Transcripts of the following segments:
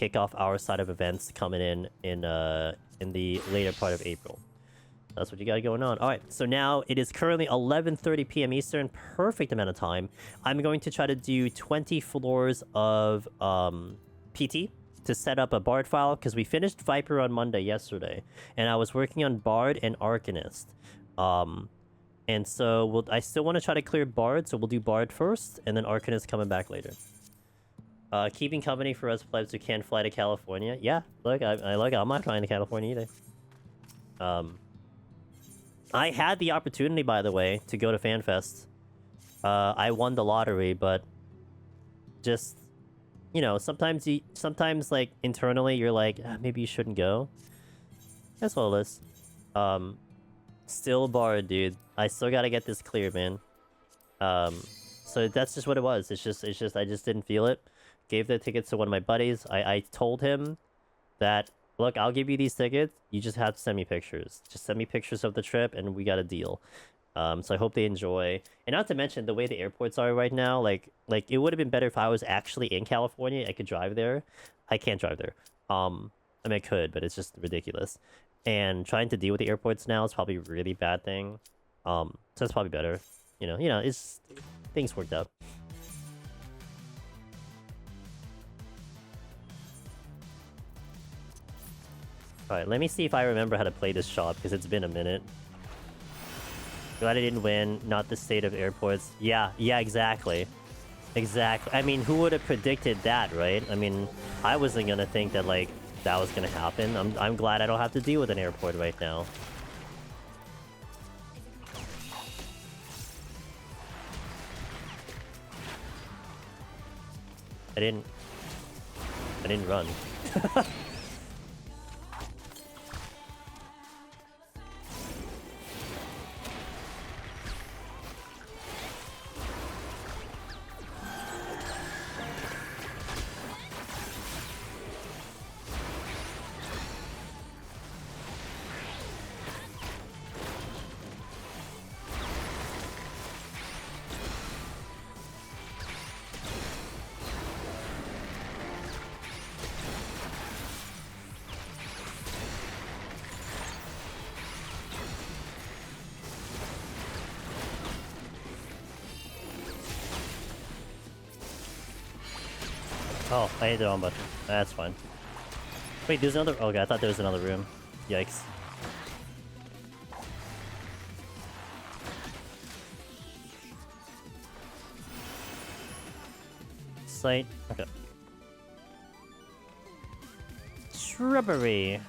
kick off our side of events coming in the later part of April. That's what you got going on. All right, so now it is currently 11:30 p.m. Eastern. Perfect amount of time. I'm going to try to do 20 floors of PT to set up a Bard file, because we finished Viper on Monday yesterday, and I was working on Bard and Arcanist. And so I still want to try to clear Bard, so we'll do Bard first, and then Arcanist coming back later. Keeping company for us plebs who can't fly to California. Yeah, look, I'm not flying to California either. I had the opportunity, by the way, to go to FanFest. I won the lottery, but just, you know, sometimes like internally you're like, maybe you shouldn't go. That's all it is. Still Bard, dude. I still gotta get this clear, man. So that's just what it was. It's just I just didn't feel it. Gave the tickets to one of my buddies. I told him that, look, I'll give you these tickets. You just have to send me pictures. Just send me pictures of the trip, and we got a deal. So I hope they enjoy. And not to mention, the way the airports are right now, like it would have been better if I was actually in California. I could drive there. I can't drive there. I mean, I could, but it's just ridiculous. And trying to deal with the airports now is probably a really bad thing. So it's probably better. You know, it's things worked out. Alright, let me see if I remember how to play this shop, because it's been a minute. Glad I didn't win, not the state of airports. Yeah, exactly. Exactly. I mean, who would have predicted that, right? I mean, I wasn't gonna think that, like, that was gonna happen. I'm glad I don't have to deal with an airport right now. I didn't run. Oh, I hit the wrong button. That's fine. Wait, there's another... Okay, I thought there was another room. Yikes. Site. Okay. Shrubbery.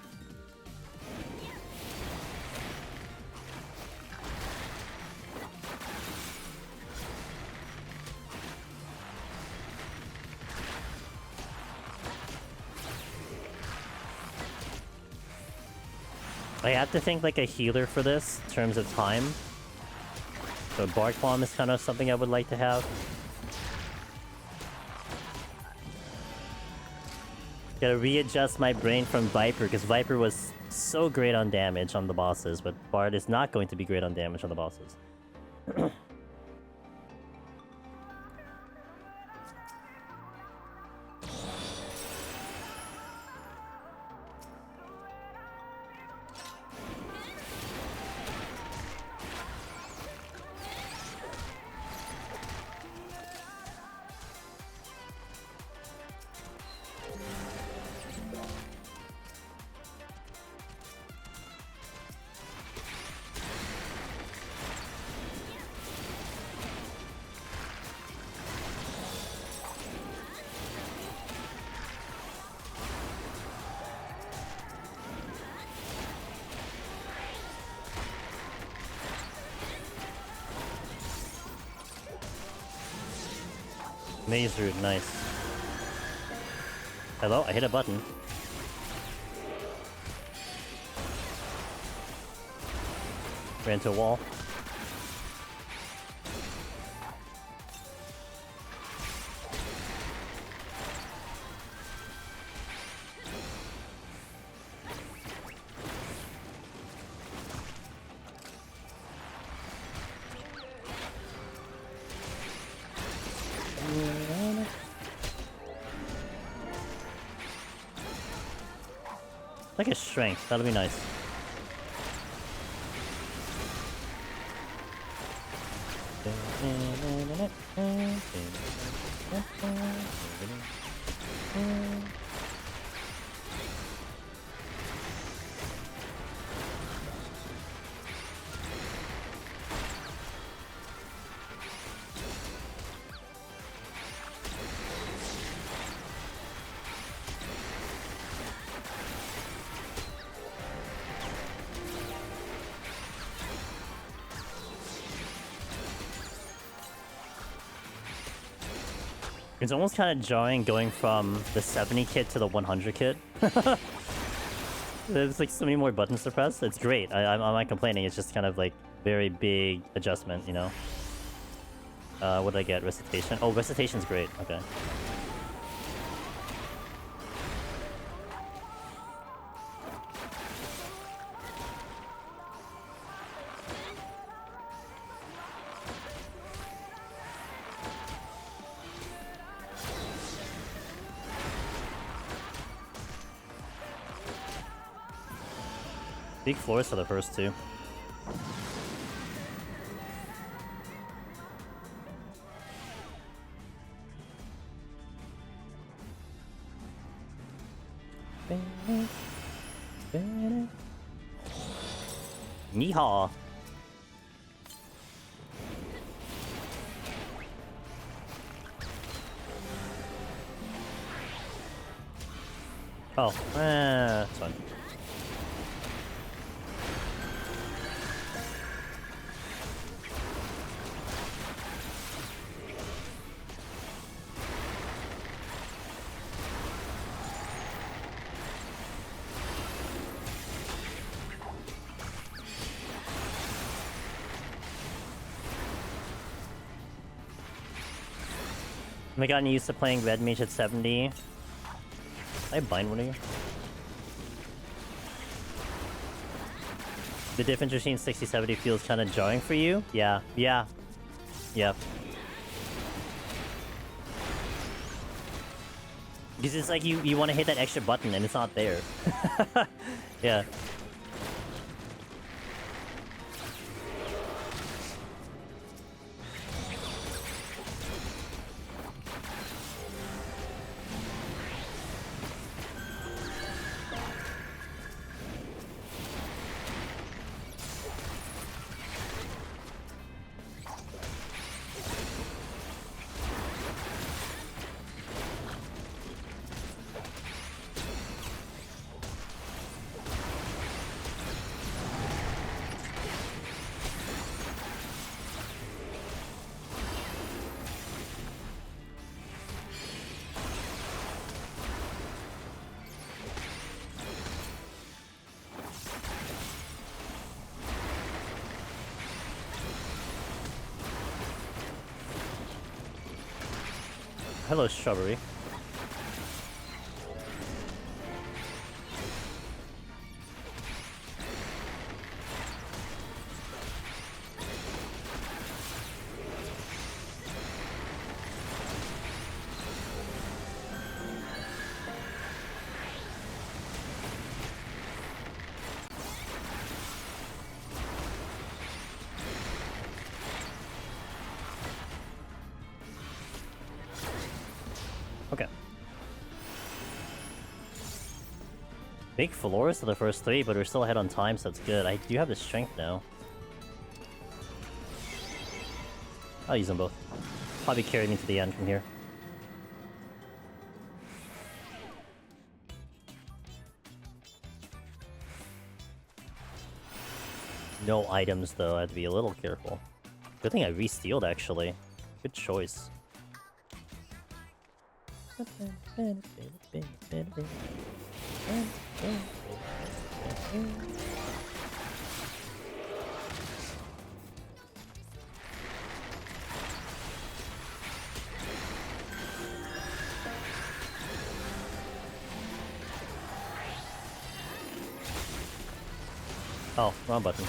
I have to think like a healer for this in terms of time. So Bark Bomb is kind of something I would like to have. Gotta readjust my brain from Viper, because Viper was so great on damage on the bosses, but Bard is not going to be great on damage on the bosses. Maze route, nice. Hello, I hit a button. Ran to a wall. Like a strength, that'll be nice. It's almost kind of jarring going from the 70 kit to the 100 kit. There's like so many more buttons to press. It's great. I'm not complaining. It's just kind of like very big adjustment, you know? What did I get? Recitation? Oh, Recitation's great. Okay. Big floors for the first two. Yeehaw! Oh, it's fine. Have I gotten used to playing Red Mage at 70? Did I bind one of you? The difference between 60-70 feels kind of jarring for you? Yeah. Yep. Because it's like you want to hit that extra button and it's not there. Yeah. Hello, Shrubbery. Okay. Big floors for the first three, but we're still ahead on time, so it's good. I do have the strength now. I'll use them both. Probably carry me to the end from here. No items, though. I have to be a little careful. Good thing I re-stealed, actually. Good choice. Oh, wrong button.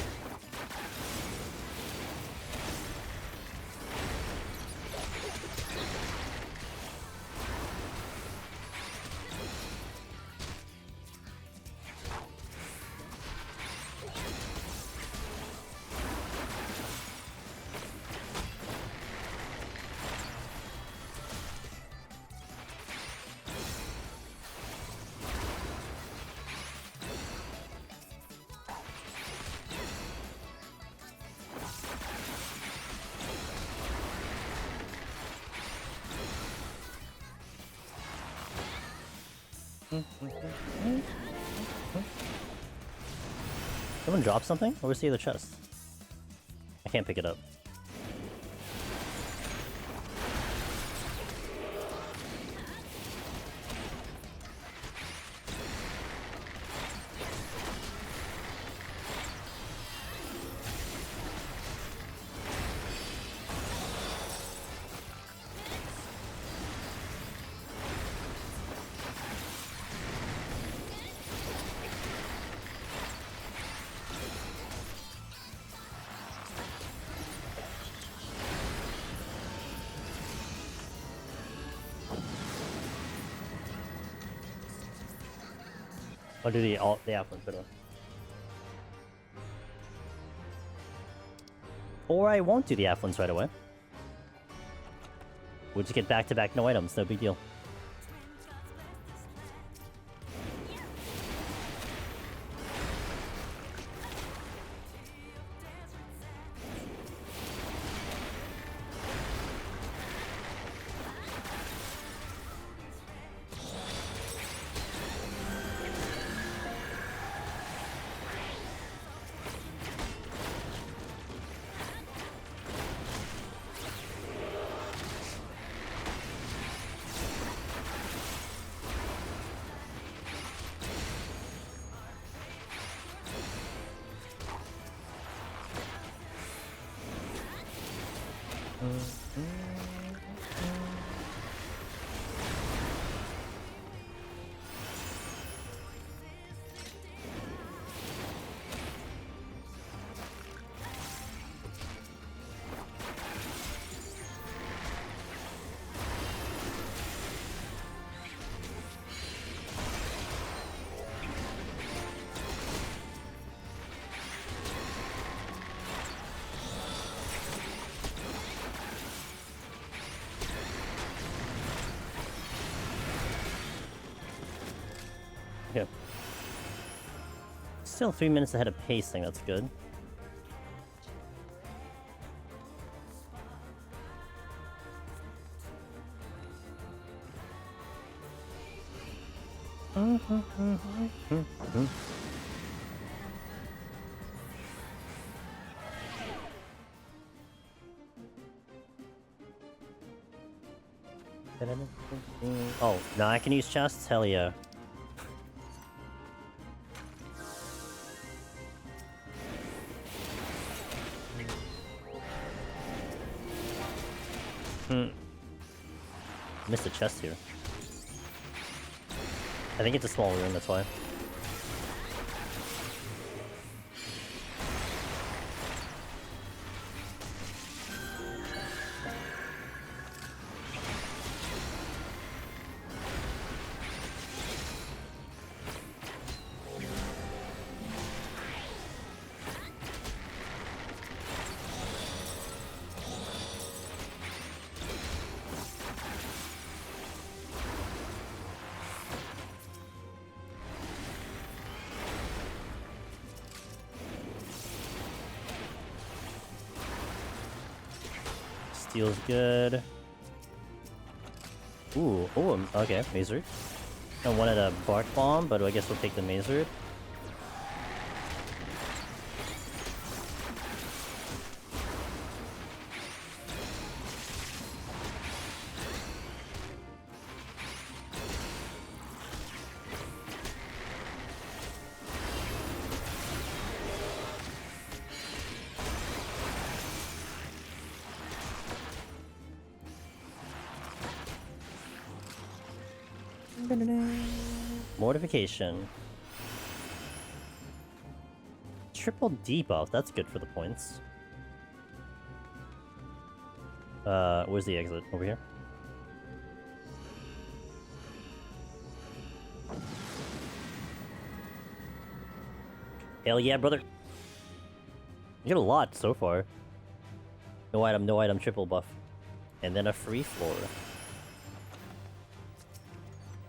Someone drop something? Where's the other chest? I can't pick it up. I'll do the Affluence right away. Or I won't do the Affluence right away. We'll just get back-to-back no items, no big deal. Okay. Still 3 minutes ahead of pacing, that's good. Oh, now I can use chests? Hell yeah. Missed a chest here. I think it's a small room, that's why. Steel's good. Ooh, oh, okay, Maze Root. I wanted a Bark Bomb, but I guess we'll take the Maze Root. Mortification. Triple debuff, that's good for the points. Where's the exit? Over here? Hell yeah, brother! You get a lot so far. No item, triple buff. And then a free floor.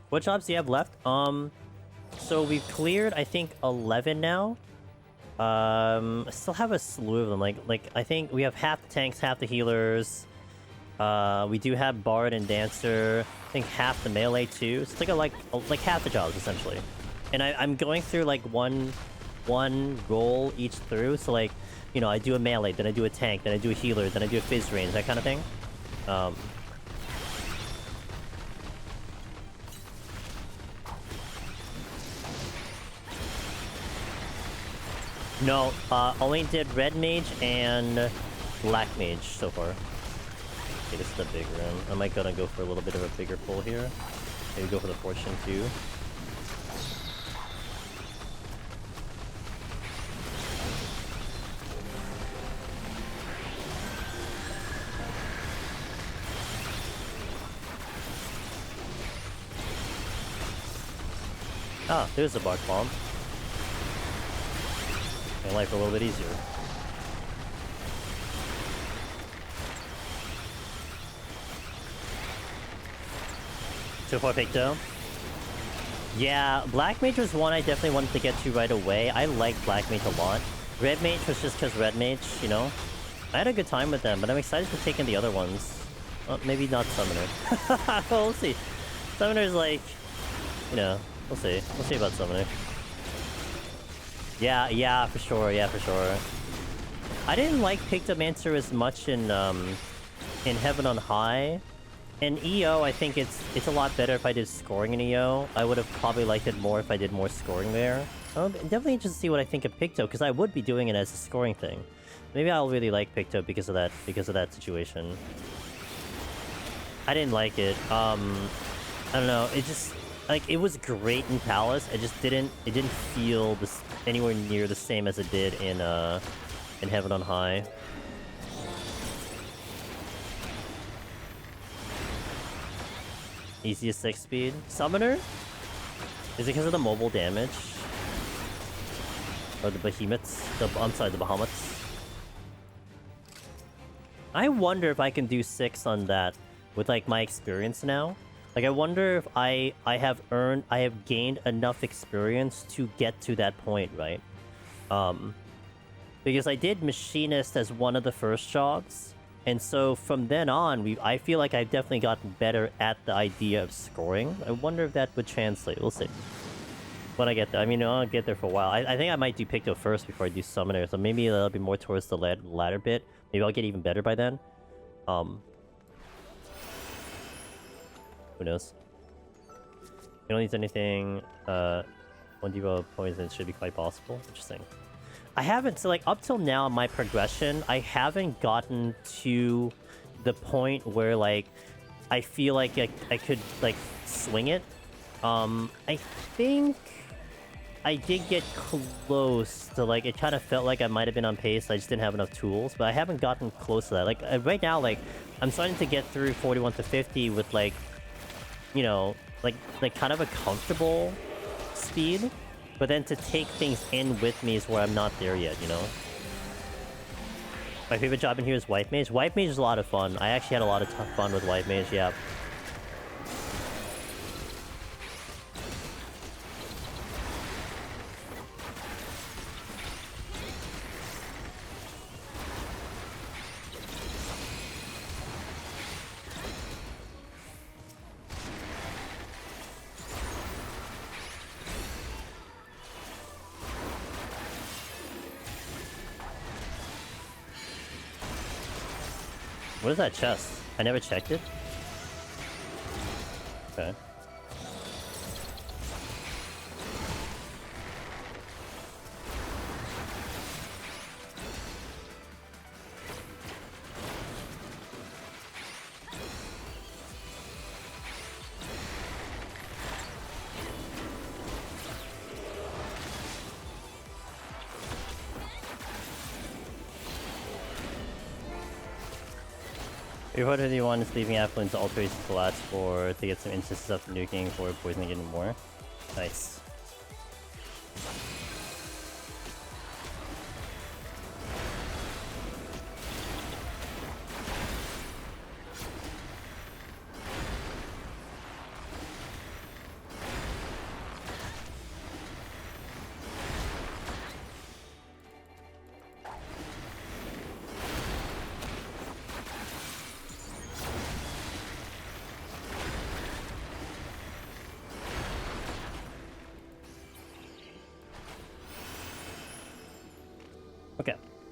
What jobs do you have left? So we've cleared, I think, 11 now. I still have a slew of them. Like I think we have half the tanks, half the healers. We do have Bard and Dancer. I think half the melee too. So it's like half the jobs essentially. And I'm going through like one roll each through. So like, you know, I do a melee, then I do a tank, then I do a healer, then I do a phys range, that kind of thing. No, only did red mage and black mage so far. Okay, this is the big run. I might gonna go for a little bit of a bigger pull here. Maybe go for the fortune too. Ah, there's a bark bomb. Make life a little bit easier. So far Picto. Yeah, Black Mage was one I definitely wanted to get to right away. I like Black Mage a lot. Red Mage was just because Red Mage, you know? I had a good time with them, but I'm excited to take in the other ones. Well, maybe not Summoner. We'll see. Summoner's like... You know, we'll see. We'll see about Summoner. Yeah, for sure. Yeah, for sure. I didn't like Pictomancer as much in Heaven on High. In EO, I think it's a lot better if I did scoring in EO. I would have probably liked it more if I did more scoring there. I'm definitely interested to see what I think of Picto, because I would be doing it as a scoring thing. Maybe I'll really like Picto because of that situation. I didn't like it. I don't know. It just like it was great in Palace. It didn't feel anywhere near the same as it did in Heaven on High. Easiest 6 speed. Summoner? Is it because of the mobile damage? Or the behemoths? I'm sorry, the behemoths. I wonder if I can do 6 on that with like my experience now. Like I wonder if I have gained enough experience to get to that point, right? Because I did Machinist as one of the first jobs. And so from then on, I feel like I've definitely gotten better at the idea of scoring. I wonder if that would translate. We'll see. When I get there. I mean, I'll get there for a while. I think I might do Picto first before I do Summoner. So maybe it'll be more towards the latter bit. Maybe I'll get even better by then. Who knows? You don't need anything. 1 Devo poison should be quite possible. Interesting. I haven't, so like up till now in my progression, I haven't gotten to the point where like I feel like I could like swing it. I think I did get close to like, it kind of felt like I might have been on pace. I just didn't have enough tools, but I haven't gotten close to that. Like right now, like I'm starting to get through 41 to 50 with like, you know, like kind of a comfortable speed. But then to take things in with me is where I'm not there yet, you know? My favorite job in here is White Mage. White Mage is a lot of fun. I actually had a lot of fun with White Mage, yeah. What is that chest? I never checked it. Okay. What do you want is leaving Affluence to alter his collapse for to get some instances of nuking for poisoning even more? Nice.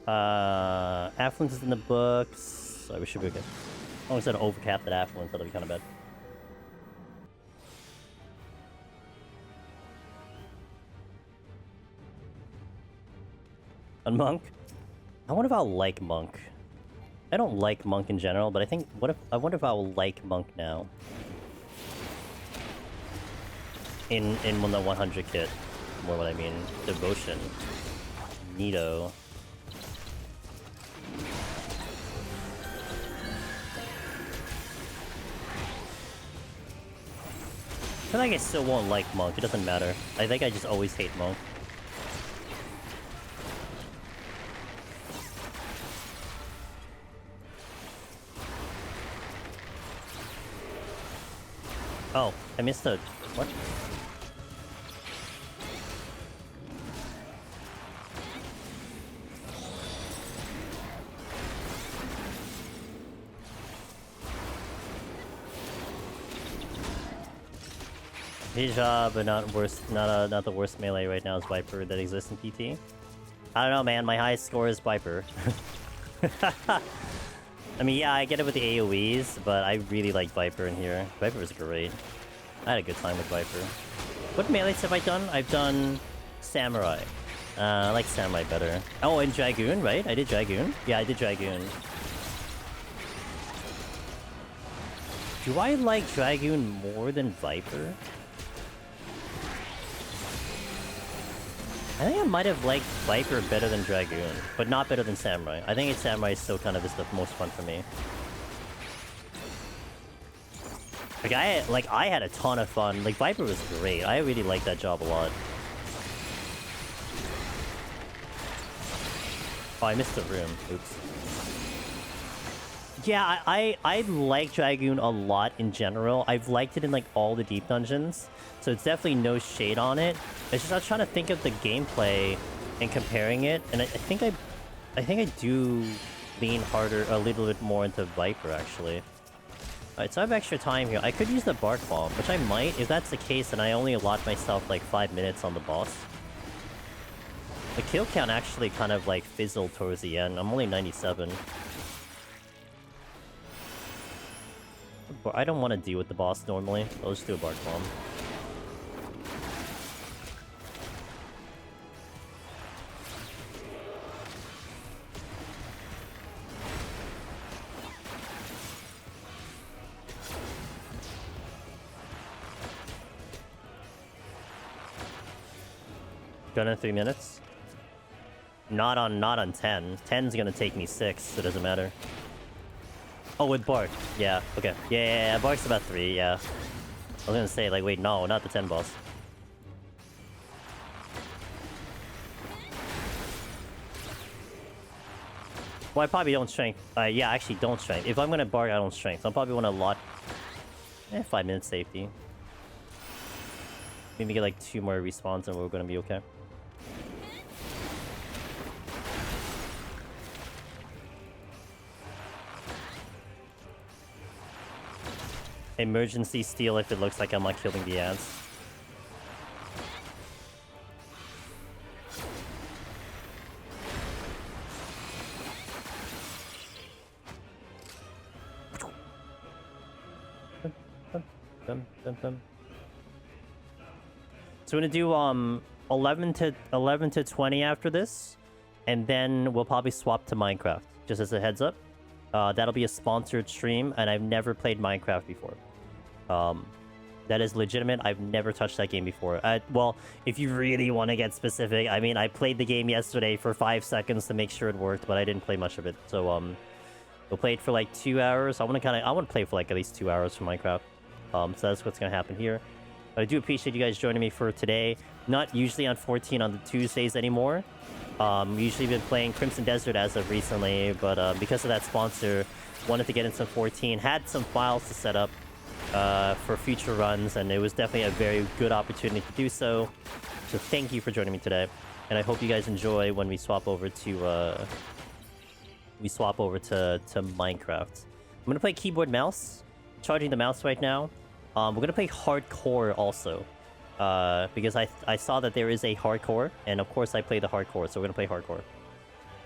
Affluence is in the books. So we should be okay. As long as I don't overcap that affluence, that'll be kind of bad. On Monk? I wonder if I'll like Monk. I don't like Monk in general, but I think... I wonder if I'll like Monk now. In the 100 kit. More what I mean. Devotion. Neato. I feel like I still won't like Monk. It doesn't matter. I think I just always hate Monk. Oh, I missed a... What? Deja, but not worst. Not the worst melee right now is Viper that exists in PT. I don't know, man. My highest score is Viper. I mean, yeah, I get it with the AoEs, but I really like Viper in here. Viper was great. I had a good time with Viper. What melees have I done? I've done Samurai. I like Samurai better. Oh, and Dragoon, right? I did Dragoon. Yeah, I did Dragoon. Do I like Dragoon more than Viper? I think I might have liked Viper better than Dragoon, but not better than Samurai. I think Samurai still kind of is the most fun for me. Like I had a ton of fun. Like Viper was great. I really liked that job a lot. Oh, I missed the room. Oops. Yeah, I like Dragoon a lot in general. I've liked it in like all the deep dungeons, so it's definitely no shade on it. It's just I was trying to think of the gameplay and comparing it, and I think I do lean harder a little bit more into Viper actually. Alright, so I have extra time here. I could use the Bark Bomb, which I might. If that's the case, then I only allot myself like 5 minutes on the boss. The kill count actually kind of like fizzled towards the end. I'm only 97. I don't want to deal with the boss normally. I'll just do a Bark Bomb. Done in 3 minutes. Not on 10. 10's gonna take me 6, so it doesn't matter. Oh, with Bark. Yeah, okay. Yeah, Bark's about 3, yeah. I was gonna say, like, wait, no, not the 10 boss. Well, I probably don't strength. Yeah, actually don't strength. If I'm gonna Bark, I don't strength. So I'll probably want to lot... 5 minutes safety. Maybe get like 2 more respawns and we're gonna be okay. Emergency steal if it looks like I'm not killing the ants. So we're gonna do 11 to 20 after this, and then we'll probably swap to Minecraft. Just as a heads up, that'll be a sponsored stream, and I've never played Minecraft before. That is legitimate. I've never touched that game before. Well, if you really want to get specific, I mean, I played the game yesterday for 5 seconds to make sure it worked, but I didn't play much of it. So we'll play it for like 2 hours. I want to play for like at least 2 hours for Minecraft. So that's what's gonna happen here. But I do appreciate you guys joining me for today. Not usually on 14 on the Tuesdays anymore. Usually been playing Crimson Desert as of recently, but because of that sponsor, wanted to get into 14. Had some files to set up for future runs, and it was definitely a very good opportunity to do so. So thank you for joining me today, and I hope you guys enjoy when we swap over to Minecraft. I'm gonna play keyboard mouse. Charging the mouse right now. We're gonna play hardcore also, because I saw that there is a hardcore, and of course I play the hardcore, so we're gonna play hardcore.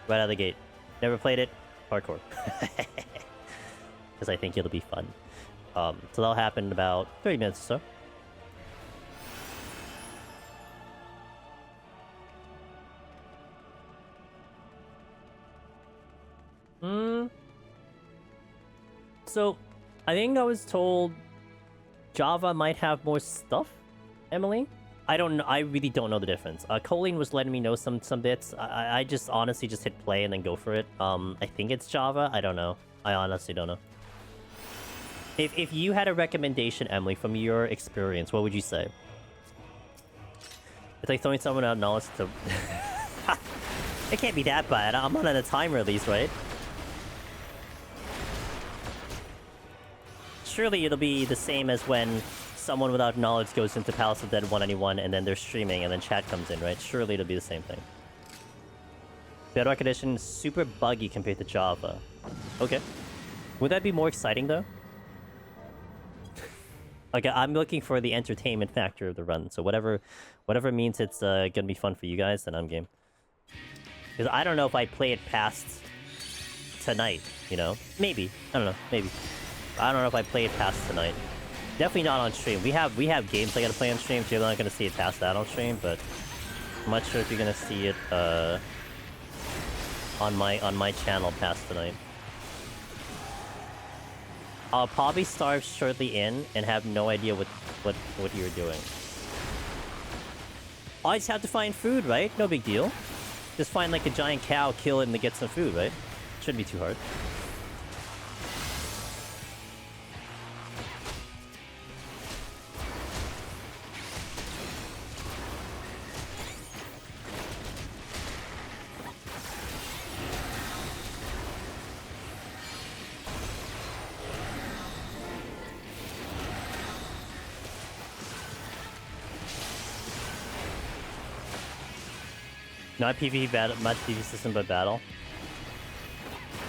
Right out of the gate. Never played it. Hardcore. Because I think it'll be fun. So that'll happen in about 30 minutes or so. So, I think I was told Java might have more stuff, Emily? I don't know. I really don't know the difference. Colleen was letting me know some bits. I just honestly just hit play and then go for it. I think it's Java. I don't know. I honestly don't know. If you had a recommendation, Emily, from your experience, what would you say? It's like throwing someone out knowledge to... It can't be that bad. I'm on a timer at least, right? Surely it'll be the same as when someone without knowledge goes into Palace of Dead 191 and then they're streaming and then chat comes in, right? Surely it'll be the same thing. Bedrock Edition is super buggy compared to Java. Okay. Would that be more exciting, though? Like, I'm looking for the entertainment factor of the run, so whatever means it's gonna be fun for you guys, then I'm game. Because I don't know if I'd play it past tonight, you know? Maybe. I don't know. Maybe. I don't know if I play it past tonight. Definitely not on stream. We have games I gotta play on stream, so you're not gonna see it past that on stream, but I'm not sure if you're gonna see it on my channel past tonight. I'll probably starve shortly in and have no idea what you're doing. I just have to find food, right? No big deal. Just find like a giant cow, kill it, and get some food, right? Shouldn't be too hard. Not PvP battle, much PvP system, but battle.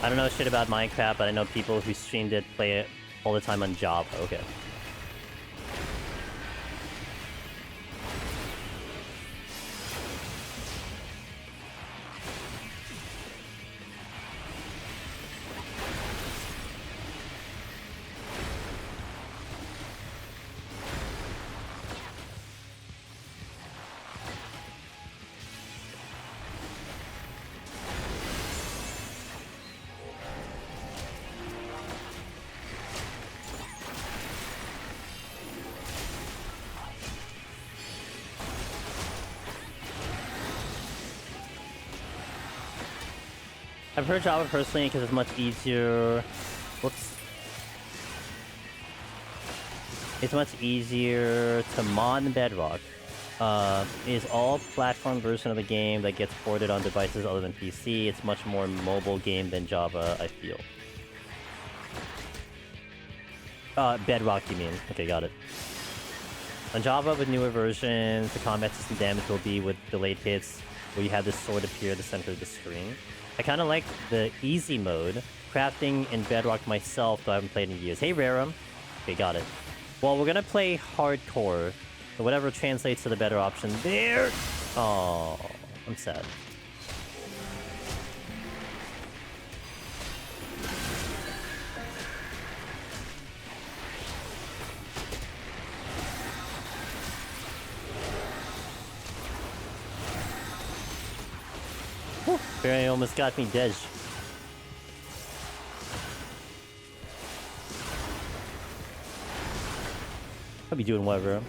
I don't know shit about Minecraft, but I know people who streamed it play it all the time on Java. Okay. I've heard Java personally because it's much easier. Whoops. It's much easier to mod than Bedrock. Is all platform version of the game that gets ported on devices other than PC. It's much more mobile game than Java, I feel. Bedrock, you mean? Okay, got it. On Java, with newer versions, the combat system damage will be with delayed hits, where you have this sword appear at the center of the screen. I kind of like the easy mode. Crafting in Bedrock myself, though I haven't played in years. Hey, Rarum. Okay, got it. Well, we're gonna play hardcore. So whatever translates to the better option there. Oh, I'm sad. Barry almost got me dead. I'll be doing whatever.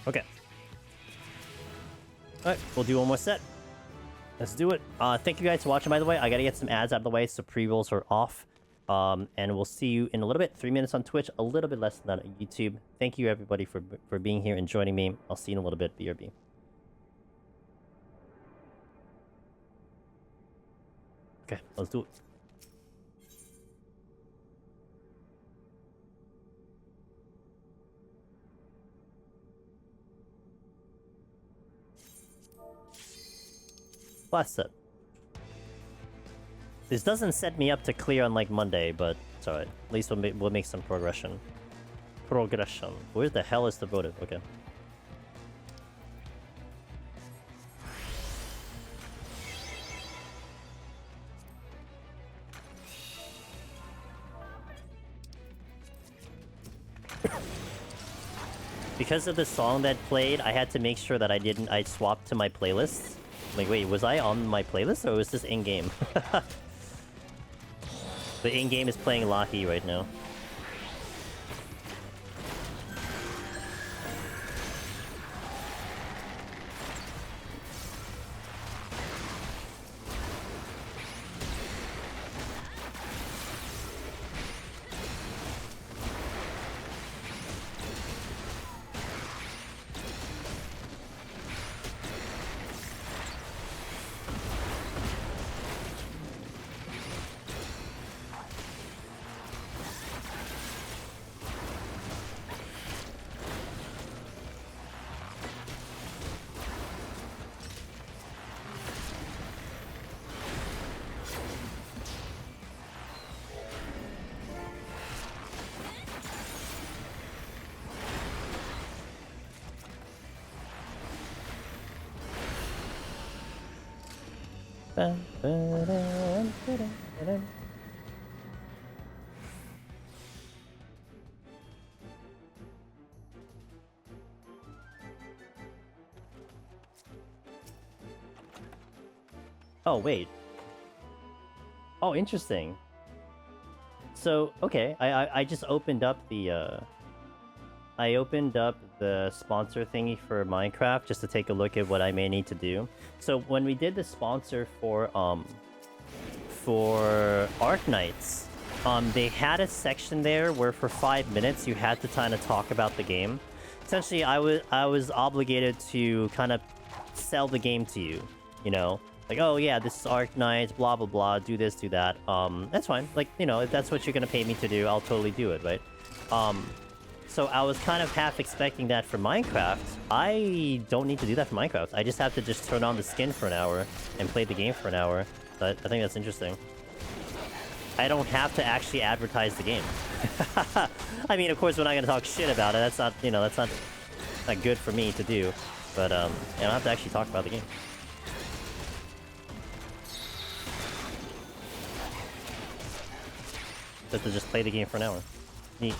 Okay. Alright, we'll do one more set. Let's do it. Thank you guys for watching, by the way. I gotta get some ads out of the way, so pre-rolls are off. And we'll see you in a little bit. 3 minutes on Twitch, a little bit less than that on YouTube. Thank you, everybody, for being here and joining me. I'll see you in a little bit, BRB. Okay, let's do it. Blast set. This doesn't set me up to clear on like Monday, but it's alright. At least we'll make some progression. Progression. Where the hell is the votive? Okay. Because of the song that played, I had to make sure that I swapped to my playlist. Like, wait, was I on my playlist or was this in-game? The in-game is playing Lahi right now. Oh, wait. Oh, interesting. So, okay, I just opened up the, I opened up the sponsor thingy for Minecraft just to take a look at what I may need to do. So when we did the sponsor for Arknights, they had a section there where for 5 minutes you had to kind of talk about the game. Essentially, I was obligated to kind of sell the game to you, you know? Like, oh yeah, this is Arknights, blah blah blah, do this, do that. That's fine. Like, you know, if that's what you're gonna pay me to do, I'll totally do it, right? So I was kind of half expecting that for Minecraft. I don't need to do that for Minecraft. I just have to just turn on the skin for an hour and play the game for an hour. But I think that's interesting. I don't have to actually advertise the game. I mean, of course, we're not gonna talk shit about it. That's not, you know, that's not good for me to do. But I don't have to actually talk about the game. Just to just play the game for an hour. Neat.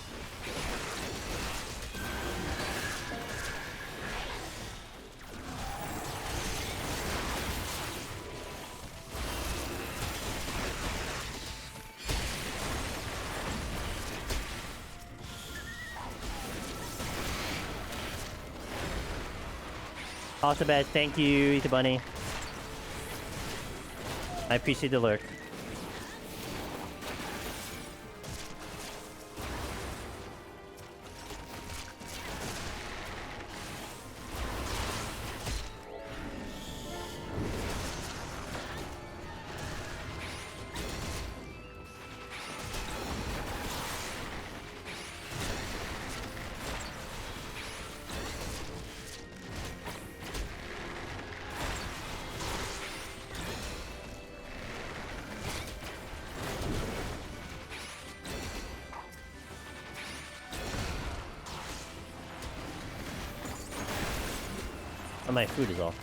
Altabet, thank you, Itabunny. I appreciate the lurk. Oh, my food is off.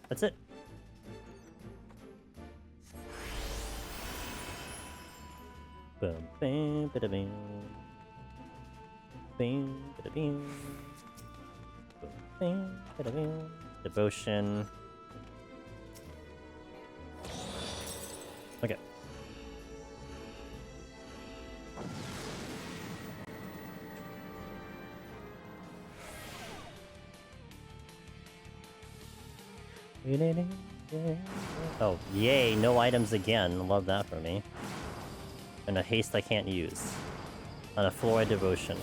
That's it. Boom, bam, bada bam. Bam, bada bam. Boom, bam, bada bam. Devotion. Okay. Oh, yay, no items again. Love that for me. And a haste I can't use. On a Fluoride Devotion.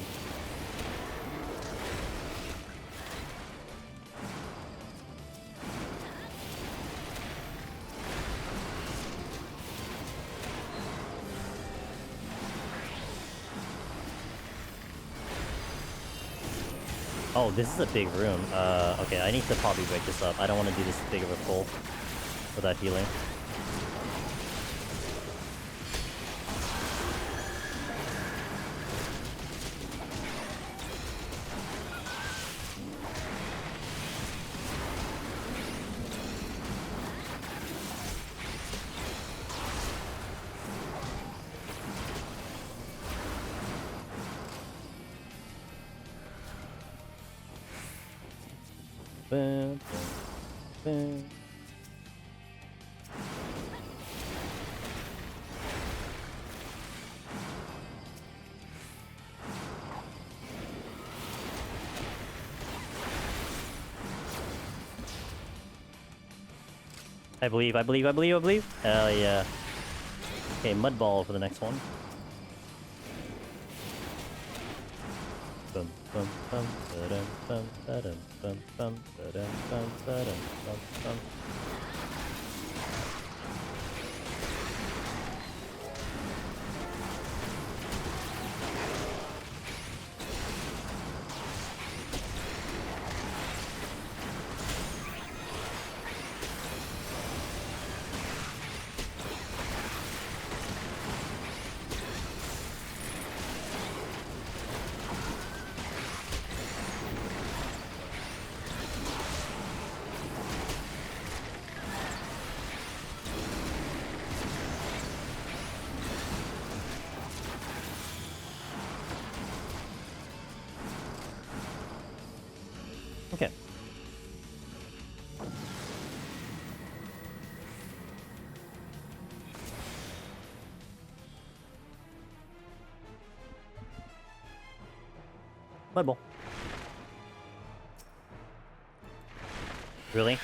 Oh, this is a big room. Okay, I need to probably break this up. I don't want to do this big of a pull without healing. Boom, boom, boom. I believe. Hell yeah. Okay, mud ball for the next one. Bum bum bum ba-dum bum ba-dum bum bum ba-dum bum ba-dum bum bum. Okay. Mud ball. Really?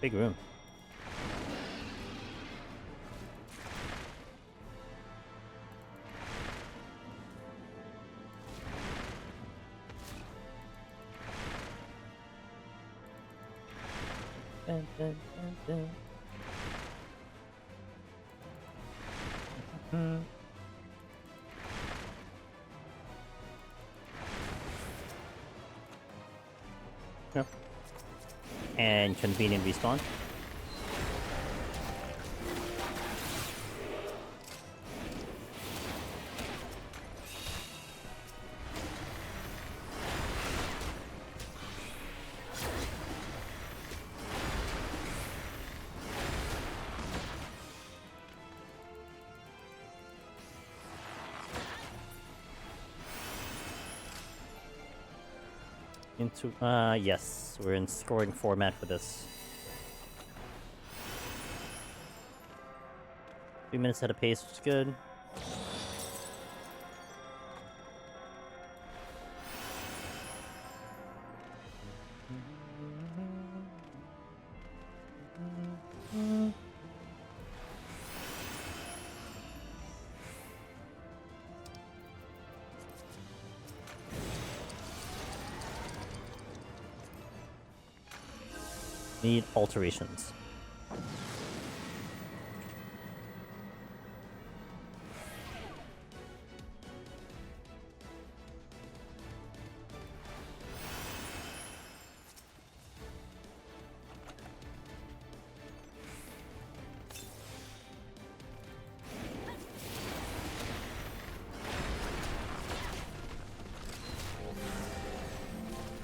Big room. Dun, dun, dun, dun. Yep. And convenient respawn. Into yes, we're in scoring format for this. 3 minutes ahead of pace, which is good. Need alterations.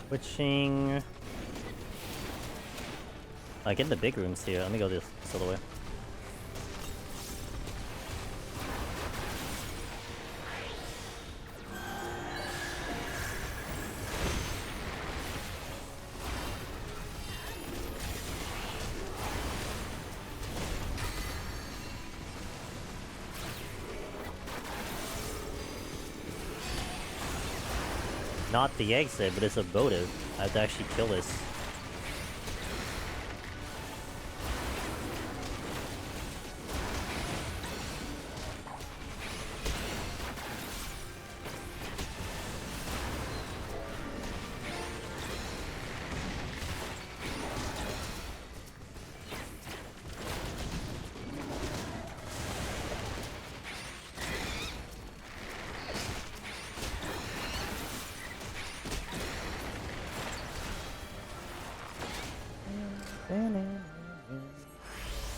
Switching. I get the big rooms here. Let me go this other way. Not the exit, but it's a votive. I have to actually kill this.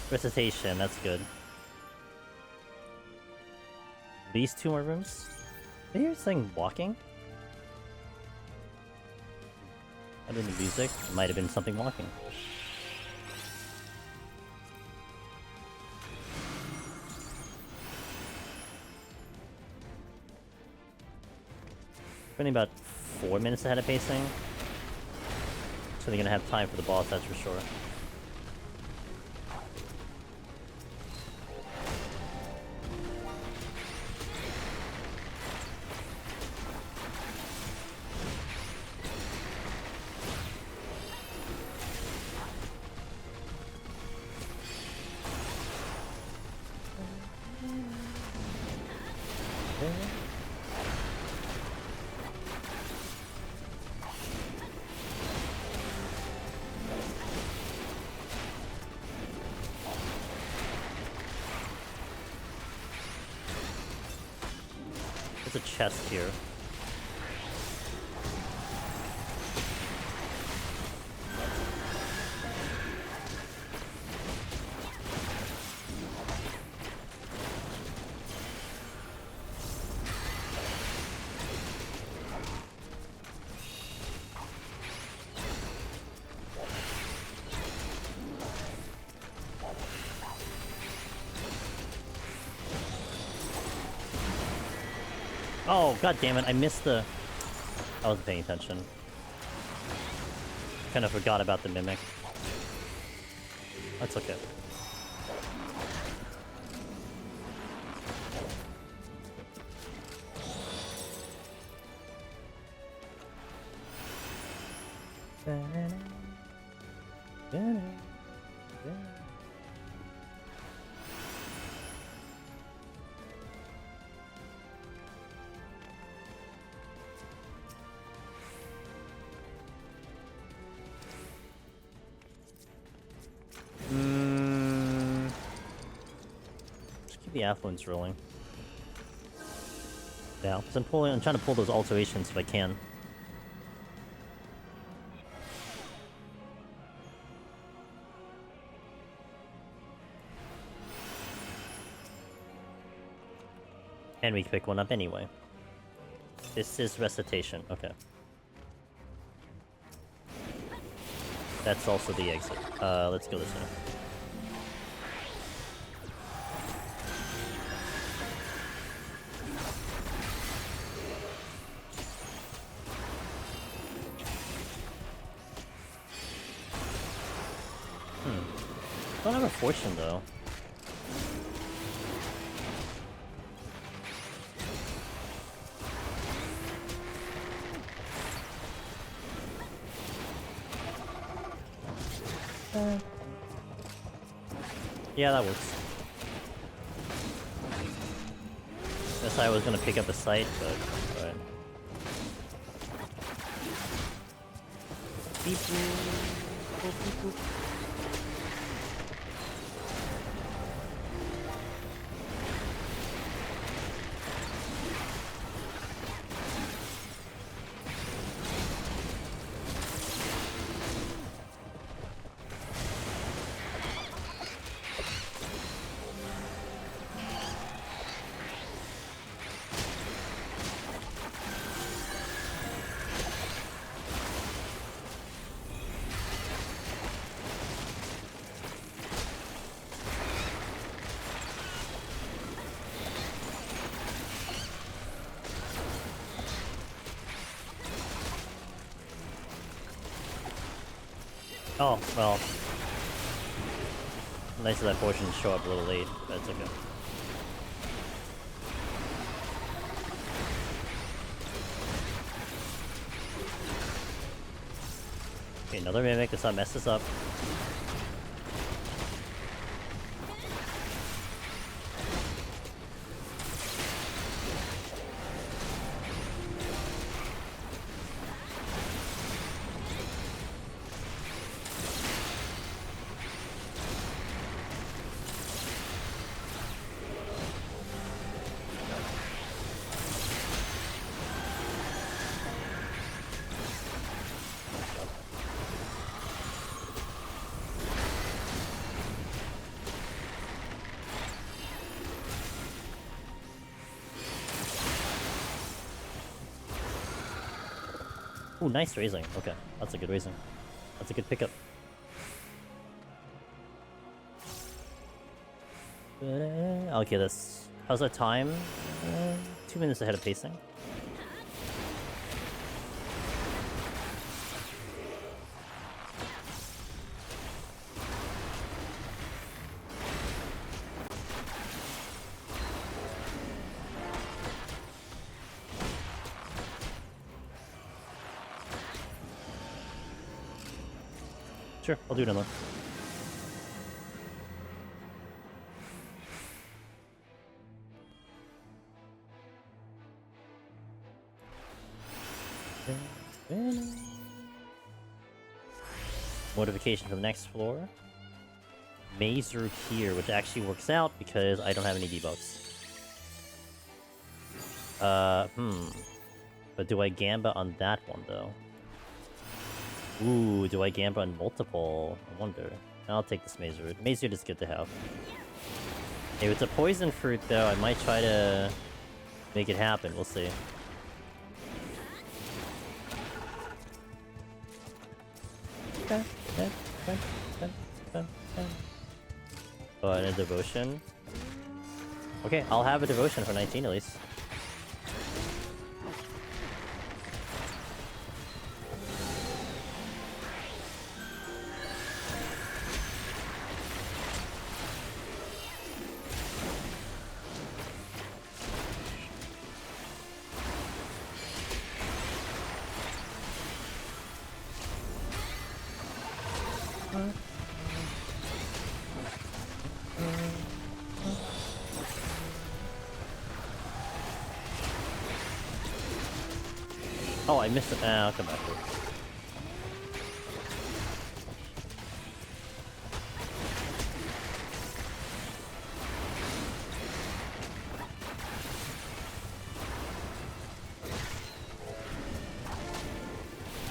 Recitation, that's good. These 2 more rooms? Did you hear something walking? Other than the music, it might have been something walking. Running about 4 minutes ahead of pacing. So they're gonna have time for the boss, that's for sure. There's a chest here. Oh, god damn it, I missed the... I wasn't paying attention. Kind of forgot about the mimic. That's okay. The affluence rolling. Yeah, because I'm trying to pull those alterations if I can. And we can pick one up anyway. This is recitation. Okay. That's also the exit. Let's go this way. Don't have a fortune though. Yeah, that works. Guess I was gonna pick up a site, but alright. Beep boop. Boop, boop, boop. Oh, well. Nice that portion show up a little late, but that's okay. Okay, another mimic, let's not mess this up. Ooh, nice raising. Okay, that's a good raising. That's a good pickup. Okay, this. How's our time? 2 minutes ahead of pacing. Sure, I'll do it in there. Modification for the next floor. Maze route here, which actually works out because I don't have any debuffs. But do I gamba on that one though? Ooh, do I gamba on multiple? I wonder. I'll take this maze route. Maze route is good to have. If it's a poison fruit though, I might try to make it happen. We'll see. Oh, and a devotion. Okay, I'll have a devotion for 19 at least. Oh, I missed it. I'll come back to it.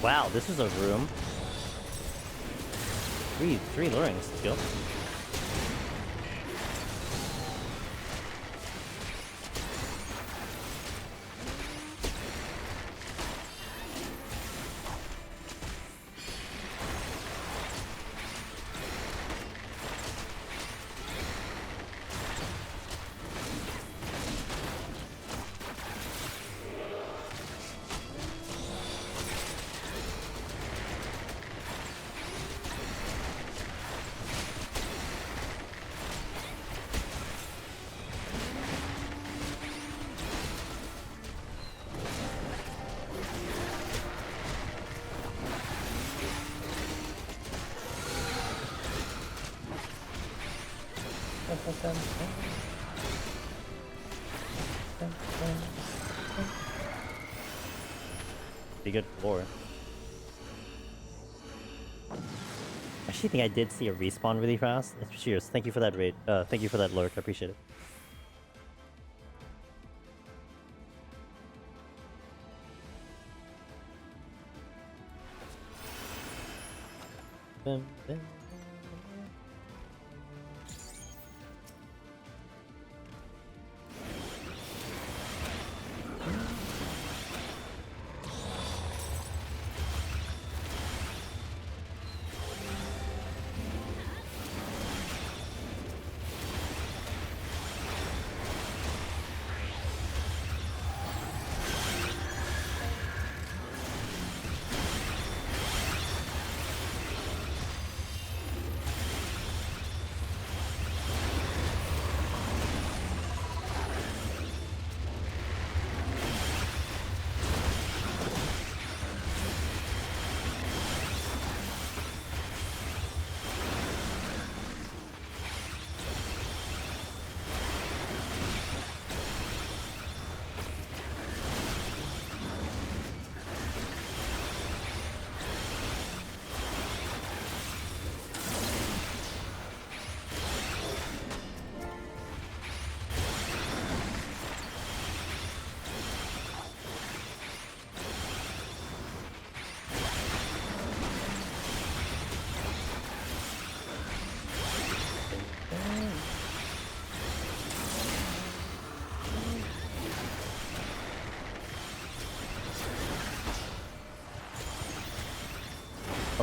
Wow, this is a room. Three lurings. Let's go. Be good floor. I actually think I did see a respawn really fast. Cheers. Thank you for that raid. Thank you for that lurk. I appreciate it.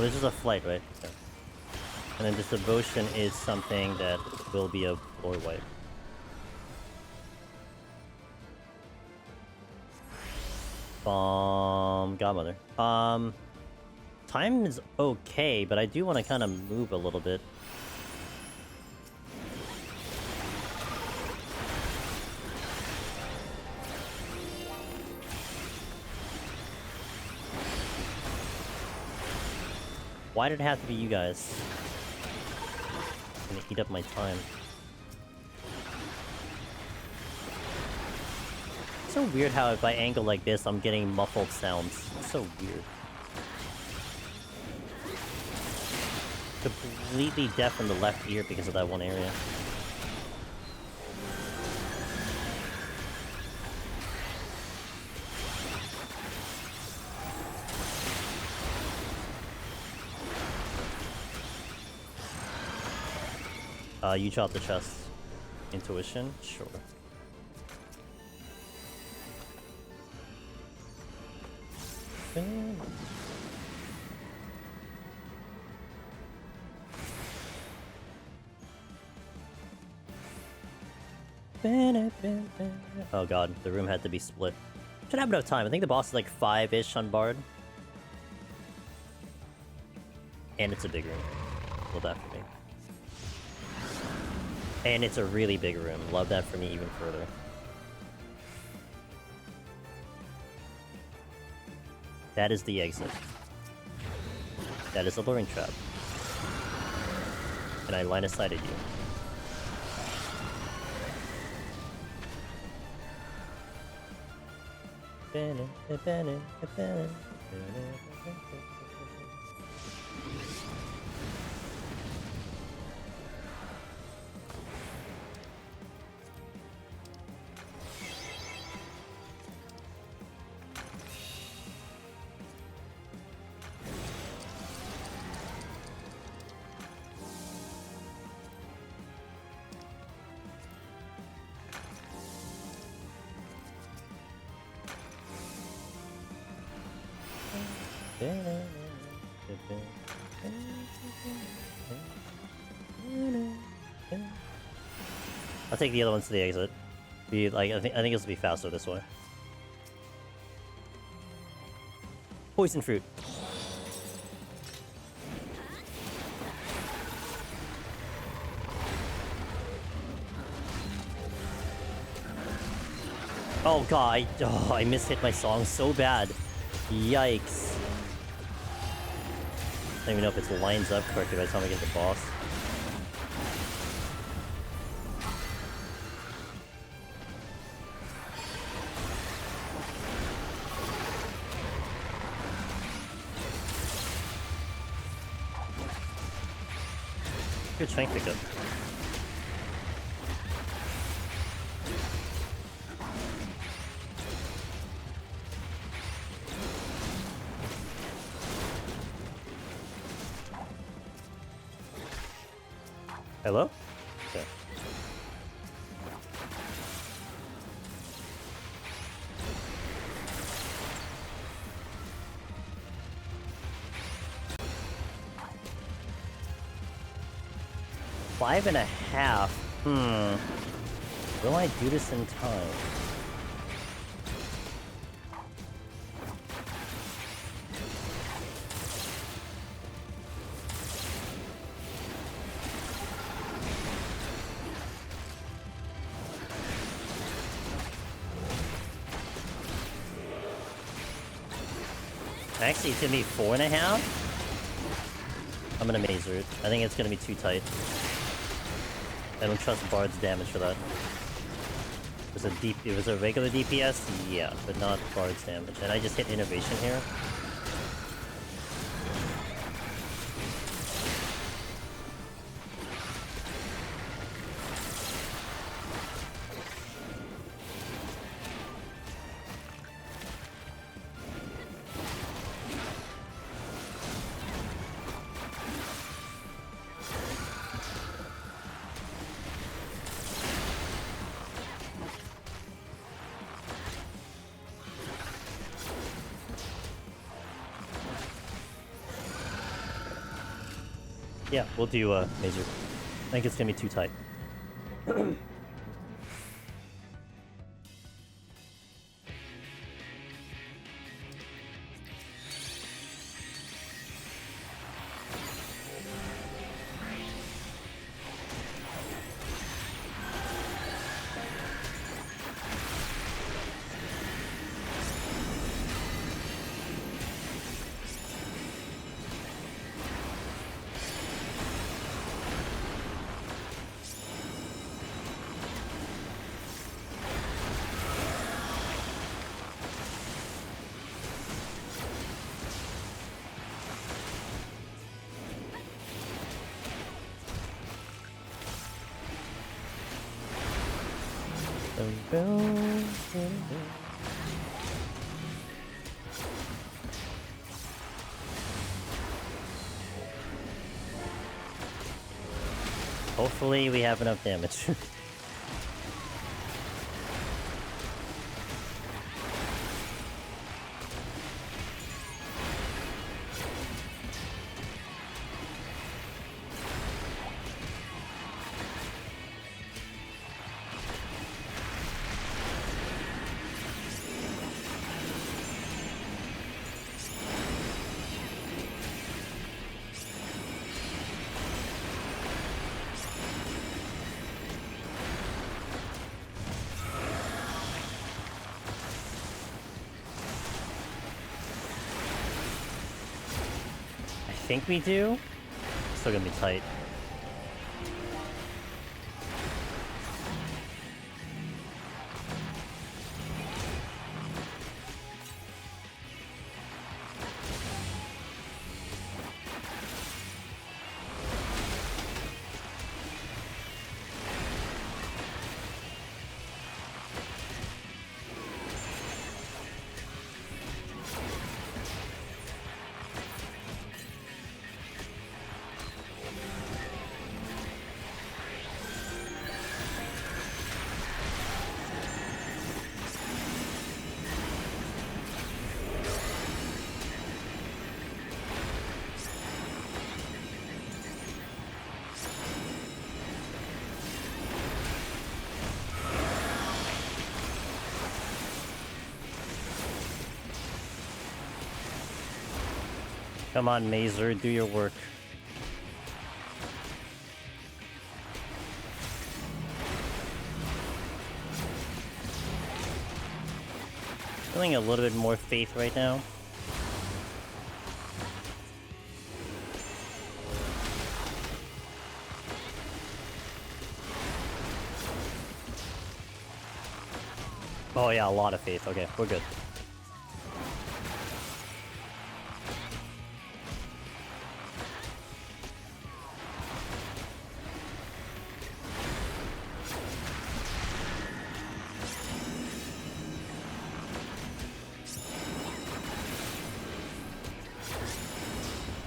this is a flight, right? Okay. And then this devotion is something that will be a floor wipe. Godmother. Time is okay, but I do want to kind of move a little bit. Why did it have to be you guys? I'm gonna eat up my time. It's so weird how if I angle like this, I'm getting muffled sounds. It's so weird. Completely deaf in the left ear because of that one area. You chop the chest. Intuition? Sure. Oh god, the room had to be split. Should have enough time. I think the boss is like 5-ish on Bard. And it's a big room. Love that for me. And it's a really big room. Love that for me even further. That is the exit. That is a luring trap. And I line of sighted you. I'll take the other ones to the exit. Be like I think this will be faster this way. Poison fruit. Oh god, I mishit my song so bad. Yikes. I don't even know if it lines up correctly by the time I get the boss. Good strength pickup. Hello? Okay. Five and a half. Will I do this in time? Actually, it's gonna be 4.5. I'm gonna maze root. I think it's gonna be too tight. I don't trust Bard's damage for that. It was a regular DPS, yeah, but not Bard's damage. And I just hit innovation here. Yeah, we'll do Major. I think it's gonna be too tight. Hopefully we have enough damage. I think we do. Still gonna be tight. Come on, Mazer, do your work. Feeling a little bit more faith right now. Oh yeah, a lot of faith. Okay, we're good.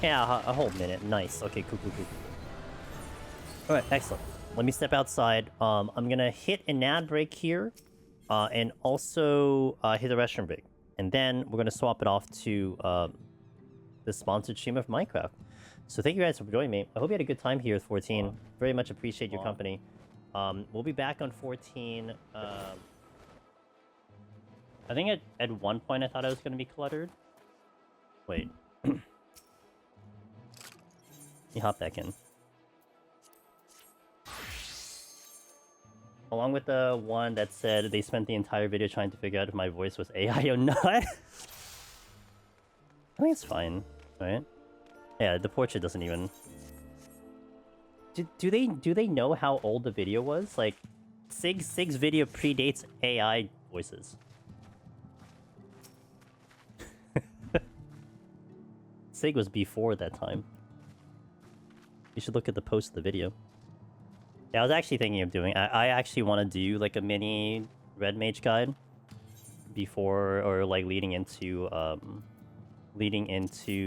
Yeah, a whole minute. Nice. Okay, cool. Alright, excellent. Let me step outside. I'm gonna hit an ad break here, and also hit a restroom break. And then we're gonna swap it off to the sponsored stream of Minecraft. So thank you guys for joining me. I hope you had a good time here with 14. Very much appreciate your company. We'll be back on 14. I think at one point I thought I was gonna be cluttered. Wait. You hop back in. Along with the one that said they spent the entire video trying to figure out if my voice was AI or not. I think it's fine, right? Yeah, the portrait doesn't even... Do they know how old the video was? Like, Sig's video predates AI voices. Sig was before that time. You should look at the post of the video. Yeah, I was actually thinking of doing... I actually want to do, like, a mini Red Mage guide before, or, like, leading into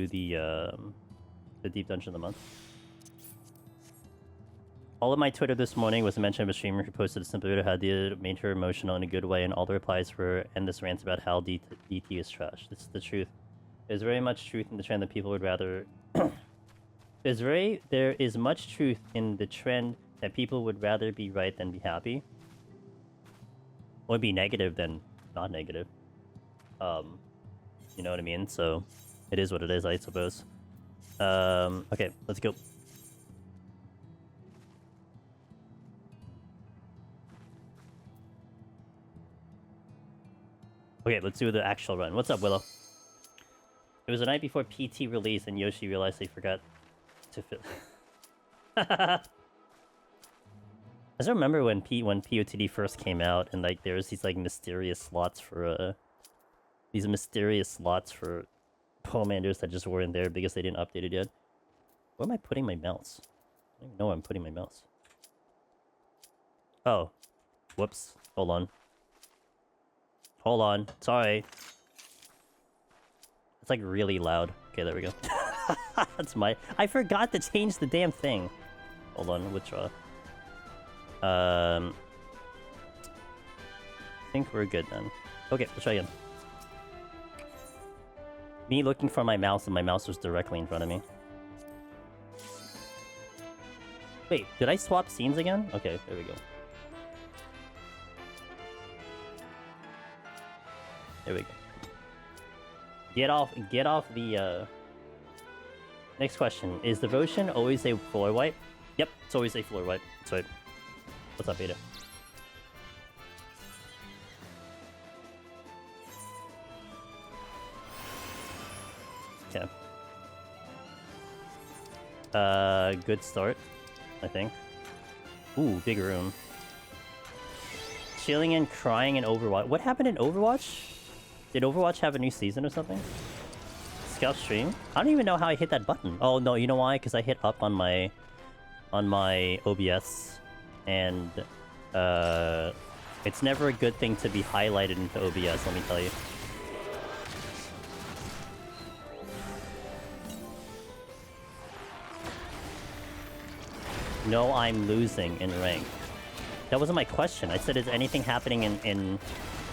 the Deep Dungeon of the Month. All of my Twitter this morning was a mention of a streamer who posted a simple video how it made her emotional in a good way, and all the replies were endless rants about how DT is trash. This is the truth. There's very much truth in the trend that people would rather... There is much truth in the trend that people would rather be right than be happy. Or be negative than not negative. You know what I mean? So, it is what it is, I suppose. Okay, let's go. Okay, let's do the actual run. What's up, Willow? It was the night before PT release and Yoshi realized they forgot to fill... I just remember when POTD first came out and like there was these like mysterious slots for Poemanders that just weren't there because they didn't update it yet. Where am I putting my mouse? I don't even know where I'm putting my mouse. Oh. Whoops. Hold on. Hold on. Sorry. It's like really loud. Okay, there we go. That's my... I forgot to change the damn thing. Hold on, withdraw. I think we're good then. Okay, let's try again. Me looking for my mouse and my mouse was directly in front of me. Wait, did I swap scenes again? Okay, there we go. There we go. Get off the, Next question. Is Devotion always a floor wipe? Yep, it's always a floor wipe. That's right. What's up, Aida? Okay. Good start, I think. Ooh, big room. Chilling and crying in Overwatch. What happened in Overwatch? Did Overwatch have a new season or something? Scout stream? I don't even know how I hit that button. Oh no, you know why? Because I hit up on my OBS, and it's never a good thing to be highlighted into OBS. Let me tell you. No, I'm losing in rank. That wasn't my question. I said, is anything happening in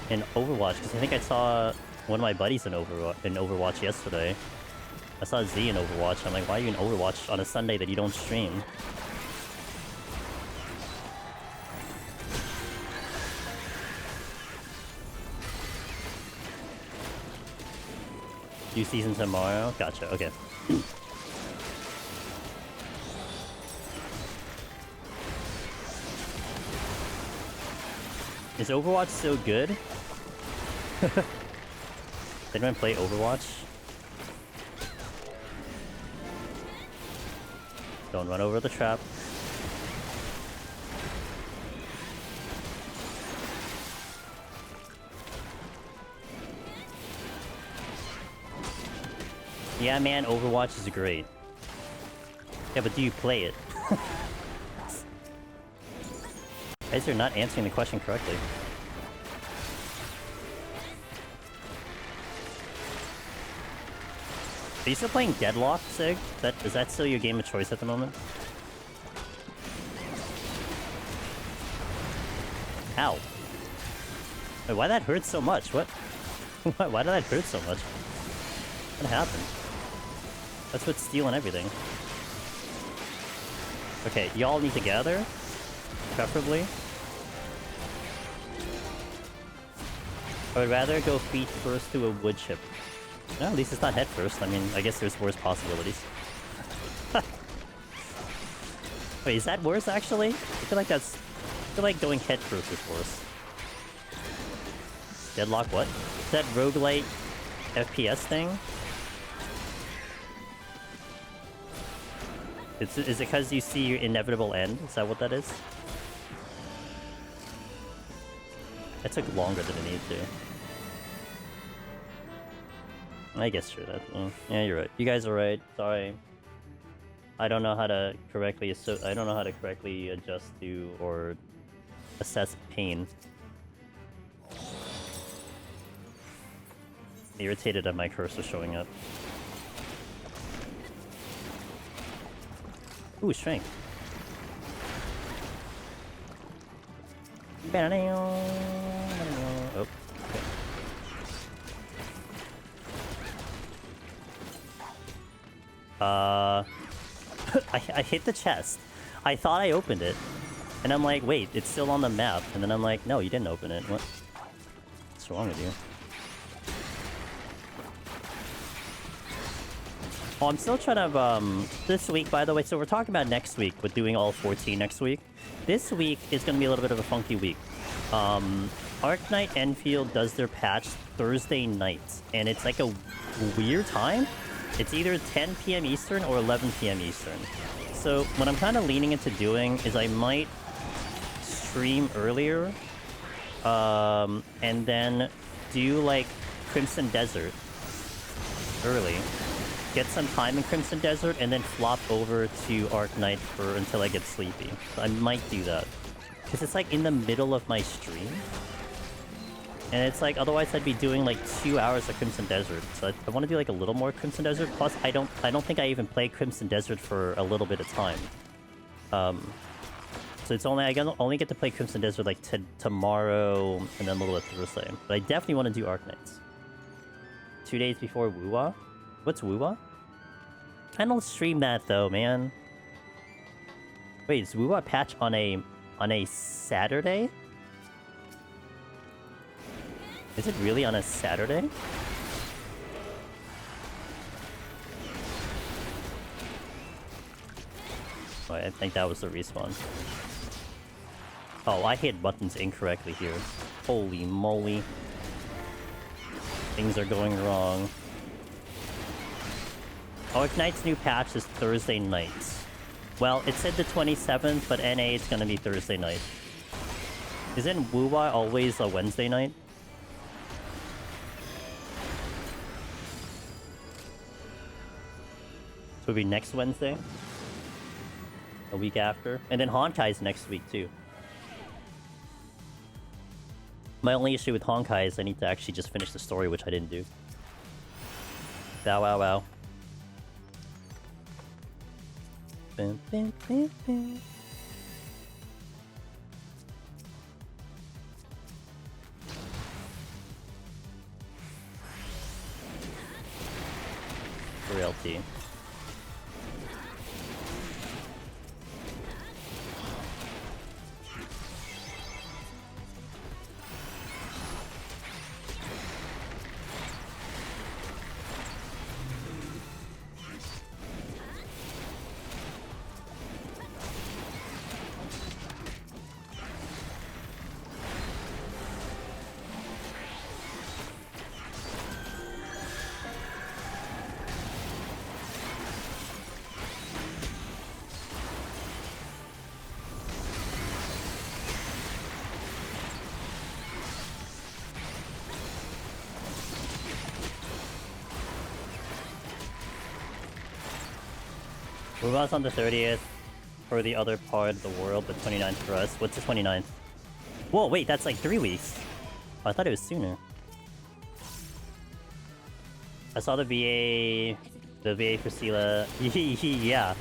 Overwatch? Because I think I saw one of my buddies in Overwatch yesterday. I saw Z in Overwatch. I'm like, why are you in Overwatch on a Sunday that you don't stream? New season tomorrow? Gotcha, okay. Is Overwatch so good? Did anyone play Overwatch? Don't run over the trap. Yeah, man, Overwatch is great. Yeah, but do you play it? Guys are not answering the question correctly. Are you still playing Deadlock, Sig? Is that still your game of choice at the moment? Ow. Wait, why that hurt so much? What? Why did that hurt so much? What happened? That's with steel and everything. Okay, y'all need to gather. Preferably. I would rather go feet first to a wood chip. No, at least it's not head first. I mean, I guess there's worse possibilities. Wait, is that worse actually? I feel like going head first is worse. Deadlock what? Is that roguelite FPS thing? Is it because you see your inevitable end? Is that what that is? That took longer than it needed to. I guess true that. Yeah, you're right. You guys are right. Sorry. I don't know how to correctly adjust to or assess pain. I'm irritated at my cursor showing up. Ooh, strength. Oh, okay. I hit the chest. I thought I opened it. And I'm like, wait, it's still on the map. And then I'm like, no, you didn't open it. What's wrong with you? Oh, I'm still trying to, this week, by the way, so we're talking about next week with doing all 14 next week. This week is going to be a little bit of a funky week. Arknight Enfield does their patch Thursday night, and it's like a weird time. It's either 10 p.m. Eastern or 11 p.m. Eastern. So what I'm kind of leaning into doing is I might stream earlier, and then do like Crimson Desert early. Get some time in Crimson Desert, and then flop over to Arknight for until I get sleepy. So I might do that. Because it's like in the middle of my stream. And it's like, otherwise I'd be doing like 2 hours of Crimson Desert. So I want to do like a little more Crimson Desert. Plus, I don't think I even play Crimson Desert for a little bit of time. So it's only, I only get to play Crimson Desert like tomorrow and then a little bit Thursday. But I definitely want to do Arknights. 2 days before Wuwa? What's Wuwa? I don't stream that though, man. Wait, is Wuwa patch on a Saturday? Is it really on a Saturday? Oh, I think that was the respawn. Oh, I hit buttons incorrectly here. Holy moly. Things are going wrong. Arknight's new patch is Thursday night. Well, it said the 27th, but NA is gonna be Thursday night. Isn't Wuwa always a Wednesday night? So it'll be next Wednesday? A week after? And then Honkai's next week, too. My only issue with Honkai is I need to actually just finish the story, which I didn't do. Bow wow wow. Bam, bam, bam, bam. Realty. Wuwa's on the 30th for the other part of the world, but 29th for us. What's the 29th? Whoa, wait, that's like 3 weeks. Oh, I thought it was sooner. I saw the VA for Sela. Yeah,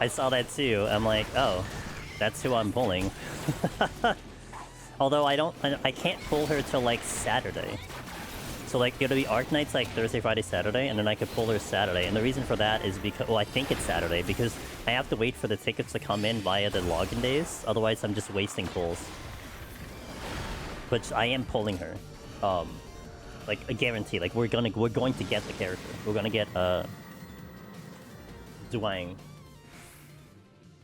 I saw that too. I'm like, oh, that's who I'm pulling. Although I can't pull her till like Saturday. So like it'll be Arknights like Thursday, Friday, Saturday, and then I could pull her Saturday. And the reason for that is because, well, I think it's Saturday because I have to wait for the tickets to come in via the login days. Otherwise, I'm just wasting pulls. But I am pulling her, like a guarantee. Like we're going to get the character. We're gonna get Duang.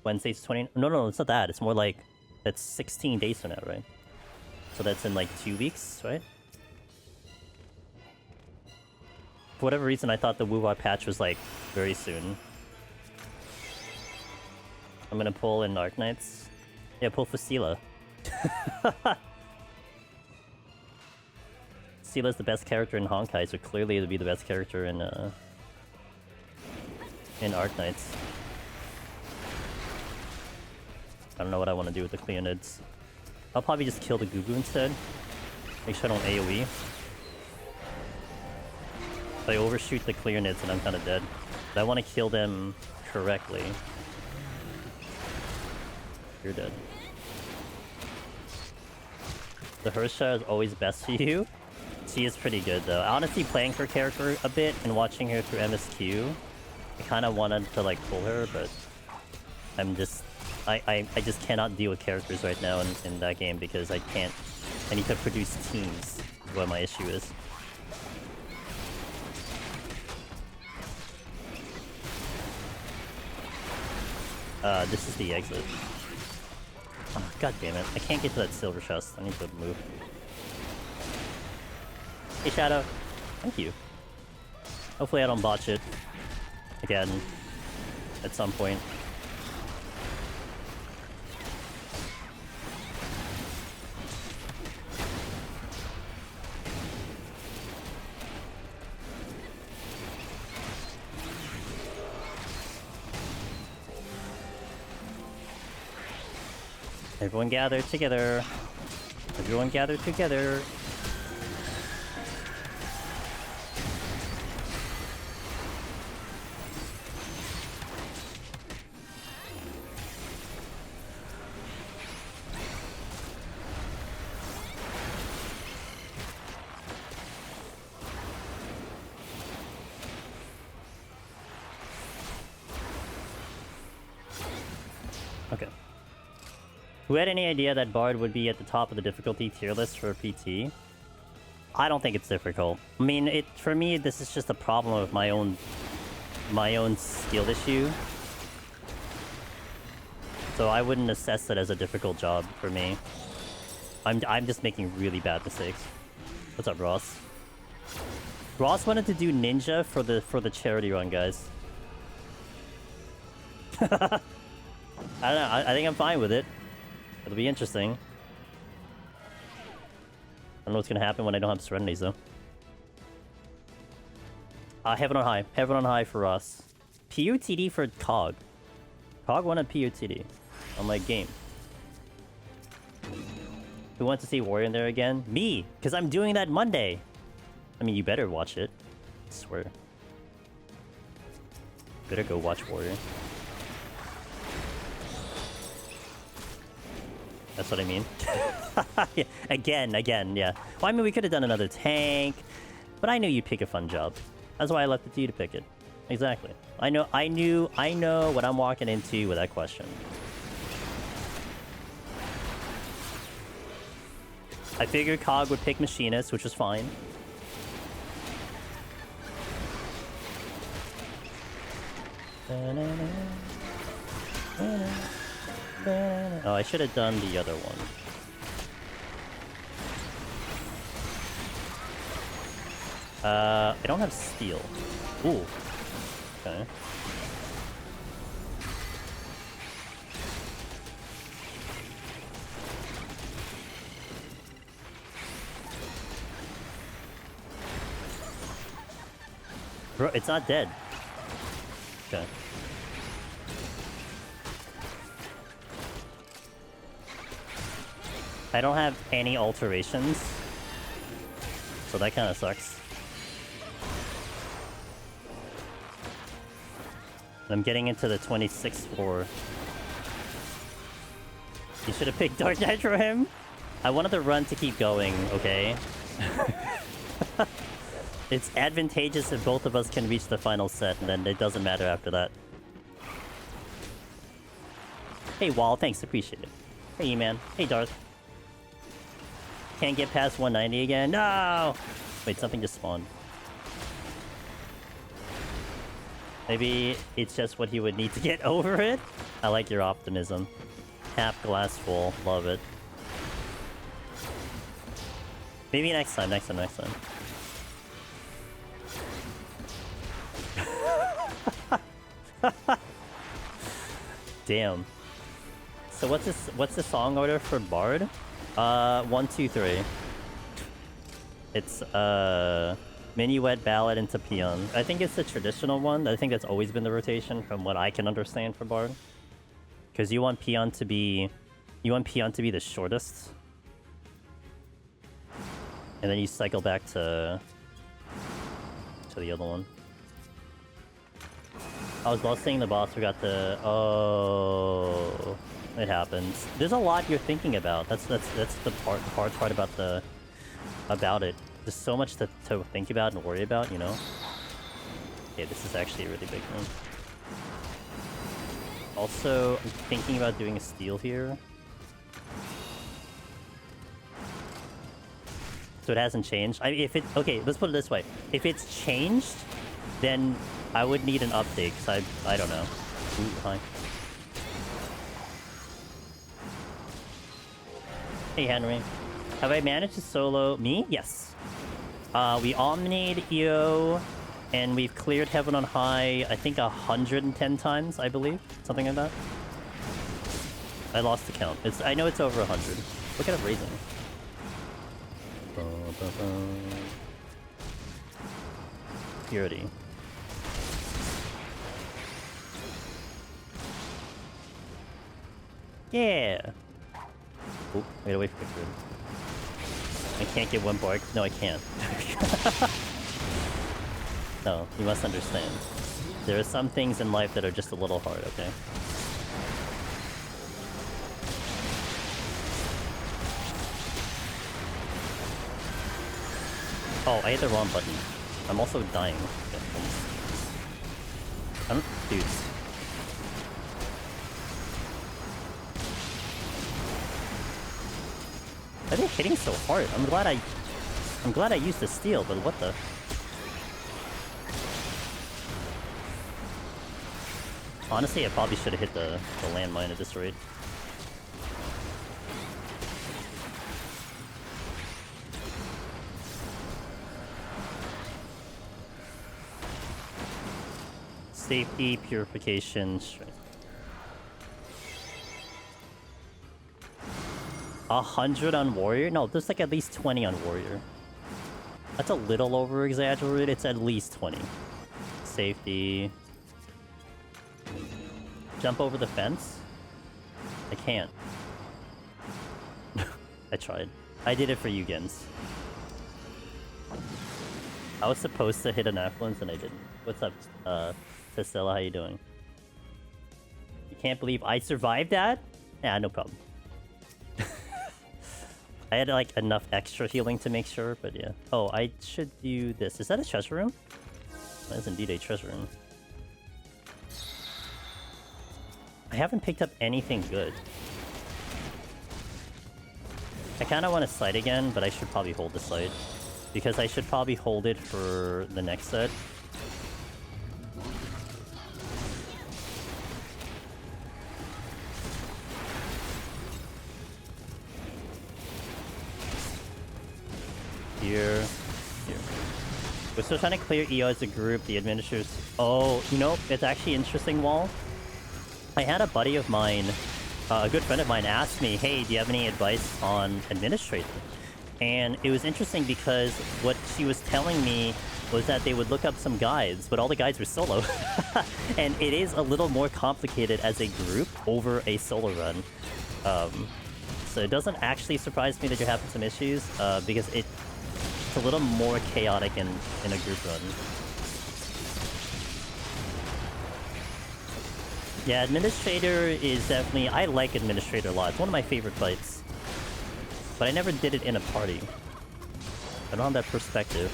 Wednesday's 20. No, it's not that. It's more like that's 16 days from now, right? So that's in like 2 weeks, right? For whatever reason, I thought the Wuwa patch was, like, very soon. I'm gonna pull in Arknights. Yeah, pull for Sela. Sela's the best character in Honkai, so clearly it'll be the best character in Arknights. I don't know what I want to do with the Cleonids. I'll probably just kill the Gugu instead. Make sure I don't AoE. If I overshoot the Cleonids and I'm kind of dead. But I want to kill them correctly. You're dead. The Hersha is always best for you. She is pretty good though. Honestly, playing her character a bit and watching her through MSQ, I kind of wanted to like pull her, but I'm just... I just cannot deal with characters right now in that game because I can't... I need to produce teams, is what my issue is. This is the exit. Oh, god damn it. I can't get to that silver chest. I need to move. Hey, Shadow. Thank you. Hopefully I don't botch it again at some point. Everyone gather together. Everyone gather together. Okay. Who had any idea that Bard would be at the top of the difficulty tier list for PT? I don't think it's difficult. I mean, for me, this is just a problem of my own skill issue. So I wouldn't assess it as a difficult job for me. I'm just making really bad mistakes. What's up, Ross? Ross wanted to do ninja for the charity run, guys. I don't know. I think I'm fine with it. It'll be interesting. I don't know what's gonna happen when I don't have Serenities, though. Heaven on High. Heaven on High for us. PUTD for Cog. Cog wanted PUTD. On my game. Who wants to see Warrior in there again? Me! Because I'm doing that Monday! I mean, you better watch it. I swear. Better go watch Warrior. That's what I mean. Yeah, again, yeah. Well, I mean, we could have done another tank, but I knew you'd pick a fun job. That's why I left it to you to pick it. Exactly. I know what I'm walking into with that question. I figured Cog would pick Machinist, which was fine. Oh, I should have done the other one. I don't have steel. Ooh. Okay. Bro, it's not dead. Okay. I don't have any alterations, so that kind of sucks. I'm getting into the 26th floor. You should have picked Dark Knight for him. I wanted the run to keep going, okay? It's advantageous if both of us can reach the final set, and then it doesn't matter after that. Hey, Wall, thanks, appreciate it. Hey, E-Man. Hey, Darth. Can't get past 190 again? No! Wait, something just spawned. Maybe it's just what he would need to get over it? I like your optimism. Half glass full. Love it. Maybe next time. Damn. So what's the song order for Bard? 1, 2, 3. It's Minuet, Ballad, into Peon. I think it's the traditional one. I think that's always been the rotation from what I can understand for Bard. Because you want Peon to be the shortest. And then you cycle back to the other one. I was bossing the boss, we got the... Oh... It happens. There's a lot you're thinking about. That's the hard part about it. There's so much to think about and worry about, you know? Okay, this is actually a really big one. Also, I'm thinking about doing a steal here. So it hasn't changed. If it okay, let's put it this way: if it's changed, then I would need an update. Cause I don't know. Ooh, hi. Hey Henry, have I managed to solo me? Yes. We omnied EO, and we've cleared Heaven on High. I think 110 times, I believe, something like that. I lost the count. I know it's over 100. Look at it raising. Purity. Yeah. Oh, wait, wait for the grid. I can't get one bark. No, I can't. No, you must understand. There are some things in life that are just a little hard, okay? Oh, I hit the wrong button. I'm also dying. Okay. Dude. Why are they hitting so hard? I'm glad I used the steal, but what the? Honestly, I probably should have hit the landmine at this rate. Safety, purification, strength. 100 on warrior? No, there's like at least 20 on warrior. That's a little over exaggerated. It's at least 20. Safety. Jump over the fence? I can't. I tried. I did it for you, Gens. I was supposed to hit an affluence and I didn't. What's up, Testella? How you doing? You can't believe I survived that? Yeah, no problem. I had like enough extra healing to make sure, but yeah. Oh, I should do this. Is that a treasure room? That is indeed a treasure room. I haven't picked up anything good. I kind of want to sight again, but I should probably hold the sight. Because I should probably hold it for the next set. Here. We're still trying to clear EO as a group. The administrators... Oh, you know, it's actually interesting, Wall. I had a buddy of mine, a good friend of mine, ask me, hey, do you have any advice on administrator? And it was interesting because what she was telling me was that they would look up some guides, but all the guides were solo. And it is a little more complicated as a group over a solo run. So it doesn't actually surprise me that you're having some issues, because it's a little more chaotic in a group run. Yeah, Administrator is definitely... I like Administrator a lot. It's one of my favorite fights. But I never did it in a party. I don't have that perspective.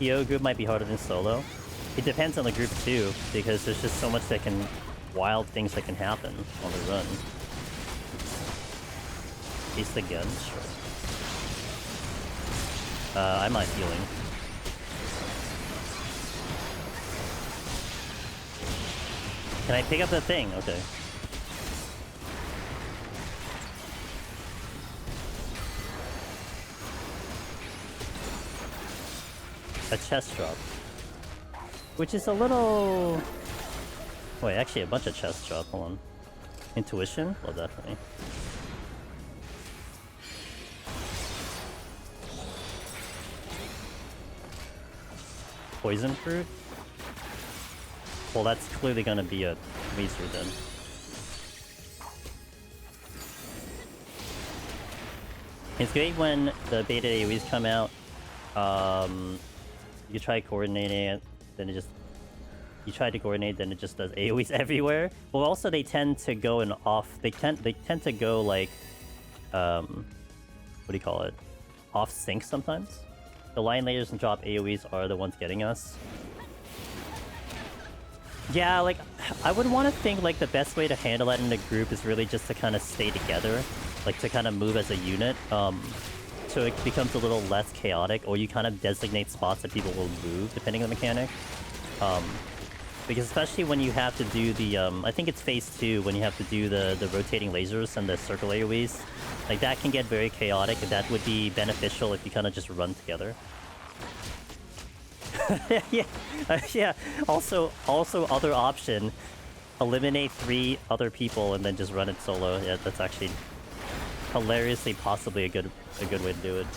EO group might be harder than solo. It depends on the group too, because there's just so much that can... wild things that can happen on the run. Case the gun, sure. I'm not healing. Can I pick up the thing? Okay. A chest drop. Which is a little... Wait, actually a bunch of chests drop. Hold on. Intuition? Well, definitely. Poison fruit? Well, that's clearly gonna be a laser then. It's great when the beta AoEs come out. You try coordinating it, then it just you try to coordinate, then it just does AoEs everywhere. Well, also they tend to go in off. They tend to go like, what do you call it? Off sync sometimes. The line layers and drop AoEs are the ones getting us. Yeah, like I would want to think like the best way to handle that in a group is really just to kind of stay together, like to kind of move as a unit. So it becomes a little less chaotic, or you kind of designate spots that people will move depending on the mechanic. Because especially when you have to do the, I think it's phase 2, when you have to do the rotating lasers and the circle AoEs, like that can get very chaotic, and that would be beneficial if you kind of just run together. Yeah, yeah. Also, other option, eliminate 3 other people and then just run it solo. Yeah, that's actually hilariously possibly a good way to do it.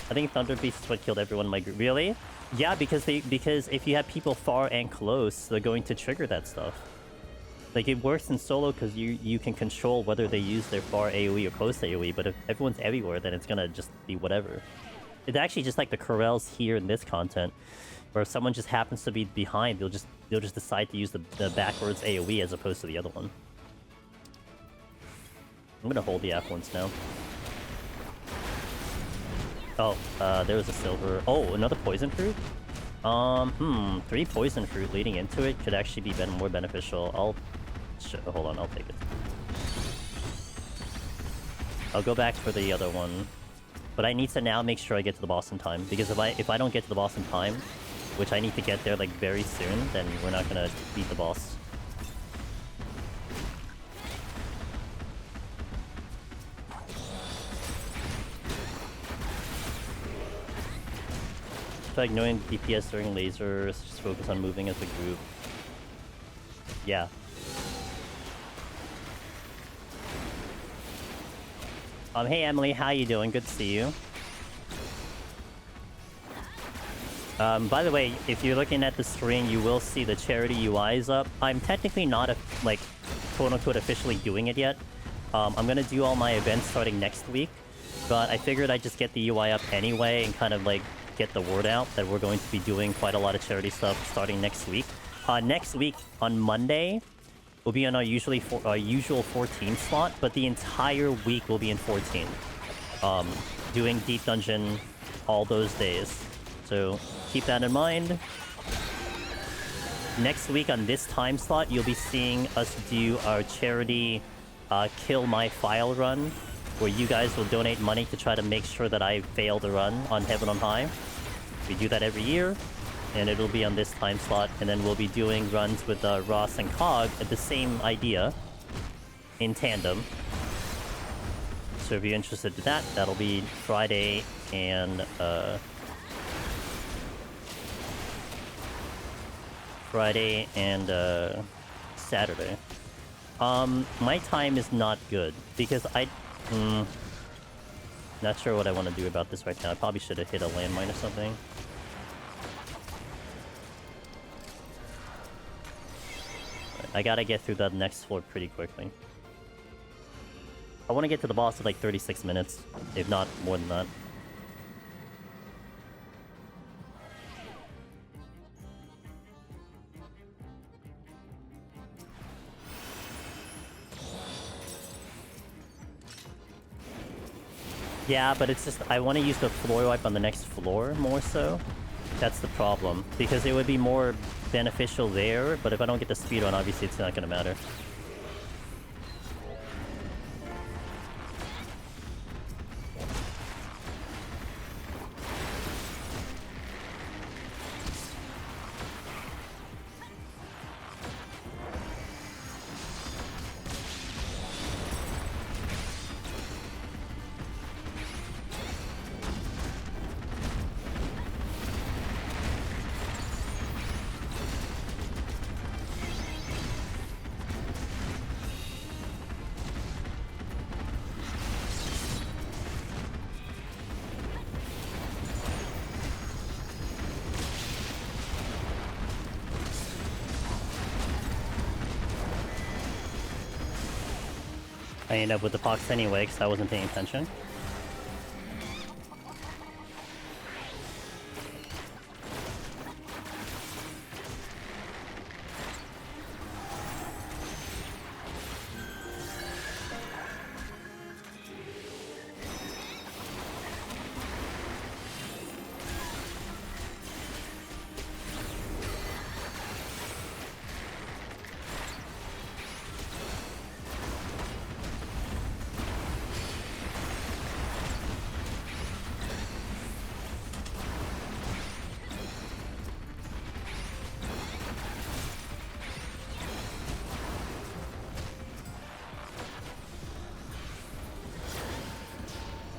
I think Thunder Beast is what killed everyone in my group. Really? Yeah, because if you have people far and close, they're going to trigger that stuff. Like it works in solo because you can control whether they use their far AoE or close AoE, but if everyone's everywhere, then it's gonna just be whatever. It's actually just like the corrals here in this content, where if someone just happens to be behind, they'll just decide to use the backwards AoE as opposed to the other one. I'm gonna hold the F1s now. Oh, there was a silver. Oh, another poison fruit? 3 poison fruit leading into it could actually be more beneficial. Hold on, I'll take it. I'll go back for the other one. But I need to now make sure I get to the boss in time, because if I don't get to the boss in time, which I need to get there like very soon, then we're not gonna beat the boss. Try ignoring DPS during lasers, just focus on moving as a group. Yeah. Hey Emily, how you doing? Good to see you. By the way, if you're looking at the screen, you will see the charity UI is up. I'm technically not, like, quote-unquote officially doing it yet. I'm gonna do all my events starting next week, but I figured I'd just get the UI up anyway and kind of, like, get the word out that we're going to be doing quite a lot of charity stuff starting next week. Next week, on Monday, we'll be on our usual 14 slot, but the entire week will be in 14. Doing Deep Dungeon all those days. So keep that in mind. Next week on this time slot, you'll be seeing us do our charity Kill My File run, where you guys will donate money to try to make sure that I fail the run on Heaven on High. We do that every year, and it'll be on this time slot, and then we'll be doing runs with Ross and Cog at the same idea, in tandem. So if you're interested in that, that'll be Friday and Saturday. My time is not good, because not sure what I want to do about this right now. I probably should have hit a landmine or something. I gotta get through that next floor pretty quickly. I want to get to the boss in like 36 minutes, if not more than that. Yeah, but it's just, I want to use the floor wipe on the next floor more so. That's the problem. Because it would be more beneficial there, but if I don't get the speed on, obviously it's not going to matter. I end up with the pox anyway, because I wasn't paying attention.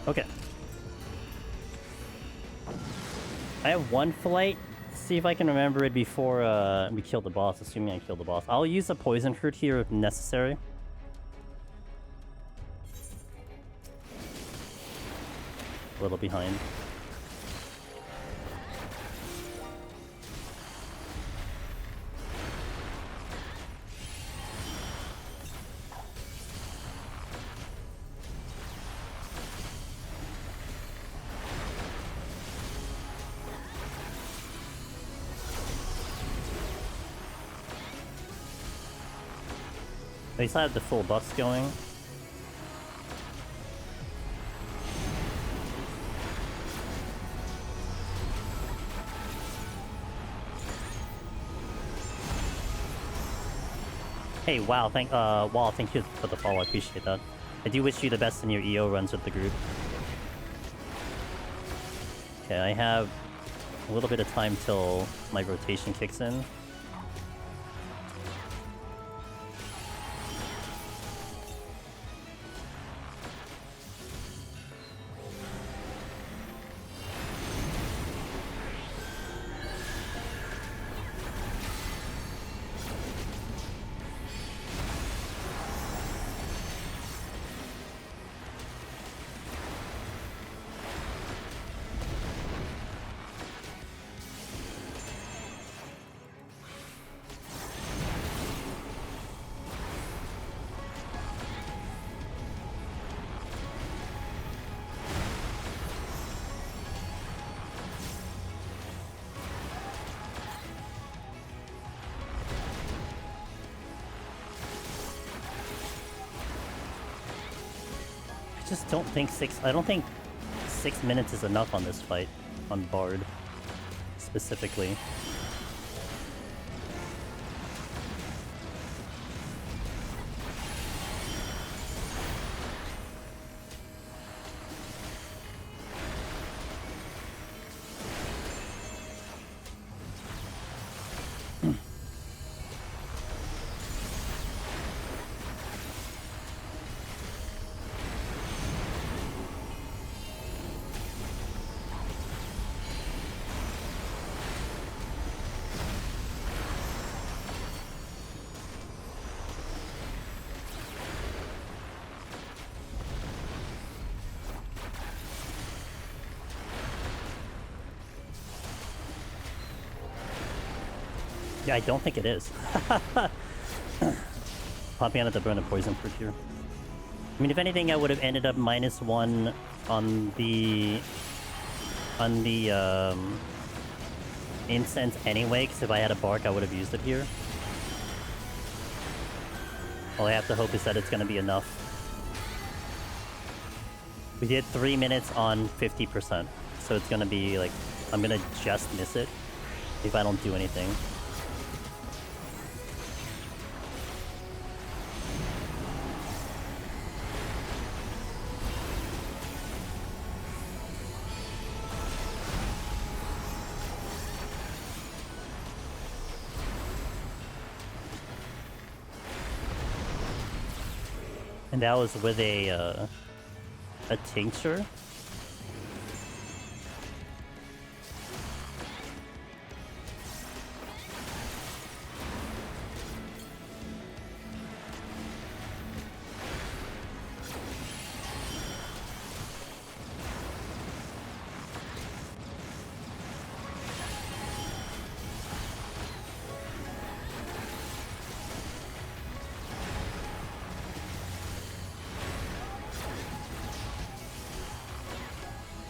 Okay. I have one flight. See if I can remember it before we kill the boss, assuming I kill the boss. I'll use a poison fruit here if necessary. A little behind. At least I have the full buffs going. Hey, wow, thank you for the follow, I appreciate that. I do wish you the best in your EO runs with the group. Okay, I have a little bit of time till my rotation kicks in. I don't think 6 minutes is enough on this fight, on Bard, specifically. Yeah, I don't think it is. Popping out of the burn of poison fruit here. I mean, if anything, I would have ended up -1 on the incense anyway, because if I had a bark, I would have used it here. All I have to hope is that it's going to be enough. We did 3 minutes on 50%, so it's going to be like, I'm going to just miss it if I don't do anything. And that was with a tincture.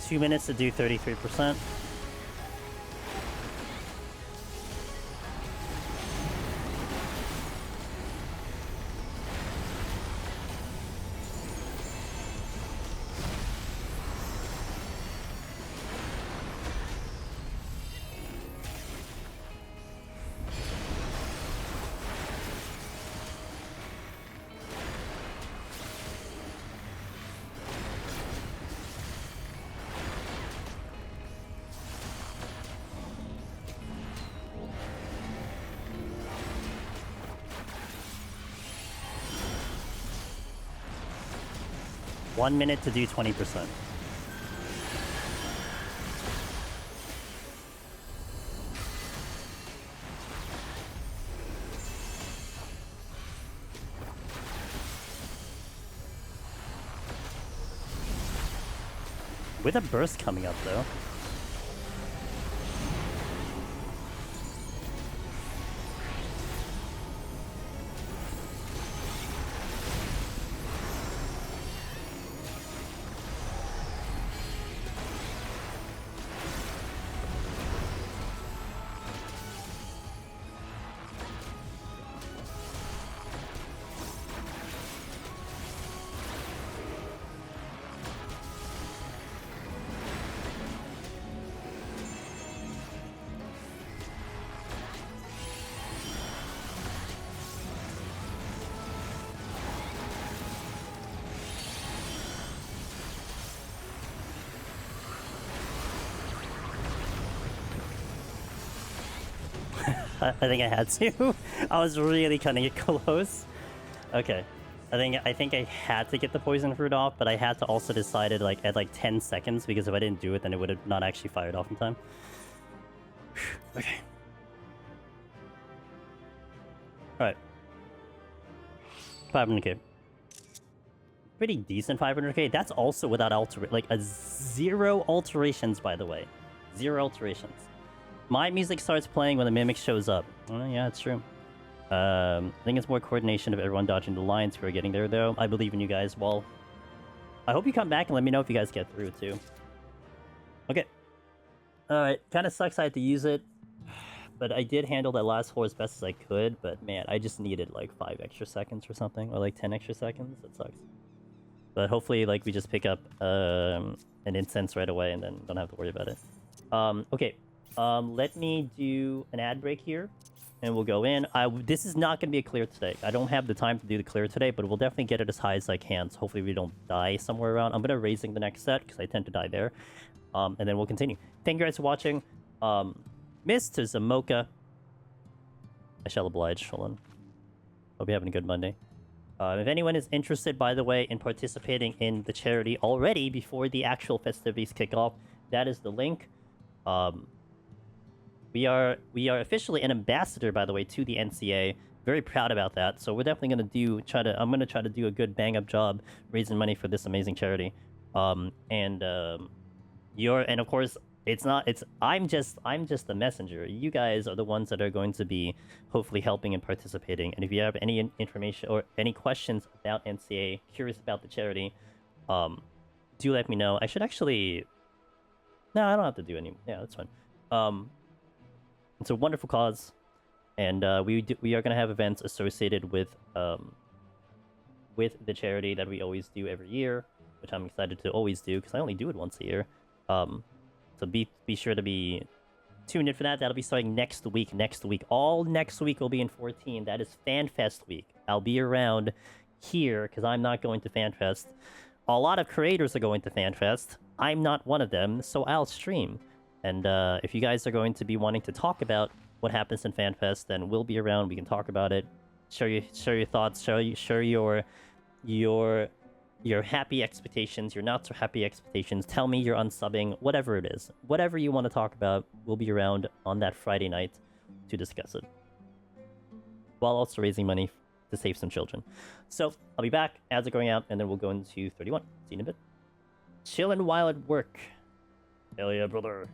Two minutes to do 33%. One minute to do 20%. With a burst coming up, though. I think I had to. I was really cutting it close. Okay. I think I had to get the poison fruit off, but I had to also decide it like at like 10 seconds because if I didn't do it, then it would have not actually fired off in time. Okay. Alright. 500k. Pretty decent 500k. That's also without like a 0 alterations, by the way. 0 alterations. My music starts playing when the mimic shows up. Oh, yeah, it's true. I think it's more coordination of everyone dodging the lines who are getting there, though. I believe in you guys. Well, I hope you come back and let me know if you guys get through, too. Okay. Alright, kind of sucks I had to use it. But I did handle that last floor as best as I could. But, man, I just needed, like, 5 extra seconds or something. Or, like, 10 extra seconds. That sucks. But hopefully, like, we just pick up an incense right away and then don't have to worry about it. Okay. Let me do an ad break here, and we'll go in. This is not going to be a clear today. I don't have the time to do the clear today, but we'll definitely get it as high as I can, so hopefully we don't die somewhere around. I'm going to raising the next set, because I tend to die there. And then we'll continue. Thank you guys for watching. Mr. Zamoka. I shall oblige. Hold on. Hope you're having a good Monday. If anyone is interested, by the way, in participating in the charity already before the actual festivities kick off, that is the link. We are officially an ambassador, by the way, to the NCA. Very proud about that. So we're definitely gonna I'm gonna try to do a good bang up job raising money for this amazing charity. And of course I'm just the messenger. You guys are the ones that are going to be hopefully helping and participating. And if you have any information or any questions about NCA, curious about the charity, do let me know. I should actually. No, I don't have to do any. Yeah, that's fine. It's a wonderful cause, and we are going to have events associated with the charity that we always do every year, which I'm excited to always do because I only do it once a year. So be sure to be tuned in for that. That'll be starting next week. All next week will be in 14. That is FanFest week. I'll be around here because I'm not going to FanFest. A lot of creators are going to FanFest. I'm not one of them, so I'll stream. And if you guys are going to be wanting to talk about what happens in FanFest, then we'll be around. We can talk about it, share your thoughts, share your happy expectations, your not so happy expectations. Tell me you're unsubbing, whatever it is, whatever you want to talk about. We'll be around on that Friday night to discuss it, while also raising money to save some children. So I'll be back. Ads are going out, and then we'll go into 31. See you in a bit. Chillin' while at work. Hell yeah, brother.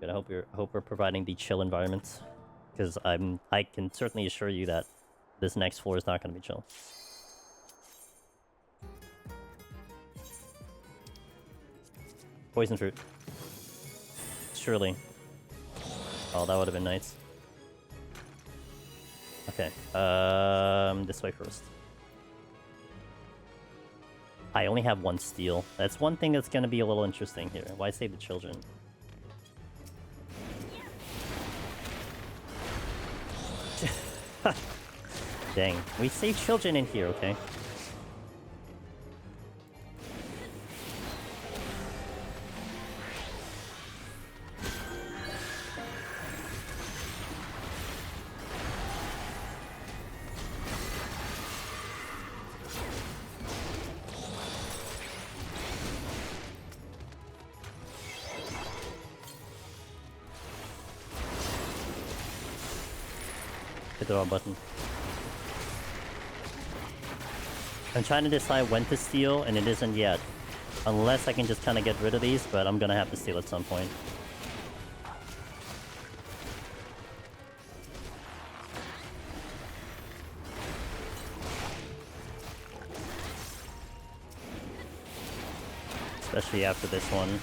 Good. I hope we're providing the chill environment, because I can certainly assure you that this next floor is not going to be chill. Poison fruit. Surely. Oh, that would have been nice. Okay. This way first. I only have 1 steal. That's one thing that's going to be a little interesting here. Why save the children? Dang. We save children in here, okay? Hit the wrong button. I'm trying to decide when to steal, and it isn't yet. Unless I can just kind of get rid of these, but I'm gonna have to steal at some point. Especially after this one.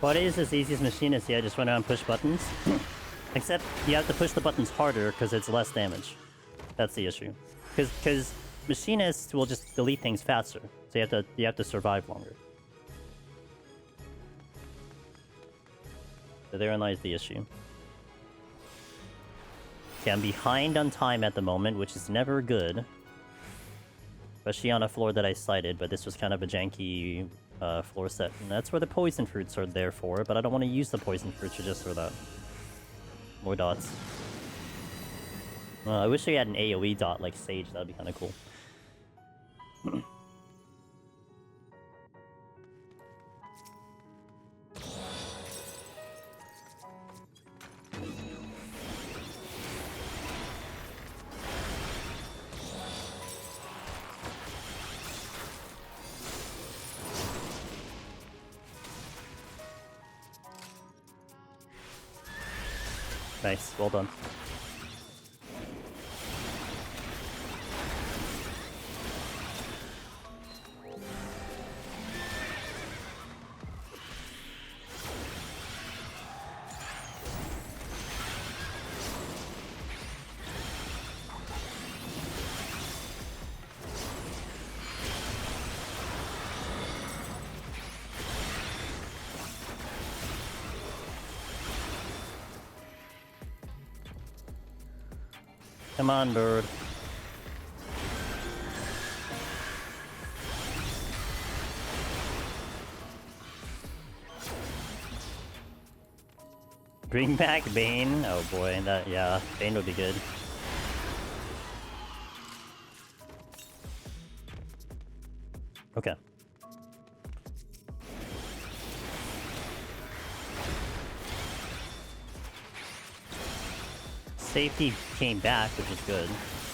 What is as easy as Machinist? Yeah, just run around and push buttons. Except you have to push the buttons harder because it's less damage. That's the issue. Because Machinists will just delete things faster. So you have to survive longer. So therein lies the issue. Okay, I'm behind on time at the moment, which is never good. Especially on a floor that I cited, but this was kind of a janky floor set. And that's where the poison fruits are there for, but I don't want to use the poison fruits just for that. More dots. I wish we had an AoE dot like Sage, that'd be kind of cool. Nice, well done. Come on, bird. Bring back Bane? Oh boy, yeah, Bane would be good. Okay. Safety came back, which is good.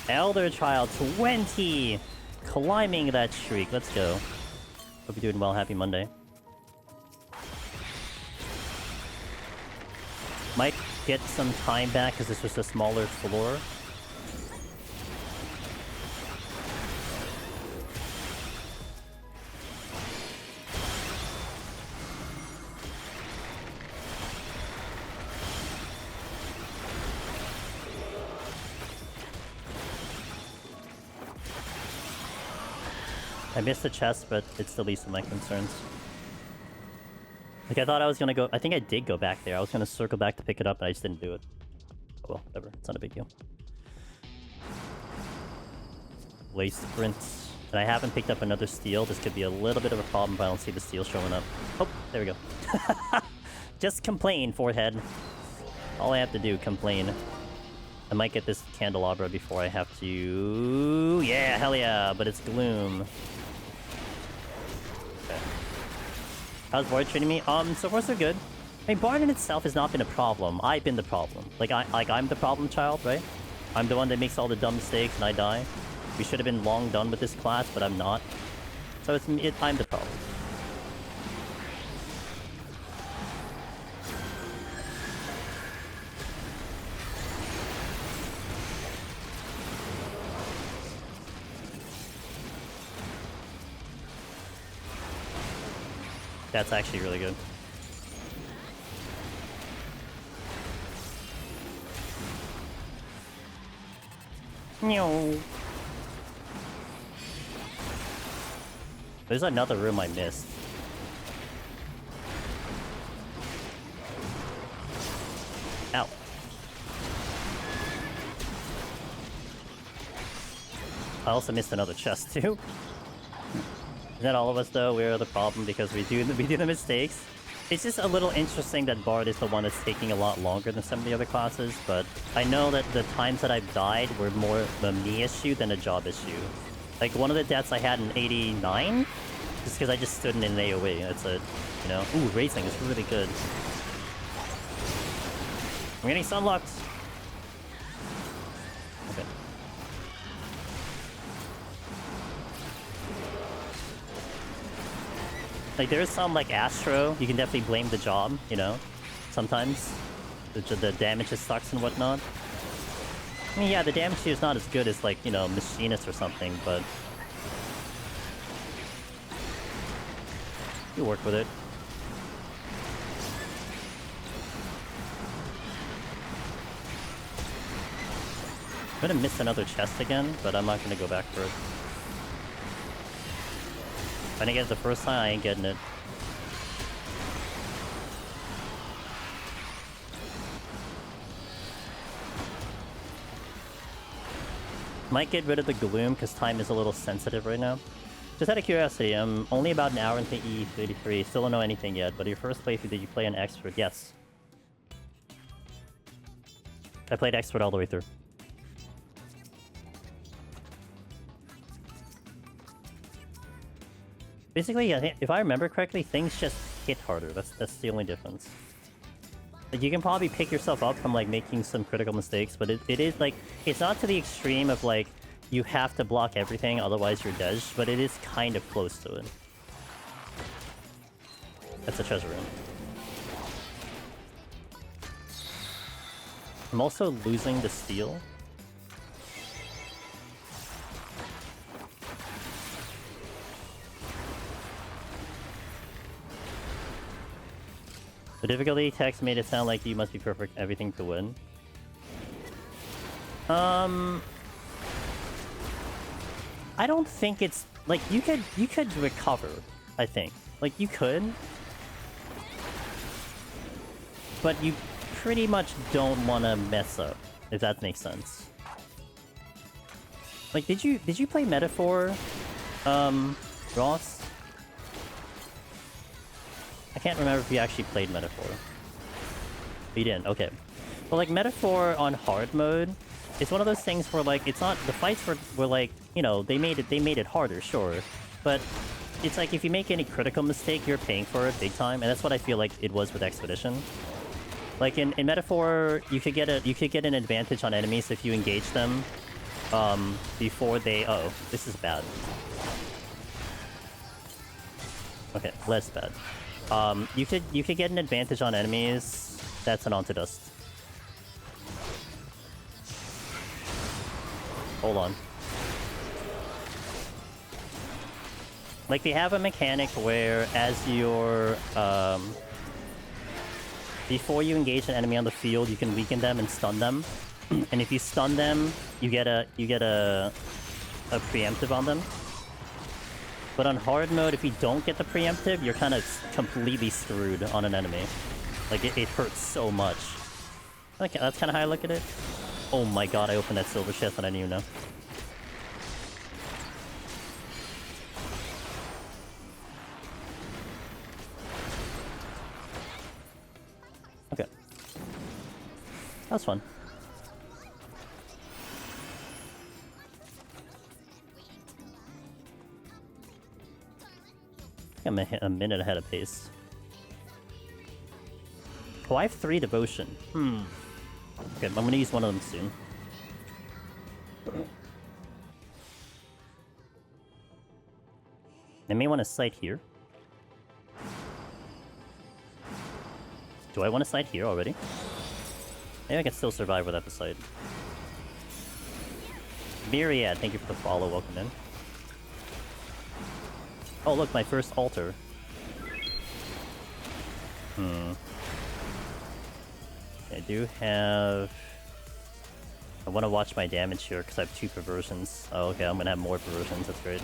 Elder Child 20! Climbing that streak. Let's go. Hope you're doing well. Happy Monday. Might get some time back because this was a smaller floor. I missed the chest, but it's the least of my concerns. Like, I thought I was gonna go... I think I did go back there. I was gonna circle back to pick it up, and I just didn't do it. Oh well, whatever. It's not a big deal. Lace sprints. And I haven't picked up another steel. This could be a little bit of a problem if I don't see the steel showing up. Oh, there we go. Just complain, forehead. All I have to do, complain. I might get this candelabra before I have to... Yeah, hell yeah, but it's gloom. Okay. How's Void treating me? So far so good. I mean, Bard in itself has not been a problem. I've been the problem. I'm the problem child, right? I'm the one that makes all the dumb mistakes and I die. We should have been long done with this class, but I'm not. So I'm the problem. That's actually really good. There's another room I missed. Ow. I also missed another chest too. Not all of us though, we're the problem because we do the mistakes. It's just a little interesting that Bard is the one that's taking a lot longer than some of the other classes, but I know that the times that I've died were more a me issue than a job issue. Like one of the deaths I had in 89, just because I just stood in an AoE. That's it, you know? Ooh, racing is really good. I'm getting sunlocked. Okay. Like, there's some, like, Astro, you can definitely blame the job, you know? Sometimes. The damage just sucks and whatnot. I mean, yeah, the damage here is not as good as, like, you know, Machinist or something, but... you work with it. I'm gonna miss another chest again, but I'm not gonna go back for it. If I didn't get it the first time, I ain't getting it. Might get rid of the Gloom, because time is a little sensitive right now. Just out of curiosity, I'm only about an hour into E33, still don't know anything yet, but your first playthrough, did you play an Expert? Yes. I played Expert all the way through. Basically, I think, if I remember correctly, things just hit harder. That's the only difference. Like, you can probably pick yourself up from, like, making some critical mistakes, but it is, like, it's not to the extreme of, like, you have to block everything, otherwise you're dead, but it is kind of close to it. That's a treasure room. I'm also losing the steal. The difficulty text made it sound like you must be perfect everything to win. I don't think it's like you could recover, I think. Like you could. But you pretty much don't want to mess up, if that makes sense. Like did you play Metaphor, Ross? I can't remember if you actually played Metaphor. You didn't, okay. Well, like, Metaphor on hard mode, it's one of those things where, like, it's not... the fights were like, you know, they made it harder, sure. But it's like, if you make any critical mistake, you're paying for it big time, and that's what I feel like it was with Expedition. Like, in Metaphor, you could get an advantage on enemies if you engage them, before they... oh, this is bad. Okay, less bad. You could get an advantage on enemies. That's an onto dust. Hold on. Like they have a mechanic where as you're before you engage an enemy on the field, you can weaken them and stun them. And if you stun them, you get a preemptive on them. But on hard mode, if you don't get the preemptive, you're kind of completely screwed on an enemy. Like, it hurts so much. Okay, that's kind of how I look at it. Oh my god, I opened that silver chest and I didn't even know. Okay. That was fun. I'm a minute ahead of pace. Oh, I have 3 devotion. Okay, I'm gonna use one of them soon. I may want to site here. Do I want to site here already? Maybe I can still survive without the site. Myriad, thank you for the follow. Welcome in. Oh, look, my first altar. I do have... I want to watch my damage here because I have 2 perversions. Oh, okay, I'm going to have more perversions. That's great.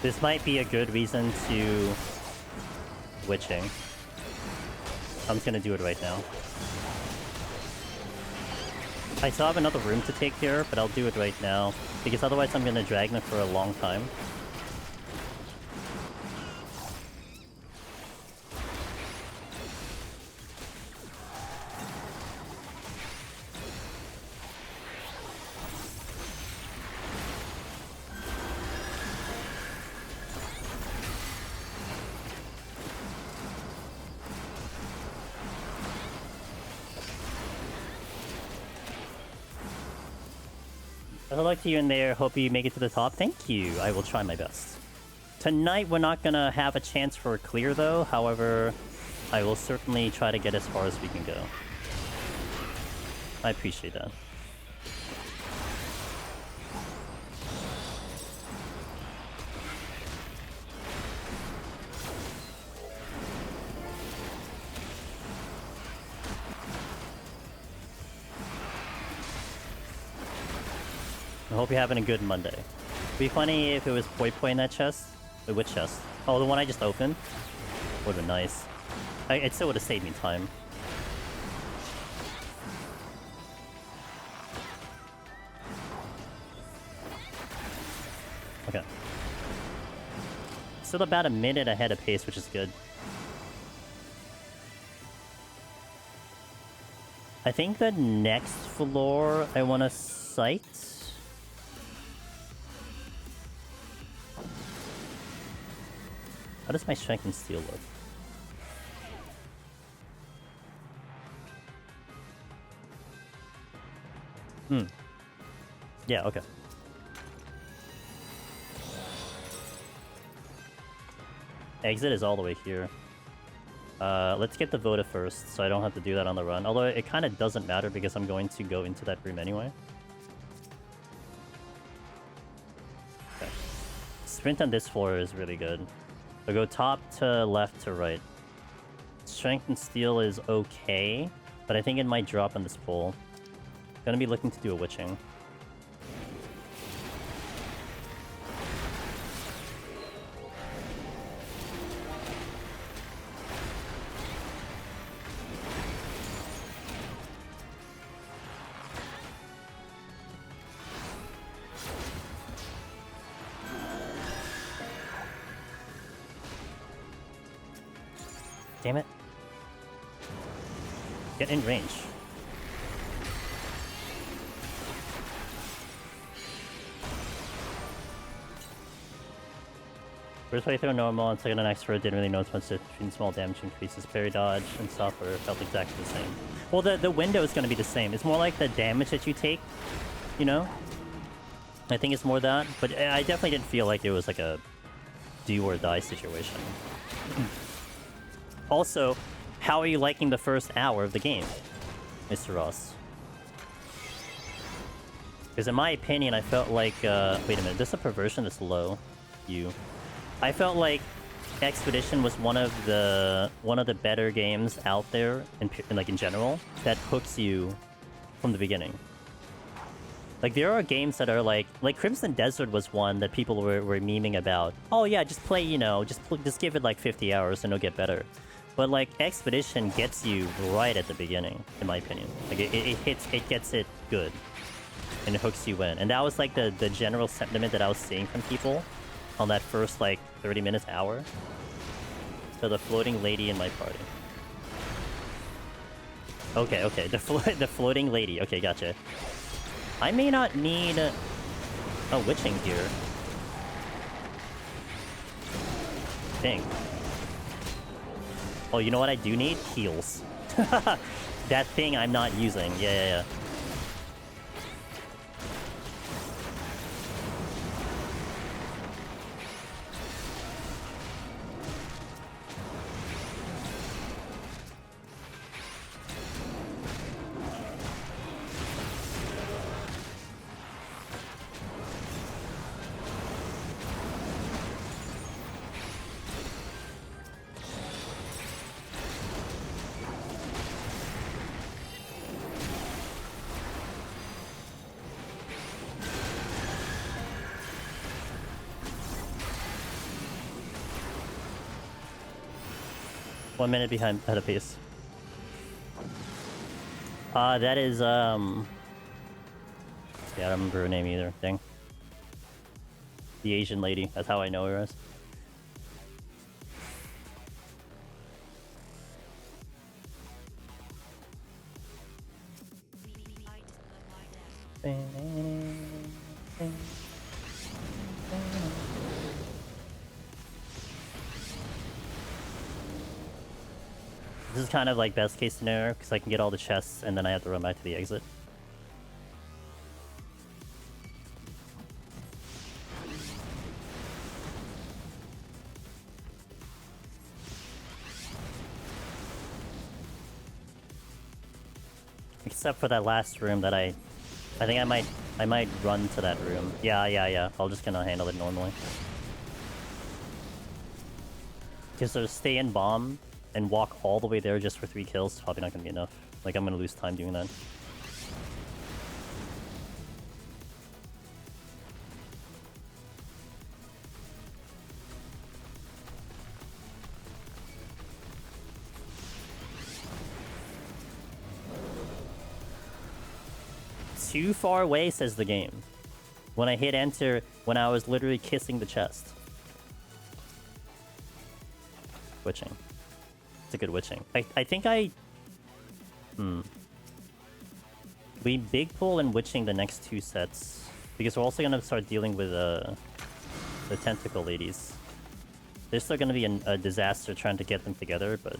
This might be a good reason to... witching. I'm just gonna do it right now. I still have another room to take here, but I'll do it right now. Because otherwise I'm gonna drag them for a long time. Good luck to you in there. Hope you make it to the top. Thank you. I will try my best. Tonight, we're not gonna have a chance for a clear, though. However, I will certainly try to get as far as we can go. I appreciate that. I hope you're having a good Monday. It'd be funny if it was Poi Poi in that chest. Wait, which chest? Oh, the one I just opened? Would've been nice. It still would've saved me time. Okay. Still about a minute ahead of pace, which is good. I think the next floor I want to site. How does my strength and steel look? Yeah, okay. Exit is all the way here. Let's get the Voda first, so I don't have to do that on the run. Although it kind of doesn't matter because I'm going to go into that room anyway. Okay. Sprint on this floor is really good. So go top to left to right. Strength and steel is okay, but I think it might drop on this pull. Gonna be looking to do a witching. Damn it. Get in range. First playthrough normal and second on expert didn't really notice much between small damage increases. Parry dodge and software felt exactly the same. Well, the window is going to be the same. It's more like the damage that you take, you know? I think it's more that, but I definitely didn't feel like it was like a do or die situation. Also, how are you liking the first hour of the game, Mr. Ross? Because in my opinion, I felt like... wait a minute, this is a perversion that's low. I felt like Expedition was one of the better games out there, in general, that hooks you from the beginning. Like, there are games that are like Crimson Desert was one that people were memeing about. Oh yeah, just play, you know, just give it like 50 hours and it'll get better. But like, Expedition gets you right at the beginning, in my opinion. Like, it gets it good. And it hooks you in. And that was like the general sentiment that I was seeing from people on that first like 30 minutes, hour. So the floating lady in my party. Okay, the floating lady. Okay, gotcha. I may not need a witching here. I think. Oh, you know what I do need? Heals. That thing I'm not using. Yeah. One minute behind ahead of pace. That is, yeah, I don't remember her name either. Dang. The Asian lady. That's how I know her as. This is kind of like best case scenario because I can get all the chests and then I have to run back to the exit. Except for that last room that I think I might run to that room. Yeah. I'll just gonna handle it normally. Because there's stay in bomb and walk all the way there just for 3 kills is probably not gonna be enough. Like, I'm gonna lose time doing that. Too far away, says the game. When I hit enter, when I was literally kissing the chest. Witching. It's a good witching. I think I... We big pull and witching the next 2 sets. Because we're also going to start dealing with the tentacle ladies. There's still going to be a disaster trying to get them together, but...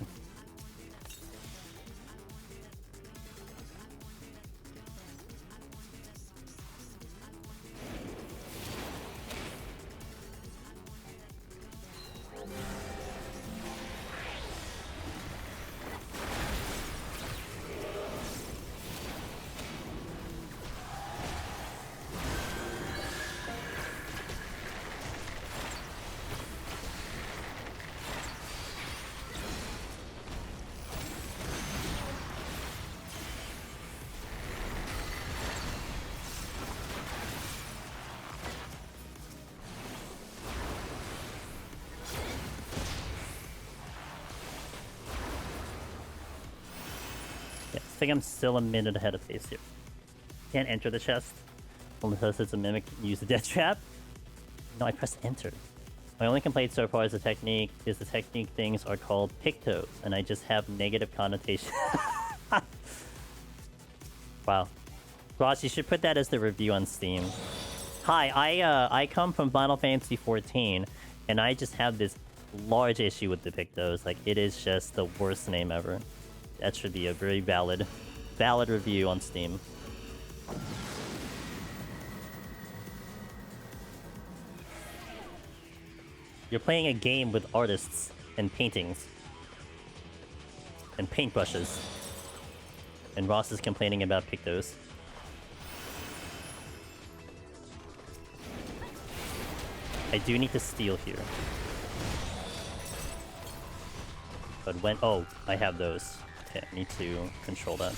I think I'm still a minute ahead of pace here. Can't enter the chest. Unless it's a mimic, use the death trap. No, I pressed enter. My only complaint so far is the technique things are called pictos, and I just have negative connotation. Wow. Ross, you should put that as the review on Steam. Hi, I come from Final Fantasy XIV, and I just have this large issue with the pictos. Like, it is just the worst name ever. That should be a very valid review on Steam. You're playing a game with artists and paintings and paintbrushes, and Ross is complaining about pictos. I do need to steal here. But when... Oh, I have those. Okay, I need to control that.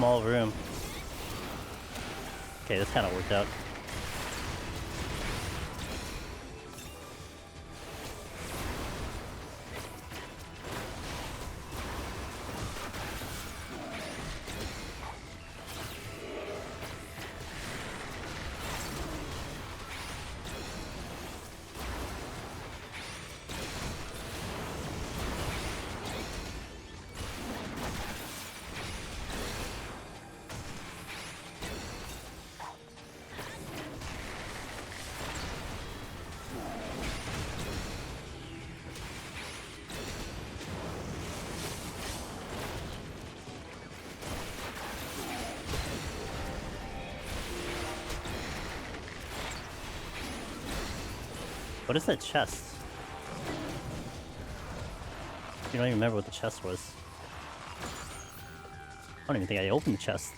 small room. Okay, this kind of worked out. What is that chest? You don't even remember what the chest was. I don't even think I opened the chest.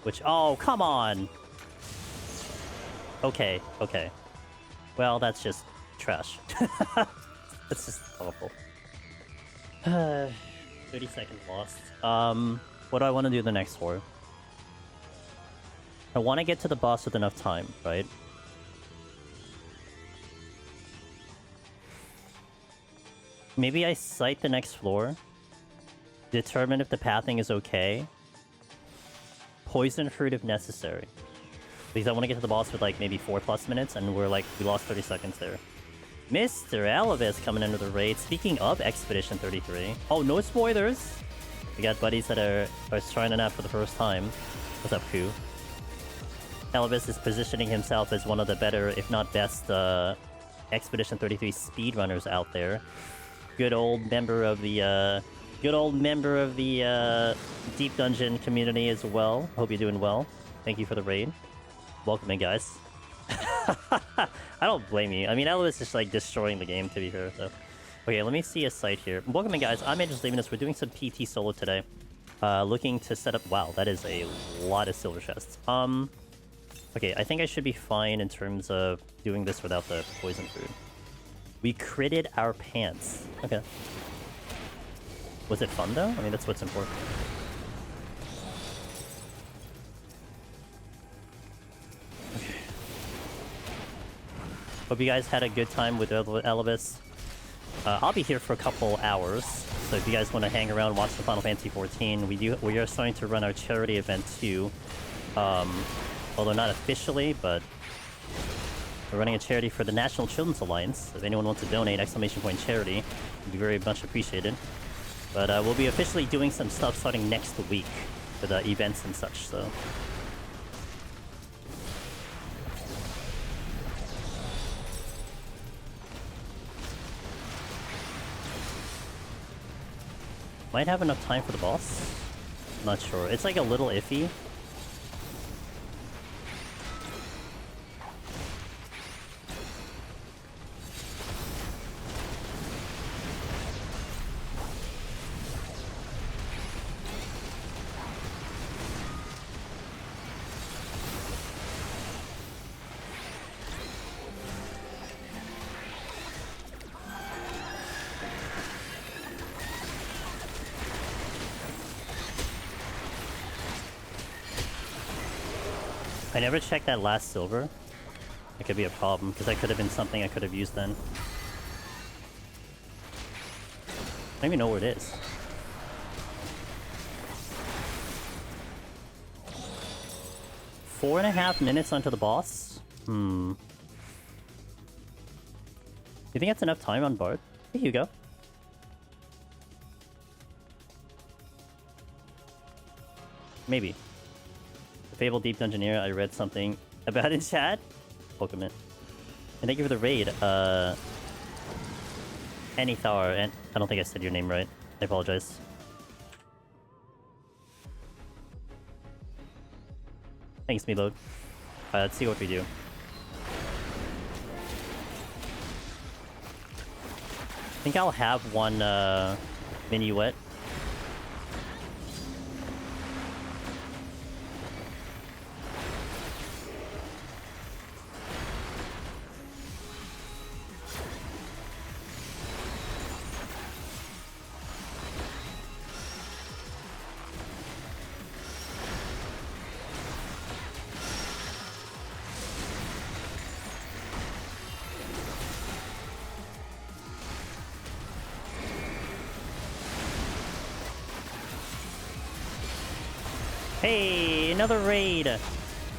Which, oh, come on! Okay, okay. Well, that's just trash. That's just awful. 30 seconds lost. What do I want to do the next war? I want to get to the boss with enough time, right? Maybe I sight the next floor, determine if the pathing is okay, poison fruit if necessary. Because I want to get to the boss with like maybe 4+ minutes, and we lost 30 seconds there. Mr. Alavis coming into the raid. Speaking of Expedition 33. Oh, no spoilers! We got buddies that are trying it out for the first time. What's up, Koo? Alavis is positioning himself as one of the better, if not best, Expedition 33 speedrunners out there. Good old member of the Deep Dungeon community as well. Hope you're doing well. Thank you for the raid. Welcome in, guys. I don't blame you. I mean, Elvis is just like destroying the game, to be fair. So, okay, let me see a site here. Welcome in, guys. I'm just leaving this. We're doing some PT solo today. Looking to set up. Wow, that is a lot of silver chests. Okay, I think I should be fine in terms of doing this without the poison food. We critted our pants. Okay. Was it fun, though? I mean, that's what's important. Okay. Hope you guys had a good time with Elvis. I'll be here for a couple hours, so if you guys want to hang around, watch the Final Fantasy XIV, we are starting to run our charity event, too. Although not officially, but we're running a charity for the National Children's Alliance. If anyone wants to donate, ! charity, would be very much appreciated. But we'll be officially doing some stuff starting next week for the events and such, so. Might have enough time for the boss? Not sure. It's like a little iffy. I never checked that last silver. It could be a problem, because that could have been something I could have used then. I don't even know where it is. Four and a half minutes onto the boss? You think that's enough time on Bard? Hey, Hugo. Maybe. Fabled Deep Dungeoneer, I read something about in chat. Welcome in. And thank you for the raid. Anythar, and I don't think I said your name right. I apologize. Thanks, Meload. Let's see what we do. I think I'll have one minuet. Hey, another raid!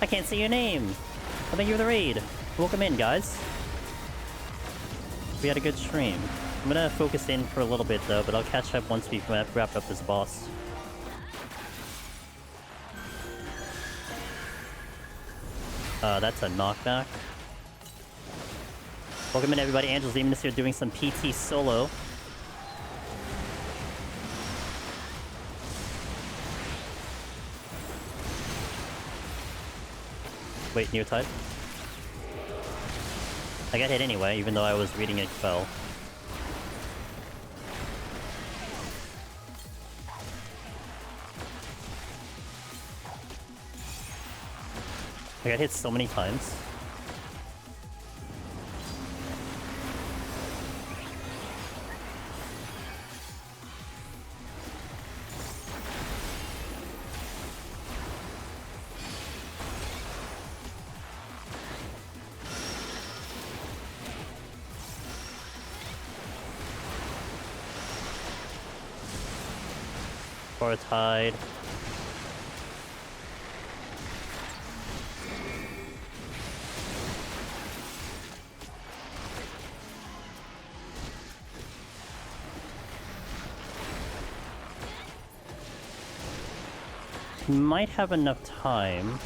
I can't say your name! I think you're the raid. Welcome in, guys. We had a good stream. I'm gonna focus in for a little bit, though, but I'll catch up once we wrap up this boss. That's a knockback. Welcome in, everybody. Angel's Demon is here doing some PT solo. Wait, near tide? I got hit anyway, even though I was reading it fell. I got hit so many times. Or tide. Might have enough time.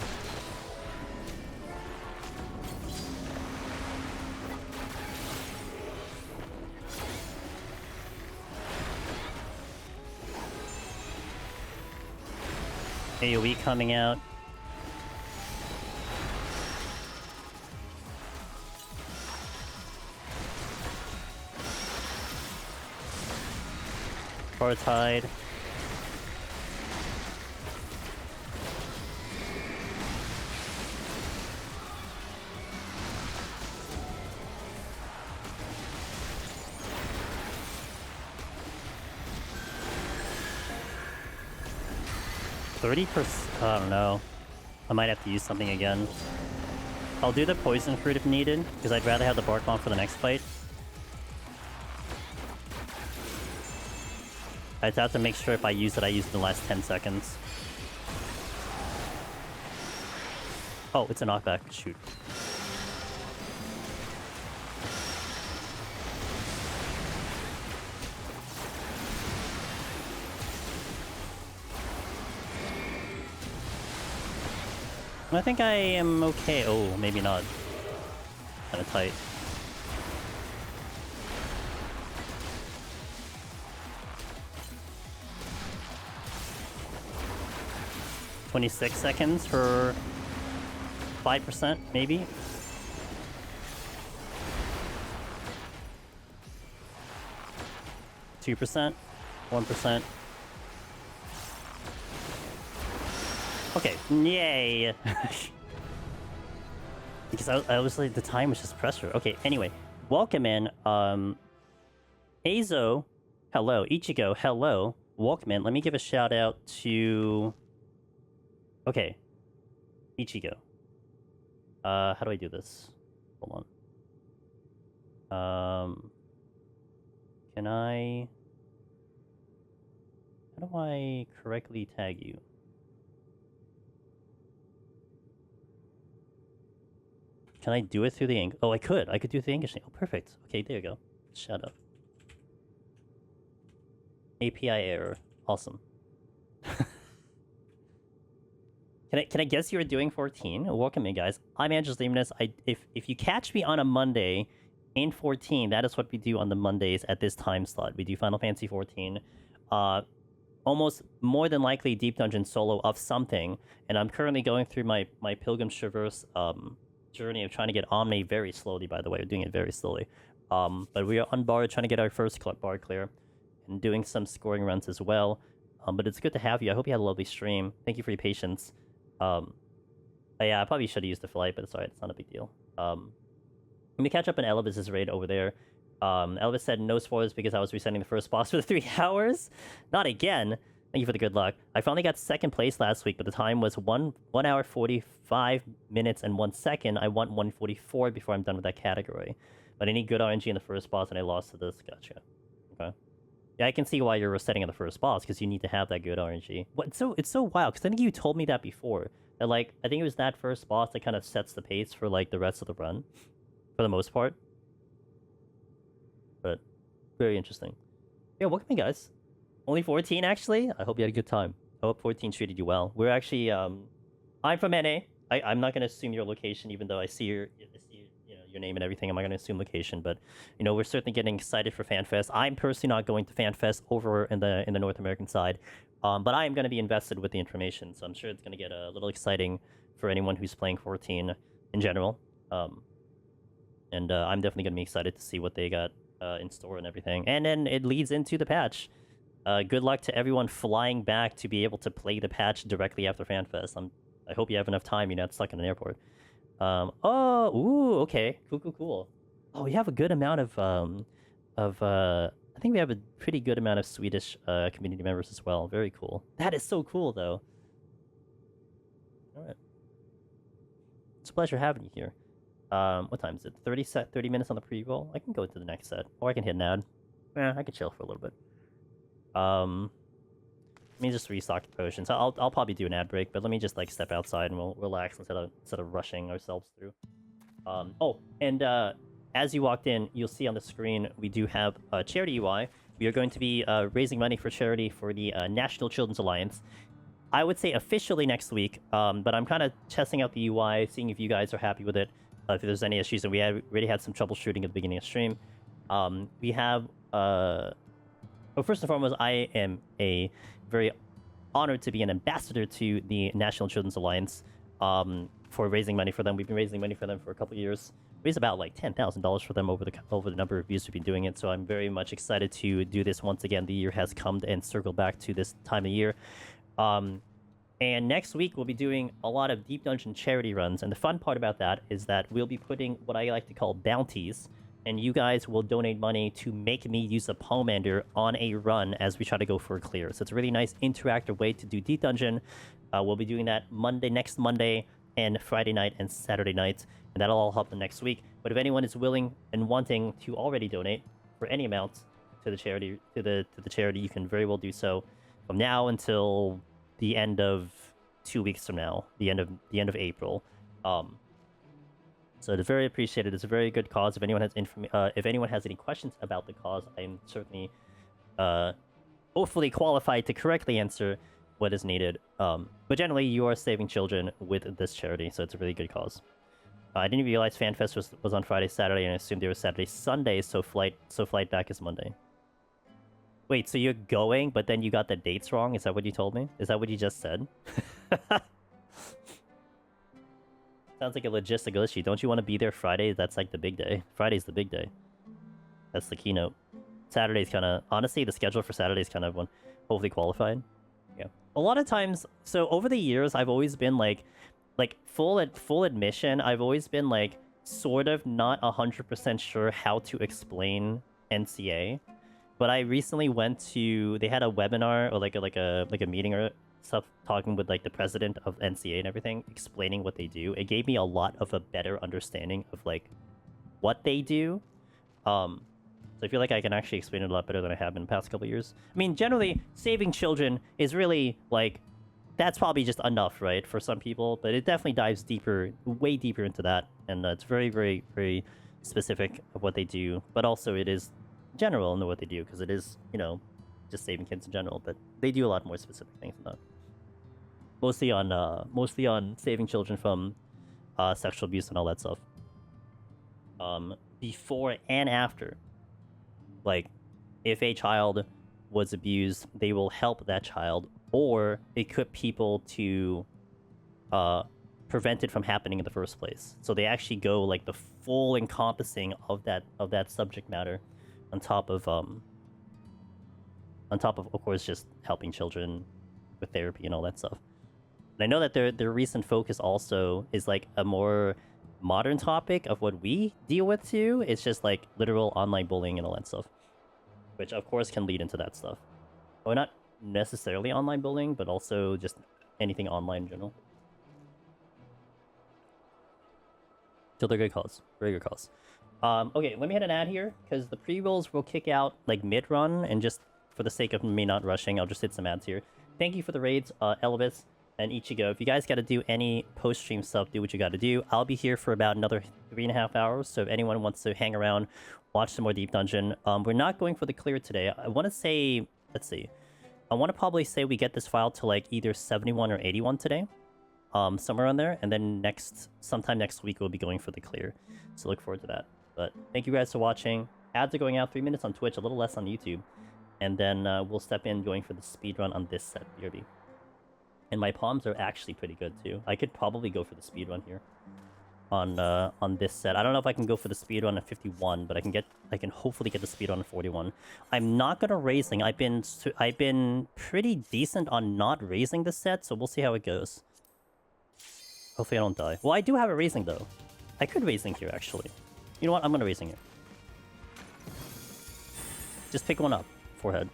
AoE coming out. Or tide. I don't know. I might have to use something again. I'll do the poison fruit if needed, because I'd rather have the bark bomb for the next fight. I'd have to make sure if I use it, I use it in the last 10 seconds. Oh, it's a knockback. Shoot. I think I am okay. Oh, maybe not. Kinda tight. "26 seconds for 5%, maybe? "2%, 1%. Okay, yay! Because I was like, the time was just pressure. Okay, anyway, welcome in, Azo, hello, Ichigo, hello, welcome in. Let me give a shout out to... Okay, Ichigo. How do I do this? Hold on. Can I... How do I correctly tag you? Can I do it through the English? Oh, I could. I could do it through the English. Oh, perfect. Okay, there you go. Shut up. API error. Awesome. Can I guess you were doing 14? Welcome in, guys. I'm Angel's Demoness. If you catch me on a Monday in 14, that is what we do on the Mondays at this time slot. We do Final Fantasy 14. Almost more than likely Deep Dungeon solo of something. And I'm currently going through my Pilgrim Traverse journey of trying to get Omni very slowly, by the way. We're doing it very slowly. But we are on Bard trying to get our first Bard clear. And doing some scoring runs as well. But it's good to have you. I hope you had a lovely stream. Thank you for your patience. But yeah, I probably should have used the flight, but it's alright. It's not a big deal. Let me catch up on Elvis's raid over there. Elvis said no spoilers because I was resetting the first boss for 3 hours. Not again. Thank you for the good luck. I finally got second place last week, but the time was 1 hour 45 minutes and 1 second. I want 144 before I'm done with that category. But I need good RNG in the first boss, and I lost to this. Gotcha. Okay. Yeah, I can see why you're resetting on the first boss, because you need to have that good RNG. But it's so wild, because I think you told me that before. That, like, I think it was that first boss that kind of sets the pace for, like, the rest of the run. For the most part. But, very interesting. Yeah, welcome in, guys. Only 14, actually? I hope you had a good time. I hope 14 treated you well. We're actually, I'm from NA. I'm not going to assume your location, even though I see your your name and everything. I'm not going to assume location, but you know, we're certainly getting excited for FanFest. I'm personally not going to FanFest over in the North American side, but I am going to be invested with the information, so I'm sure it's going to get a little exciting for anyone who's playing 14 in general. And I'm definitely going to be excited to see what they got in store and everything. And then it leads into the patch. Good luck to everyone flying back to be able to play the patch directly after FanFest. I hope you have enough time. You're not stuck in an airport. Okay. Cool. Oh, we have a good amount of I think we have a pretty good amount of Swedish community members as well. Very cool. That is so cool, though. All right. It's a pleasure having you here. What time is it? 30 minutes on the pre-roll? I can go to the next set. Or I can hit an ad. I can chill for a little bit. Let me just restock the potions. I'll probably do an ad break, but let me just like step outside and we'll relax instead of rushing ourselves through. As you walked in, you'll see on the screen we do have a charity UI. We are going to be raising money for charity for the National Children's Alliance. I would say officially next week, but I'm kind of testing out the UI, seeing if you guys are happy with it, if there's any issues, and we already had some troubleshooting at the beginning of stream. We have... Well, first and foremost, I am very honored to be an ambassador to the National Children's Alliance for raising money for them. We've been raising money for them for a couple of years. We raised about like $10,000 for them over the number of years we've been doing it. So I'm very much excited to do this once again. The year has come and circled back to this time of year. And next week we'll be doing a lot of Deep Dungeon charity runs. And the fun part about that is that we'll be putting what I like to call bounties, and you guys will donate money to make me use a Pomander on a run as we try to go for a clear. So it's a really nice interactive way to do Deep Dungeon. We'll be doing that next Monday, and Friday night and Saturday night, and that'll all happen next week. But if anyone is willing and wanting to already donate for any amount to the charity, you can very well do so from now until the end of 2 weeks from now, the end of April. So it's very appreciated. It's a very good cause. If anyone has any questions about the cause, I'm certainly hopefully qualified to correctly answer what is needed. But generally, you are saving children with this charity, so it's a really good cause. I didn't realize FanFest was on Friday, Saturday, and I assumed there was Saturday, Sunday, so flight back is Monday. Wait, so you're going, but then you got the dates wrong? Is that what you told me? Is that what you just said? Sounds like a logistical issue. Don't you want to be there Friday? That's like the big day. Friday's the big day. That's the keynote. Saturday's kind of... Honestly, the schedule for Saturday's kind of one. Hopefully qualified. Yeah. A lot of times... So over the years, I've always been like full admission, I've always been like sort of not 100% sure how to explain NCA. But I recently went to... They had a webinar or like a meeting or stuff talking with like the president of NCA and everything, explaining what they do. It gave me a lot of a better understanding of like what they do. So I feel like I can actually explain it a lot better than I have in the past couple of years. I mean, generally, saving children is really like, that's probably just enough, right, for some people, but it definitely dives deeper, way deeper into that, and it's very, very, very specific of what they do, but also it is general in what they do, because it is, you know, just saving kids in general, but they do a lot more specific things than that. Mostly on saving children from sexual abuse and all that stuff. Before and after. Like, if a child was abused, they will help that child or equip people to prevent it from happening in the first place. So they actually go like the full encompassing of that subject matter, on top of course just helping children with therapy and all that stuff. And I know that their recent focus also is like a more modern topic of what we deal with too. It's just like literal online bullying and all that stuff, which of course can lead into that stuff. Or not necessarily online bullying, but also just anything online in general. So they're good calls. Very good calls. Okay, let me hit an ad here, because the pre-rolls will kick out like mid-run, and just for the sake of me not rushing, I'll just hit some ads here. Thank you for the raids, Elvis and Ichigo. If you guys got to do any post-stream stuff, do what you got to do. I'll be here for about another 3.5 hours, so if anyone wants to hang around, watch some more Deep Dungeon. We're not going for the clear today. I want to say... Let's see. I want to probably say we get this file to like either 71 or 81 today. Somewhere on there. And then sometime next week we'll be going for the clear. So look forward to that. But thank you guys for watching. Ads are going out 3 minutes on Twitch, a little less on YouTube. And then we'll step in going for the speedrun on this set, BRD. And my palms are actually pretty good too. I could probably go for the speedrun here. On this set. I don't know if I can go for the speedrun at 51, but I can hopefully get the speedrun at 41. I'm not gonna raising. I've been pretty decent on not raising this set, so we'll see how it goes. Hopefully I don't die. Well, I do have a raising though. I could raising here actually. You know what? I'm gonna raising it. Just pick one up. Forehead.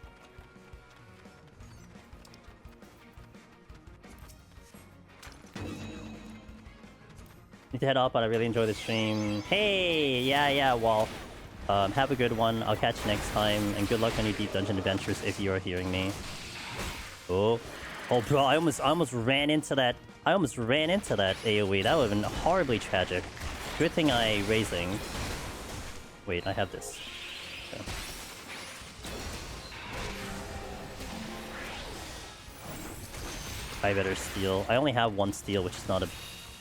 Need to head up, but I really enjoy the stream. Hey, yeah, well, have a good one. I'll catch you next time, and good luck on your Deep Dungeon adventures if you are hearing me. Oh, bro, I almost ran into that. I almost ran into that AOE. That would have been horribly tragic. Good thing I raising. Wait, I have this. Okay. I better steal. I only have one steal, which is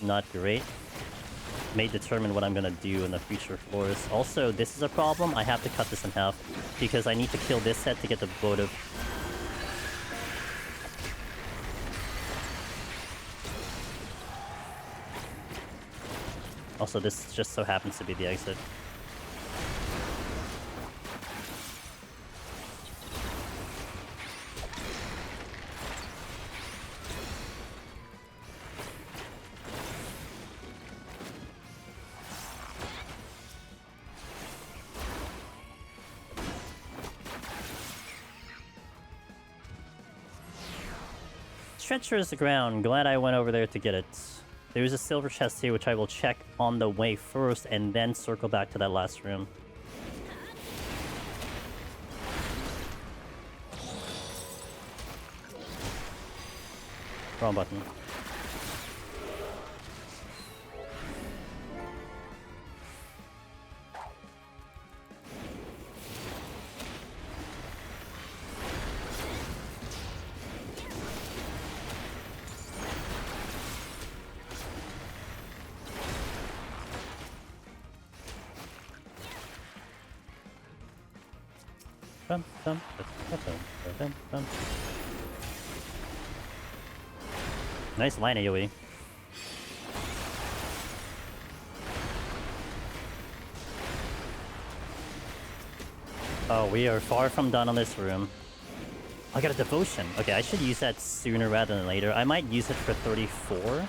not great. May determine what I'm gonna do in the future floors. Also, this is a problem. I have to cut this in half because I need to kill this set to get the votive. Also, this just so happens to be the exit. Treacherous ground. Glad I went over there to get it. There's a silver chest here, which I will check on the way first, and then circle back to that last room. Wrong button. Nice line AoE. Oh, we are far from done on this room. I got a devotion. Okay, I should use that sooner rather than later. I might use it for 34.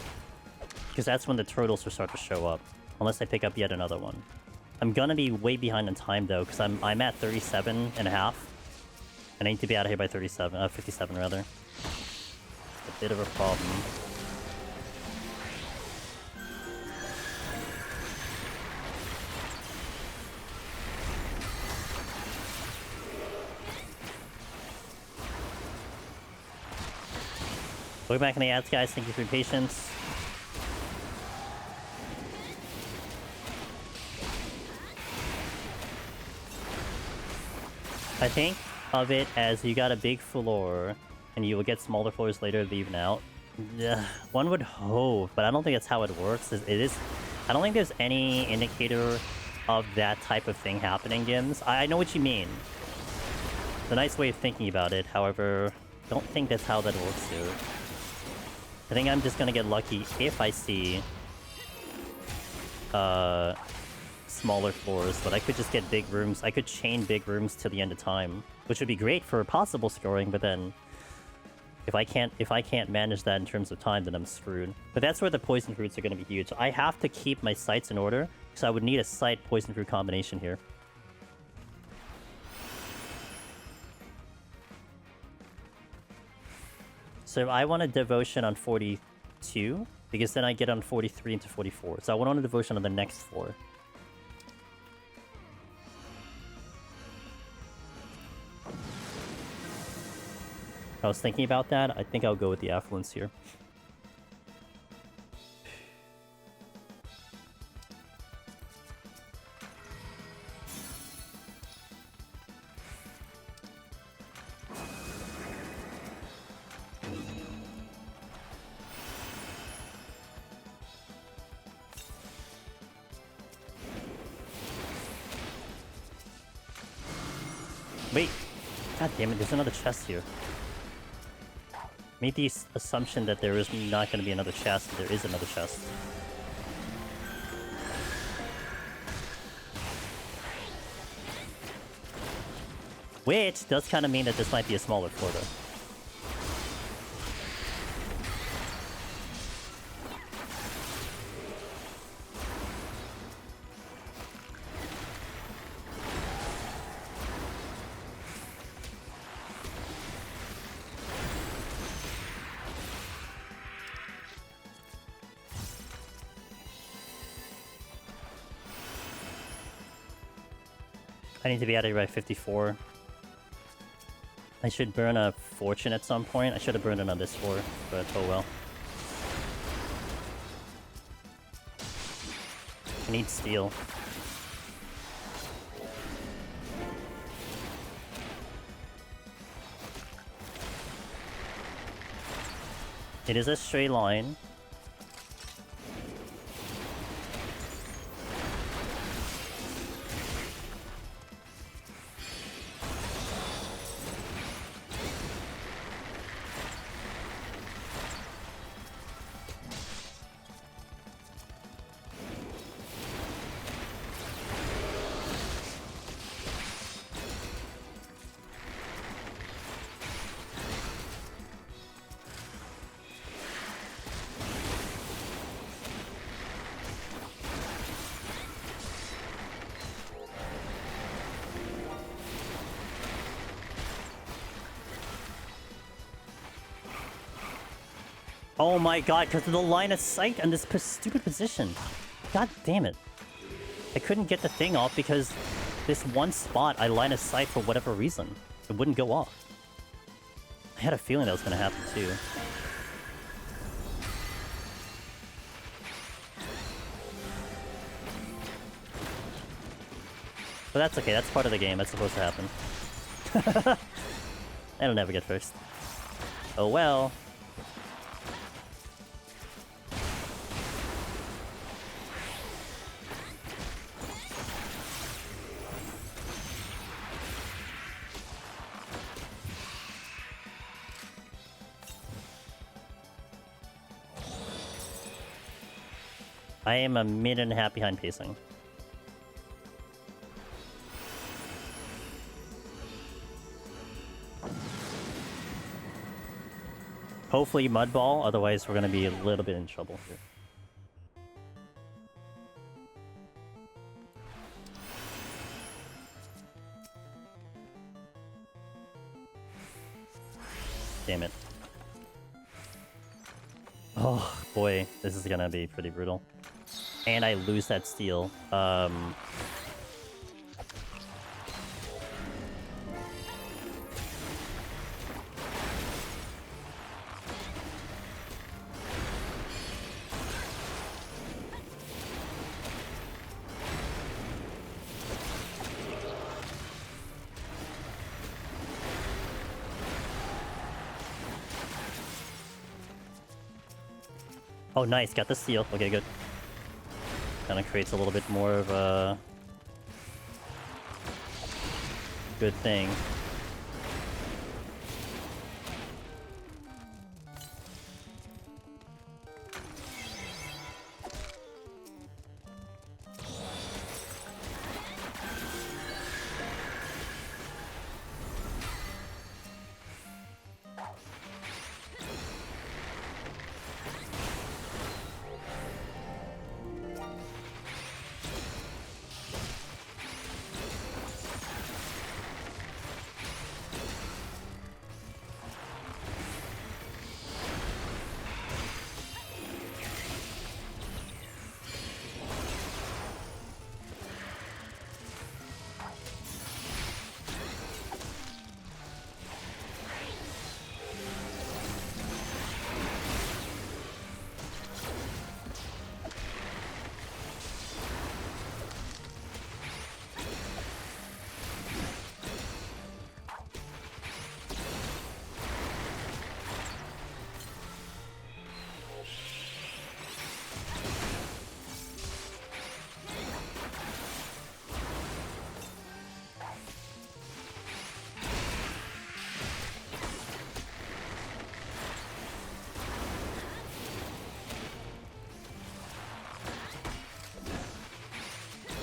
Because that's when the turtles will start to show up. Unless I pick up yet another one. I'm gonna be way behind in time though, because I'm at 37 and a half. And I need to be out of here by 57 rather. A bit of a problem. Going back in the ads, guys. Thank you for your patience. I think of it as you got a big floor, and you will get smaller floors later to even out. One would hope, but I don't think that's how it works. It is. I don't think there's any indicator of that type of thing happening, Gims. I know what you mean. It's a nice way of thinking about it. However, don't think that's how that works here. I think I'm just gonna get lucky if I see smaller floors, but I could just get big rooms. I could chain big rooms to the end of time, which would be great for possible scoring, but then if I can't manage that in terms of time, then I'm screwed. But that's where the poison fruits are going to be huge. I have to keep my sights in order, because I would need a sight poison fruit combination here. So I want a devotion on 42, because then I get on 43 into 44. So I want a devotion on the next floor. I was thinking about that. I think I'll go with the Affluence here. Wait! God damn it, there's another chest here. Made the assumption that there is not going to be another chest, but there is another chest. Which does kind of mean that this might be a smaller floor, though. I need to be out of here by 54. I should burn a fortune at some point. I should have burned it on this floor, but oh well. I need steel. It is a straight line. Oh my god, because of the line of sight and this stupid position. God damn it. I couldn't get the thing off because this one spot I line of sight for whatever reason. It wouldn't go off. I had a feeling that was going to happen too. But that's okay, that's part of the game, that's supposed to happen. I'll never get first. Oh well. I am a minute and a half behind pacing. Hopefully mud ball, otherwise we're gonna be a little bit in trouble here. Damn it. Oh boy, this is gonna be pretty brutal. And I lose that steel. Oh, nice. Got the seal. Okay, good. Kind of creates a little bit more of a good thing.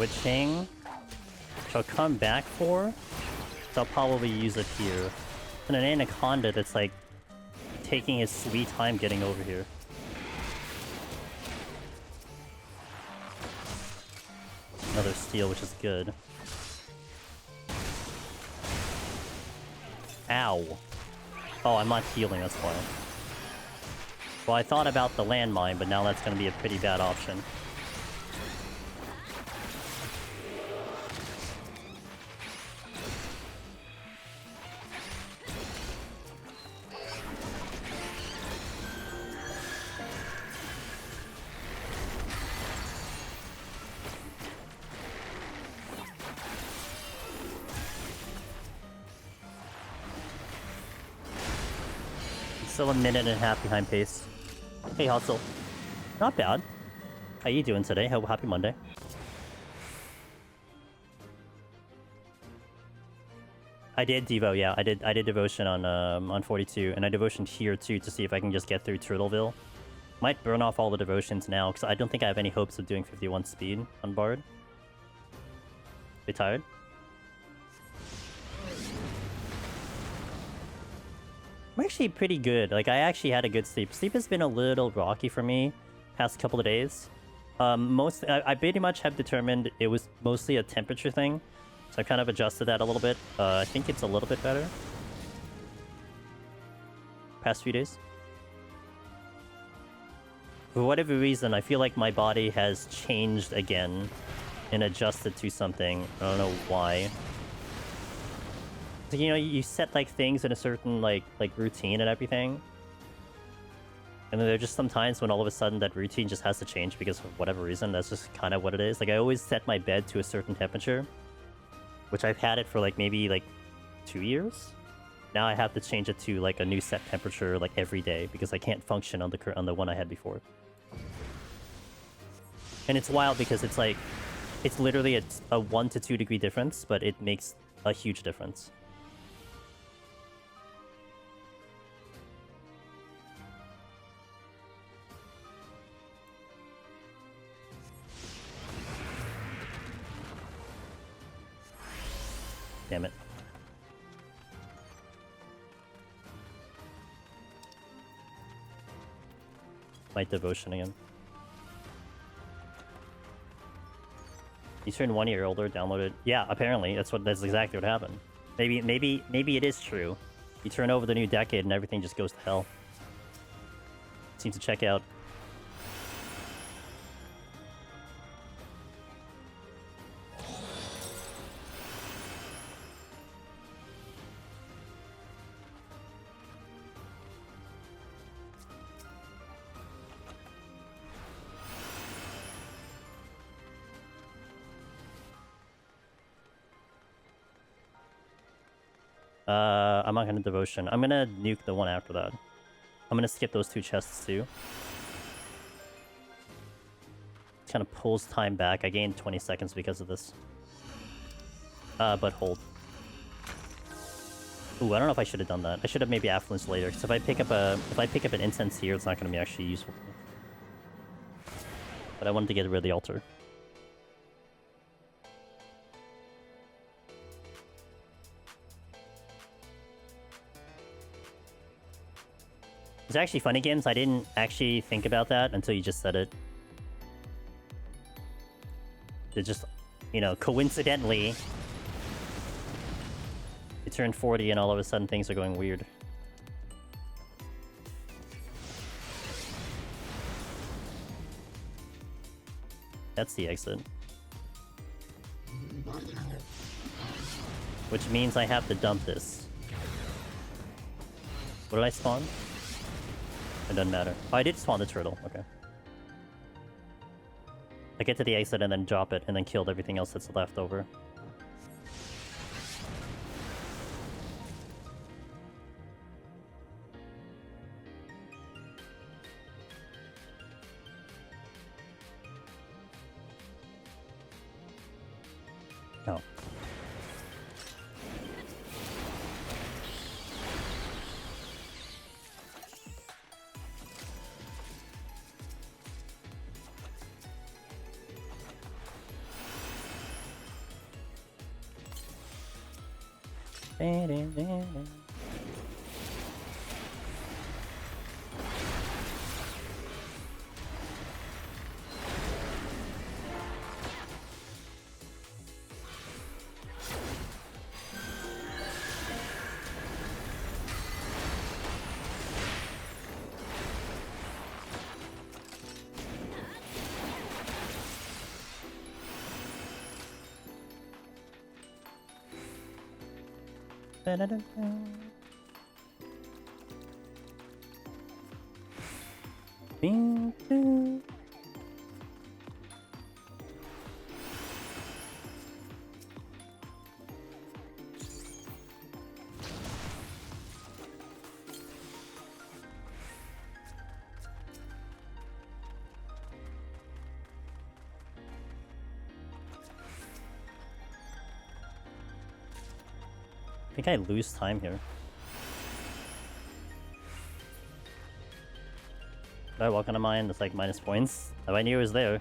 switching, which I'll come back for. So I'll probably use it here. And an Anaconda that's like taking his sweet time getting over here. Another steal, which is good. Ow. Oh, I'm not healing, that's why. Well, I thought about the landmine, but now that's going to be a pretty bad option. Still a minute and a half behind pace. Hey, Hustle. Not bad. How you doing today? Happy Monday. I did Devo, yeah. I did Devotion on 42, and I Devotioned here too to see if I can just get through Turtleville. Might burn off all the Devotions now, because I don't think I have any hopes of doing 51 speed on Bard. Be tired? I'm actually pretty good. Like, I actually had a good sleep. Sleep has been a little rocky for me past couple of days. I pretty much have determined it was mostly a temperature thing. So I kind of adjusted that a little bit. I think it's a little bit better. Past few days. For whatever reason, I feel like my body has changed again and adjusted to something. I don't know why. You know, you set like things in a certain like routine and everything, and then there are just some times when all of a sudden that routine just has to change because of whatever reason. That's just kind of what it is. Like, I always set my bed to a certain temperature, which I've had it for like maybe like 2 years. Now I have to change it to like a new set temperature like every day because I can't function on the one I had before. And it's wild because it's like it's literally a 1 to 2 degree difference, but it makes a huge difference. Damn it. My Devotion again. You turn 1 year older, downloaded. Yeah, apparently that's exactly what happened. Maybe it is true. You turn over the new decade and everything just goes to hell. Seems to check out. I'm not gonna Devotion. I'm gonna nuke the one after that. I'm gonna skip those 2 chests too. Kind of pulls time back. I gained 20 seconds because of this. But hold. Ooh, I don't know if I should have done that. I should have maybe Affluence later, because if I pick up an incense here, it's not gonna be actually useful. But I wanted to get rid of the altar. It's actually funny, Games. I didn't actually think about that until you just said it. It just, you know, coincidentally, you turned 40 and all of a sudden things are going weird. That's the exit. Which means I have to dump this. What did I spawn? It doesn't matter. Oh, I did spawn the turtle. Okay. I get to the exit and then drop it and then killed everything else that's left over. Oh. I think I lose time here. Did I walk on a mine? That's like minus points. Oh, I knew it was there.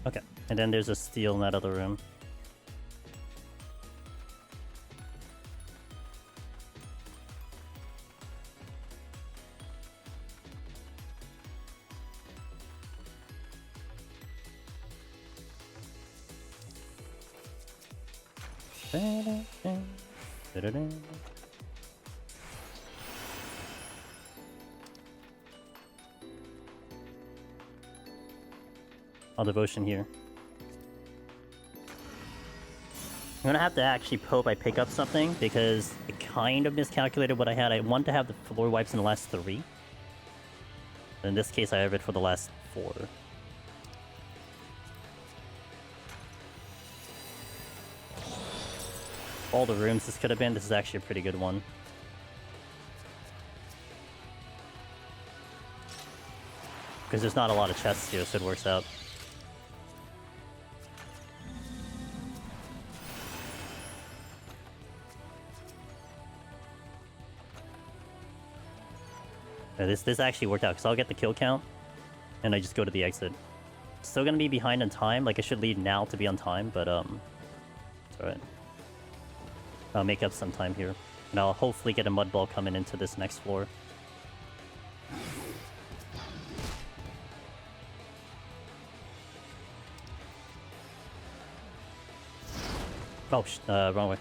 Okay, and then there's a steal in that other room. All devotion here. I'm gonna have to actually hope I pick up something because I kind of miscalculated what I had. I wanted to have the floor wipes in the last 3. In this case, I have it for the last 4. All the rooms this could have been. This is actually a pretty good one. Because there's not a lot of chests here, so it works out. Yeah, this actually worked out, because I'll get the kill count, and I just go to the exit. Still gonna be behind on time, like I should lead now to be on time, but it's alright. I'll make up some time here, and I'll hopefully get a mud ball coming into this next floor. Oh, wrong way.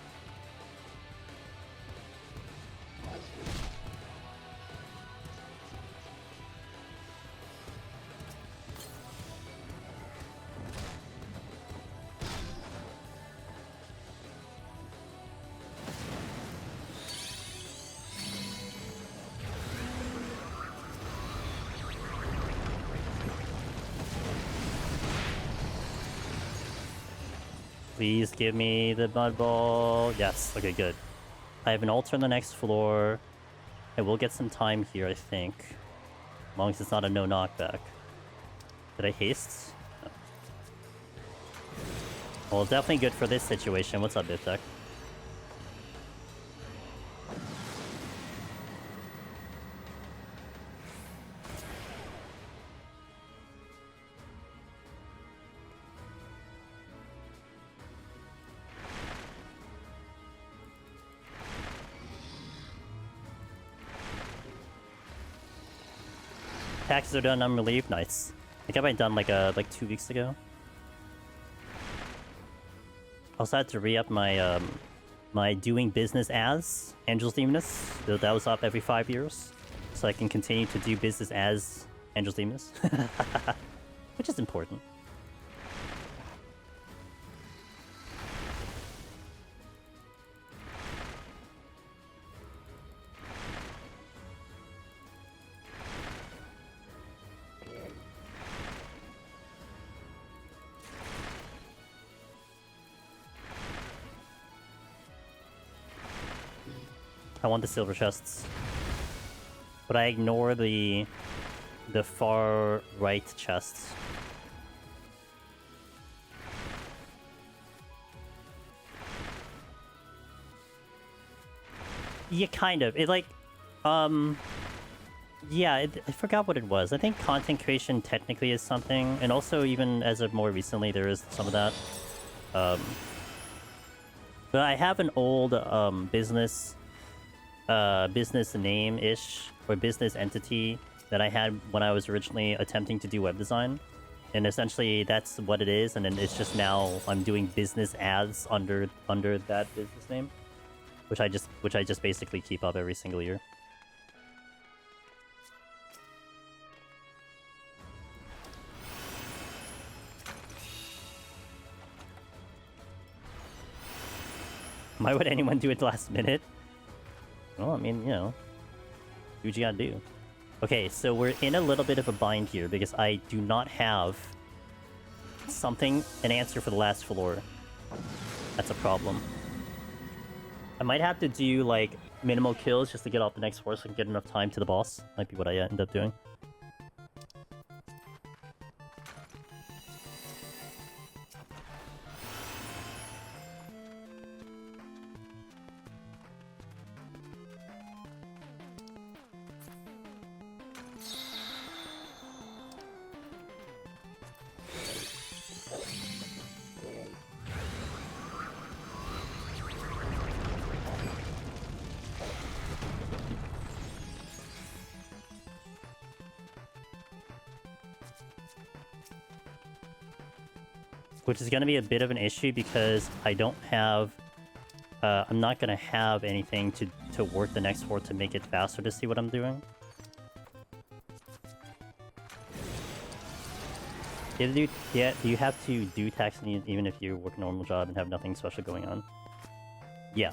Please give me the mud ball. Yes. Okay, good. I have an altar on the next floor. I will get some time here, I think. As long as it's not a no knockback. Did I haste? No. Well, it's definitely good for this situation. What's up, Biftek? Taxes are done, I'm relieved. Nice. I think I might done like 2 weeks ago. I also had to re-up my my doing business as Angel's Demoness. That was up every 5 years, so I can continue to do business as Angel's Demoness, which is important. I want the silver chests. But I ignore the far right chests. Yeah, kind of. It like, yeah, I forgot what it was. I think content creation technically is something, and also even as of more recently, there is some of that. But I have an old business name-ish, or business entity that I had when I was originally attempting to do web design. And essentially that's what it is, and then it's just now I'm doing business ads under that business name. Which I just basically keep up every single year. Why would anyone do it last minute? Well, I mean, you know, do what you gotta do. Okay, so we're in a little bit of a bind here because I do not have an answer for the last floor. That's a problem. I might have to do, like, minimal kills just to get off the next floor so I can get enough time to the boss. Might be what I end up doing. Which is going to be a bit of an issue because I don't have... I'm not going to have anything to work the next floor to make it faster to see what I'm doing. Do you have to do tax even if you work a normal job and have nothing special going on? Yeah.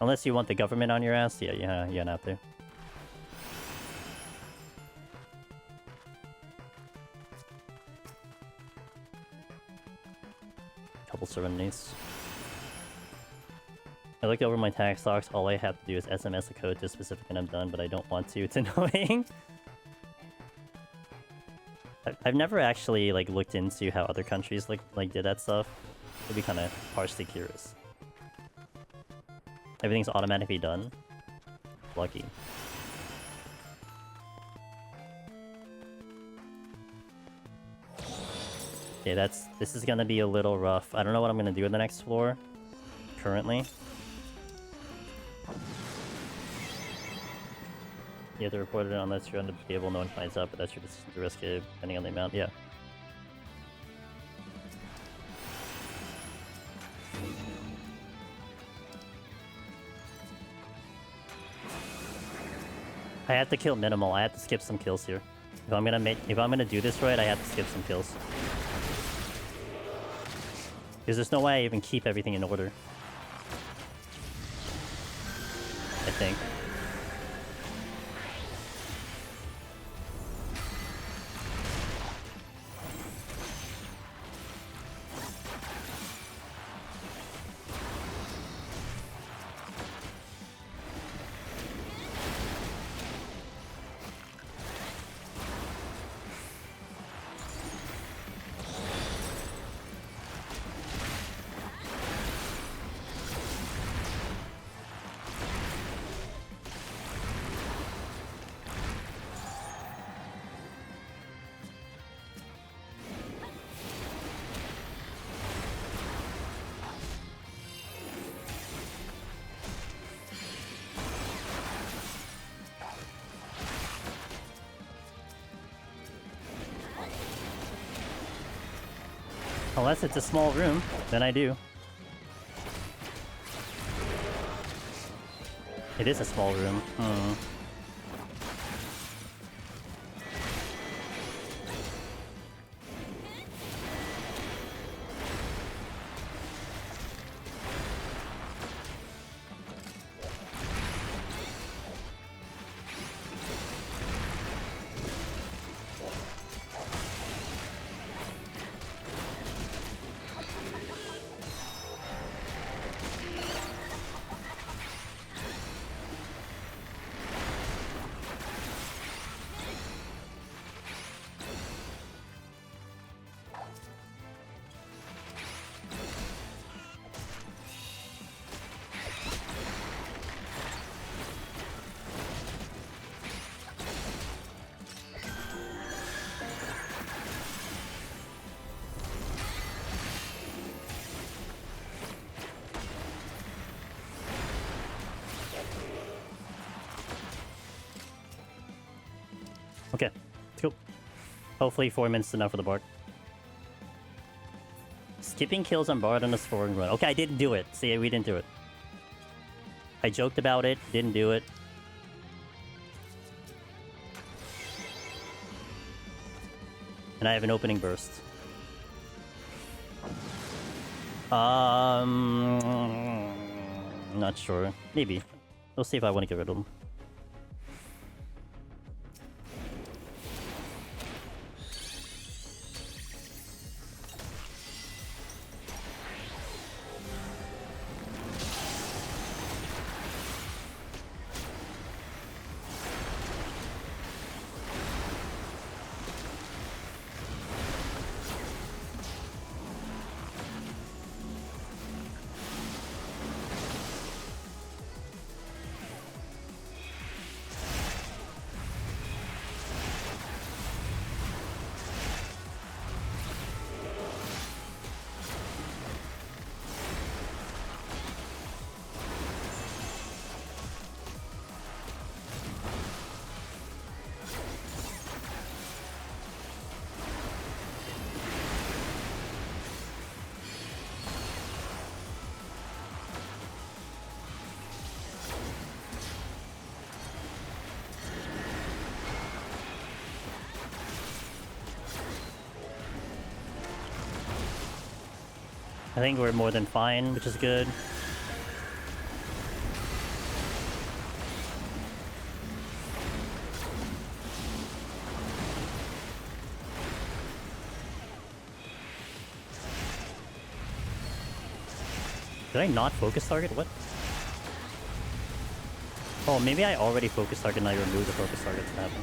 Unless you want the government on your ass, yeah, not there. Couple serenities. I looked over my tax docs. All I have to do is SMS a code to a specific and I'm done, but I don't want to. It's annoying. I've never actually like looked into how other countries like did that stuff. I'd be kind of partially curious. Everything's automatically done. Lucky. Okay, this is gonna be a little rough. I don't know what I'm gonna do on the next floor. Currently. You have to report it unless you're unable, no one finds out, but that's your decision to risk it, depending on the amount. Yeah. I have to kill minimal. I have to skip some kills here. If I'm gonna do this right, I have to skip some kills. Because there's no way I even keep everything in order. I think. Unless it's a small room, then I do. It is a small room. Okay, let's go. Hopefully 4 minutes is enough for the Bard. Skipping kills on Bard on a scoring run. Okay, I didn't do it. See, we didn't do it. I joked about it, didn't do it. And I have an opening burst. Not sure. Maybe. We'll see if I want to get rid of them. I think we're more than fine, which is good. Did I not focus target? What? Oh, maybe I already focus target and I removed the focus target to happen.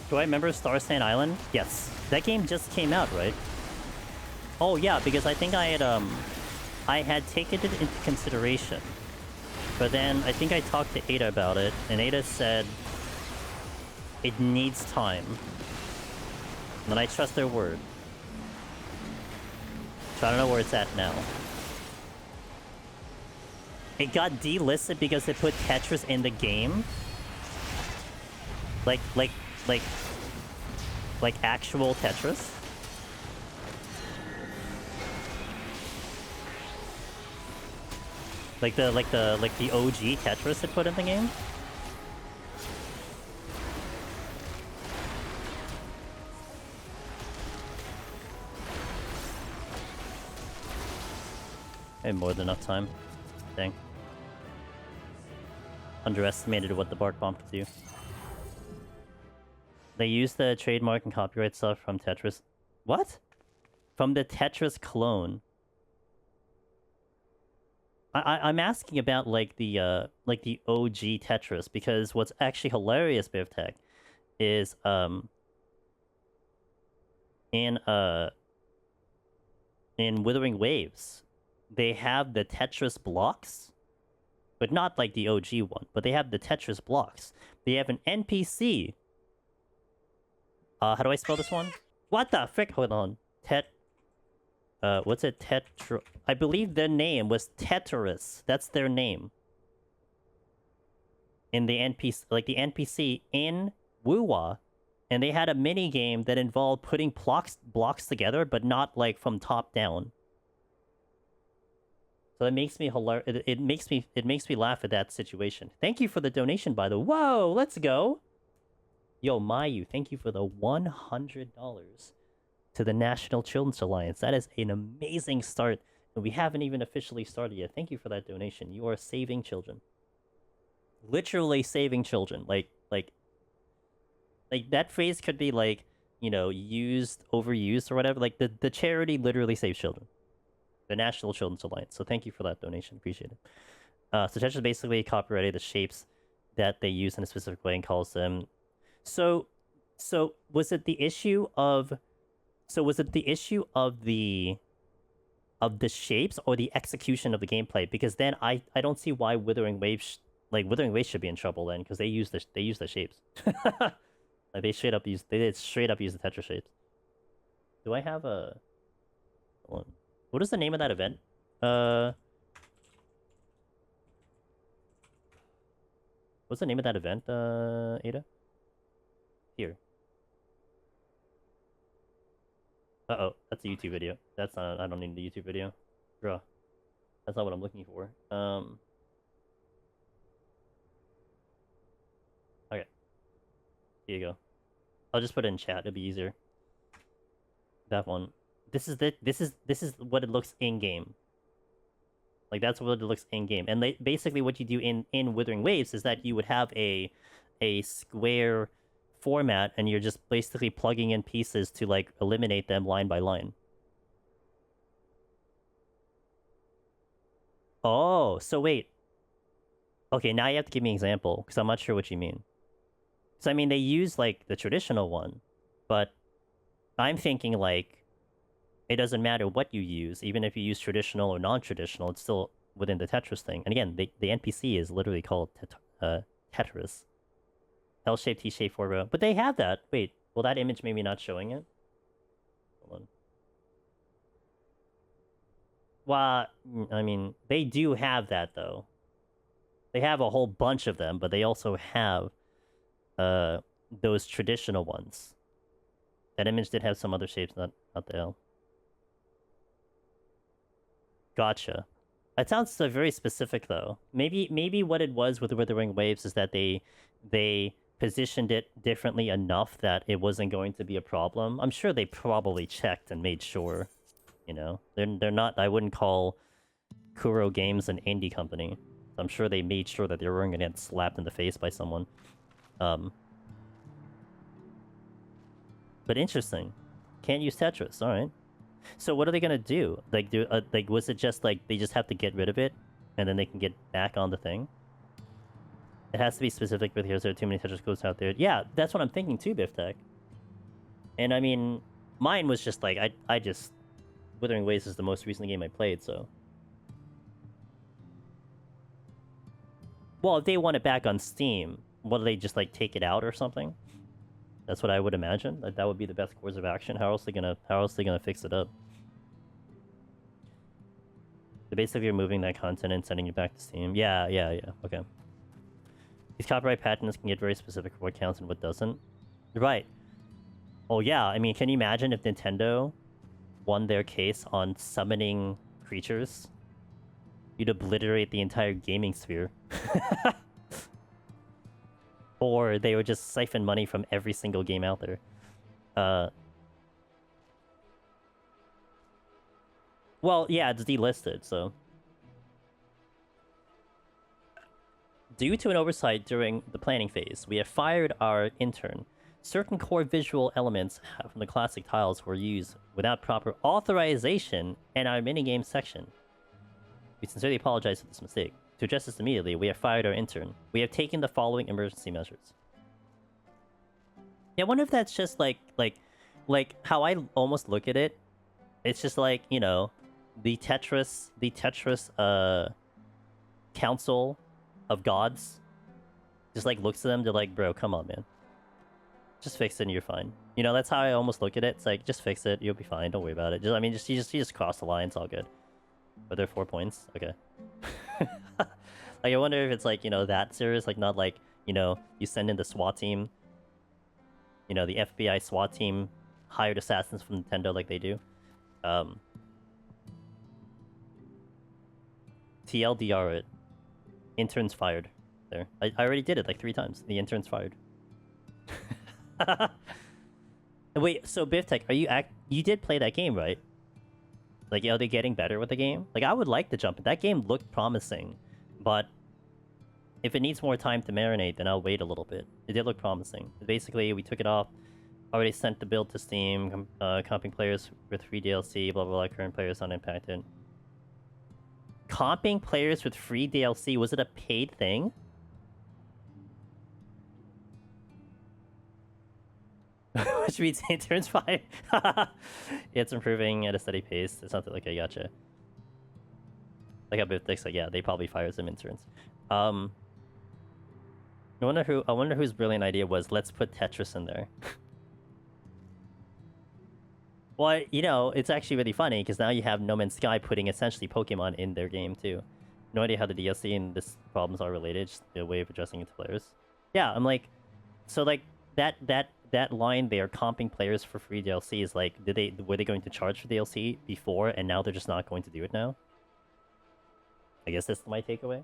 Do I remember Star Sand Island? Yes. That game just came out, right? Oh yeah, because I think I had taken it into consideration. But then I think I talked to Aida about it, and Aida said it needs time. And I trust their word. So I don't know where it's at now. It got delisted because they put Tetris in the game. Like actual Tetris. Like the OG Tetris they put in the game. I had more than enough time. Dang. Underestimated what the Bark Bomb could do. They used the trademark and copyright stuff from Tetris. What? From the Tetris clone. I'm asking about like the OG Tetris, because what's actually hilarious, BivTech, is in Withering Waves, they have the Tetris blocks, but not like the OG one, but they have the Tetris blocks. They have an NPC. How do I spell this one? What the frick? Hold on. What's it? I believe their name was Tetris. That's their name. In the NPC, like the NPC in Wuwa, and they had a mini game that involved putting blocks together, but not like from top down. So it makes me hilarious. It makes me laugh at that situation. Thank you for the donation, by the way. Whoa, let's go. Yo, Mayu, thank you for the $100 to the National Children's Alliance. That is an amazing start, and we haven't even officially started yet. Thank you for that donation. You are saving children. Literally saving children. Like that phrase could be like, you know, used, overused, or whatever. Like the charity literally saves children. The National Children's Alliance. So thank you for that donation. Appreciate it. So Tetris basically copyrighted the shapes that they use in a specific way and calls them. So was it the issue of the shapes or the execution of the gameplay? Because then I don't see why Withering Waves should be in trouble then, because they use the shapes. Like they straight up use the Tetris shapes. Do I have a... Hold on. What is the name of that event? What's the name of that event, Ada? Here. Uh-oh, that's a YouTube video. That's not... I don't need the YouTube video. Bruh. That's not what I'm looking for. Okay. Here you go. I'll just put it in chat. It'll be easier. That one. This is what it looks in game. Like that's what it looks in game. And basically, what you do in Withering Waves is that you would have a square format, and you're just basically plugging in pieces to like eliminate them line by line. Oh, so wait. Okay, now you have to give me an example because I'm not sure what you mean. So I mean, they use like the traditional one, but I'm thinking like it doesn't matter what you use, even if you use traditional or non-traditional, it's still within the Tetris thing. And again, the NPC is literally called Tetris. L-shaped, T-shaped, 4-row. But they have that. Wait, will that image maybe not showing it? Hold on. Well, I mean, they do have that, though. They have a whole bunch of them, but they also have those traditional ones. That image did have some other shapes, not the L. Gotcha. That sounds very specific, though. Maybe what it was with the Withering Waves is that they positioned it differently enough that it wasn't going to be a problem. I'm sure they probably checked and made sure. You know, they're not. I wouldn't call Kuro Games an indie company. I'm sure they made sure that they weren't gonna get slapped in the face by someone. But interesting. Can't use Tetris. All right. So what are they gonna do? Like, was it just like they just have to get rid of it, and then they can get back on the thing? It has to be specific because there are too many Tetris codes out there. Yeah, that's what I'm thinking too, Biftech. And I mean, mine was just like I just Withering Waves is the most recent game I played, so. Well, if they want it back on Steam, what do they just like take it out or something? That's what I would imagine. That would be the best course of action. How else are they gonna fix it up? They're basically removing that content and sending it back to Steam. Yeah. Okay. These copyright patents can get very specific for what counts and what doesn't. Right. Oh yeah, I mean, can you imagine if Nintendo won their case on summoning creatures? You'd obliterate the entire gaming sphere. Or they would just siphon money from every single game out there. Well, yeah, it's delisted, so. Due to an oversight during the planning phase, we have fired our intern. Certain core visual elements from the classic tiles were used without proper authorization in our minigame section. We sincerely apologize for this mistake. To address this immediately, we have fired our intern. We have taken the following emergency measures. Yeah, I wonder if that's just like how I almost look at it. It's just like, you know, the Tetris council of gods just like looks at them, they're like, bro, come on, man. Just fix it and you're fine. You know, that's how I almost look at it. It's like, just fix it, you'll be fine, don't worry about it. I mean, you just cross the line, it's all good. Are there 4 points? Okay. Like, I wonder if it's like, you know, that serious, like not like, you know, you send in the SWAT team, you know, the FBI SWAT team hired assassins from Nintendo like they do. TLDR it. Intern's fired. There. I already did it like 3 times. The intern's fired. Wait, so Biftech, you did play that game, right? Like, are they getting better with the game? Like, I would like to jump in. That game looked promising, but if it needs more time to marinate, then I'll wait a little bit. It did look promising. Basically, we took it off, already sent the build to Steam, comping players with free DLC, blah, blah, blah, current players unimpacted. Comping players with free DLC, was it a paid thing? Which means interns 5. It's improving at a steady pace. It's not that, like, I gotcha. Like how Biftech's like, yeah, they probably fired some interns. I wonder whose brilliant idea was, let's put Tetris in there. Well, you know, it's actually really funny, because now you have No Man's Sky putting essentially Pokemon in their game, too. No idea how the DLC and this problems are related. Just a way of addressing it to players. Yeah, I'm like, so like that line there, comping players for free DLC is like, were they going to charge for DLC before and now they're just not going to do it now? I guess that's my takeaway.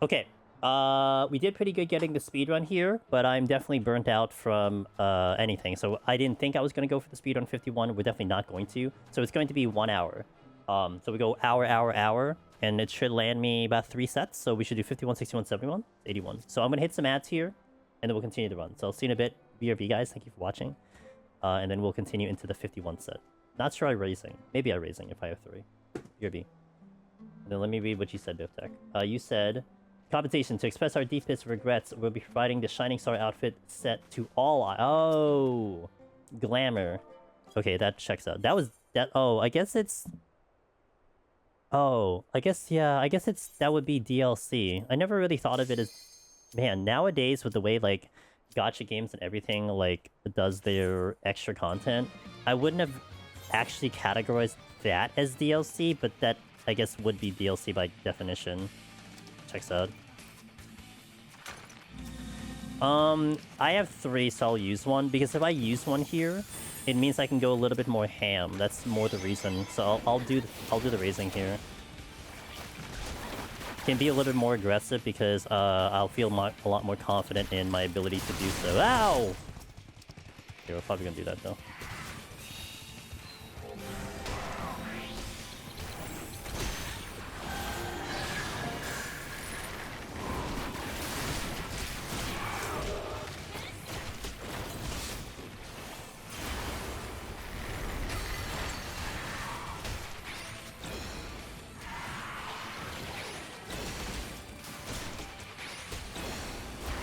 Okay, we did pretty good getting the speedrun here, but I'm definitely burnt out from anything. So I didn't think I was going to go for the speedrun 51. We're definitely not going to. So it's going to be 1 hour. So we go hour, and it should land me about 3 sets. So we should do 51, 61, 71, 81. So I'm going to hit some ads here, and then we'll continue to run. So I'll see you in a bit. BRB, guys, thank you for watching. And then we'll continue into the 51 set. Not sure I'm raising. Maybe I'm raising if I have 3. BRB. And then let me read what you said, Biftech. You said... Compensation. To express our deepest regrets, we'll be providing the Shining Star outfit set to all... Oh! Glamour. Okay, that checks out. That was... that. Oh, I guess it's... Oh, I guess, yeah, I guess it's... That would be DLC. I never really thought of it as... Man, nowadays with the way, like, gacha games and everything, like, does their extra content, I wouldn't have actually categorized that as DLC, but that, I guess, would be DLC by definition. Checks out. I have 3, so I'll use one, because if I use one here, it means I can go a little bit more ham. That's more the reason. So I'll do the raising here. Can be a little bit more aggressive because I'll feel a lot more confident in my ability to do so. Ow! Okay, we're probably gonna do that though.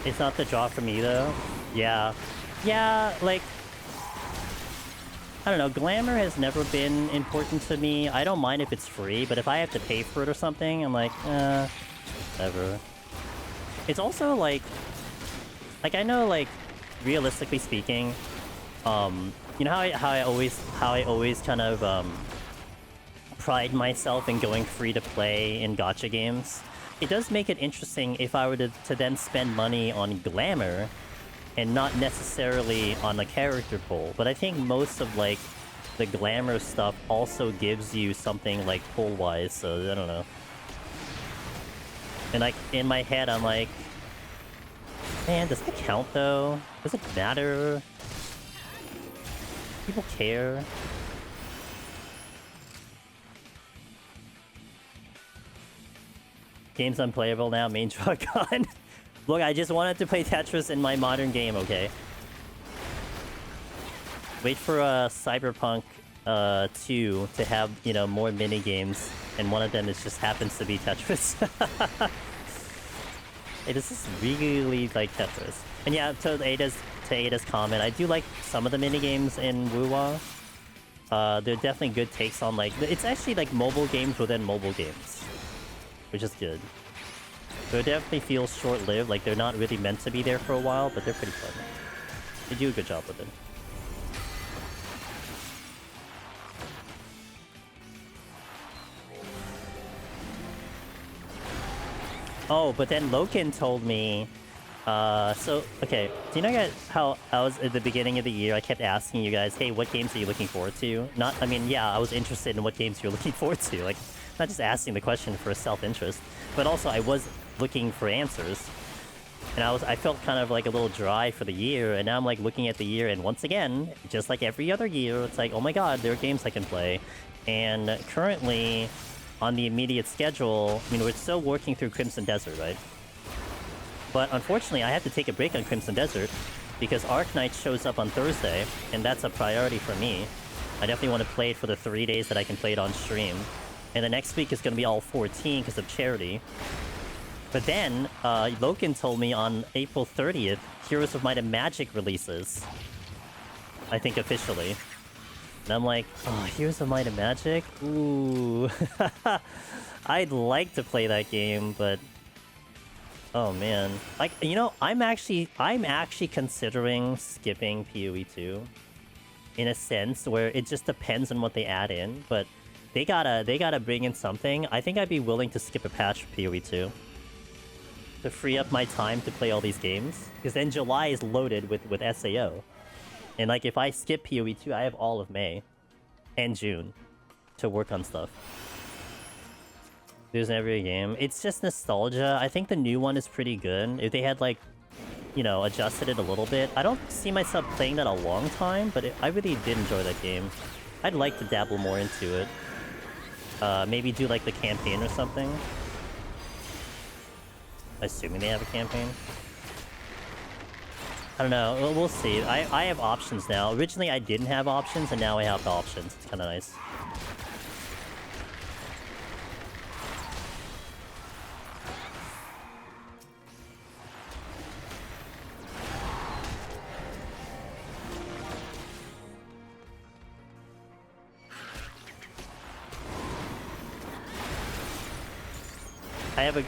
It's not the draw for me, though. Yeah. Yeah, like... I don't know, glamour has never been important to me. I don't mind if it's free, but if I have to pay for it or something, I'm like, whatever. It's also, like... Like, I know, like, realistically speaking, you know how I always kind of, pride myself in going free to play in gacha games? It does make it interesting if I were to then spend money on glamour and not necessarily on a character pull. But I think most of, like, the glamour stuff also gives you something, like, pull-wise, so I don't know. And, like, in my head, I'm like, man, does that count, though? Does it matter? People care? Game's unplayable now, main draw gone. Look, I just wanted to play Tetris in my modern game, okay? Wait for Cyberpunk 2 to have, you know, more mini games, and one of them is just happens to be Tetris. Hey, this is really like Tetris. And yeah, to Aida's comment, I do like some of the mini games in Wuwa. They're definitely good takes on, like, it's actually like mobile games within mobile games, which is good. So it definitely feels short-lived, like they're not really meant to be there for a while, but they're pretty fun. They do a good job with it. Oh, but then Loken told me, okay, do you know guys how I was at the beginning of the year, I kept asking you guys, hey, what games are you looking forward to? Not, I mean, yeah, I was interested in what games you're looking forward to, like, not just asking the question for self-interest, but also I was looking for answers. And I felt kind of like a little dry for the year, and now I'm like looking at the year, and once again, just like every other year, it's like, oh my god, there are games I can play. And currently, on the immediate schedule, I mean, we're still working through Crimson Desert, right? But unfortunately, I have to take a break on Crimson Desert, because Arc Knight shows up on Thursday, and that's a priority for me. I definitely want to play it for the 3 days that I can play it on stream. And the next week is going to be all 14 because of charity. But then, Loken told me on April 30th, Heroes of Might and Magic releases. I think officially. And I'm like, oh, Heroes of Might and Magic? Ooh. I'd like to play that game, but... Oh man. Like, you know, I'm actually considering skipping PoE 2. In a sense, where it just depends on what they add in, but... They gotta bring in something. I think I'd be willing to skip a patch for PoE 2 to free up my time to play all these games. Because then July is loaded with SAO, and like if I skip PoE 2, I have all of May and June to work on stuff. There's every game. It's just nostalgia. I think the new one is pretty good. If they had like, you know, adjusted it a little bit. I don't see myself playing that a long time, but I really did enjoy that game. I'd like to dabble more into it. Maybe do like the campaign or something. Assuming they have a campaign. I don't know. We'll see. I have options now. Originally, I didn't have options, and now I have the options. It's kind of nice.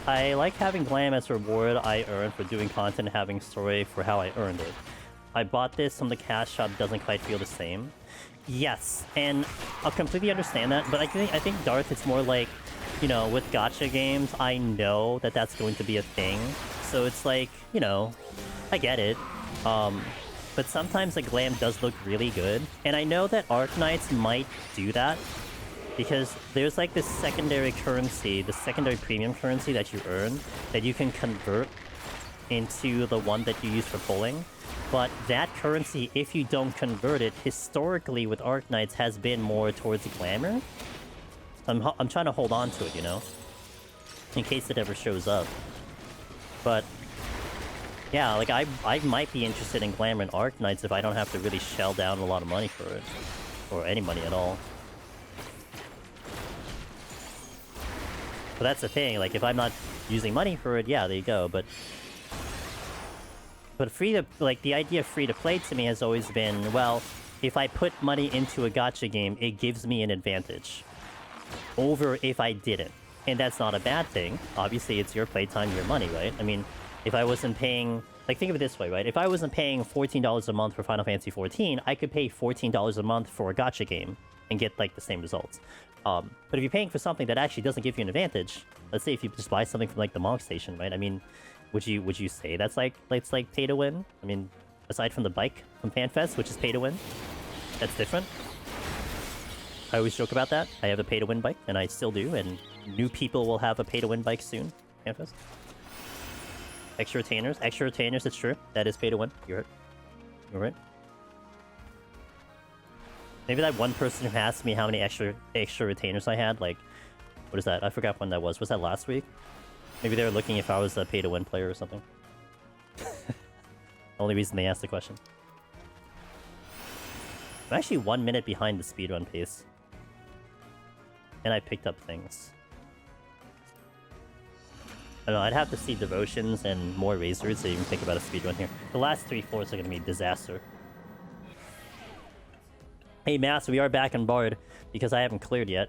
I like having glam as a reward I earn for doing content and having story for how I earned it. I bought this from the cash shop, doesn't quite feel the same. Yes, and I'll completely understand that, but I think Darth, it's more like, you know, with gacha games, I know that that's going to be a thing. So it's like, you know, I get it. But sometimes the glam does look really good. And I know that Arknights might do that, because there's like this secondary currency, the secondary premium currency that you earn, that you can convert into the one that you use for pulling. But that currency, if you don't convert it, historically with Arknights has been more towards glamour. I'm trying to hold on to it, you know, in case it ever shows up. But yeah, like I might be interested in glamour and Arknights if I don't have to really shell down a lot of money for it, or any money at all. But that's the thing, like if I'm not using money for it, yeah, there you go. But free to, like, the idea of free to play to me has always been, well, if I put money into a gacha game, it gives me an advantage over if I didn't. And that's not a bad thing. Obviously, it's your playtime, your money, right? I mean, if I wasn't paying, like, think of it this way, right? If I wasn't paying $14 a month for Final Fantasy XIV, I could pay $14 a month for a gacha game and get, like, the same results. But if you're paying for something that actually doesn't give you an advantage, let's say if you just buy something from, like, the Monk Station, right? I mean, would you say that's like, it's like pay to win? I mean, aside from the bike from FanFest, which is pay to win, that's different. I always joke about that. I have a pay to win bike, and I still do, and new people will have a pay to win bike soon. FanFest. Extra retainers, it's true. That is pay to win. You're right. You're right. Maybe that one person who asked me how many extra retainers I had, like, what is that? I forgot when that was. Was that last week? Maybe they were looking if I was a pay-to-win player or something. Only reason they asked the question. I'm actually 1 minute behind the speedrun pace. And I picked up things. I don't know, I'd have to see devotions and more razors to even think about a speedrun here. The last 3 floors are going to be a disaster. Hey, Mass, we are back in Bard because I haven't cleared yet.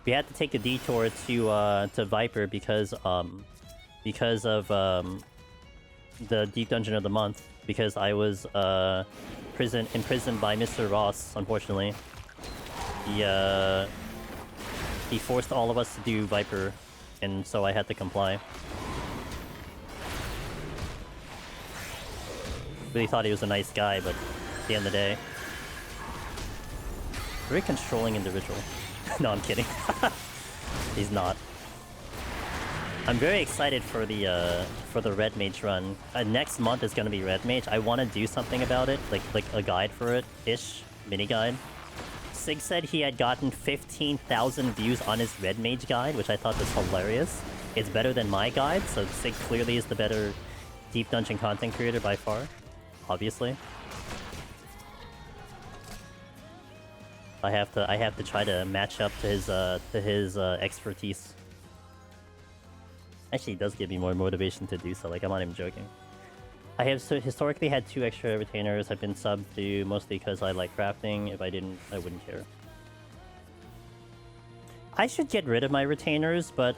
We had to take a detour to Viper because of the Deep Dungeon of the Month, because I was imprisoned by Mr. Ross. Unfortunately, he forced all of us to do Viper, and so I had to comply. Really thought he was a nice guy, but at the end of the day, very controlling individual. No, I'm kidding. He's not. I'm very excited for the Red Mage run. Next month is gonna be Red Mage. I want to do something about it, like a guide for it, mini guide. Sig said he had gotten 15,000 views on his Red Mage guide, which I thought was hilarious. It's better than my guide, so Sig clearly is the better Deep Dungeon content creator by far, obviously. I have to try to match up to his expertise. Actually, it does give me more motivation to do so. Like, I'm not even joking. I have historically had 2 extra retainers. I've been subbed to mostly because I like crafting. If I didn't, I wouldn't care. I should get rid of my retainers, but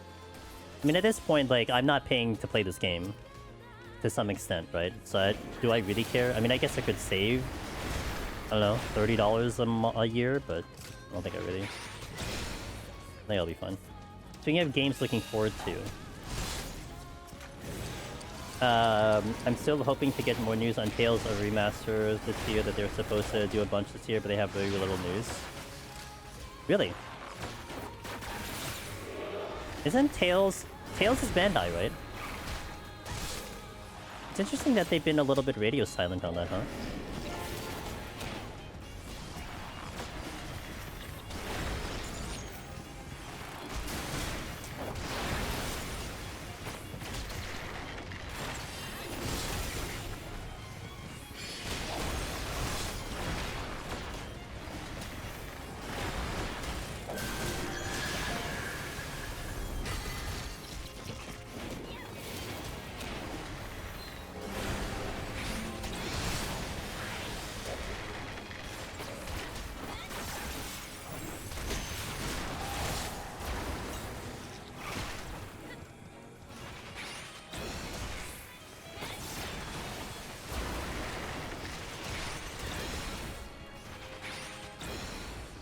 I mean, at this point, like, I'm not paying to play this game to some extent, right? So do I really care? I mean, I guess I could save, I don't know, $30 a year, but I don't think I really... That'll be fun. Speaking of games looking forward to. I'm still hoping to get more news on Tales of Remasters this year, that they're supposed to do a bunch this year, but they have very little news. Really? Isn't Tales... Tales is Bandai, right? It's interesting that they've been a little bit radio silent on that, huh?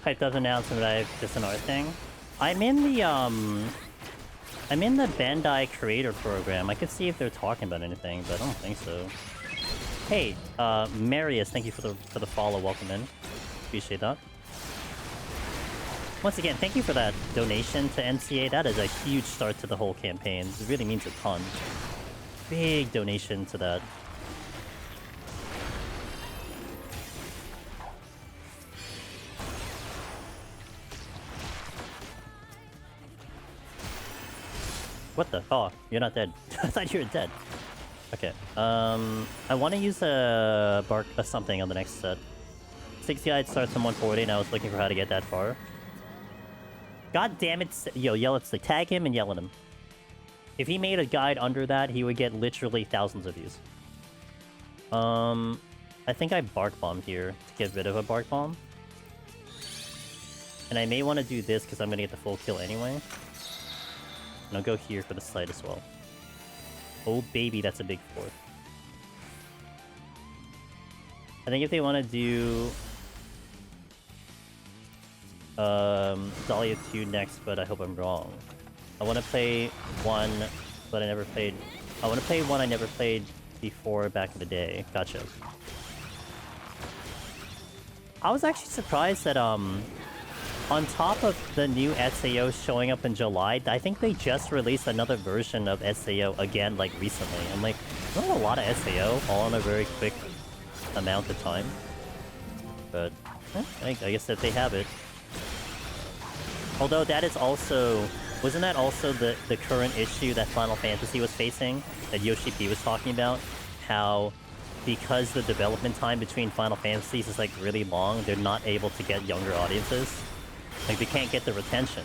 Hyped up announcement, I have just another thing. I'm in the Bandai creator program. I could see if they're talking about anything, but I don't think so. Hey, Marius, thank you for the follow. Welcome in. Appreciate that. Once again, thank you for that donation to NCA. That is a huge start to the whole campaign. It really means a ton. Big donation to that. What the? Oh, you're not dead. I thought you were dead. Okay. I want to use a something on the next set. 60 guide starts on 140, and I was looking for how to get that far. God damn it! Yo, yell at Slick. Tag him and yell at him. If he made a guide under that, he would get literally thousands of views. I think I bark bombed here to get rid of a bark bomb. And I may want to do this because I'm gonna get the full kill anyway. And I'll go here for the site as well. Oh baby, that's a big fourth. I think if they want to do Dahlia 2 next, but I hope I'm wrong. I want to play one, but I never played. I want to play one I never played before back in the day. Gotcha. I was actually surprised that on top of the new SAO showing up in July, I think they just released another version of SAO again, like, recently. I'm like, not a lot of SAO, all in a very quick amount of time. But, I guess that they have it. Although that is also... Wasn't that also the current issue that Final Fantasy was facing? That Yoshi P was talking about? How... because the development time between Final Fantasies is, like, really long, they're not able to get younger audiences. Like, they can't get the retention.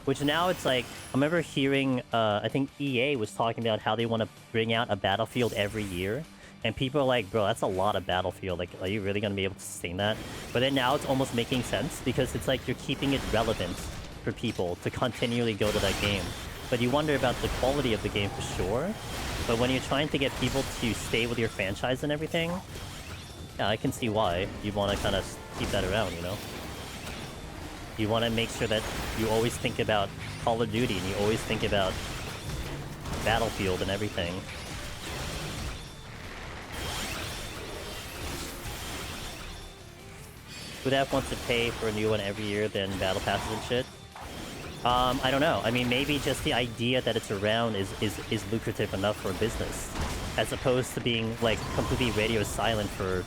Which now it's like, I remember hearing, I think EA was talking about how they want to bring out a Battlefield every year. And people are like, bro, that's a lot of Battlefield. Like, are you really going to be able to sustain that? But then now it's almost making sense because it's like you're keeping it relevant for people to continually go to that game. But you wonder about the quality of the game for sure. But when you're trying to get people to stay with your franchise and everything, yeah, I can see why you'd want to kind of keep that around, you know? You want to make sure that you always think about Call of Duty and you always think about Battlefield and everything. Would F wants to pay for a new one every year than Battle Passes and shit? I don't know. I mean, maybe just the idea that it's around is lucrative enough for a business. As opposed to being, like, completely radio silent for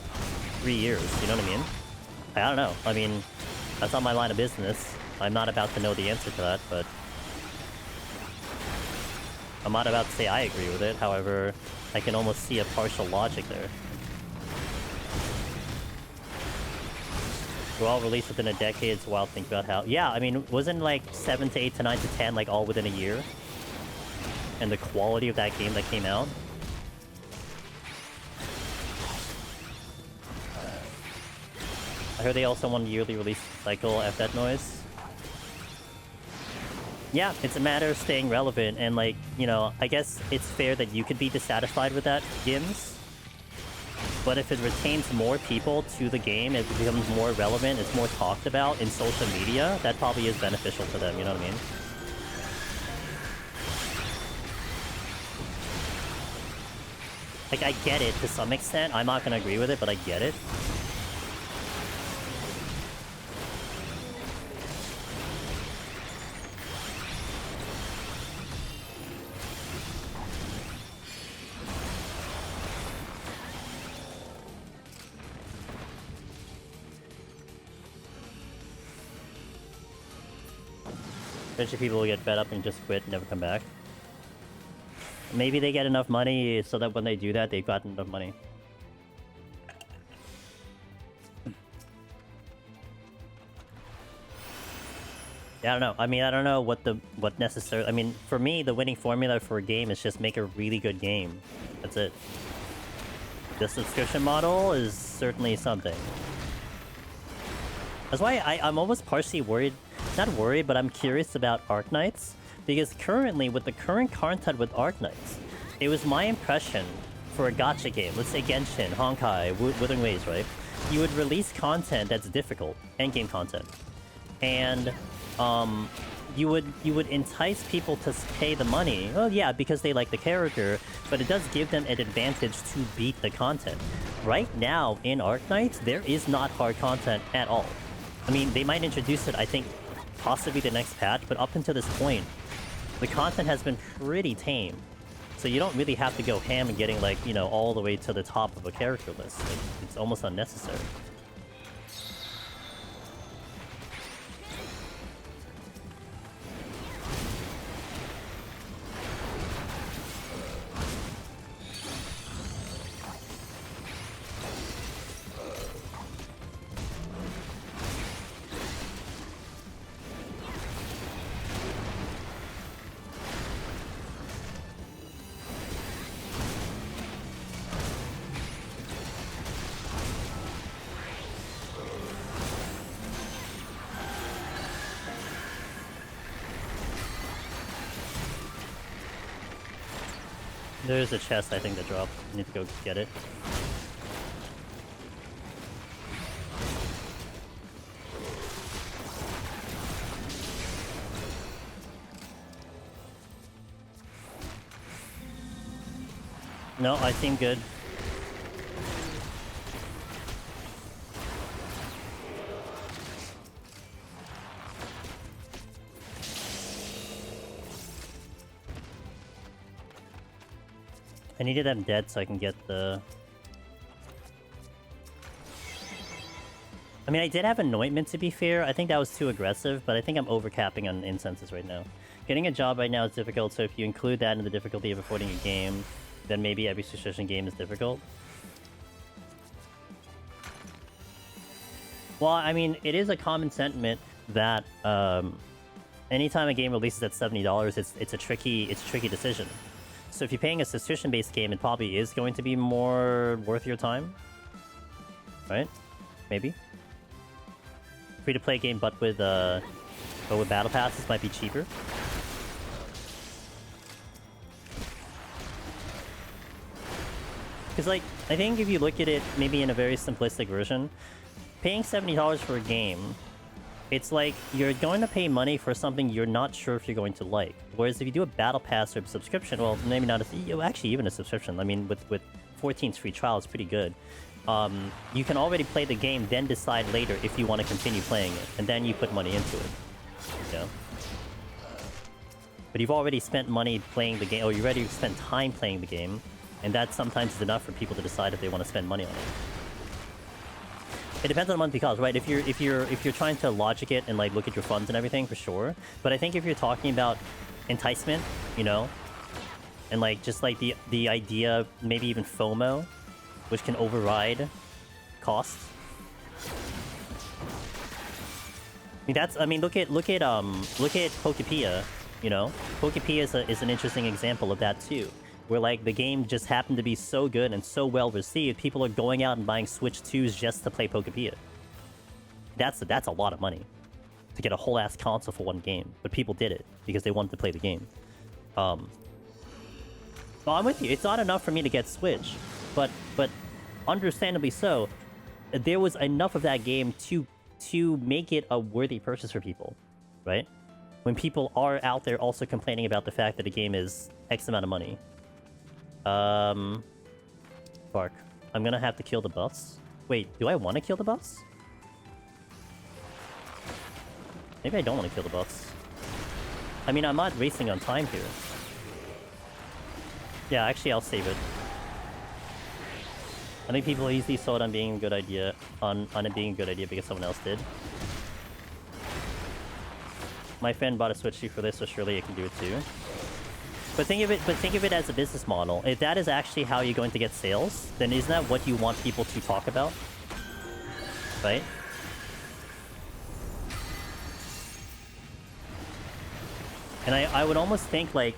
3 years, you know what I mean? I don't know. I mean... That's not my line of business. I'm not about to know the answer to that, but... I'm not about to say I agree with it, however, I can almost see a partial logic there. We're all released within a decade, it's wild to think about how... Yeah, I mean, wasn't like 7 to 8 to 9 to 10, like, all within a year? And the quality of that game that came out? I heard they also want a yearly release cycle. F that noise. Yeah, it's a matter of staying relevant, and, like, you know, I guess it's fair that you could be dissatisfied with that, Gims. But if it retains more people to the game, it becomes more relevant, it's more talked about in social media, that probably is beneficial to them, you know what I mean? Like, I get it to some extent. I'm not gonna agree with it, but I get it. Eventually people will get fed up and just quit and never come back. Maybe they get enough money so that when they do that, they've gotten enough money. Yeah, I don't know. I mean, I don't know what necessarily... I mean, for me, the winning formula for a game is just make a really good game. That's it. The subscription model is certainly something. That's why I'm almost partially worried... Not worried, but I'm curious about Arknights. Because currently, with the current content with Arknights, it was my impression for a gacha game, let's say Genshin, Honkai, Wuthering Waves, right? You would release content that's difficult, endgame content. And you would entice people to pay the money. Well, yeah, because they like the character, but it does give them an advantage to beat the content. Right now, in Arknights, there is not hard content at all. I mean, they might introduce it, I think, possibly the next patch, but up until this point, the content has been pretty tame. So you don't really have to go ham and getting, like, you know, all the way to the top of a character list. Like, it's almost unnecessary. There's a chest, I think, that dropped. I need to go get it. No, I seem good. I needed them dead so I can get the... I mean, I did have Anointment, to be fair. I think that was too aggressive, but I think I'm overcapping on incenses right now. Getting a job right now is difficult, so if you include that in the difficulty of affording a game, then maybe every subscription game is difficult. Well, I mean, it is a common sentiment that anytime a game releases at $70, it's a tricky decision. So if you're paying a subscription-based game, it probably is going to be more worth your time, right? Maybe. Free-to-play game, but with battle passes might be cheaper. Because, like, I think if you look at it maybe in a very simplistic version, paying $70 for a game, it's like you're going to pay money for something you're not sure if you're going to like. Whereas if you do a battle pass or a subscription, well, maybe not actually even a subscription. I mean, with 14's free trial, it's pretty good. You can already play the game, then decide later if you want to continue playing it, and then you put money into it. You know? But you've already spent money playing the game, or you already spent time playing the game, and that sometimes is enough for people to decide if they want to spend money on it. It depends on the monthly cost, right? If you're trying to logic it and like look at your funds and everything, for sure. But I think if you're talking about enticement, you know, and like just like the idea, maybe even FOMO, which can override costs. I mean, look at Pokepia, you know. Pokepia is an interesting example of that too. Where like the game just happened to be so good and so well received, people are going out and buying Switch 2s just to play Pokepia. That's a lot of money to get a whole ass console for one game, but people did it because they wanted to play the game. Well, I'm with you. It's not enough for me to get Switch, but understandably so, there was enough of that game to make it a worthy purchase for people, right? When people are out there also complaining about the fact that the game is X amount of money. Bark. I'm gonna have to kill the buffs. Wait, do I want to kill the buffs? Maybe I don't want to kill the buffs. I mean, I'm not racing on time here. Yeah, actually, I'll save it. I think people easily saw it on being a good idea, on it being a good idea because someone else did. My friend bought a Switch for this, so surely it can do it too. But think of it as a business model. If that is actually how you're going to get sales, then isn't that what you want people to talk about? Right? And I would almost think like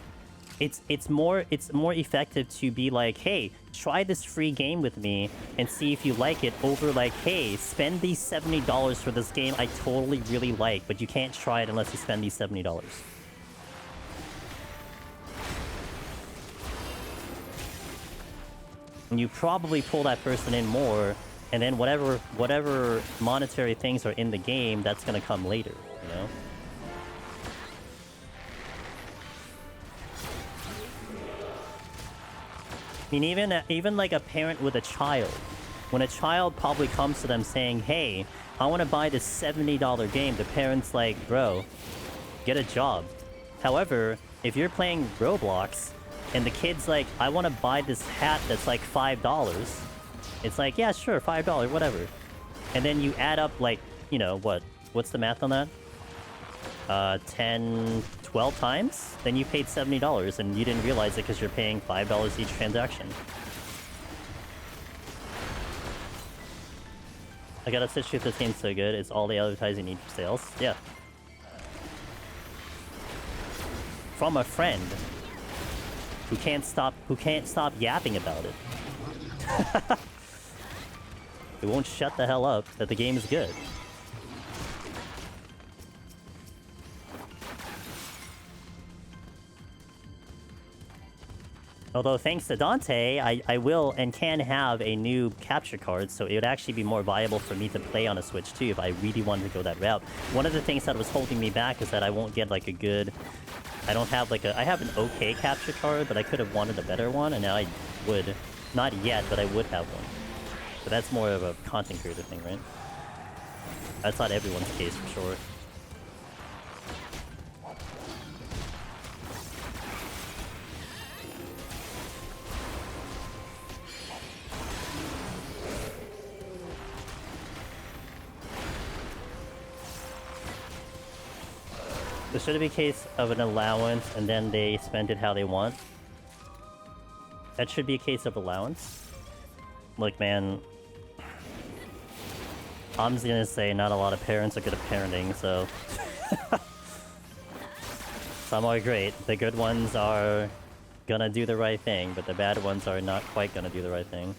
it's more effective to be like, hey, try this free game with me and see if you like it, over like, hey, spend these $70 for this game I totally really like, but you can't try it unless you spend these $70. And you probably pull that person in more, and then whatever monetary things are in the game, that's gonna come later, you know? I mean, even like a parent with a child, when a child probably comes to them saying, hey, I want to buy this $70 game, the parent's like, bro, get a job. However, if you're playing Roblox and the kid's like, I want to buy this hat that's like $5, it's like, yeah, sure, $5, whatever. And then you add up like, you know, what's the math on that? 10, 12 times? Then you paid $70 and you didn't realize it because you're paying $5 each transaction. I gotta switch with this game so good, it's all the advertising you need for sales. Yeah. From a friend who can't stop yapping about it. It won't shut the hell up that the game is good. Although, thanks to Dante, I will and can have a new capture card, so it would actually be more viable for me to play on a Switch too if I really wanted to go that route. One of the things that was holding me back is that I won't get like a good... I don't have like a... I have an okay capture card, but I could have wanted a better one, and now I would. Not yet, but I would have one. But that's more of a content creator thing, right? That's not everyone's case, for sure. So should it be a case of an allowance and then they spend it how they want? That should be a case of allowance. Look, man, I'm just gonna say not a lot of parents are good at parenting, so... Some are great. The good ones are gonna do the right thing, but the bad ones are not quite gonna do the right thing.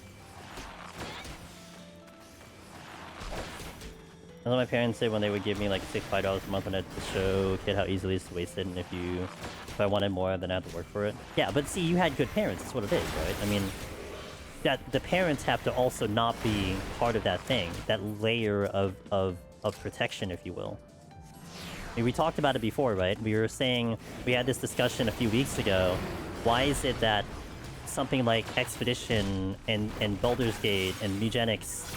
That's what my parents said when they would give me like $5 a month on it to show a kid how easily it's wasted, and if I wanted more, then I had to work for it. Yeah, but see, you had good parents, that's what it is, right? I mean, that the parents have to also not be part of that thing, that layer of protection, if you will. I mean, we talked about it before, right? We were saying, we had this discussion a few weeks ago. Why is it that something like Expedition and Baldur's Gate and Eugenics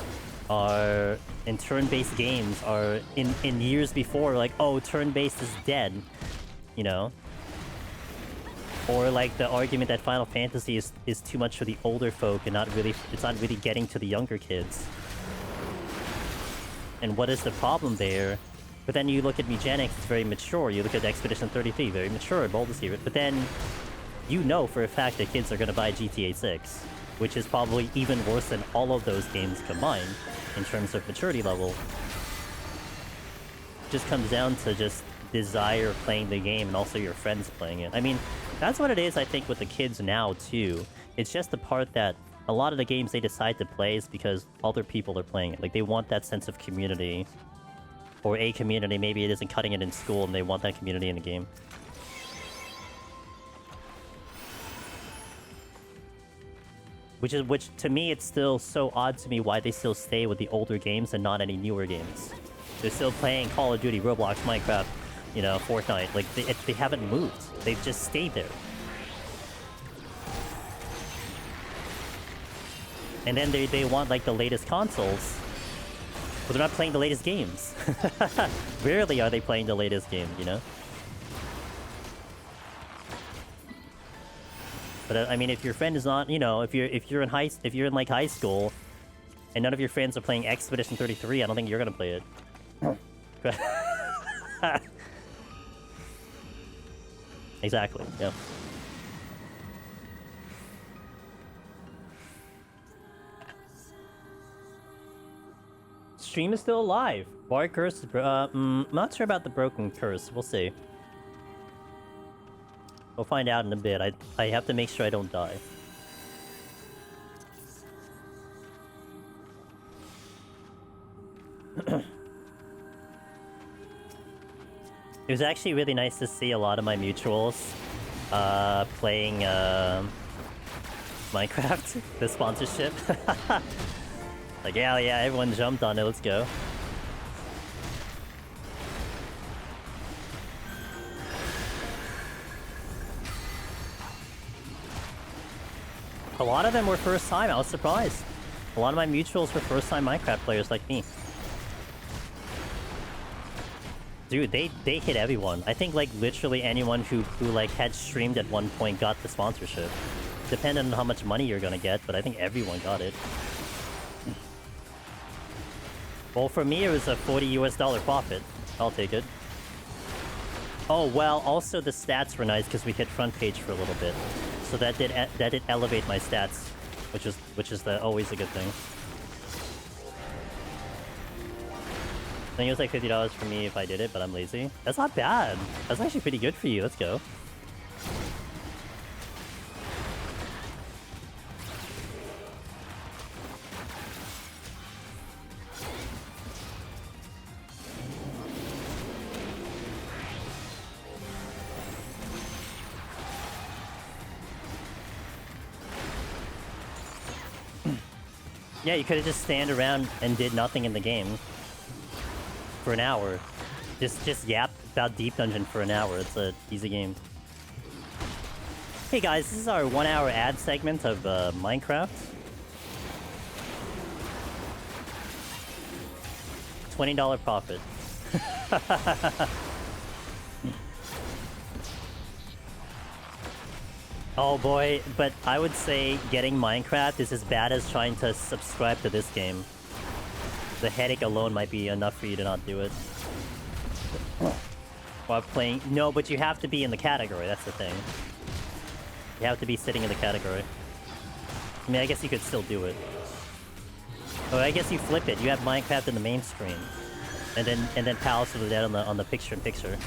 are, in turn-based games, are in years before, like, oh, turn-based is dead, you know? Or like the argument that Final Fantasy is too much for the older folk and it's not really getting to the younger kids. And what is the problem there? But then you look at Eugenics, it's very mature. You look at Expedition 33, very mature, Baldur's Gate. But then you know for a fact that kids are going to buy GTA 6, which is probably even worse than all of those games combined in terms of maturity level. It just comes down to just desire of playing the game and also your friends playing it. I mean, that's what it is, I think, with the kids now, too. It's just the part that a lot of the games they decide to play is because other people are playing it. Like, they want that sense of community. Or a community. Maybe it isn't cutting it in school and they want that community in the game. Which to me, it's still so odd to me why they still stay with the older games and not any newer games. They're still playing Call of Duty, Roblox, Minecraft, you know, Fortnite. Like, they haven't moved. They've just stayed there. And then they want, like, the latest consoles, but they're not playing the latest games. Rarely are they playing the latest game, you know? But I mean, if your friend is not, you know, if you're in like high school, and none of your friends are playing Expedition 33, I don't think you're gonna play it. Exactly. Yeah. Stream is still alive. Bar curse. Not sure about the broken curse. We'll see. We'll find out in a bit. I have to make sure I don't die. It was actually really nice to see a lot of my mutuals playing Minecraft, the sponsorship. Like, yeah, everyone jumped on it, let's go. A lot of them were first time, I was surprised. A lot of my mutuals were first time Minecraft players like me. Dude, they hit everyone. I think like literally anyone who like had streamed at one point got the sponsorship. Depending on how much money you're gonna get, but I think everyone got it. Well, for me it was a $40 US profit. I'll take it. Oh well, also the stats were nice because we hit front page for a little bit, so that did elevate my stats, which is always a good thing. I think it was like $50 for me if I did it, but I'm lazy. That's not bad. That's actually pretty good for you. Let's go. Yeah, you could have just stand around and did nothing in the game for an hour. Just yap about Deep Dungeon for an hour. It's an easy game. Hey guys, this is our 1 hour ad segment of Minecraft. $20 profit. Oh boy, but I would say getting Minecraft is as bad as trying to subscribe to this game. The headache alone might be enough for you to not do it. While playing... No, but you have to be in the category, that's the thing. You have to be sitting in the category. I mean, I guess you could still do it. Oh, I guess you flip it. You have Minecraft in the main screen. And then Palace of the Dead on the picture-in-picture.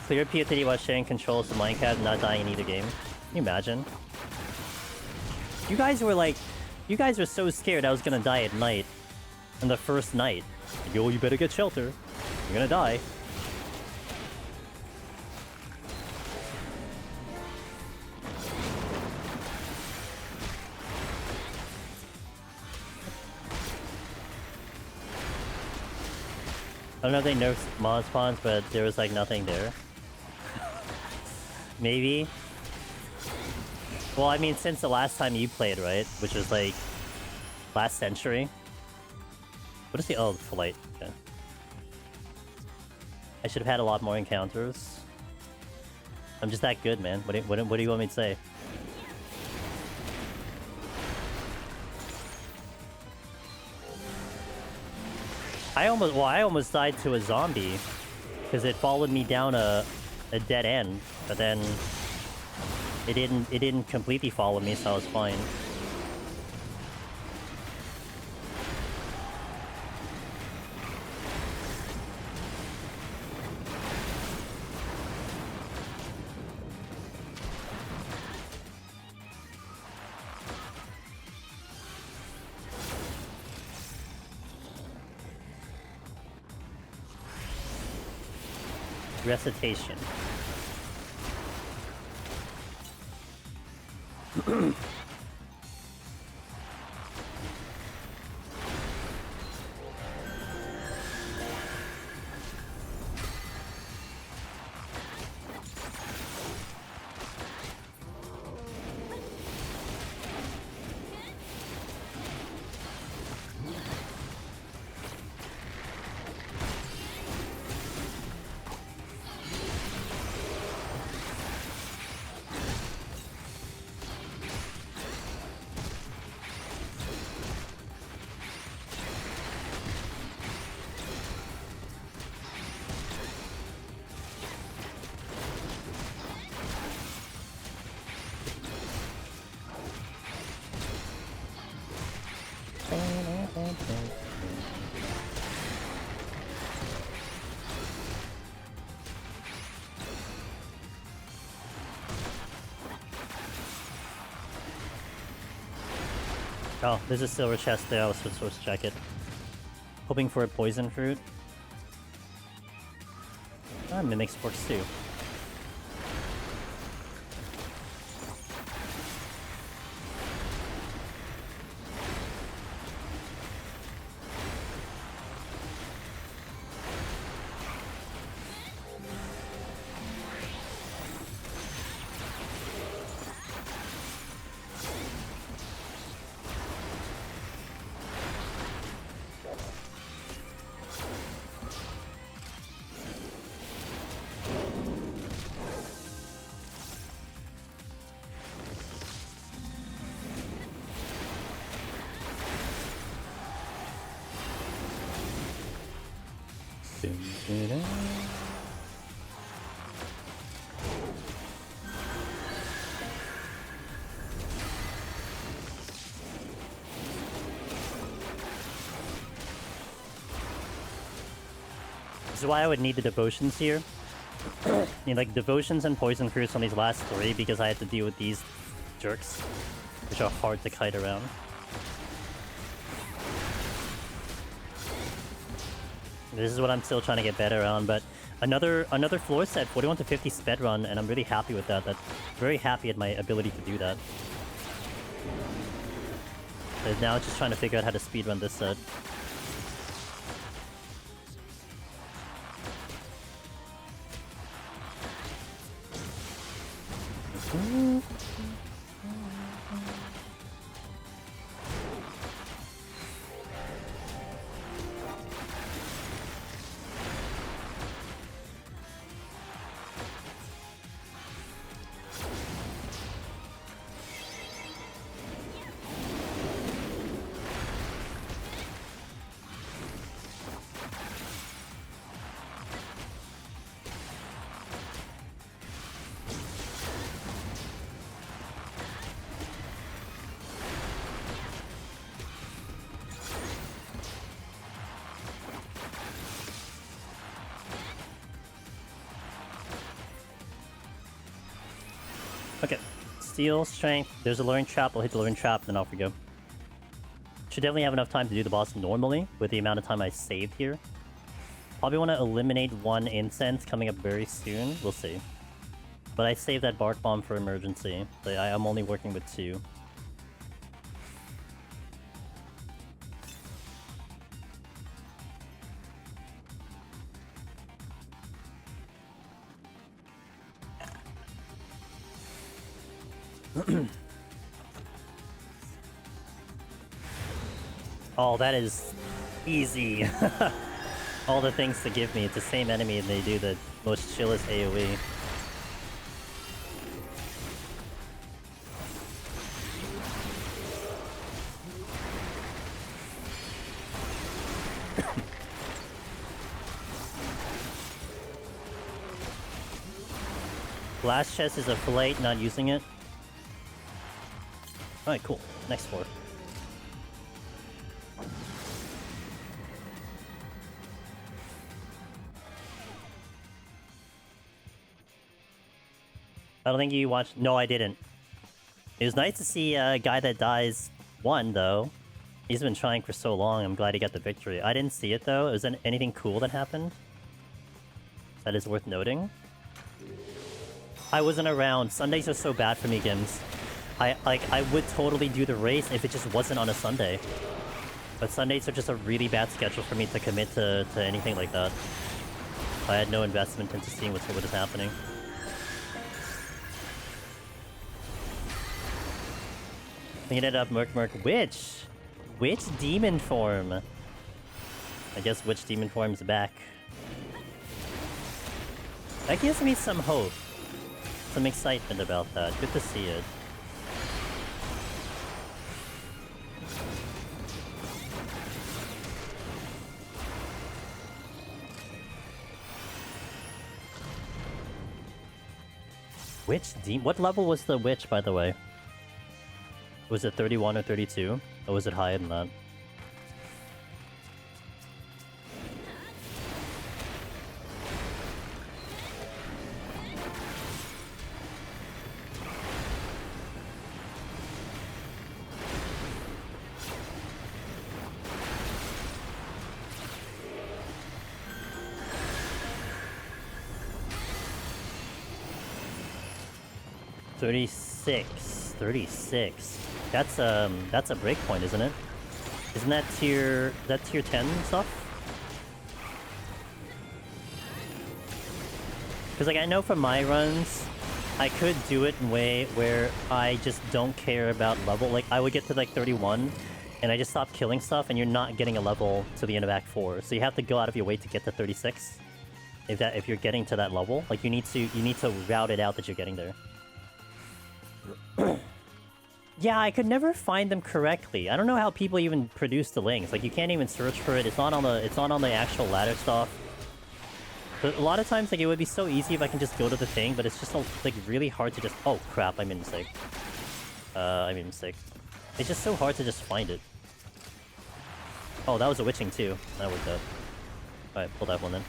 Clear POTD while sharing controls of Minecraft and not dying in either game. Can you imagine? You guys were so scared I was gonna die at night. On the first night. Like, yo, you better get shelter. You're gonna die. I don't know if they nerfed mod spawns, but there was like nothing there. Maybe. Well, I mean, since the last time you played, right? Which was like last century. What is the flight? Okay. I should have had a lot more encounters. I'm just that good, man. What do you want me to say? I almost died to a zombie because it followed me down a dead end, but then it didn't completely follow me, so I was fine. Recitation. Oh, there's a silver chest there. I was supposed to check it. Hoping for a poison fruit. Ah, Mimics works too. This is why I would need the devotions here. Need like devotions and poison fruits on these last three because I had to deal with these jerks, which are hard to kite around. This is what I'm still trying to get better on, but another floor set, 41 to 50 sped run, and I'm really happy with that. Very happy at my ability to do that. And now it's just trying to figure out how to speedrun this set. Okay, Steel, Strength, there's a Luring Trap, I'll hit the Luring Trap, then off we go. Should definitely have enough time to do the boss normally, with the amount of time I saved here. Probably want to eliminate one Incense coming up very soon, we'll see. But I saved that Bark Bomb for emergency, so I'm only working with 2. Oh, that is easy. All the things to give me. It's the same enemy and they do the most chillest AoE. Last chest is a fillet, not using it. Alright, cool. Next floor. I don't think you watched... No, I didn't. It was nice to see a guy that dies won, though. He's been trying for so long, I'm glad he got the victory. I didn't see it, though. Was there anything cool that happened? that is worth noting. I wasn't around. Sundays are so bad for me, Gims. I would totally do the race if it just wasn't on a Sunday. But Sundays are just a really bad schedule for me to commit to anything like that. I had no investment into seeing what is happening. Clean it up, Merc. Which demon form? I guess which demon form is back. That gives me some hope. Some excitement about that. Good to see it. What level was the witch, by the way? Was it 31 or 32? Or was it higher than that? $36. That's a breakpoint, isn't it? Isn't that tier 10 stuff? Because like I know from my runs, I could do it in a way where I just don't care about level. Like I would get to like 31, and I just stop killing stuff, and you're not getting a level to the end of Act 4. So you have to go out of your way to get to 36. If you're getting to that level, like you need to route it out that you're getting there. Yeah, I could never find them correctly. I don't know how people even produce the links. Like you can't even search for it. It's not on the actual ladder stuff. But a lot of times, like it would be so easy if I can just go to the thing, but it's just like really hard to just. Oh crap! I made a mistake. I made a mistake. It's just so hard to just find it. Oh, that was a witching too. That worked out. All right, pull that one then.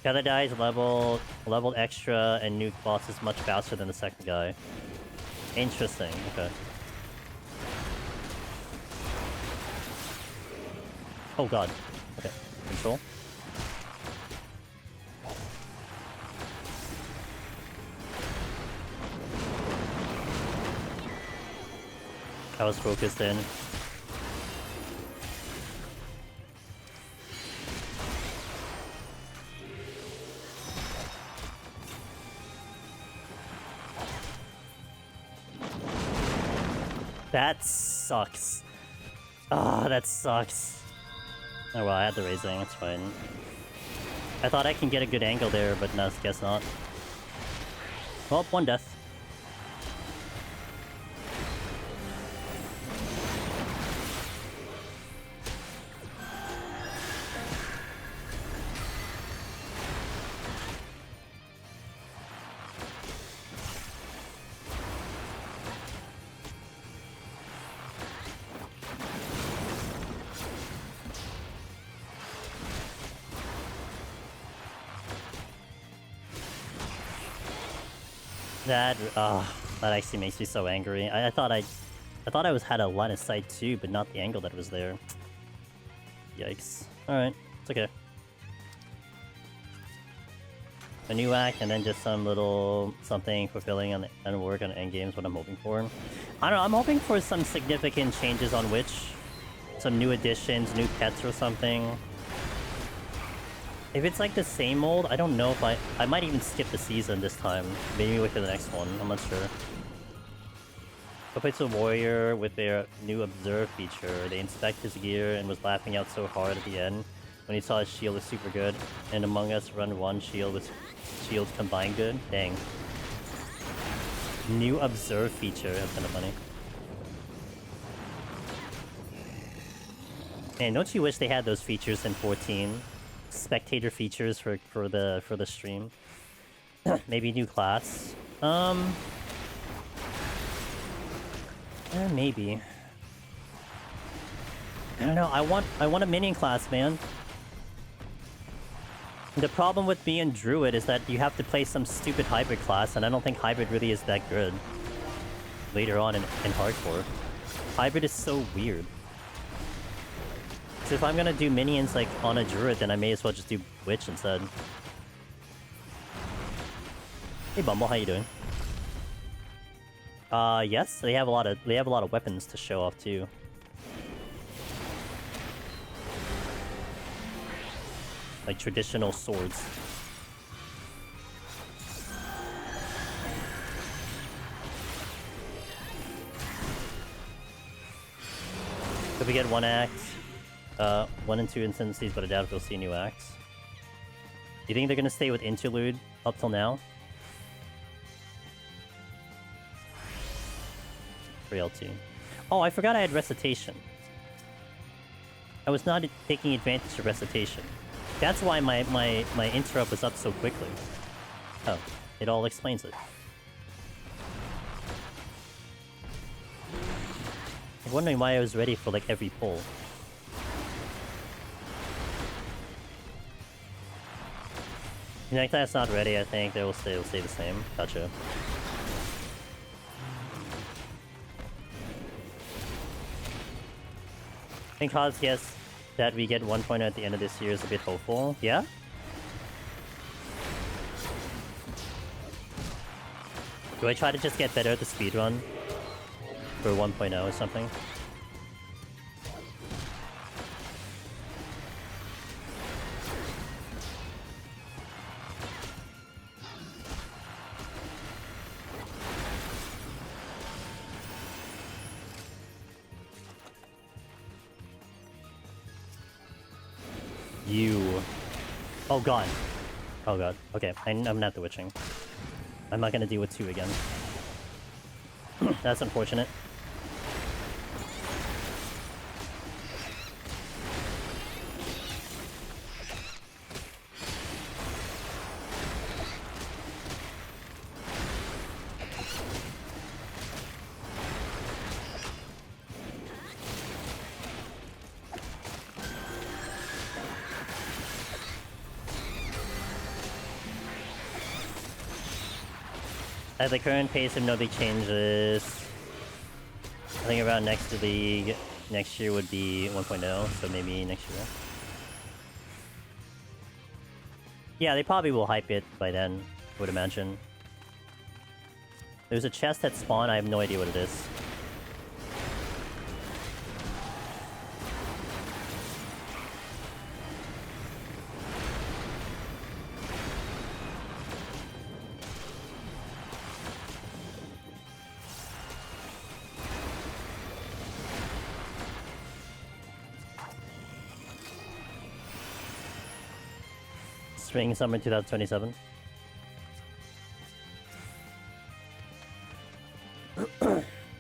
The other guy is leveled extra, and nuke bosses much faster than the second guy. Interesting. Okay. Oh god. Okay. Control. I was focused in. That sucks. Ah, oh, that sucks. Oh well, I had the raising, it's fine. I thought I can get a good angle there, but no, guess not. Well, one death. That actually makes me so angry. I thought I had a line of sight too, but not the angle that was there. Yikes. Alright, it's okay. A new act, and then just some little something fulfilling and work on endgame is what I'm hoping for. I don't know, I'm hoping for some significant changes on Witch. Some new additions, new pets or something. If it's like the same old, I don't know if I might even skip the season this time. Maybe wait for the next one, I'm not sure. Go play to Warrior with their new Observe feature. They inspect his gear and was laughing out so hard at the end when he saw his shield was super good. And Among Us run one shield with shields combined good. Dang. New Observe feature, that's kind of funny. Man, don't you wish they had those features in 14? Spectator features for the stream. Maybe new class. Maybe. I don't know. I want a minion class, man. The problem with me and Druid is that you have to play some stupid hybrid class, and I don't think hybrid really is that good later on in hardcore. Hybrid is so weird. So if I'm gonna do minions like on a Druid, then I may as well just do Witch instead. Hey Bumble, how you doing? Yes, they have a lot of weapons to show off too. Like traditional swords. Could we get 1 act? 1 and 2 instances, but I doubt if we'll see new acts. You think they're gonna stay with Interlude up till now? 3LT. Oh, I forgot I had Recitation. I was not taking advantage of Recitation. That's why my interrupt was up so quickly. Oh, it all explains it. I'm wondering why I was ready for like every pull. Next time it's not ready, I think they will stay the same. Gotcha. I think Hod's guess that we get 1.0 at the end of this year is a bit hopeful. Yeah? Do I try to just get better at the speedrun? For 1.0 or something? You... Oh god. Oh god. Okay, I'm not the witching. I'm not gonna deal with 2 again. That's unfortunate. At the current pace, if no big changes, I think around next to League, next year would be 1.0, so maybe next year. Yeah, they probably will hype it by then, I would imagine. There's a chest at spawn, I have no idea what it is. Spring, summer 2027.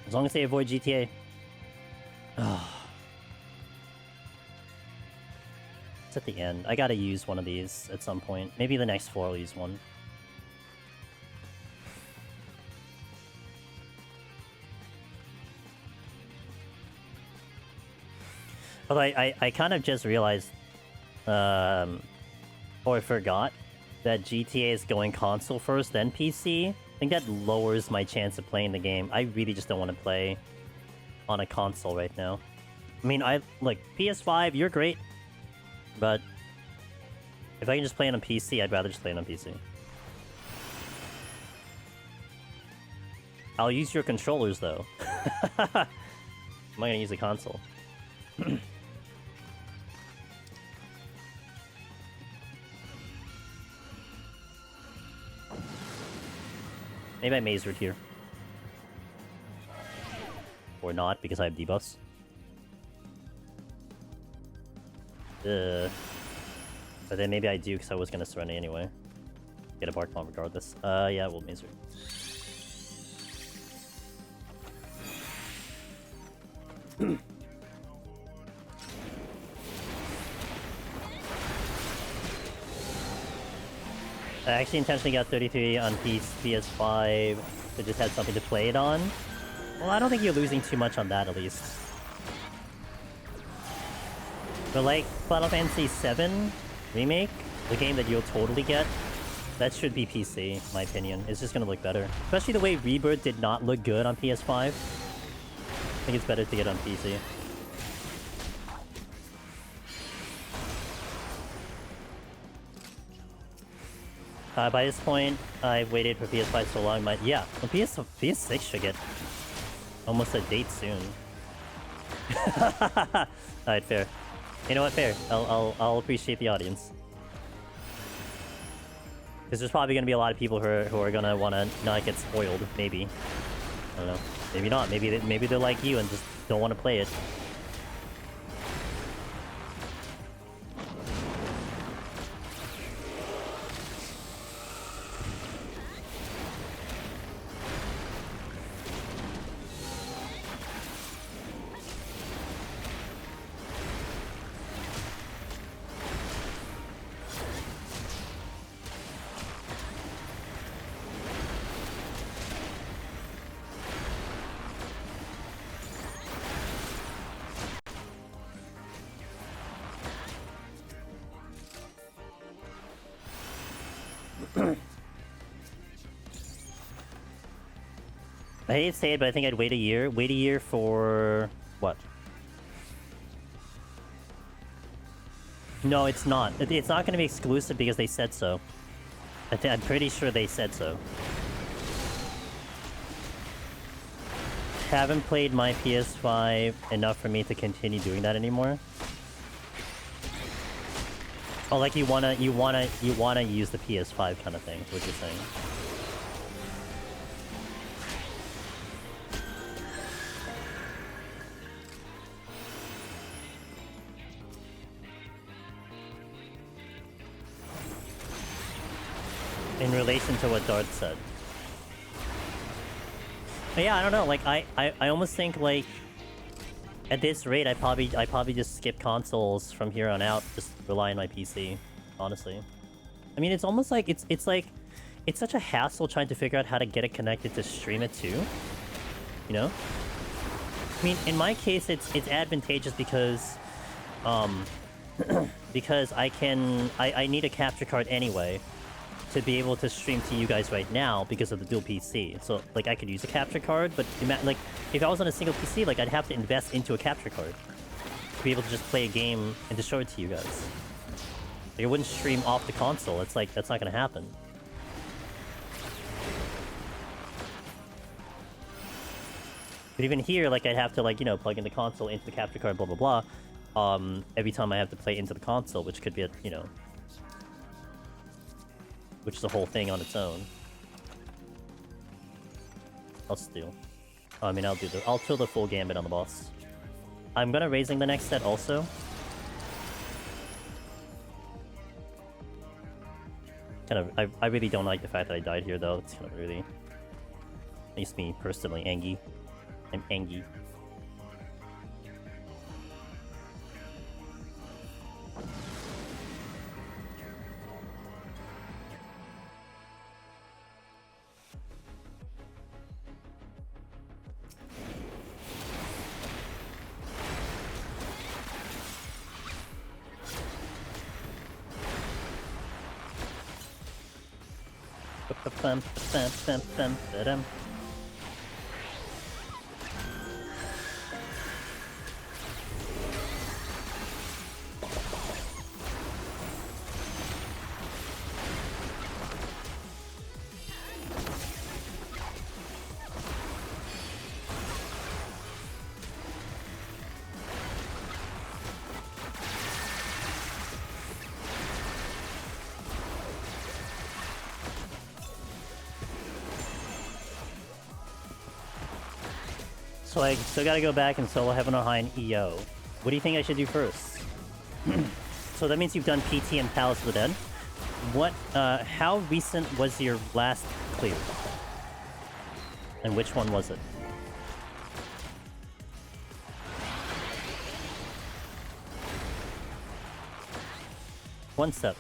As long as they avoid GTA. It's at the end. I gotta use one of these at some point. Maybe the next 4 I'll use one. Although I kind of just realized, or forgot, that GTA is going console first, then PC. I think that lowers my chance of playing the game. I really just don't want to play on a console right now. I mean, like, PS5, you're great, but if I can just play it on PC, I'd rather just play it on PC. I'll use your controllers, though. I'm not gonna use a console. Maybe I mazered here. Or not, because I have debuffs. But then maybe I do, because I was gonna surrender anyway. Get a Bark Bomb regardless. Yeah, we'll mazer. I actually intentionally got 33 on PS5 to just have something to play it on. Well, I don't think you're losing too much on that, at least. But like, Final Fantasy VII Remake, the game that you'll totally get, that should be PC, in my opinion. It's just gonna look better. Especially the way Rebirth did not look good on PS5. I think it's better to get on PC. By this point, I've waited for PS5 so long. Yeah, well, PS6 should get almost a date soon. Alright, fair. You know what? Fair. I'll appreciate the audience. Because there's probably gonna be a lot of people who are gonna wanna not get spoiled. Maybe. I don't know. Maybe not. Maybe they're like you and just don't want to play it. I hate to say it, but I think I'd wait a year. Wait a year for... what? No, it's not. It's not going to be exclusive because they said so. I'm pretty sure they said so. Haven't played my PS5 enough for me to continue doing that anymore. Oh, like you wanna use the PS5 kind of thing, is what you're saying. In relation to what Dart said. But yeah, I don't know, like, I almost think, like, at this rate, I probably just skip consoles from here on out, just rely on my PC, honestly. I mean, it's almost like, it's like, it's such a hassle trying to figure out how to get it connected to stream it too, you know? I mean, in my case, it's advantageous because, because I need a capture card anyway, to be able to stream to you guys right now because of the dual PC. So, like, I could use a capture card, but, like, if I was on a single PC, like, I'd have to invest into a capture card to be able to just play a game and to show it to you guys. Like, it wouldn't stream off the console. It's like, that's not gonna happen. But even here, like, I'd have to, like, you know, plug in the console into the capture card, blah, blah, blah, every time I have to play into the console, which could be a, you know... which is a whole thing on its own. I'll steal. I mean, I'll kill the full gambit on the boss. I'm gonna raising the next set also. Kind of, I really don't like the fact that I died here though. It's kind of really makes me personally angry. I'm angry. So I still gotta go back and solo Heaven or High and EO. What do you think I should do first? So that means you've done PT and Palace of the Dead. What, how recent was your last clear? And which one was it? One step.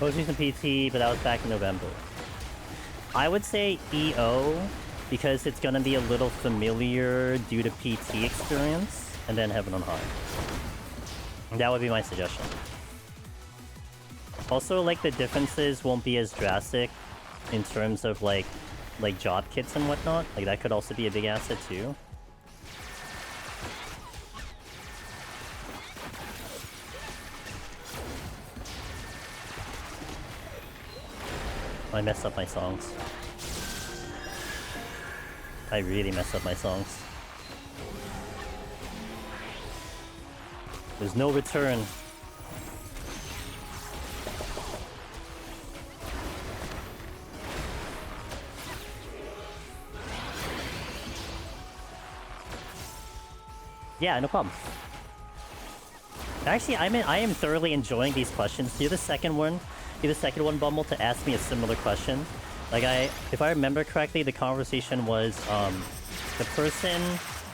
Most recent PT, but that was back in November. I would say EO, because it's gonna be a little familiar due to PT experience, and then Heaven on High. That would be my suggestion. Also, like, the differences won't be as drastic in terms of, like job kits and whatnot. Like, that could also be a big asset, too. I messed up my songs. I really messed up my songs. There's no return. Yeah, no problem. Actually, I am thoroughly enjoying these questions. You're the second one, Bumble, to ask me a similar question. Like, if I remember correctly, the conversation was, the person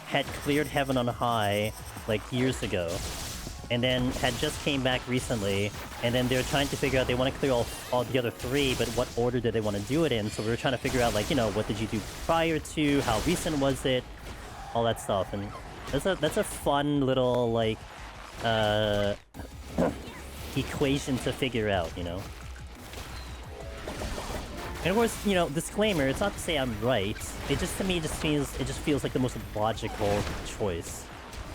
had cleared Heaven on High, like, years ago, and then had just came back recently, and then they're trying to figure out they want to clear all the other three, but what order do they want to do it in? So we were trying to figure out, like, you know, what did you do prior to, how recent was it, all that stuff, and that's a fun little, like, equation to figure out, you know? And of course, you know, disclaimer, it's not to say I'm right. It just, to me, it just feels like the most logical choice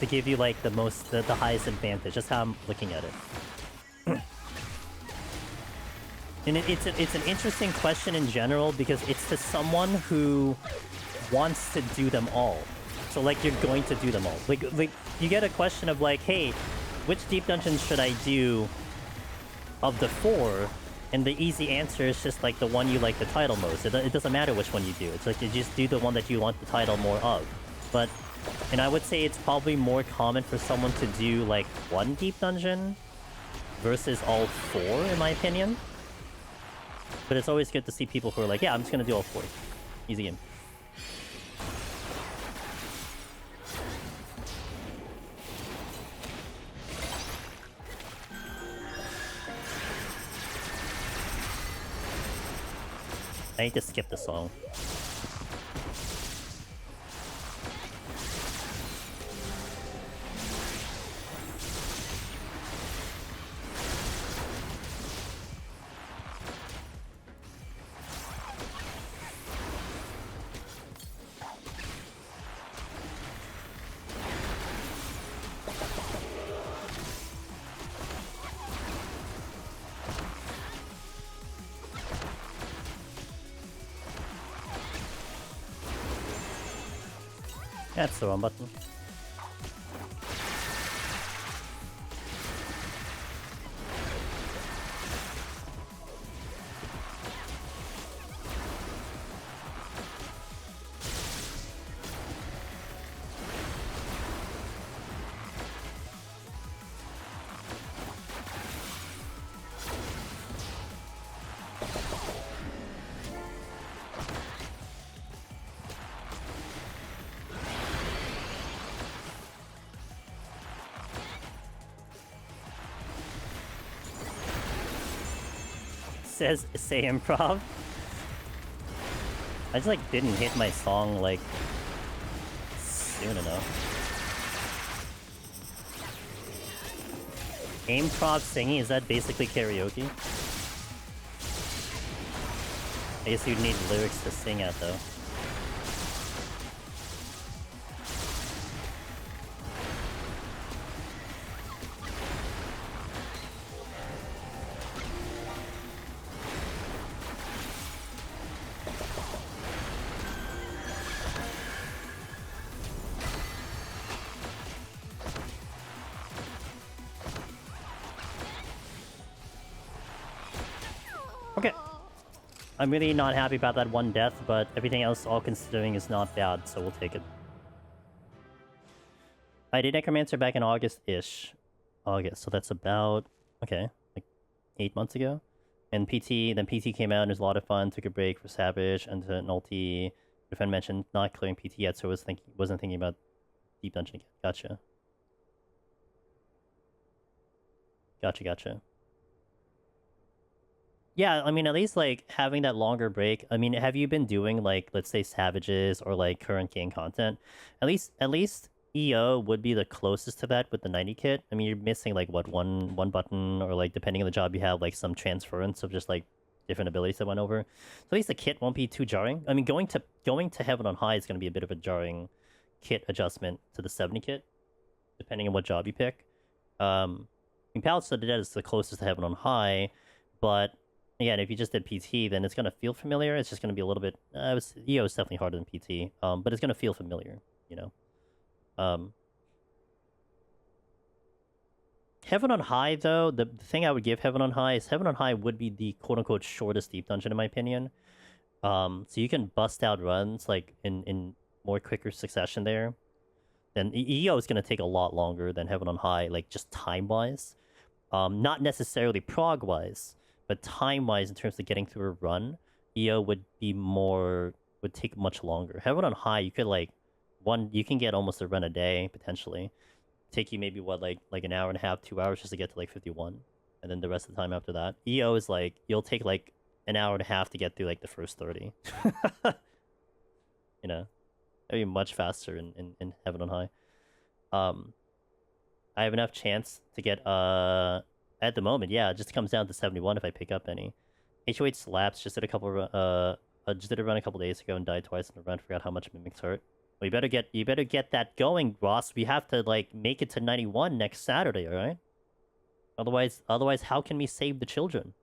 to give you, like, the highest advantage. That's how I'm looking at it. And it's an interesting question in general because it's to someone who wants to do them all. So, like, you're going to do them all. Like you get a question of, like, hey, which deep dungeons should I do of the 4? And the easy answer is just, like, the one you like the title most. It doesn't matter which one you do. It's like you just do the one that you want the title more of. But, and I would say it's probably more common for someone to do, like, one deep dungeon versus all 4, in my opinion. But it's always good to see people who are like, yeah, I'm just gonna do all 4. Easy game. I need to skip the song. That's the wrong button. Says say improv. I just, like, didn't hit my song, like, soon enough. Improv singing, is that basically karaoke? I guess you'd need lyrics to sing at, though. Okay. I'm really not happy about that one death, but everything else, all considering, is not bad, so we'll take it. I did Necromancer back in August-ish. August, so that's about... okay, like 8 months ago. And then PT came out and it was a lot of fun, took a break for Savage, and then Ulti. My friend mentioned not clearing PT yet, so wasn't thinking about Deep Dungeon again. Gotcha. Gotcha. Yeah, I mean, at least like having that longer break. I mean, have you been doing like, let's say, Savages or like current game content? At least EO would be the closest to that with the 90 kit. I mean, you're missing like what one button, or like depending on the job you have, like some transference of just like different abilities that went over. So at least the kit won't be too jarring. I mean, going to Heaven on High is going to be a bit of a jarring kit adjustment to the 70 kit, depending on what job you pick. I mean, Palace of the Dead is the closest to Heaven on High, but again, if you just did PT, then it's gonna feel familiar. It's just gonna be a little bit. EO is definitely harder than PT, but it's gonna feel familiar, you know. Heaven on High, though, the thing I would give Heaven on High is Heaven on High would be the quote unquote shortest deep dungeon in my opinion. So you can bust out runs like in more quicker succession there. Then EO is gonna take a lot longer than Heaven on High, like just time wise. Not necessarily prog wise, but time-wise, in terms of getting through a run, EO would take much longer. Heaven on High, you could you can get almost a run a day potentially. Take you maybe like an hour and a half, 2 hours just to get to like 51, and then the rest of the time after that. EO is like you'll take like an hour and a half to get through like the first 30. You know, that'd be much faster in Heaven on High. I have enough chance to get at the moment, yeah, it just comes down to 71 if I pick up any. HOH Slaps just did a run a couple days ago and died twice in a run. Forgot how much Mimics hurt. Well, you better get that going, Ross. We have to like make it to 91 next Saturday, all right? Otherwise, how can we save the children?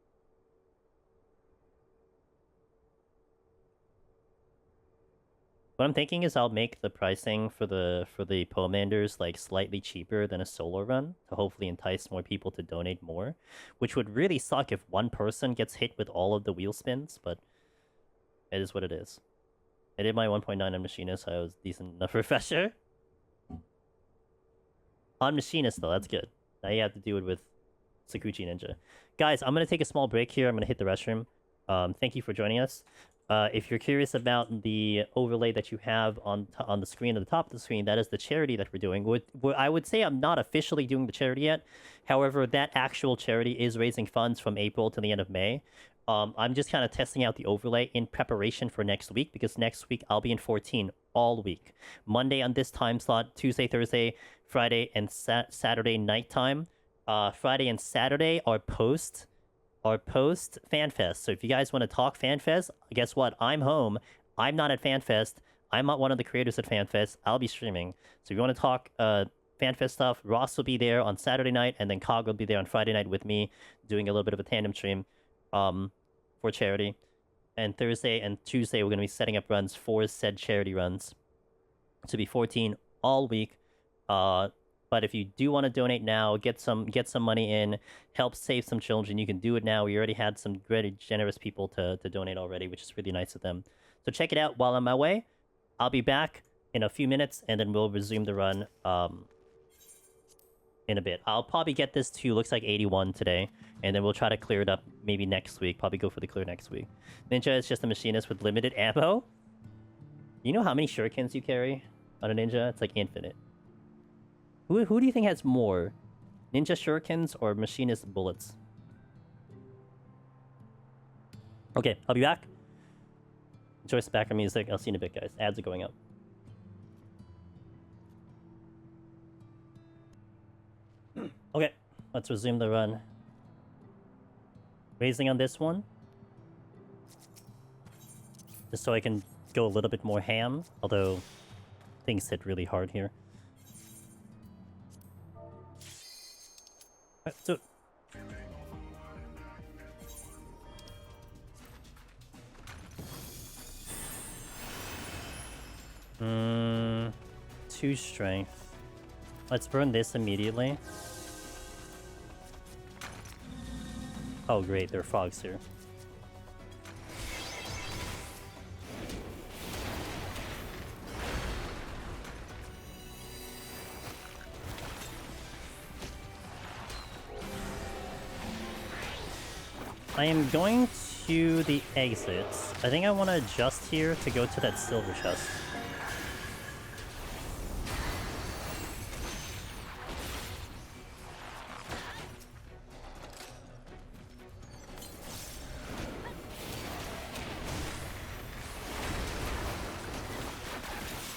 What I'm thinking is I'll make the pricing for the Pomanders like slightly cheaper than a solo run to hopefully entice more people to donate more, which would really suck if one person gets hit with all of the wheel spins, but it is what it is. I did my 1.9 on Machinist, so I was decent enough refresher. On Machinist though, that's good. Now you have to do it with Sakuchi Ninja. Guys, I'm going to take a small break here. I'm going to hit the restroom. Thank you for joining us. If you're curious about the overlay that you have on the screen, at the top of the screen, that is the charity that we're doing. I would say I'm not officially doing the charity yet. However, that actual charity is raising funds from April to the end of May. I'm just kind of testing out the overlay in preparation for next week, because next week I'll be in 14 all week. Monday on this time slot, Tuesday, Thursday, Friday, and Saturday nighttime. Friday and Saturday are post FanFest. So if you guys want to talk FanFest, guess what? I'm home. I'm not at FanFest. I'm not one of the creators at FanFest. I'll be streaming. So if you want to talk FanFest stuff, Ross will be there on Saturday night, and then Cog will be there on Friday night with me, doing a little bit of a tandem stream for charity. And Thursday and Tuesday, we're going to be setting up runs for said charity runs. To be 14 all week. But if you do want to donate now, get some money in, help save some children, you can do it now. We already had some very generous people to donate already, which is really nice of them. So check it out while I'm my way. I'll be back in a few minutes, and then we'll resume the run in a bit. I'll probably get this to, looks like 81 today, and then we'll try to clear it up maybe next week. Probably go for the clear next week. Ninja is just a machinist with limited ammo. You know how many shurikens you carry on a ninja? It's like infinite. Who do you think has more? Ninja shurikens or machinist bullets? Okay, I'll be back. Enjoy some background music. I'll see you in a bit, guys. Ads are going up. Okay, let's resume the run. Raising on this one. Just so I can go a little bit more ham, although things hit really hard here. So, two strength. Let's burn this immediately. Oh great, there are frogs here. I am going to the exits. I think I want to adjust here to go to that silver chest.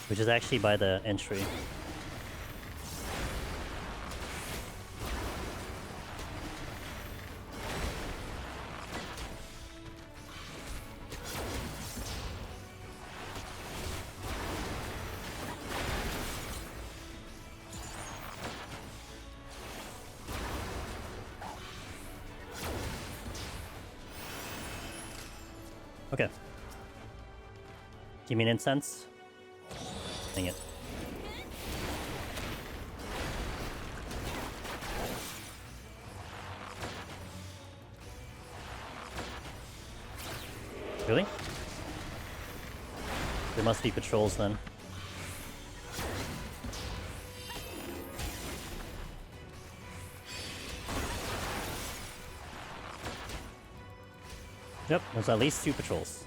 which is actually by the entry. Okay. Give me an incense. Dang it. Really? There must be patrols then. Yep, there's at least 2 patrols.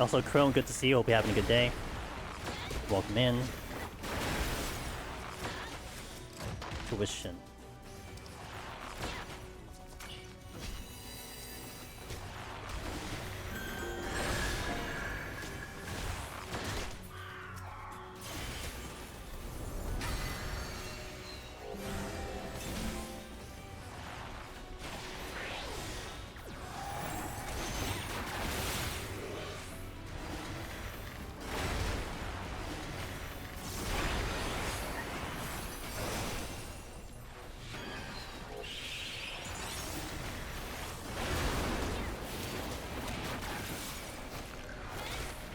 Also, Chrome, good to see you. Hope you're having a good day. Welcome in. Tuition.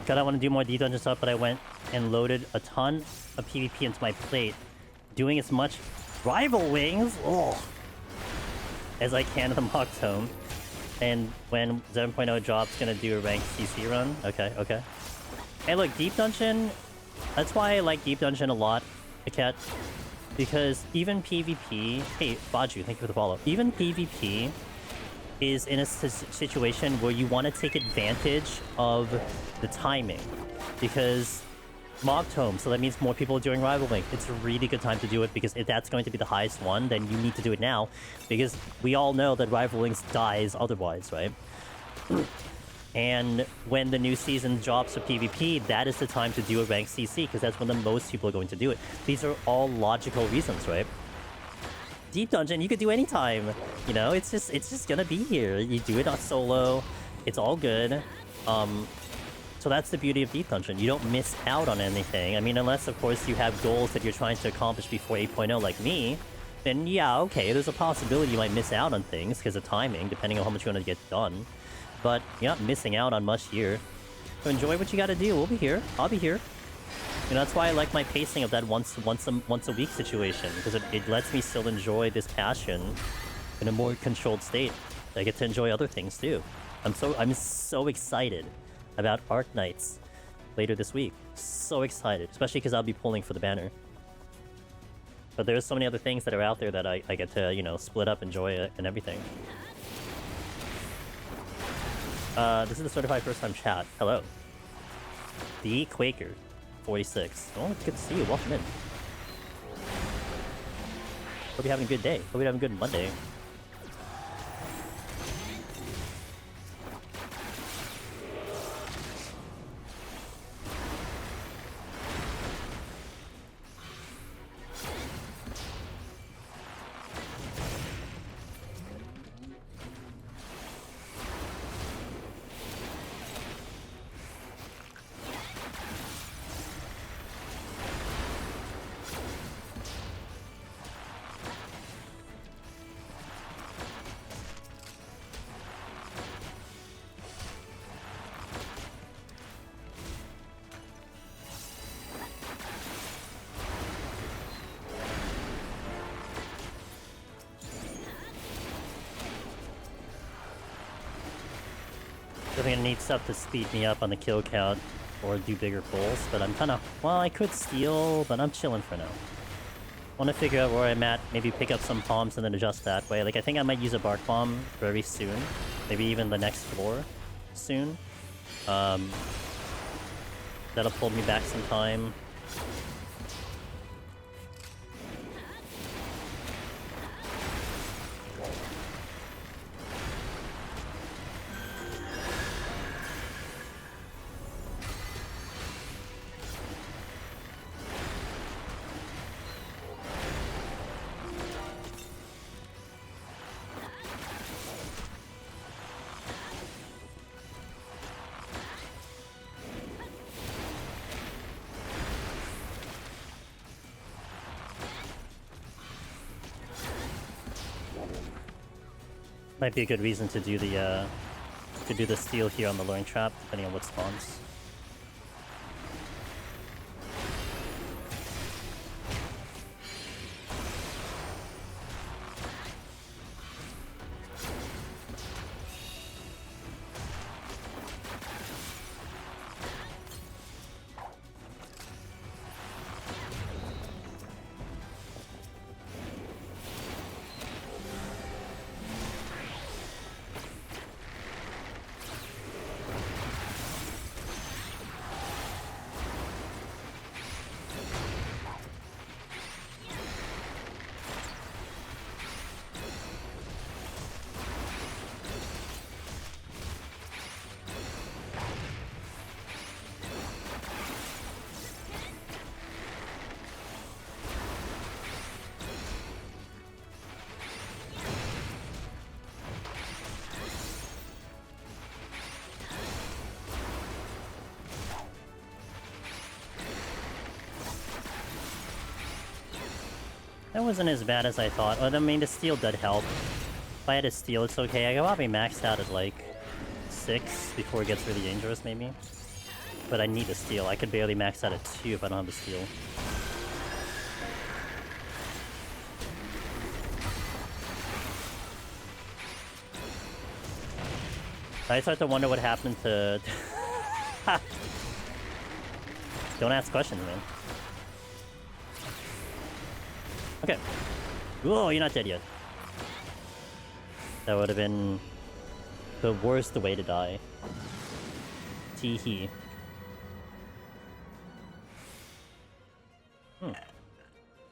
God, I want to do more D-Dungeon stuff, but I went and loaded a ton of PvP into my plate, doing as much Rival Wings as I can in the Mock Tome. And when 7.0 drops, gonna do a ranked CC run. Okay, okay. Hey, look, Deep Dungeon, that's why I like Deep Dungeon a lot, Cat, because even PvP... Hey, Baju, thank you for the follow. Even PvP is in a situation where you want to take advantage of the timing, because Mock Tome, so that means more people are doing Rival Link. It's a really good time to do it, because if that's going to be the highest one, then you need to do it now, because we all know that Rival Links dies otherwise, right? And when the new season drops for PvP, that is the time to do a ranked CC, because that's when the most people are going to do it. These are all logical reasons, right? Deep Dungeon, you could do anytime. You know, it's just gonna be here. You do it on solo. It's all good. So that's the beauty of Deep Dungeon. You don't miss out on anything. I mean, unless, of course, you have goals that you're trying to accomplish before 8.0 like me, then yeah, okay, there's a possibility you might miss out on things because of timing, depending on how much you want to get done. But you're not missing out on much here. So enjoy what you gotta do. We'll be here. I'll be here. And that's why I like my pacing of that once a week situation, because it lets me still enjoy this passion in a more controlled state. I get to enjoy other things too. I'm so excited about Arc Nights later this week. So excited, especially because I'll be pulling for the banner. But there's so many other things that are out there that I get to, you know, split up, enjoy it, and everything. This is the certified first-time chat. Hello. The Quaker. 46. Oh, it's good to see you. Welcome in. Hope you're having a good day. Hope you're having a good Monday. Definitely gonna need stuff to speed me up on the kill count or do bigger pulls, but I'm kind of... Well, I could steal, but I'm chilling for now. want to figure out where I'm at, maybe pick up some bombs and then adjust that way. Like, I think I might use a bark bomb very soon. Maybe even the next floor soon. That'll pull me back some time. Might be a good reason to do the steal here on the luring trap, depending on what spawns. That wasn't as bad as I thought. Well, I mean, the steal did help. If I had a steal, it's okay. I could probably max out at like 6 before it gets really dangerous, maybe. But I need a steal. I could barely max out at 2 if I don't have a steal. I start to wonder what happened to... Don't ask questions, man. Okay. Whoa, you're not dead yet. That would have been the worst way to die. Tee-hee. Got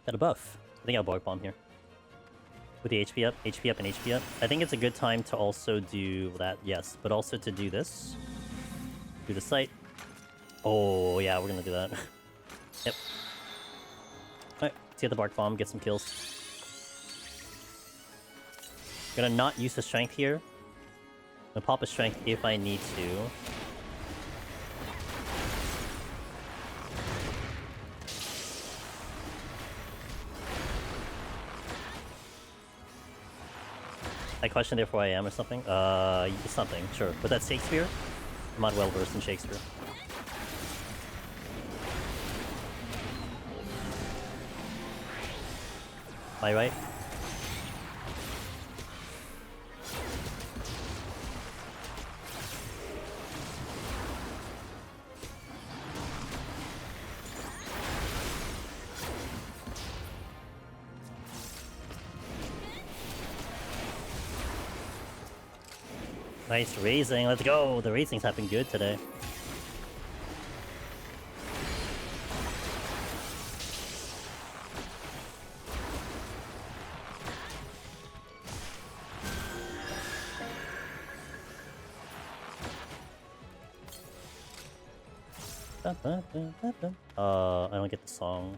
a buff. I think I'll bark bomb here. With the HP up, and HP up. I think it's a good time to also do that, yes. But also to do this. Do the sight. Oh, yeah, we're gonna do that. Yep. Alright, let's get the bark bomb, get some kills. Gonna not use the strength here. Gonna pop a strength if I need to. I question therefore I am or something? Something, sure. But that's Shakespeare? I'm not well versed in Shakespeare. Am I right? Nice raising, let's go! The raisings have been good today. I don't get the song.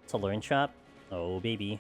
It's a learn trap? Oh, baby.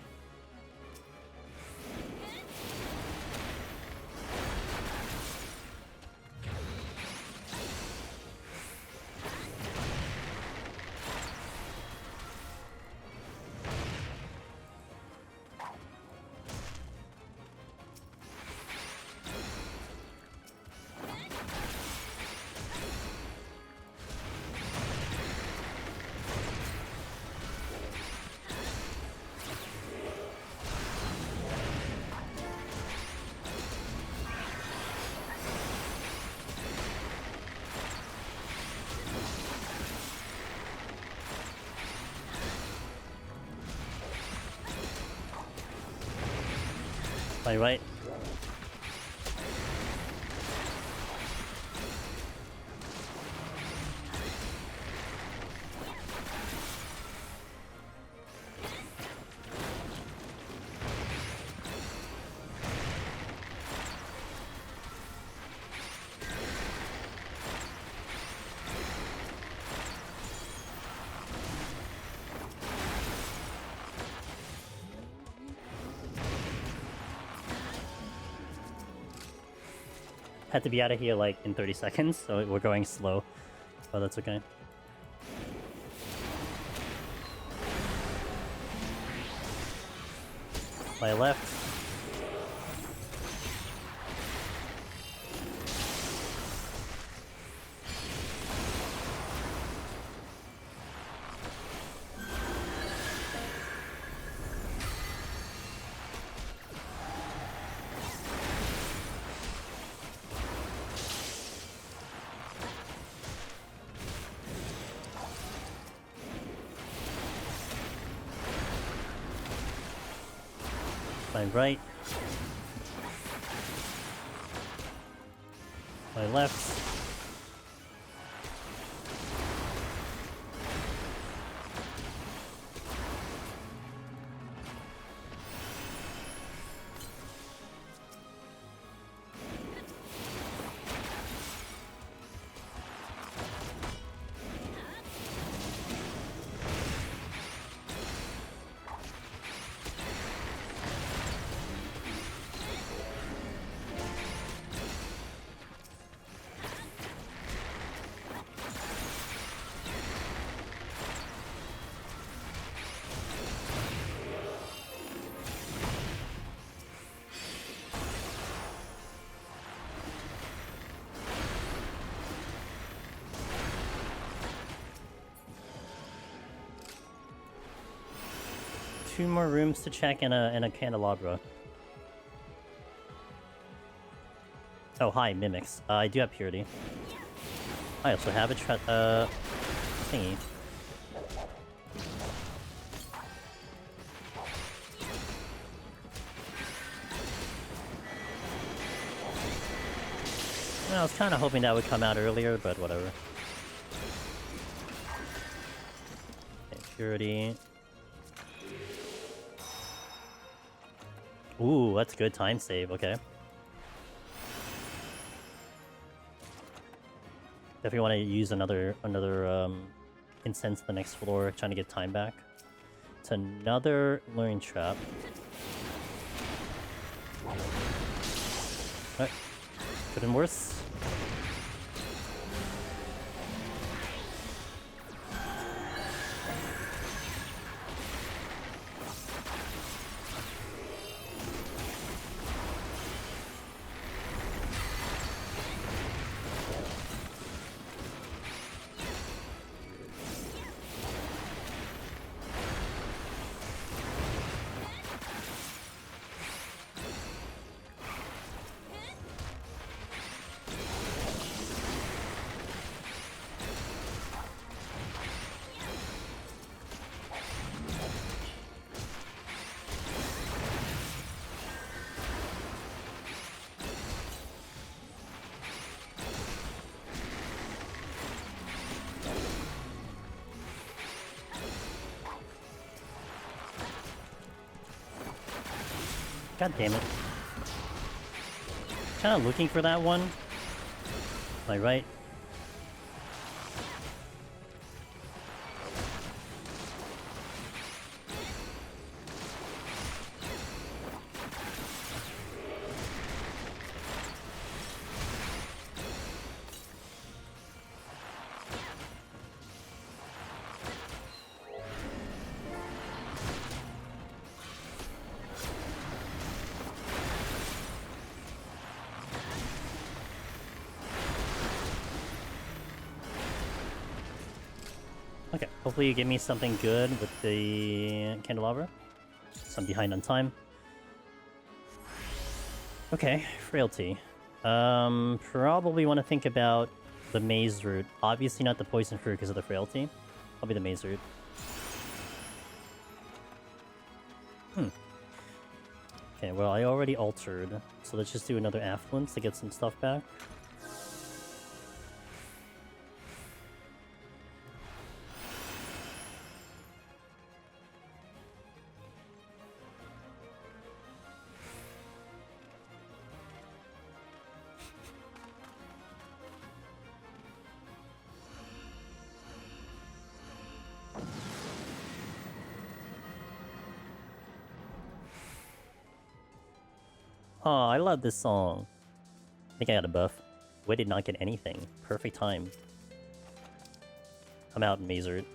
Am I right? Had to be out of here like in 30 seconds, so we're going slow. But that's okay. My left. My right. My left. Two more rooms to check and a candelabra. Oh, hi, mimics. I do have purity. I also have a thingy. Well, I was kind of hoping that would come out earlier, but whatever. Okay, purity. Ooh, that's good time save, okay. Definitely want to use another incense the next floor, trying to get time back. It's another luring trap. Alright. Could have been worse. God damn it. Kinda looking for that one. Am I right? Okay, hopefully you give me something good with the candelabra. So I'm behind on time. Okay, frailty. Probably want to think about the maze route. Obviously not the poison fruit because of the frailty. Probably the maze route. Okay, well, I already altered, so let's just do another affluence to get some stuff back. Oh, I love this song. I think I got a buff. We did not get anything. Perfect time. I'm out in Mazert.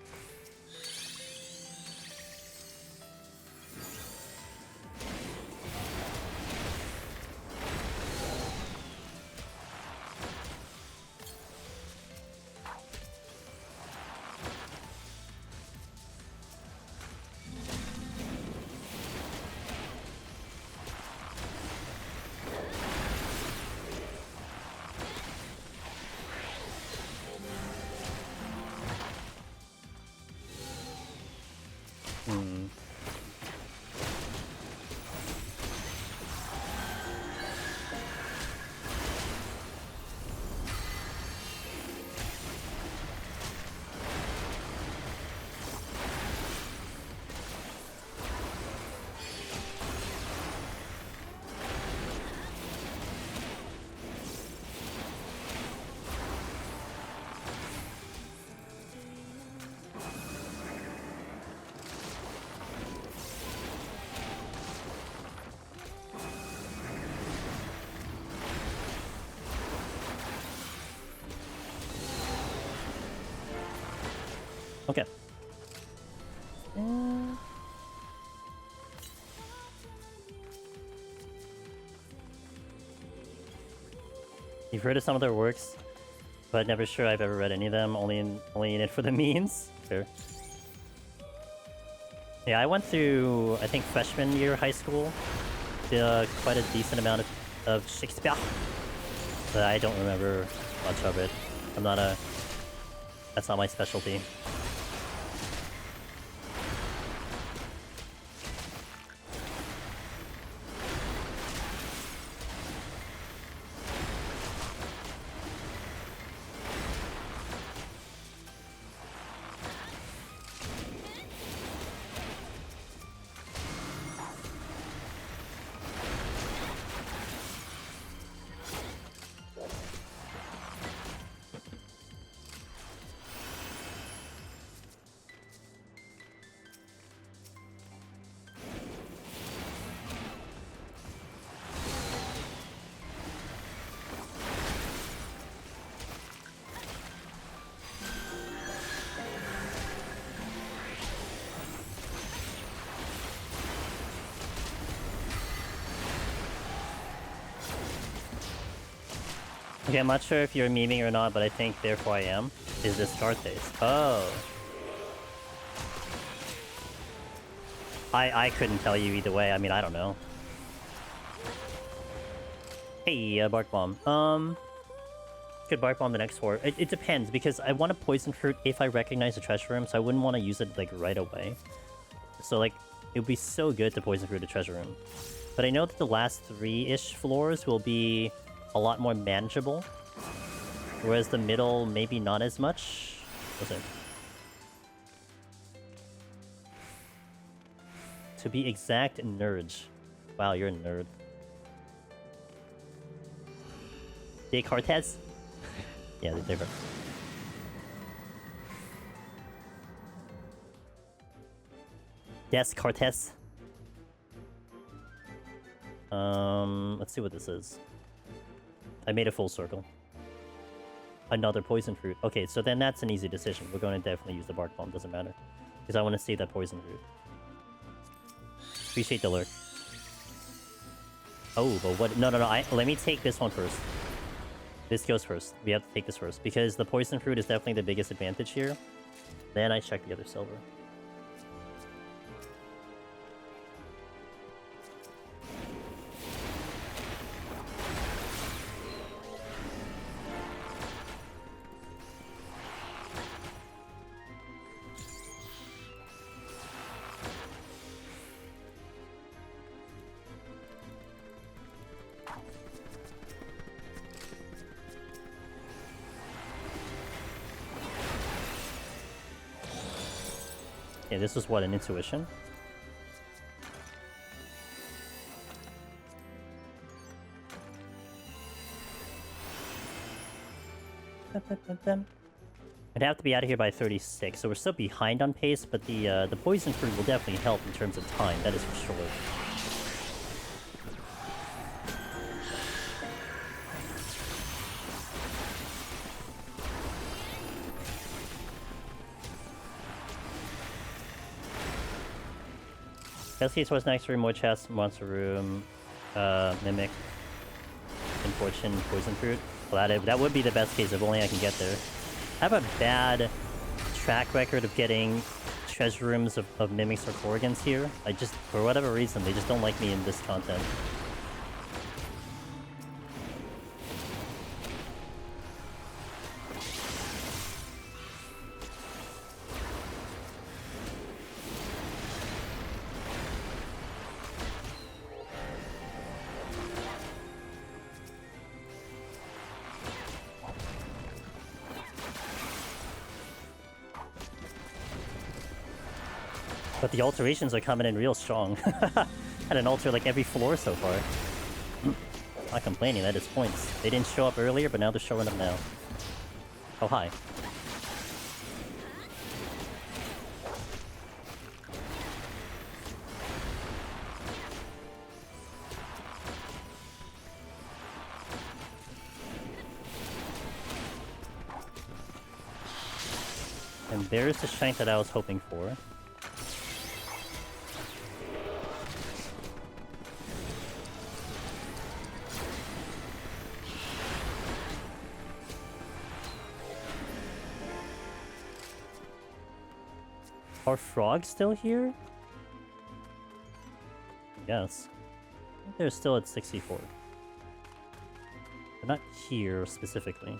Okay. You've heard of some of their works, but never sure I've ever read any of them. Only in it for the memes. Fair. Yeah, I went through, I think, freshman year high school. Did quite a decent amount of Shakespeare, but I don't remember much of it. I'm not a. That's not my specialty. Okay, I'm not sure if you're memeing or not, but I think therefore I am. Is this card face? Oh. I couldn't tell you either way. I mean, I don't know. Hey, Bark Bomb. Could Bark Bomb the next 4. It depends, because I want a Poison Fruit if I recognize the Treasure Room, so I wouldn't want to use it, like, right away. So, like, it would be so good to Poison Fruit the Treasure Room. But I know that the last 3-ish floors will be a lot more manageable, whereas the middle maybe not as much. What's it? To be exact, nerds. Wow, you're a nerd. Descartes? Yeah, they're different. Descartes. Let's see what this is. I made a full circle. Another Poison Fruit. Okay, so then that's an easy decision. We're going to definitely use the Bark Bomb, doesn't matter. Because I want to save that Poison Fruit. Appreciate the lurk. Oh, but what? No. Let me take this one first. This goes first. We have to take this first. Because the Poison Fruit is definitely the biggest advantage here. Then I check the other silver. Yeah, this was what, an intuition? I'd have to be out of here by 36, so we're still behind on pace, but the poison fruit will definitely help in terms of time, that is for sure. Cascade towards next room, more chest, monster room, mimic, Fortune, poison fruit. Well, that would be the best case if only I can get there. I have a bad track record of getting treasure rooms of mimics or Korrigans here. I just, for whatever reason, they just don't like me in this content. But the alterations are coming in real strong. Had an alter like every floor so far. Not complaining, that is points. They didn't show up earlier, but now they're showing up now. Oh, hi. And there's the strength that I was hoping for. Are frogs still here? Yes. I think they're still at 64. They're not here specifically.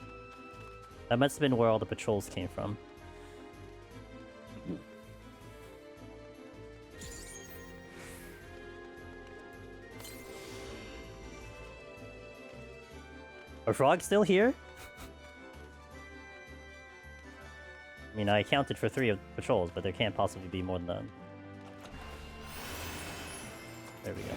That must have been where all the patrols came from. Are frogs still here? I mean, I accounted for 3 of the patrols, but there can't possibly be more than that. There we go.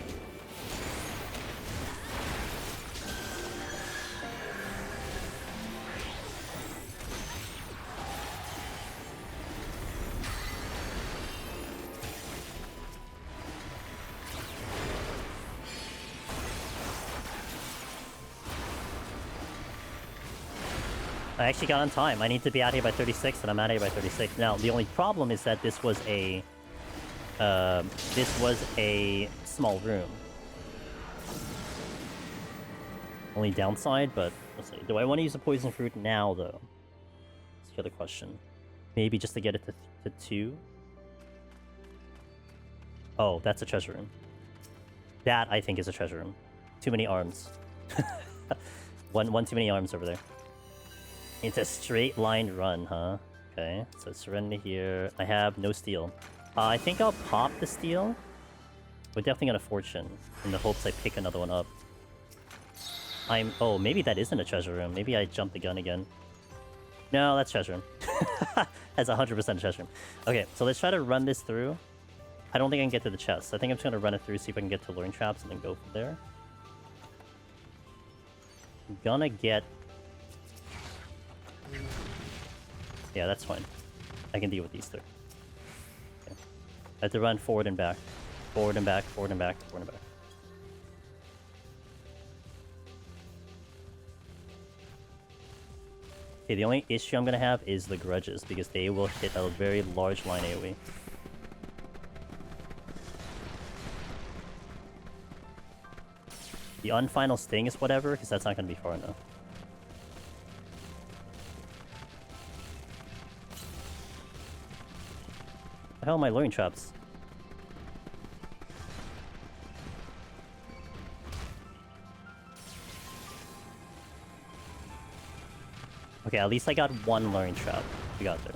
I actually got on time. I need to be out here by 36, and I'm out here by 36. Now, the only problem is that this was a small room. Only downside, but we'll see. Do I want to use the poison fruit now, though? That's the other question. Maybe just to get it to 2? Oh, that's a treasure room. That, I think, is a treasure room. Too many arms. one too many arms over there. It's a straight line run, huh? Okay, so surrender here. I have no steel. I think I'll pop the steel. We're definitely gonna fortune in the hopes I pick another one up. Oh, maybe that isn't a treasure room. Maybe I jumped the gun again. No, that's treasure room. That's 100% treasure room. Okay, so let's try to run this through. I don't think I can get to the chest. I think I'm just gonna run it through, see if I can get to luring traps, and then go from there. I'm gonna get... Yeah, that's fine. I can deal with these 3. Okay. I have to run forward and back. Forward and back, forward and back, forward and back. Okay, the only issue I'm gonna have is the grudges, because they will hit a very large line AoE. The unfinal sting is whatever, because that's not gonna be far enough. The hell are my luring traps? Okay, at least I got 1 luring trap. We got there.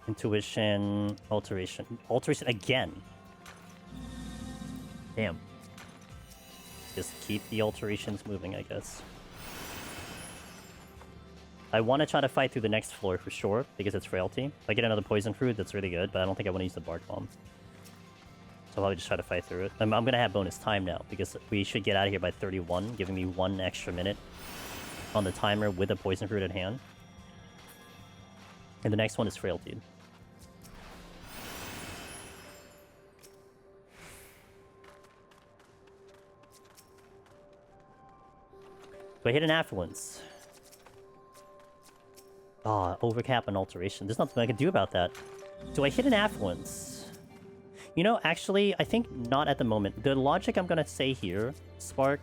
Intuition, alteration. Alteration again. Damn. Just keep the alterations moving, I guess. I want to try to fight through the next floor for sure, because it's frailty. If I get another poison fruit, that's really good, but I don't think I want to use the bark bomb. So I'll probably just try to fight through it. I'm going to have bonus time now, because we should get out of here by 31, giving me 1 extra minute on the timer with a poison fruit at hand. And the next one is frailty. Do I hit an affluence? Ah, overcap and alteration. There's nothing I can do about that. Do I hit an affluence? You know, actually, I think not at the moment. The logic I'm gonna say here, Spark,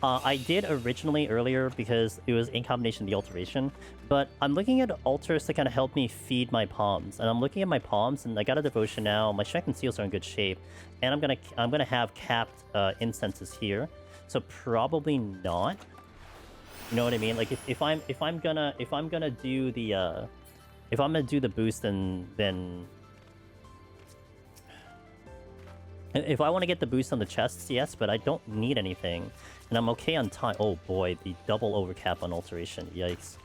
I did originally earlier because it was in combination with the alteration, but I'm looking at altars to kind of help me feed my palms, and I'm looking at my palms, and I got a devotion now. My strength and seals are in good shape, and I'm gonna have capped incenses here, so probably not. You know what I mean? Like if I'm gonna do the boost, then if I want to get the boost on the chests, yes, but I don't need anything, and I'm okay on time. Oh boy, the double overcap on alteration. Yikes!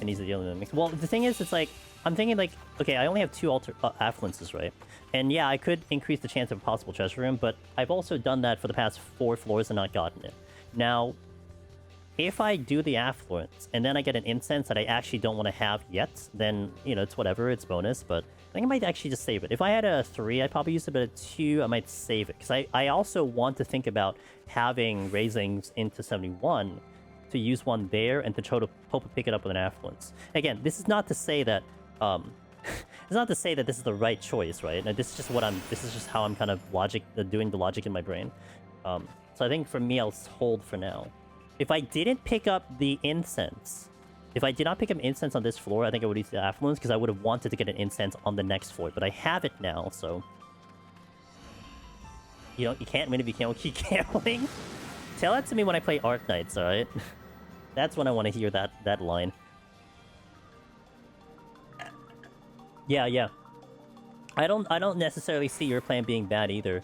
And he's the only one. Well, the thing is, it's like I'm thinking like, okay, I only have 2 affluences, right? And yeah, I could increase the chance of a possible treasure room, but I've also done that for the past 4 floors and not gotten it. Now, if I do the affluence, and then I get an incense that I actually don't want to have yet, then, you know, it's whatever, it's bonus, but I think I might actually just save it. If I had a 3, I'd probably use it, but a 2, I might save it. Because I also want to think about having raisings into 71 to use one there and to try to hope to pick it up with an affluence. Again, this is not to say that, it's not to say that this is the right choice, right? Now, this is just how I'm kind of doing the logic in my brain. So I think for me, I'll hold for now. If I didn't pick up the incense, if I did not pick up incense on this floor, I think I would use the affluence because I would have wanted to get an incense on the next floor. But I have it now, so... You know, you can't win if you can't keep gambling. Tell that to me when I play Art Nights, alright? That's when I want to hear that line. Yeah. I don't necessarily see your plan being bad either,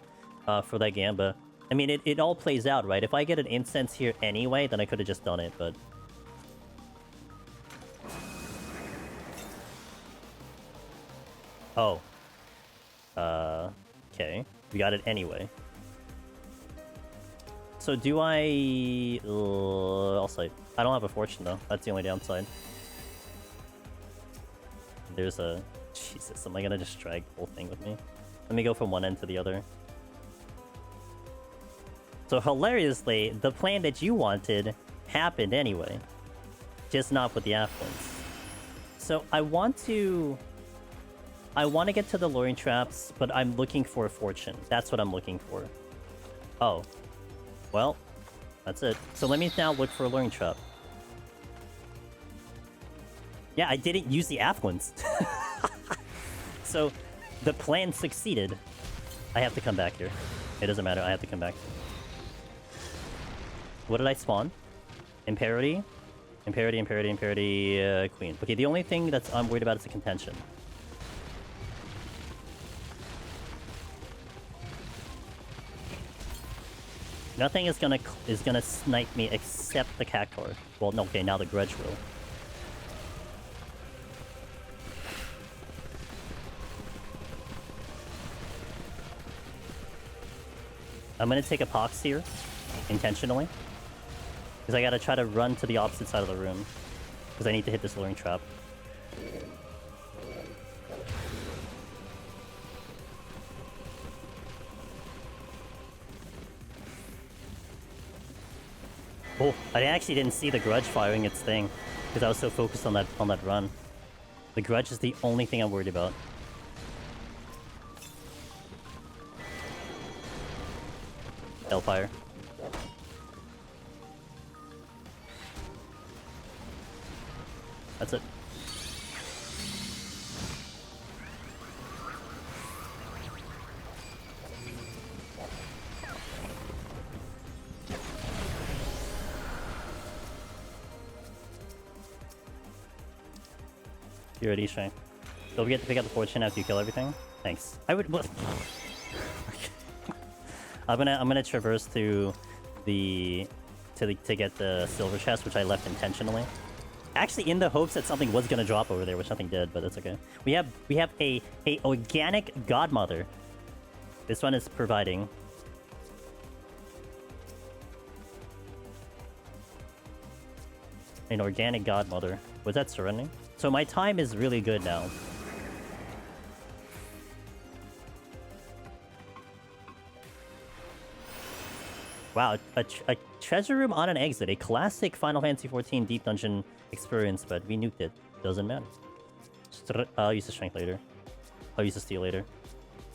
for that Gamba. I mean, it all plays out, right? If I get an incense here anyway, then I could have just done it, but... Oh. Okay. We got it anyway. So do I... I'll say. I don't have a fortune, though. That's the only downside. There's a... Jesus, am I gonna just drag the whole thing with me? Let me go from one end to the other. So hilariously, the plan that you wanted happened anyway. Just not with the affluence. So I want to get to the luring traps, but I'm looking for a fortune. That's what I'm looking for. Oh. Well, that's it. So let me now look for a luring trap. Yeah, I didn't use the affluence. So the plan succeeded. I have to come back here. It doesn't matter, I have to come back. What did I spawn? Imparity? Imparity, Queen. Okay, the only thing that's I'm worried about is the contention. Nothing is gonna snipe me except the Cactuar. Well, no, okay, now the Grudge will. I'm gonna take a Pox here, intentionally. Because I gotta try to run to the opposite side of the room. Because I need to hit this luring trap. Oh, I actually didn't see the Grudge firing its thing. Because I was so focused on that run. The Grudge is the only thing I'm worried about. Hellfire. That's it. BRD strength. Don't forget to pick up the fortune after you kill everything. Thanks. I would. I'm gonna traverse through to get the silver chest, which I left intentionally. Actually, in the hopes that something was gonna drop over there, which nothing did, but that's okay. We have a organic godmother. This one is providing. An organic godmother. Was that surrendering? So my time is really good now. Wow, a treasure room on an exit. A classic Final Fantasy XIV Deep Dungeon experience, but we nuked it. Doesn't matter. I'll use the strength later. I'll use the steel later.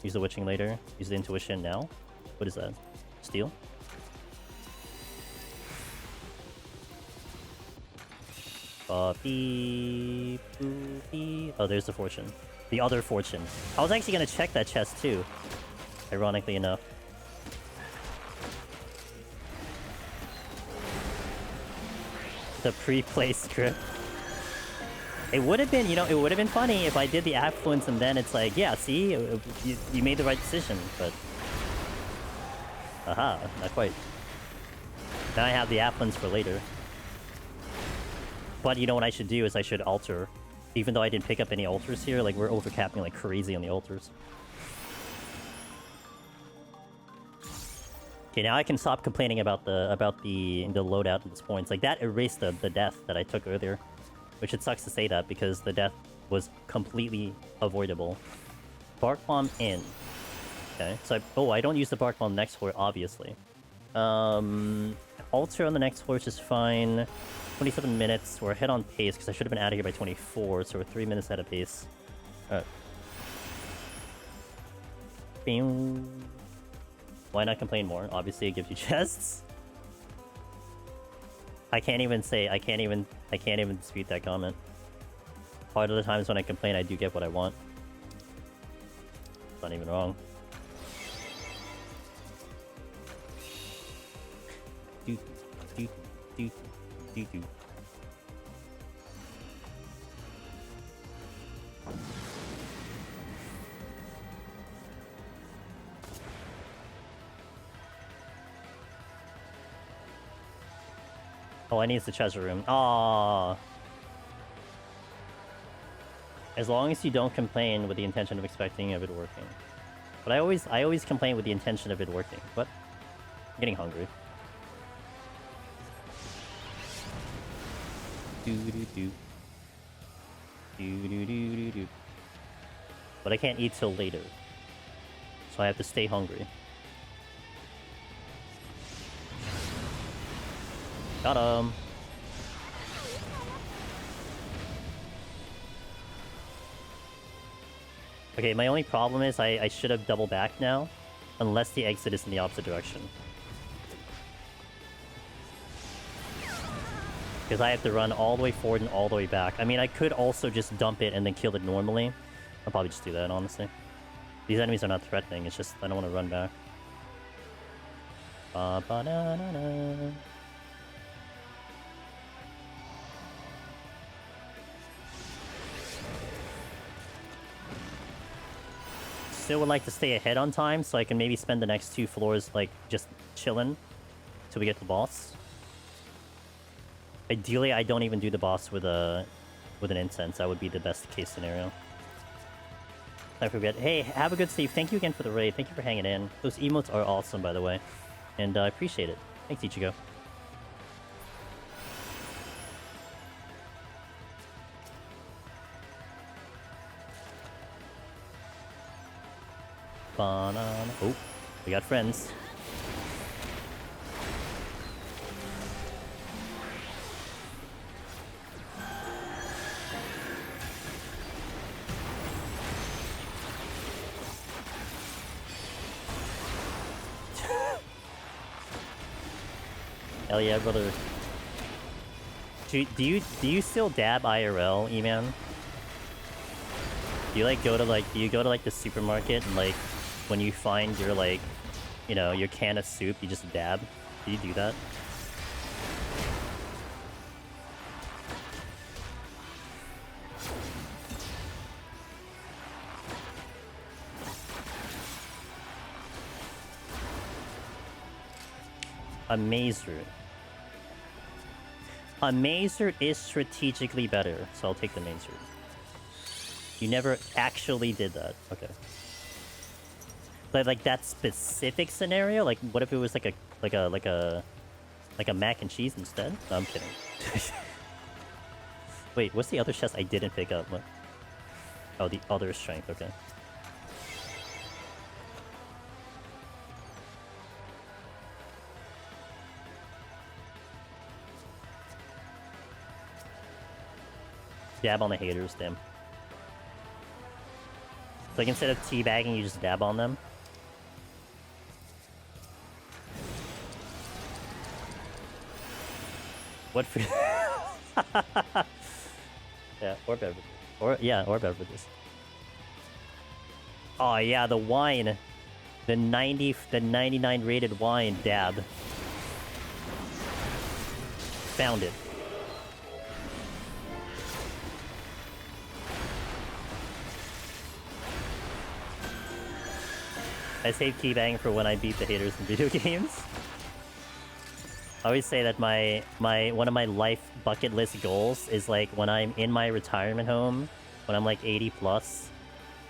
Use the witching later. Use the intuition now. What is that? Steel? Beep, boop, beep. Oh, there's the fortune. The other fortune. I was actually gonna check that chest too. Ironically enough. The pre-play script. It would have been, you know, it would have been funny if I did the affluence and then it's like, yeah, see, you made the right decision, but... Aha, not quite. Now I have the affluence for later. But you know what I should do is I should alter. Even though I didn't pick up any altars here, like we're overcapping like crazy on the altars. Okay, now I can stop complaining about the loadout at this point. It's like that erased the death that I took earlier. Which it sucks to say that because the death was completely avoidable. Bark Bomb in. Okay, so I don't use the Bark Bomb next floor, obviously. Altar on the next floor is just fine. 27 minutes. We're ahead on pace because I should have been out of here by 24, so we're 3 minutes ahead of pace. Alright. Why not complain more? Obviously, it gives you chests. I can't even dispute that comment. Part of the times when I complain, I do get what I want. It's not even wrong. Do. Oh, I need the treasure room. Aww. As long as you don't complain with the intention of expecting of it working. But I always complain with the intention of it working. What? I'm getting hungry. Do. But I can't eat till later. So I have to stay hungry. Got him. Okay, my only problem is I should have double back now. Unless the exit is in the opposite direction. Because I have to run all the way forward and all the way back. I mean, I could also just dump it and then kill it normally. I'll probably just do that, honestly. These enemies are not threatening, it's just I don't want to run back. Ba-ba-na-na-na. Still would like to stay ahead on time, so I can maybe spend the next 2 floors, like, just chilling till we get to the boss. Ideally, I don't even do the boss with an incense. That would be the best case scenario. I forget. Hey, have a good Steve. Thank you again for the raid. Thank you for hanging in. Those emotes are awesome, by the way. And I appreciate it. Thanks, Ichigo. Banana. Oh, we got friends. Hell yeah, brother. Do you still dab IRL, E-Man? Do you like go to the supermarket and like when you find your like, you know, your can of soup, you just dab? Do you do that? a Maze Root. A Maze Root is strategically better, so I'll take the Maze Root. You never actually did that. Okay. But like that specific scenario, like what if it was like a mac and cheese instead? No, I'm kidding. Wait, what's the other chest I didn't pick up? What? Oh, the other strength. Okay. Dab on the haters, damn. Like instead of teabagging, you just dab on them. What for? Yeah, or beverages. Or beverages. Oh yeah, the wine. The 99 rated wine dab. Found it. I save teabagging for when I beat the haters in video games. I always say that one of my life bucket list goals is like when I'm in my retirement home, when I'm like 80 plus,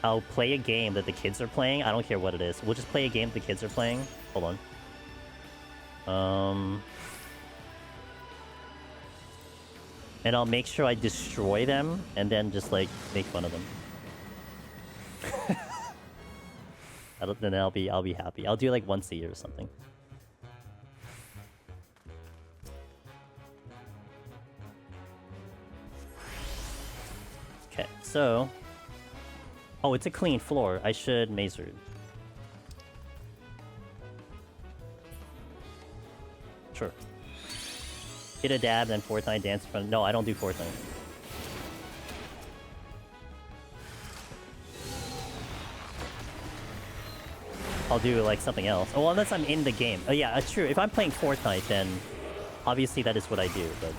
I'll play a game that the kids are playing. I don't care what it is. We'll just play a game the kids are playing. Hold on. And I'll make sure I destroy them and then just like make fun of them. Then I'll be happy. I'll do like once a year or something. Okay, so... Oh, it's a clean floor. I should Maze Root. Sure. Hit a dab, then Fortnite dance in front of... No, I don't do Fortnite. I'll do like something else. Oh, unless I'm in the game. Oh yeah, that's true. If I'm playing Fortnite, then obviously that is what I do, but...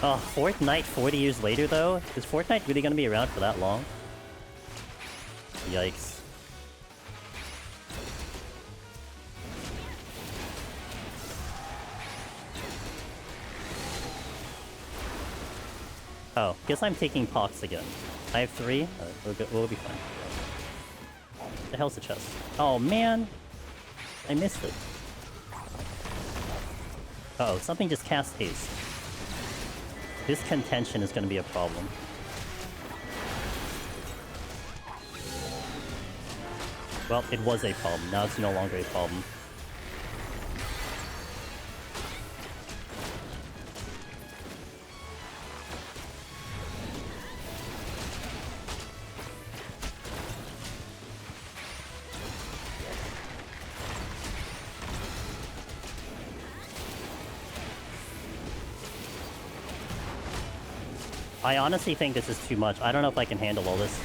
Oh, Fortnite 40 years later, though? Is Fortnite really gonna be around for that long? Yikes. Oh, guess I'm taking pox again. I have 3? Alright, we'll be fine. What the hell's the chest? Oh, man! I missed it. Uh oh, something just cast haste. This contention is going to be a problem. Well, it was a problem. Now it's no longer a problem. I honestly think this is too much. I don't know if I can handle all this.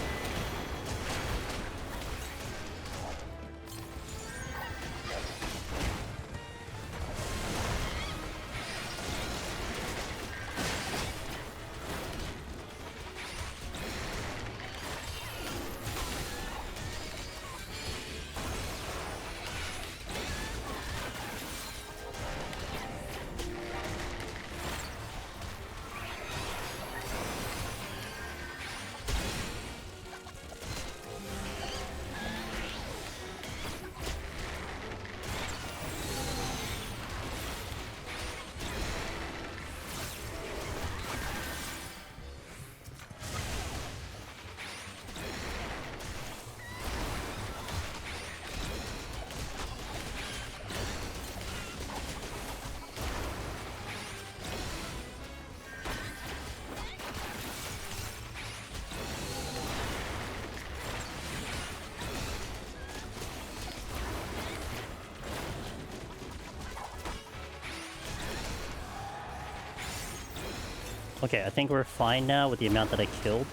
Okay, I think we're fine now with the amount that I killed.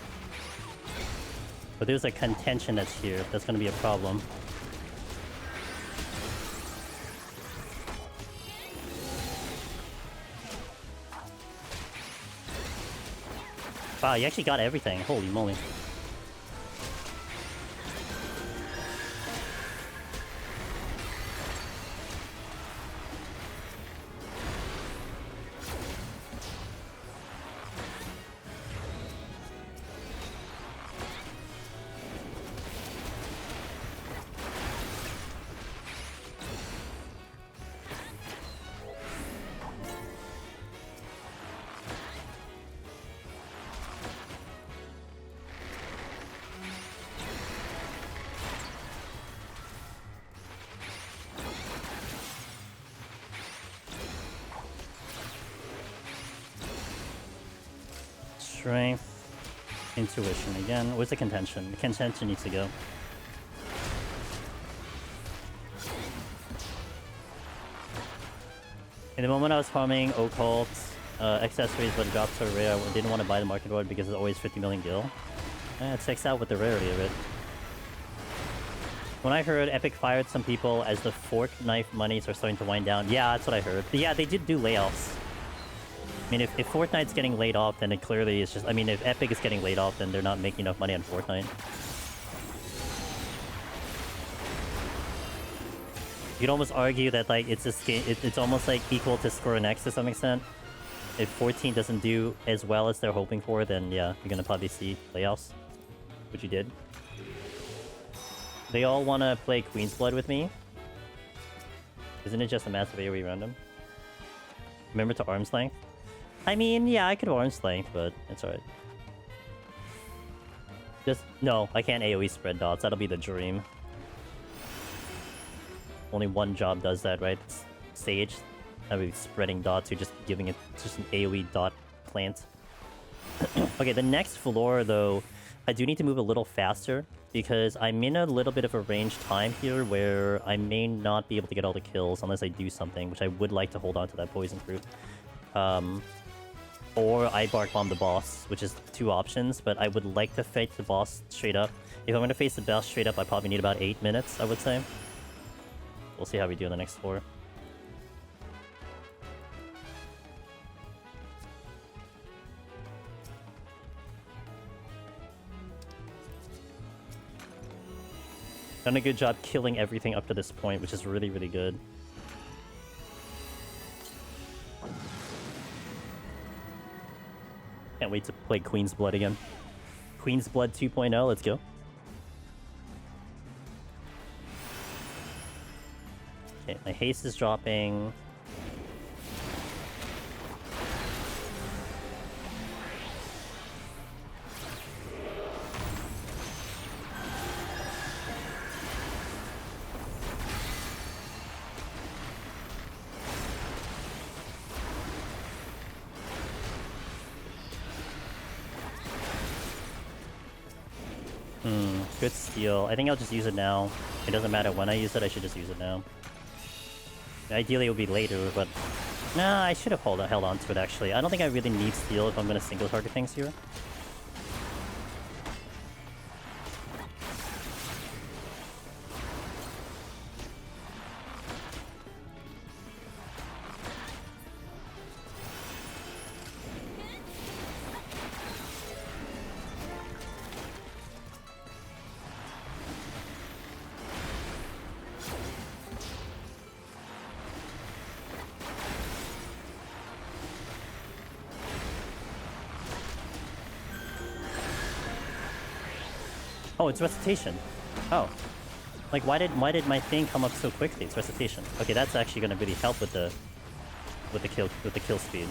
But there's a contention that's here. That's gonna be a problem. Wow, you actually got everything. Holy moly. Strength, intuition again. Where's the contention? The contention needs to go. In the moment I was farming occult accessories, but it dropped to rare, I didn't want to buy the market reward because it's always 50 million gil. It checks out with the rarity of it. When I heard Epic fired some people as the fork knife monies are starting to wind down, yeah, that's what I heard. But yeah, they did do layoffs. I mean, if Fortnite's getting laid off, then it clearly is just... I mean, if Epic is getting laid off, then they're not making enough money on Fortnite. You'd almost argue that, like, it's a it's almost, like, equal to Square Enix to some extent. If 14 doesn't do as well as they're hoping for, then, yeah, you're gonna probably see layoffs. Which you did. They all want to play Queen's Blood with me. Isn't it just a massive AoE random? Remember to arm's length? I mean, yeah, I could arm's length, but it's alright. Just, no, I can't AoE spread dots. That'll be the dream. Only one job does that, right? Sage. That would be spreading dots. You're just giving it just an AoE dot plant. Okay, the next floor, though, I do need to move a little faster because I'm in a little bit of a range time here where I may not be able to get all the kills unless I do something, which I would like to hold on to that poison fruit. Or I bark bomb the boss, which is two options, but I would like to fight the boss straight up. If I'm going to face the boss straight up, I probably need about 8 minutes, I would say. We'll see how we do on the next floor. Done a good job killing everything up to this point, which is really, really good. Can't wait to play Queen's Blood again. Queen's Blood 2.0, let's go. Okay, my haste is dropping. Good steal. I think I'll just use it now. It doesn't matter when I use it, I should just use it now. Ideally it would be later, but... Nah, I should have held on to it actually. I don't think I really need steal if I'm going to single target things here. Oh, it's recitation. Oh. Like, why did my thing come up so quickly? It's recitation. Okay, that's actually gonna really help with the kill speed.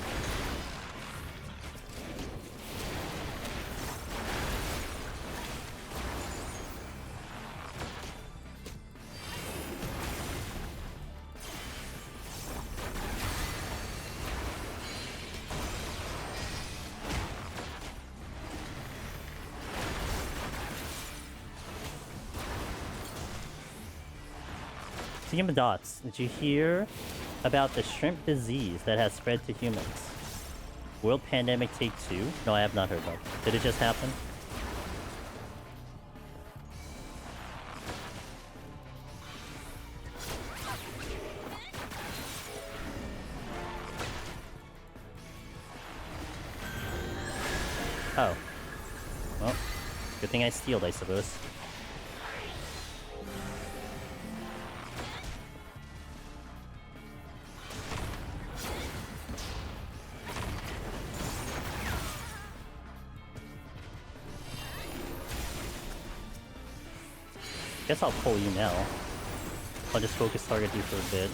Team of Dots, did you hear about the shrimp disease that has spread to humans? World Pandemic Take 2? No, I have not heard about it. Did it just happen? Oh. Well, good thing I stealed, I suppose. Guess I'll pull you now. I'll just focus target you for a bit.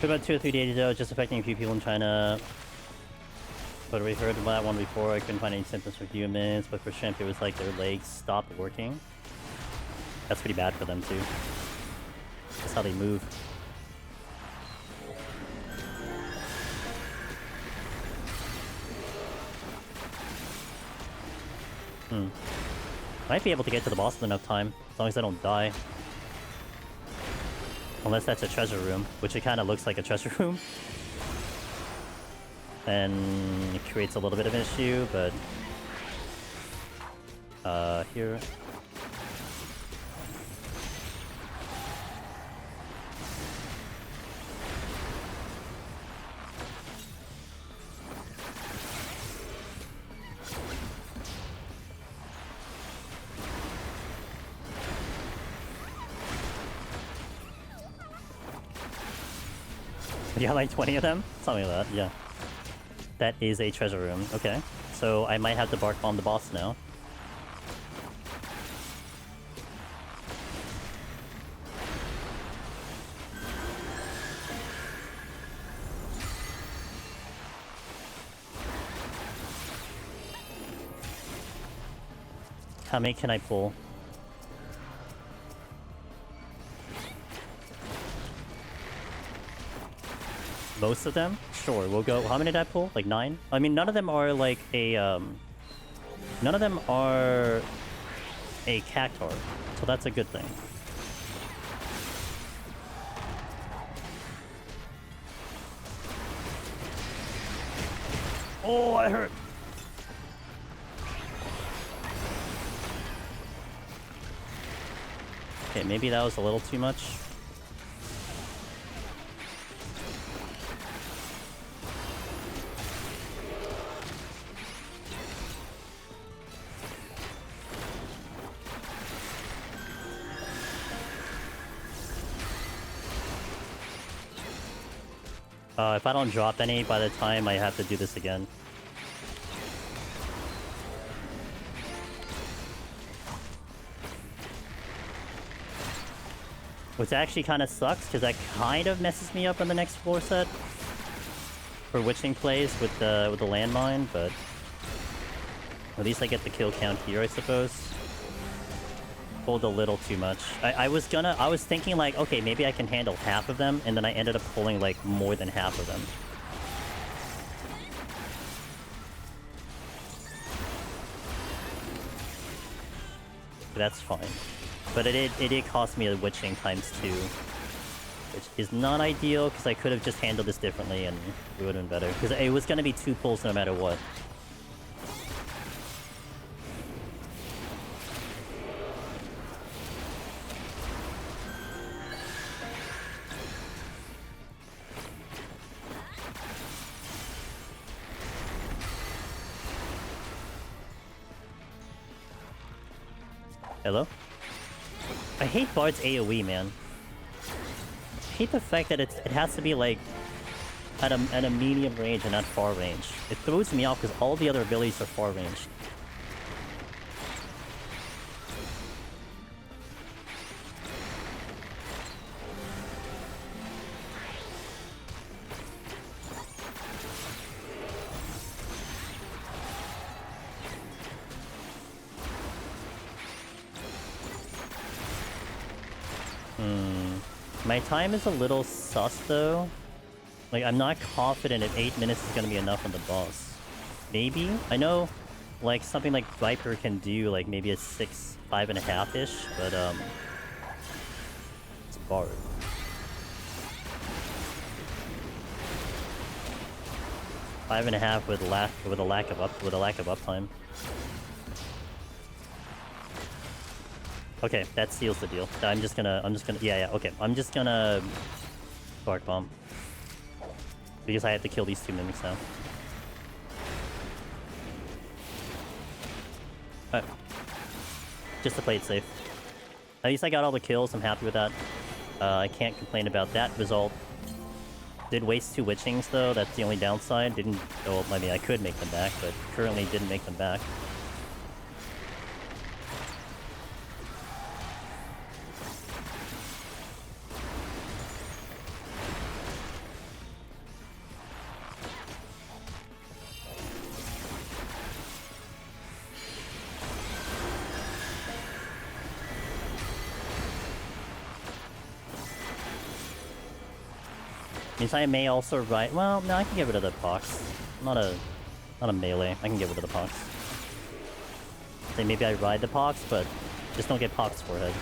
About 2 or 3 days ago, just affecting a few people in China. But we heard that one before. I couldn't find any symptoms for humans, but for shrimp, it was like their legs stopped working. That's pretty bad for them too. That's how they move. Might be able to get to the boss in enough time, as long as I don't die. Unless that's a treasure room, which it kind of looks like a treasure room. And it creates a little bit of an issue, but... here... Yeah, like 20 of them? Something like that, yeah. That is a treasure room. Okay. So I might have to bark bomb the boss now. How many can I pull? Most of them? Sure, we'll go... How many did I pull? Like 9? I mean, none of them are like a, None of them are a cactar, so that's a good thing. Oh, I hurt! Okay, maybe that was a little too much. If I don't drop any by the time I have to do this again. Which actually kind of sucks, because that kind of messes me up on the next floor set. For witching plays with the landmine, but... At least I get the kill count here, I suppose. Pulled a little too much. I was thinking like, okay, maybe I can handle half of them, and then I ended up pulling like more than half of them. That's fine. But it did cost me a witching ×2. Which is not ideal, because I could have just handled this differently and it would have been better. Because it was going to be 2 pulls no matter what. Hello? I hate Bard's AoE, man. I hate the fact that it has to be like at a medium range and not far range. It throws me off because all the other abilities are far range. My time is a little sus though. Like, I'm not confident if 8 minutes is gonna be enough on the boss. Maybe? I know, like, something like Viper can do, like, maybe a 6, 5.5-ish, but, it's Bard. Five and a half with a lack of uptime. Okay, that seals the deal. I'm just gonna, yeah, okay. I'm just gonna Bark Bomb. Because I have to kill these 2 mimics now. Alright. Just to play it safe. At least I got all the kills, I'm happy with that. I can't complain about that result. Did waste 2 Witchings though, that's the only downside. Didn't, well, I mean, I could make them back, but currently didn't make them back. Means I may also ride. Well, no, I can get rid of the pox. Not a melee. I can get rid of the pox. Say maybe I ride the pox, but just don't get pox forehead.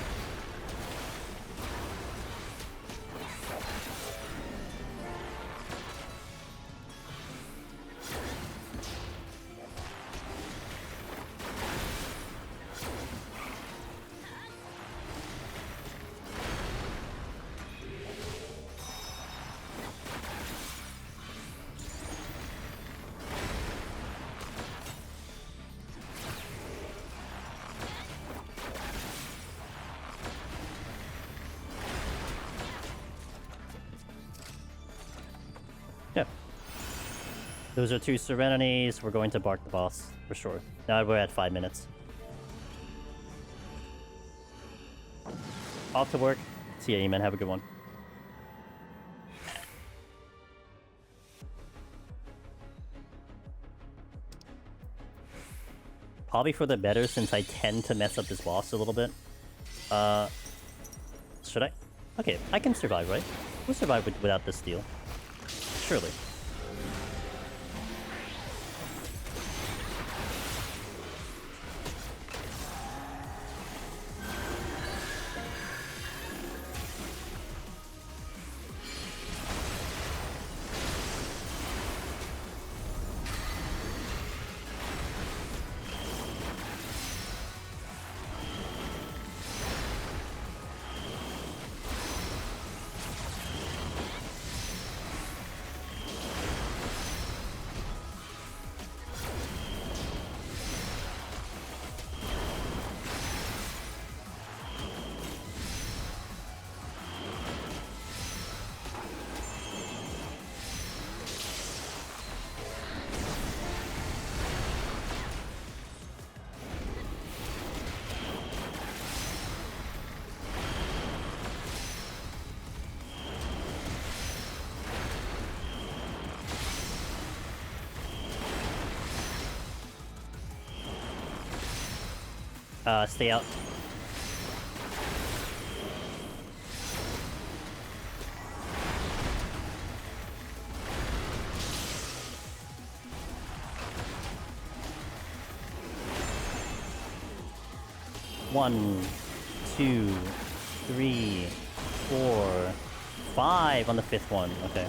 Those are 2 Serenities. We're going to bark the boss, for sure. Now we're at 5 minutes. Off to work. See ya, Emin. Have a good one. Probably for the better, since I tend to mess up this boss a little bit. Should I? Okay, I can survive, right? We'll survive without this deal. Surely. Stay out. One, 2, 3, 4, 5 on the 5th one. Okay.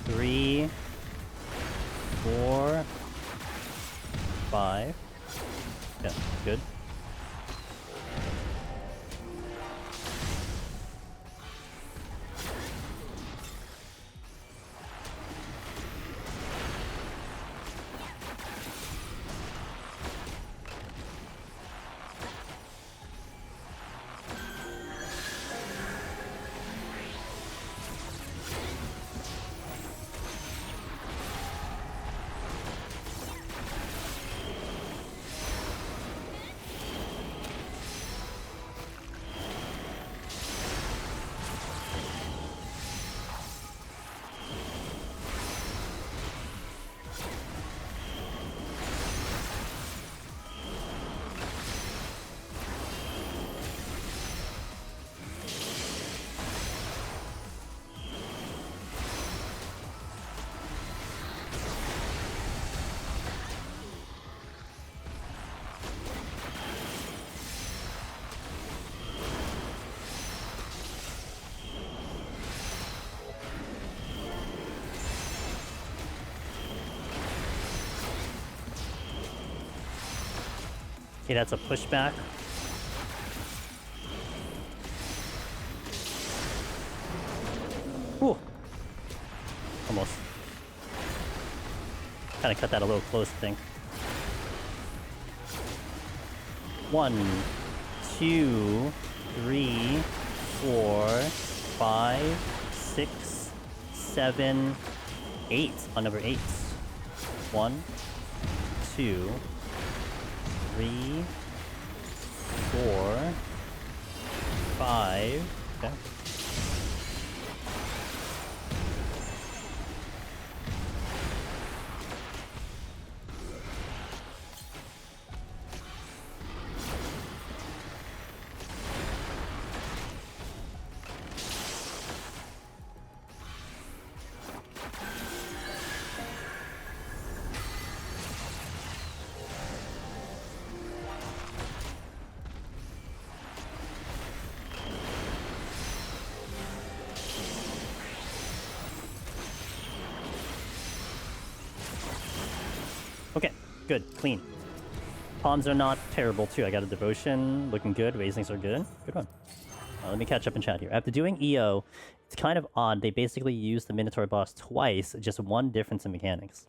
Three, 4, 5. Yeah, good. Okay, that's a pushback. Ooh. Almost. Kind of cut that a little close, I think. 1, 2, 3, 4, 5, 6, 7, 8 on number 8. 1, 2, 3, 4, 5. Okay. Okay, good, clean. Palms are not terrible too. I got a devotion, looking good. Raisings are good. Good one. Let me catch up in chat here. After doing EO, it's kind of odd. They basically used the Minotaur boss twice, just one difference in mechanics.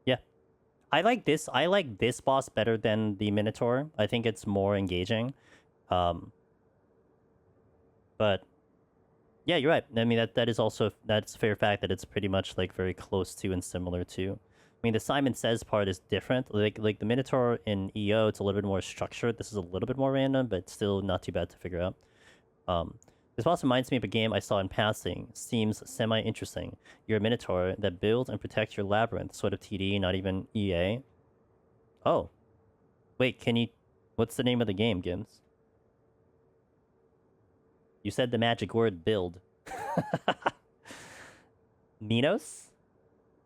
Yeah, I like this. I like this boss better than the Minotaur. I think it's more engaging. But yeah, you're right. I mean that is also that's a fair fact that it's pretty much like very close to and similar to. I mean, the Simon Says part is different. Like the Minotaur in EO, it's a little bit more structured. This is a little bit more random, but still not too bad to figure out. This boss reminds me of a game I saw in passing. Seems semi-interesting. You're a Minotaur that builds and protects your labyrinth. Sort of TD, not even EA. Oh. Wait, can you... What's the name of the game, Gims? You said the magic word, build. Minos?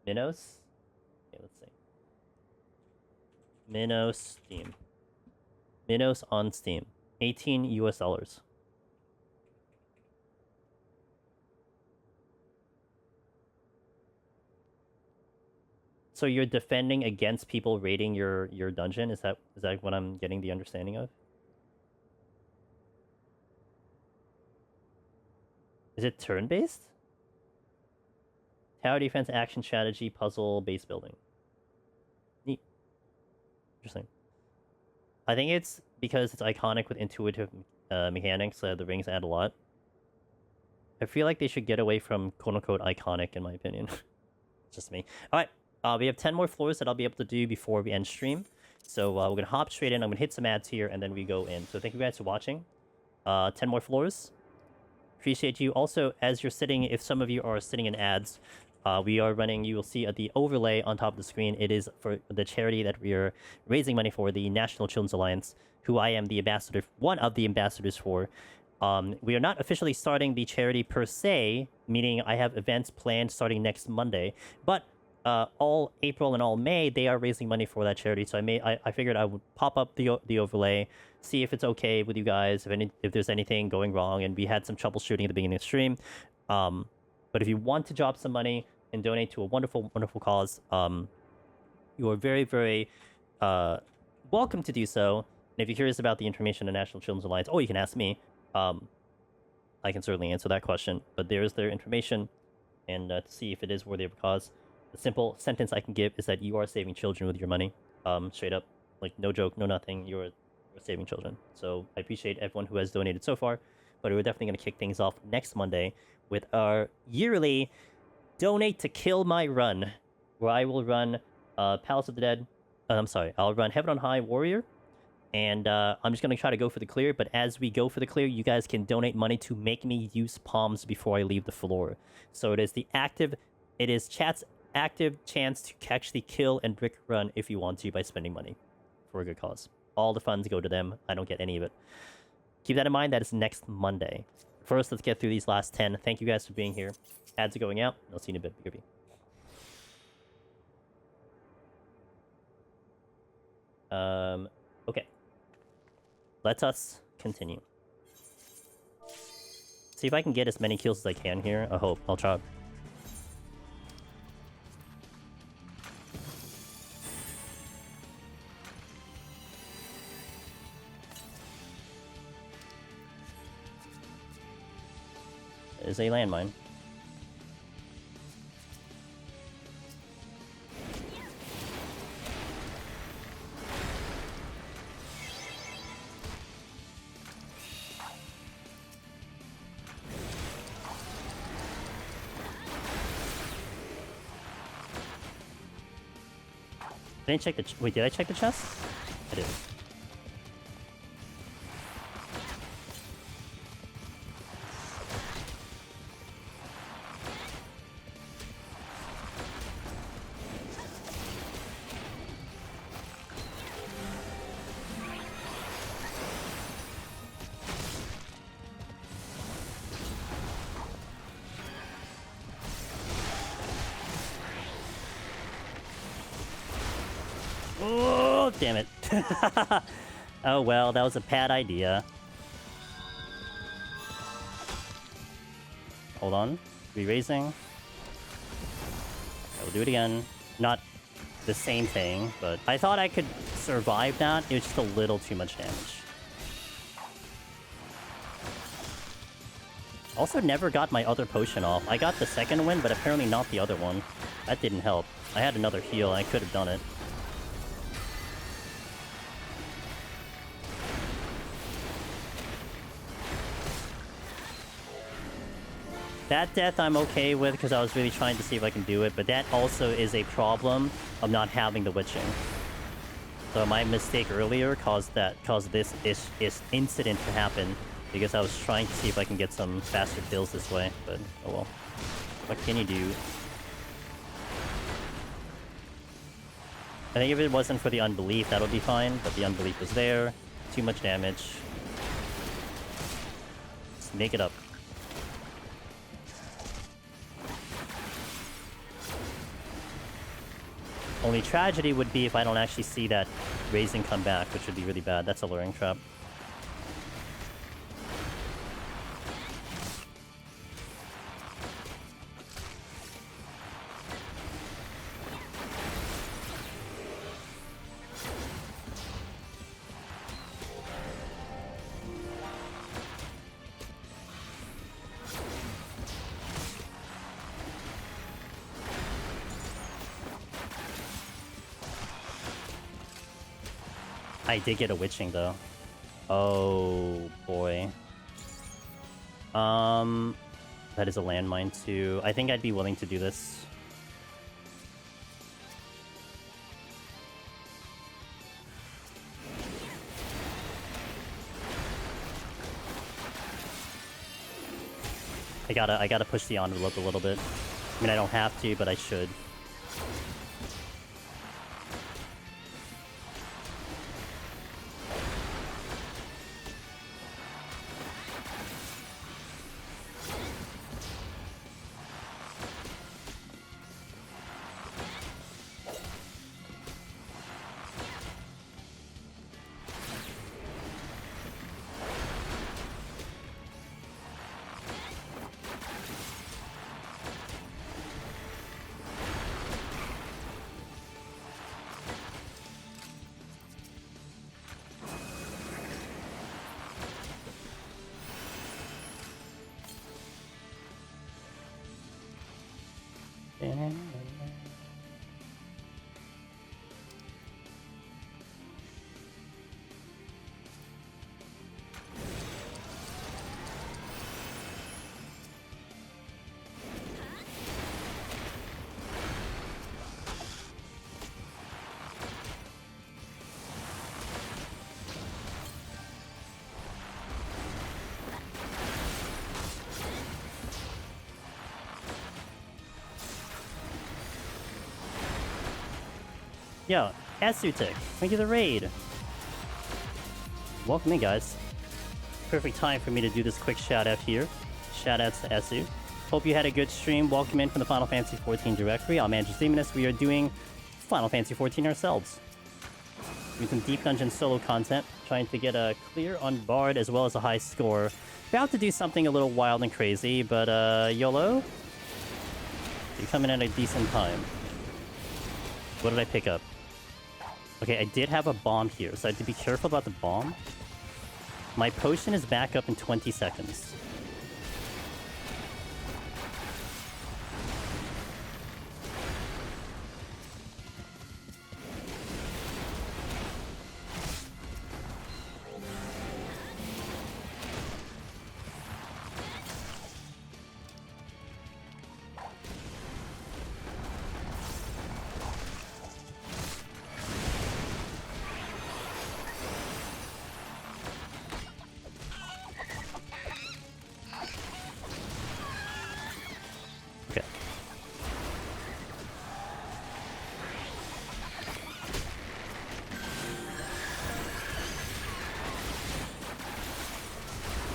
Minos? Let's see. Minos Steam. Minos on Steam. $18 US. So you're defending against people raiding your dungeon? Is that what I'm getting the understanding of? Is it turn-based? Tower defense, action strategy, puzzle, base building. Neat. Interesting. I think it's because it's iconic with intuitive mechanics. The rings add a lot. I feel like they should get away from quote-unquote iconic, in my opinion. Just me. Alright, we have 10 more floors that I'll be able to do before we end stream. So we're going to hop straight in. I'm going to hit some ads here, and then we go in. So thank you guys for watching. 10 more floors. Appreciate you. Also, as you're sitting, if some of you are sitting in ads, we are running, you will see at the overlay on top of the screen, it is for the charity that we are raising money for, the National Children's Alliance, who I am the ambassador, one of the ambassadors for. We are not officially starting the charity per se, meaning I have events planned starting next Monday, but all April and all May, they are raising money for that charity, so I figured I would pop up the overlay, see if it's okay with you guys, if there's anything going wrong, and we had some troubleshooting at the beginning of the stream. But if you want to drop some money and donate to a wonderful, wonderful cause, you are very, very welcome to do so. And if you're curious about the information on National Children's Alliance, you can ask me. I can certainly answer that question. But there is their information, and to see if it is worthy of a cause. The simple sentence I can give is that you are saving children with your money. Straight up. Like, no joke, no nothing. You're saving children. So I appreciate everyone who has donated so far. But we're definitely going to kick things off next Monday with our yearly Donate to Kill My Run, where I will run Palace of the Dead. I'll run Heaven on High Warrior, and I'm just going to try to go for the clear, but as we go for the clear, you guys can donate money to make me use palms before I leave the floor. So it is chat's active chance to catch the kill and brick run if you want to by spending money for a good cause. All the funds go to them. I don't get any of it. Keep that in mind. That is next Monday. First, let's get through these last 10. Thank you guys for being here. Ads are going out. I'll see you in a bit. BRB. Okay. Let us continue. See if I can get as many kills as I can here. I hope. I'll try. Is a landmine. I didn't check the wait, did I check the chest? I did. Oh, damn it. Oh well, that was a bad idea. Hold on. Re-raising. I will do it again. Not the same thing, but I thought I could survive that. It was just a little too much damage. Also never got my other potion off. I got the second win, but apparently not the other one. That didn't help. I had another heal, and I could have done it. That death I'm okay with because I was really trying to see if I can do it, but that also is a problem of not having the witching. So my mistake earlier caused this incident to happen because I was trying to see if I can get some faster kills this way, but oh well. What can you do? I think if it wasn't for the unbelief, that would be fine, but the unbelief was there. Too much damage. Just make it up. Only tragedy would be if I don't actually see that raising come back, which would be really bad. That's a luring trap. I did get a witching though. Oh boy. That is a landmine too. I think I'd be willing to do this. I gotta push the envelope a little bit. I mean, I don't have to, but I should. Yo, Asutik, thank you for the raid. Welcome in, guys. Perfect time for me to do this quick shout out here. Shout outs to Esu. Hope you had a good stream. Welcome in from the Final Fantasy XIV directory. I'm Andrew Demonist. We are doing Final Fantasy XIV ourselves. Doing some deep dungeon solo content, trying to get a clear on Bard as well as a high score. About to do something a little wild and crazy, but YOLO, you're coming at a decent time. What did I pick up? Okay, I did have a bomb here, so I have to be careful about the bomb. My potion is back up in 20 seconds.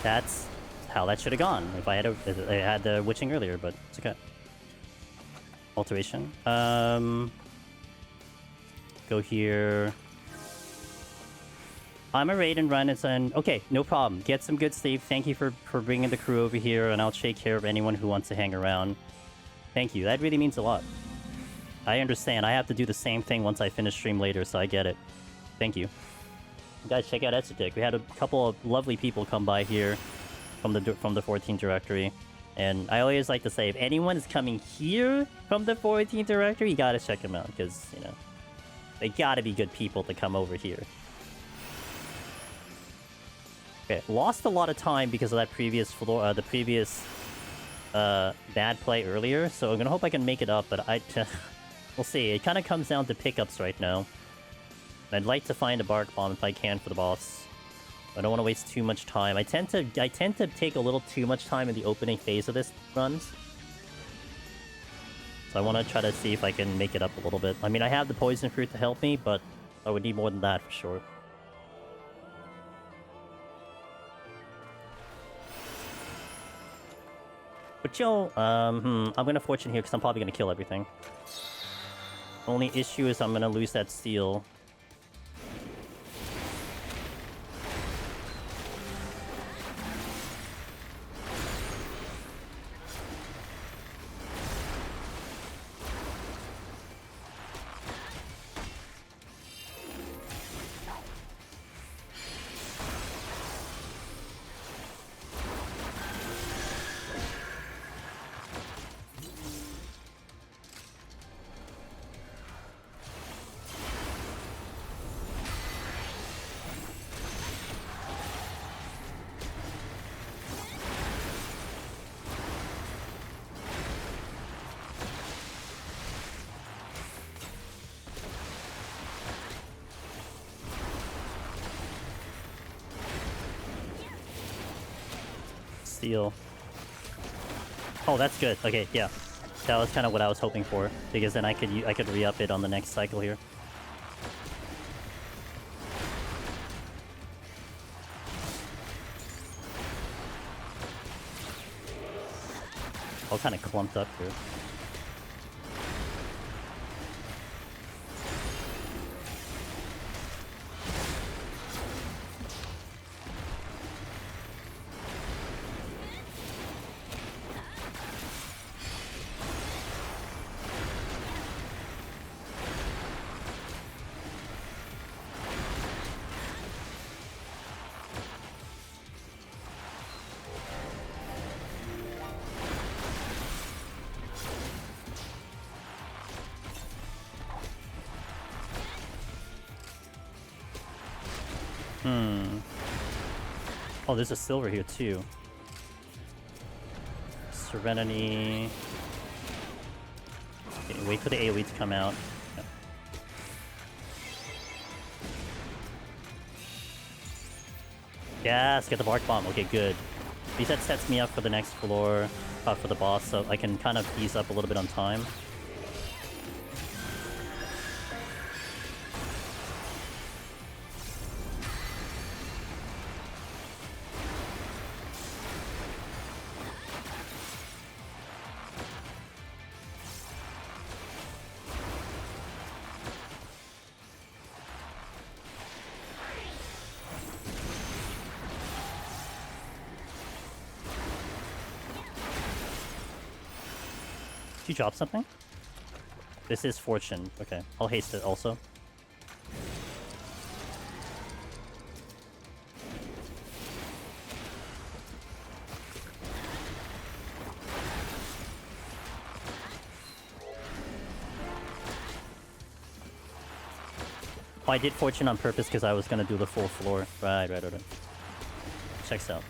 That's how that should have gone if I had the witching earlier, but it's okay. Alteration. Go here. I'm a raid and run. It's an okay, no problem. Get some good sleep. Thank you for bringing the crew over here, and I'll take care of anyone who wants to hang around. Thank you. That really means a lot. I understand. I have to do the same thing once I finish stream later, so I get it. Thank you. Guys, check out Etsutik. We had a couple of lovely people come by here from the 14 directory, and I always like to say, if anyone is coming here from the 14 directory, you gotta check them out, because you know they gotta be good people to come over here. Okay, lost a lot of time because of that previous floor, the previous bad play earlier. So I'm gonna hope I can make it up, but we'll see. It kind of comes down to pickups right now. I'd like to find a bark bomb if I can for the boss. I don't want to waste too much time. I tend to take a little too much time in the opening phase of this runs. So I want to try to see if I can make it up a little bit. I mean, I have the poison fruit to help me, but I would need more than that for sure. But chill. I'm gonna fortune here because I'm probably gonna kill everything. Only issue is I'm gonna lose that Zeal. Zeal. Oh, that's good. Okay, yeah. That was kind of what I was hoping for, because then I could re-up it on the next cycle here. All kind of clumped up here. Oh, there's a silver here too. Serenity. Okay, wait for the AoE to come out. Yeah. Yes, get the bark bomb. Okay, good. Reset sets me up for the next floor, for the boss, so I can kind of ease up a little bit on time. Did you drop something? This is fortune. Okay, I'll haste it also. Oh, I did fortune on purpose because I was gonna do the full floor. Right. Checks out.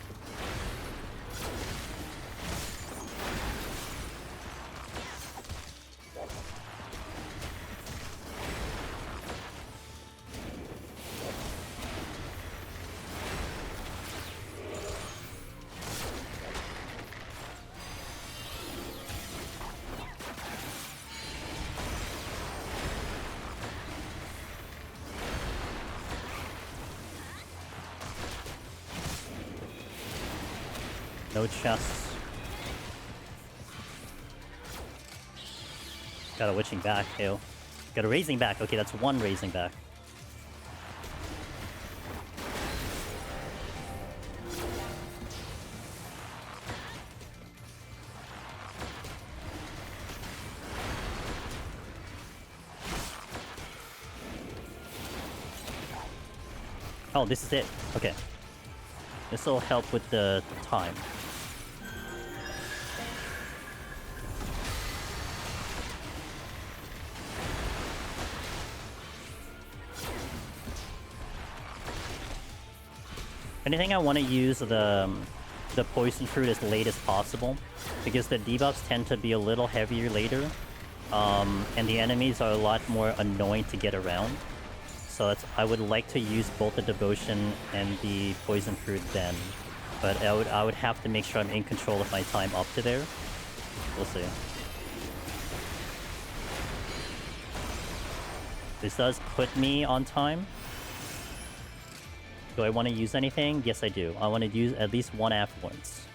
No chests. Got a witching back, ew. Got a raising back. Okay, that's one raising back. Oh, this is it. Okay. This will help with the time. Anything I want to use the poison fruit as late as possible, because the debuffs tend to be a little heavier later, and the enemies are a lot more annoying to get around. So I would like to use both the devotion and the poison fruit then, but I would have to make sure I'm in control of my time up to there. We'll see. This does put me on time. Do I want to use anything? Yes, I do. I want to use at least one affluence.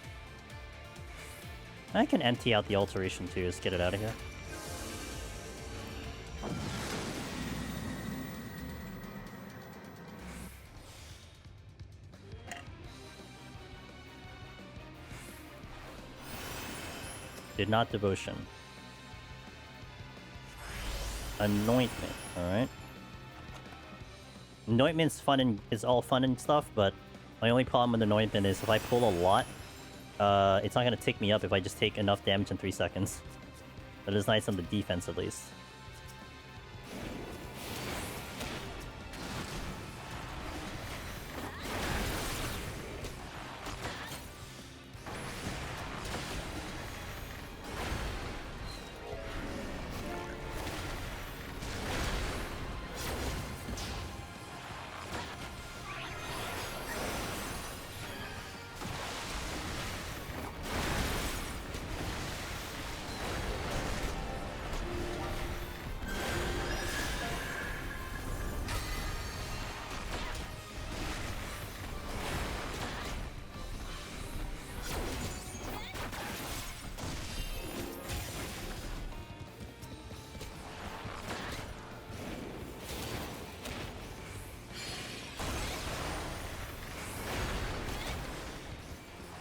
I can empty out the alteration too. Just get it out of here. Did not devotion. Anointment, alright. Anointment's fun and is all fun and stuff, but my only problem with anointment is if I pull a lot, it's not gonna tick me up if I just take enough damage in 3 seconds. That is nice on the defense at least.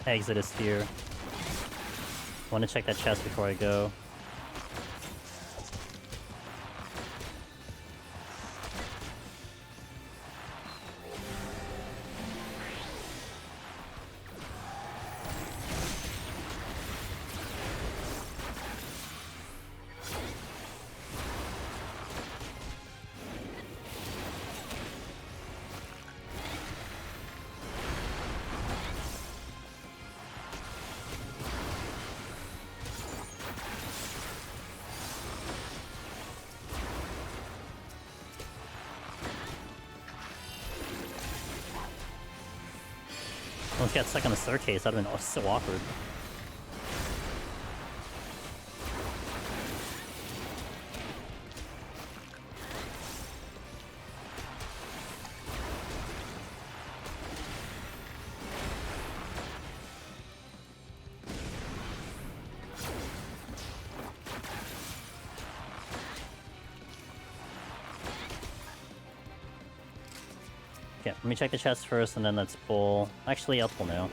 Exit is here. Want to check that chest before I go. Almost got stuck on the staircase. That'd have been so awkward. Okay, let me check the chest first, and then let's pull... Actually, I'll pull now.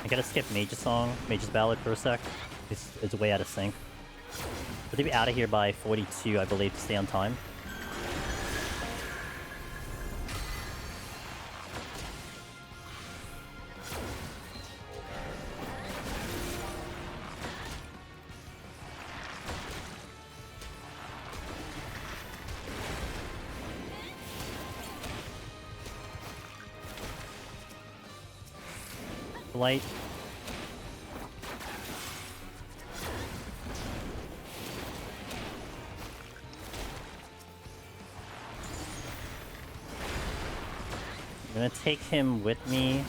I gotta skip Mage's song, Mage's Ballad for a sec. It's way out of sync. But to be out of here by 42, I believe, to stay on time. Light. I'm gonna take him with me.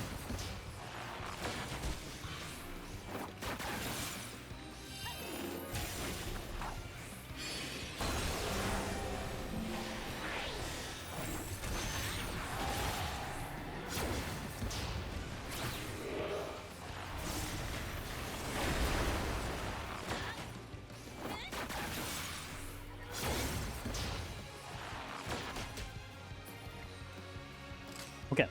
Okay.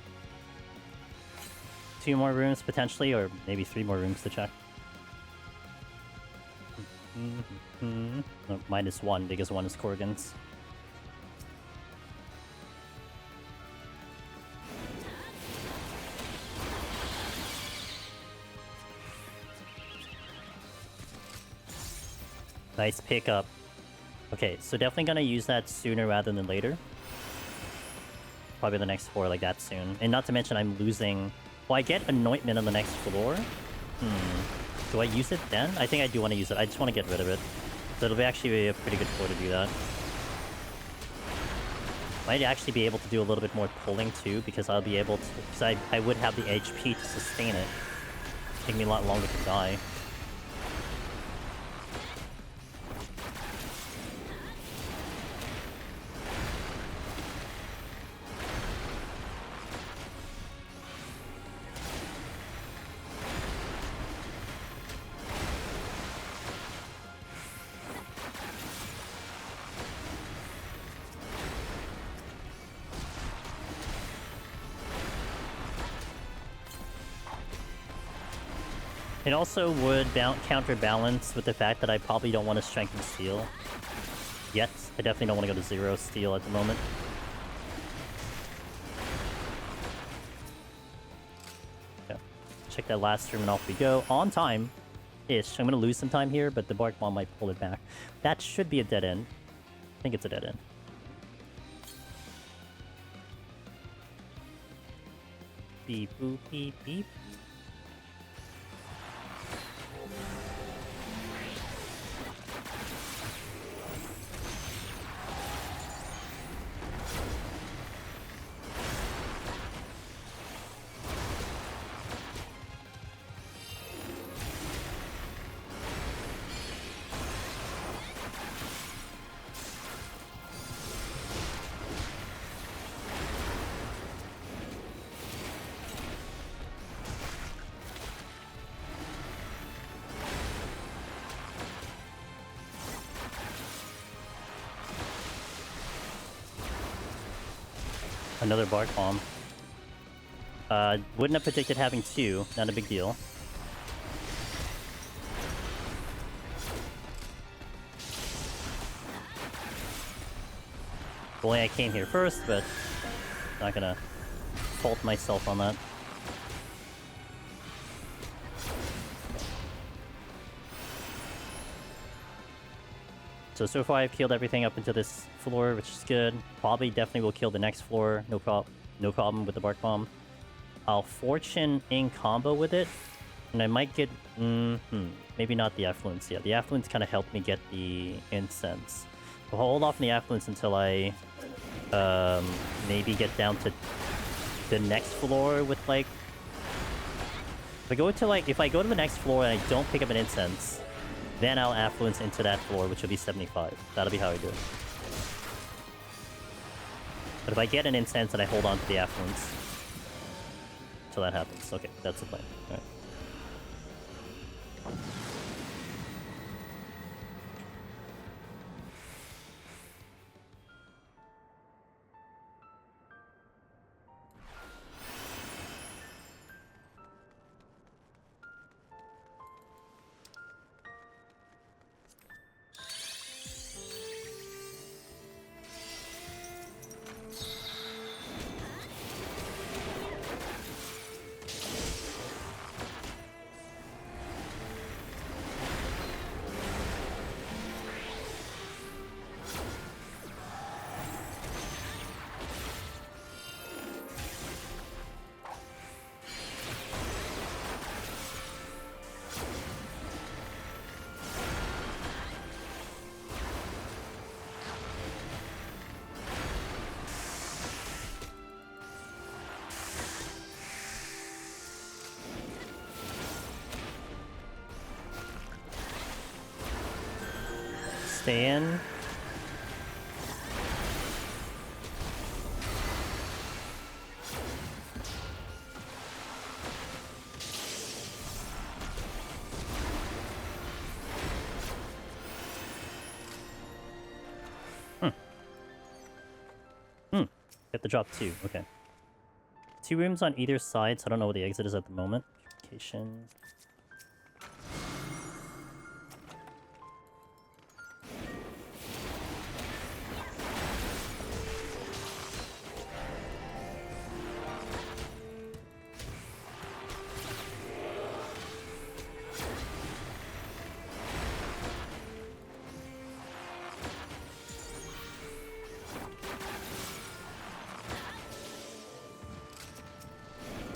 2 more rooms potentially, or maybe 3 more rooms to check. No, -1 because 1 is Corrigan's. Nice pickup. Okay, so definitely gonna use that sooner rather than later. Probably the next 4 like that soon. And not to mention I'm losing... Well, I get Anointment on the next floor. Do I use it then? I think I do want to use it. I just want to get rid of it. So it'll be actually be a pretty good floor to do that. Might actually be able to do a little bit more pulling too, because I'll be able to... Because I would have the HP to sustain it. Take me a lot longer to die. It also would counterbalance with the fact that I probably don't want to strengthen steel yet. I definitely don't want to go to 0 steel at the moment. Okay. Check that last room and off we go. On time-ish. I'm going to lose some time here, but the Bark Bomb might pull it back. That should be a dead end. I think it's a dead end. Beep, boop, beep, beep. Another Bark Bomb. Wouldn't have predicted having 2. Not a big deal. If only I came here first, but not gonna fault myself on that. So far I've killed everything up into this floor, which is good. Probably definitely will kill the next floor. No problem with the Bark Bomb. I'll Fortune in combo with it. And I might get... maybe not the Affluence yet. The Affluence kind of helped me get the Incense. I'll hold off on the Affluence until I... maybe get down to the next floor with, like... If I go to the next floor and I don't pick up an Incense... Then I'll Affluence into that floor, which will be 75. That'll be how I do it. But if I get an Incense and I hold on to the Affluence until that happens. Okay, that's the plan. Alright. Stay in. Get the drop too. Okay. 2 rooms on either side, so I don't know where the exit is at the moment. Purification.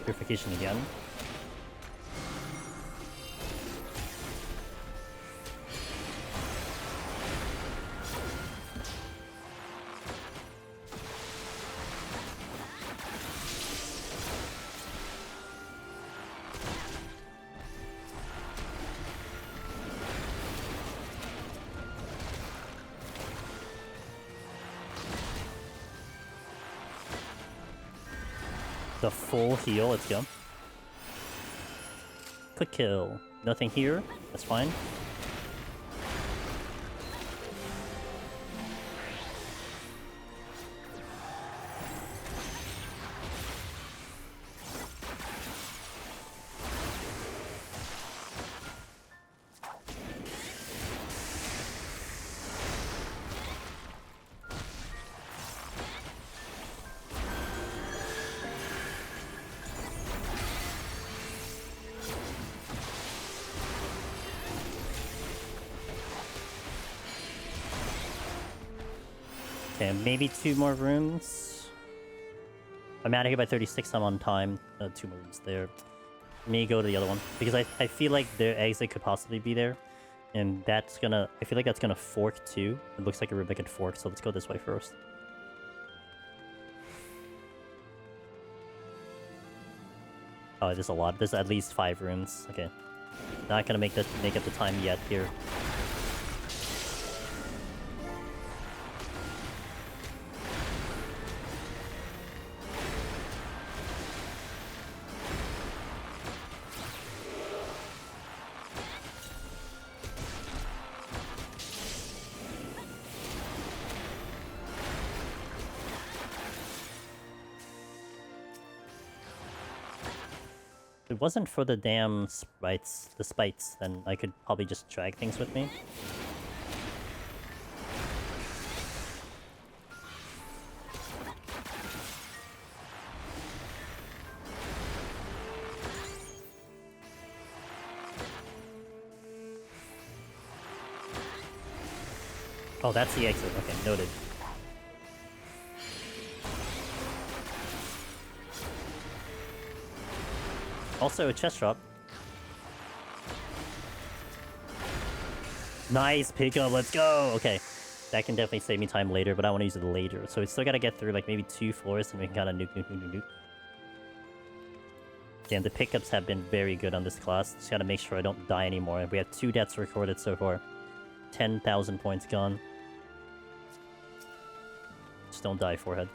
Purification again. The full heal, let's go. Quick kill. Nothing here, that's fine. Okay, maybe 2 more rooms. I'm out of here by 36, I'm on time. 2 more rooms there. Me go to the other one. Because I feel like their exit could possibly be there. And that's gonna... I feel like that's gonna fork too. It looks like a Rebecca fork, so let's go this way first. Oh, there's a lot. There's at least 5 rooms. Okay. Not gonna make up the time yet here. If it wasn't for the damn spites, then I could probably just drag things with me. Oh, that's the exit. Okay, noted. Also a chest drop. Nice pickup, let's go! Okay, that can definitely save me time later, but I want to use it later. So we still gotta get through like maybe 2 floors and we can kind of nuke. Damn, the pickups have been very good on this class. Just gotta make sure I don't die anymore. We have 2 deaths recorded so far. 10,000 points gone. Just don't die, forehead.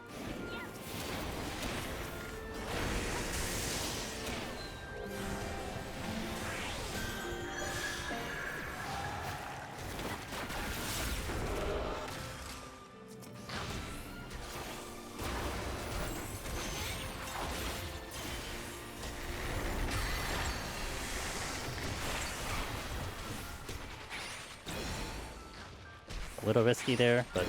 A little risky there, but...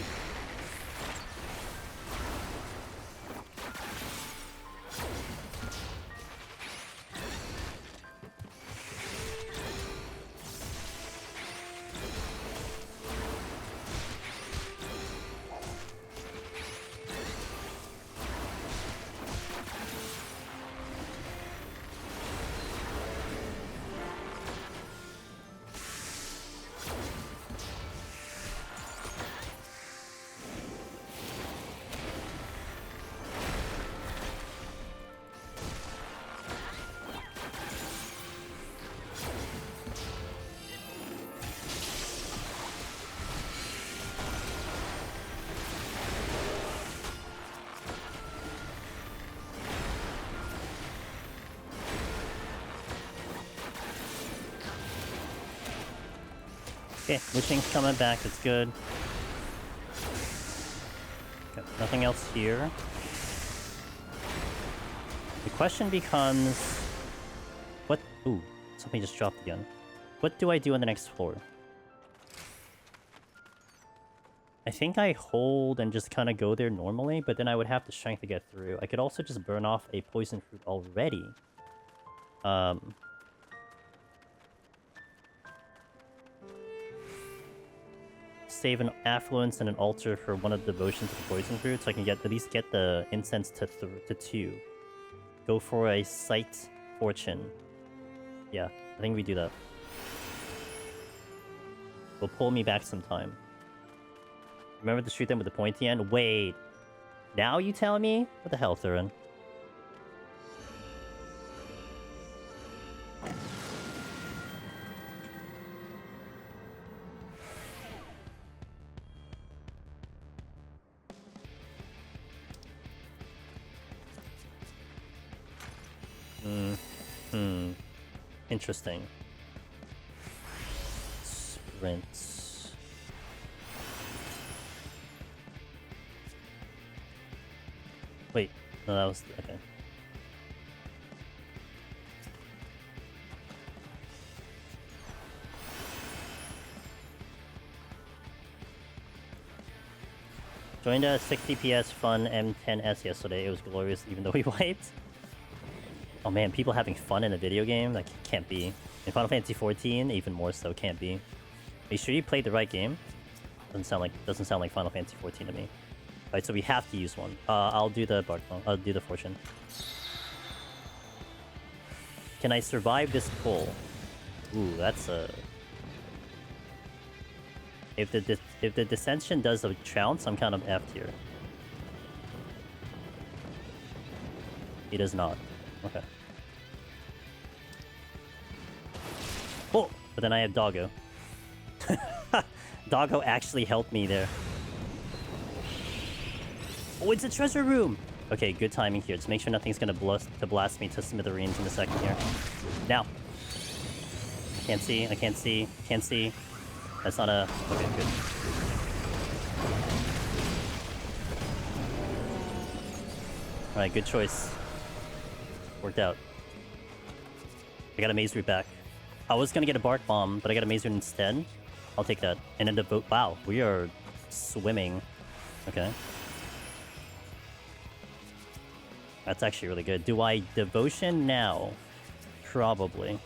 Okay, Witching's coming back, that's good. Okay, nothing else here. question becomes... What? Ooh, something just dropped again. What do I do on the next floor? I think I hold and just kind of go there normally, but then I would have the strength to get through. I could also just burn off a poison fruit already. Save an affluence and an altar for one of the devotions of the poison fruit, so I can at least get the incense to 2. Go for a sight fortune. Yeah, I think we do that. Will pull me back some time. Remember to shoot them with the pointy end? Wait. Now you tell me? What the hell, Thurin? Interesting. Sprints. Wait, no, that was... okay. Joined a 60 PS fun M10S yesterday. It was glorious even though we wiped. Oh man, people having fun in a video game? That can't be. In Final Fantasy XIV, even more so, can't be. Are you sure you played the right game? Doesn't sound like Final Fantasy XIV to me. Alright, so we have to use one. I'll do the I'll do the fortune. Can I survive this pull? Ooh, that's a... If the Dissension does a trounce, I'm kind of effed here. He does not. Okay. Oh! But then I have Doggo. Doggo actually helped me there. Oh, it's a treasure room! Okay, good timing here. Just make sure nothing's gonna blast me to smithereens in a second here. Now! Can't see, I can't see, can't see. That's not a... okay, good. Alright, good choice. Worked out. I got a Maze Root back. I was gonna get a Bark Bomb, but I got a Maze Root instead. I'll take that. And then the wow, we are swimming. Okay. That's actually really good. Do I Devotion now? Probably.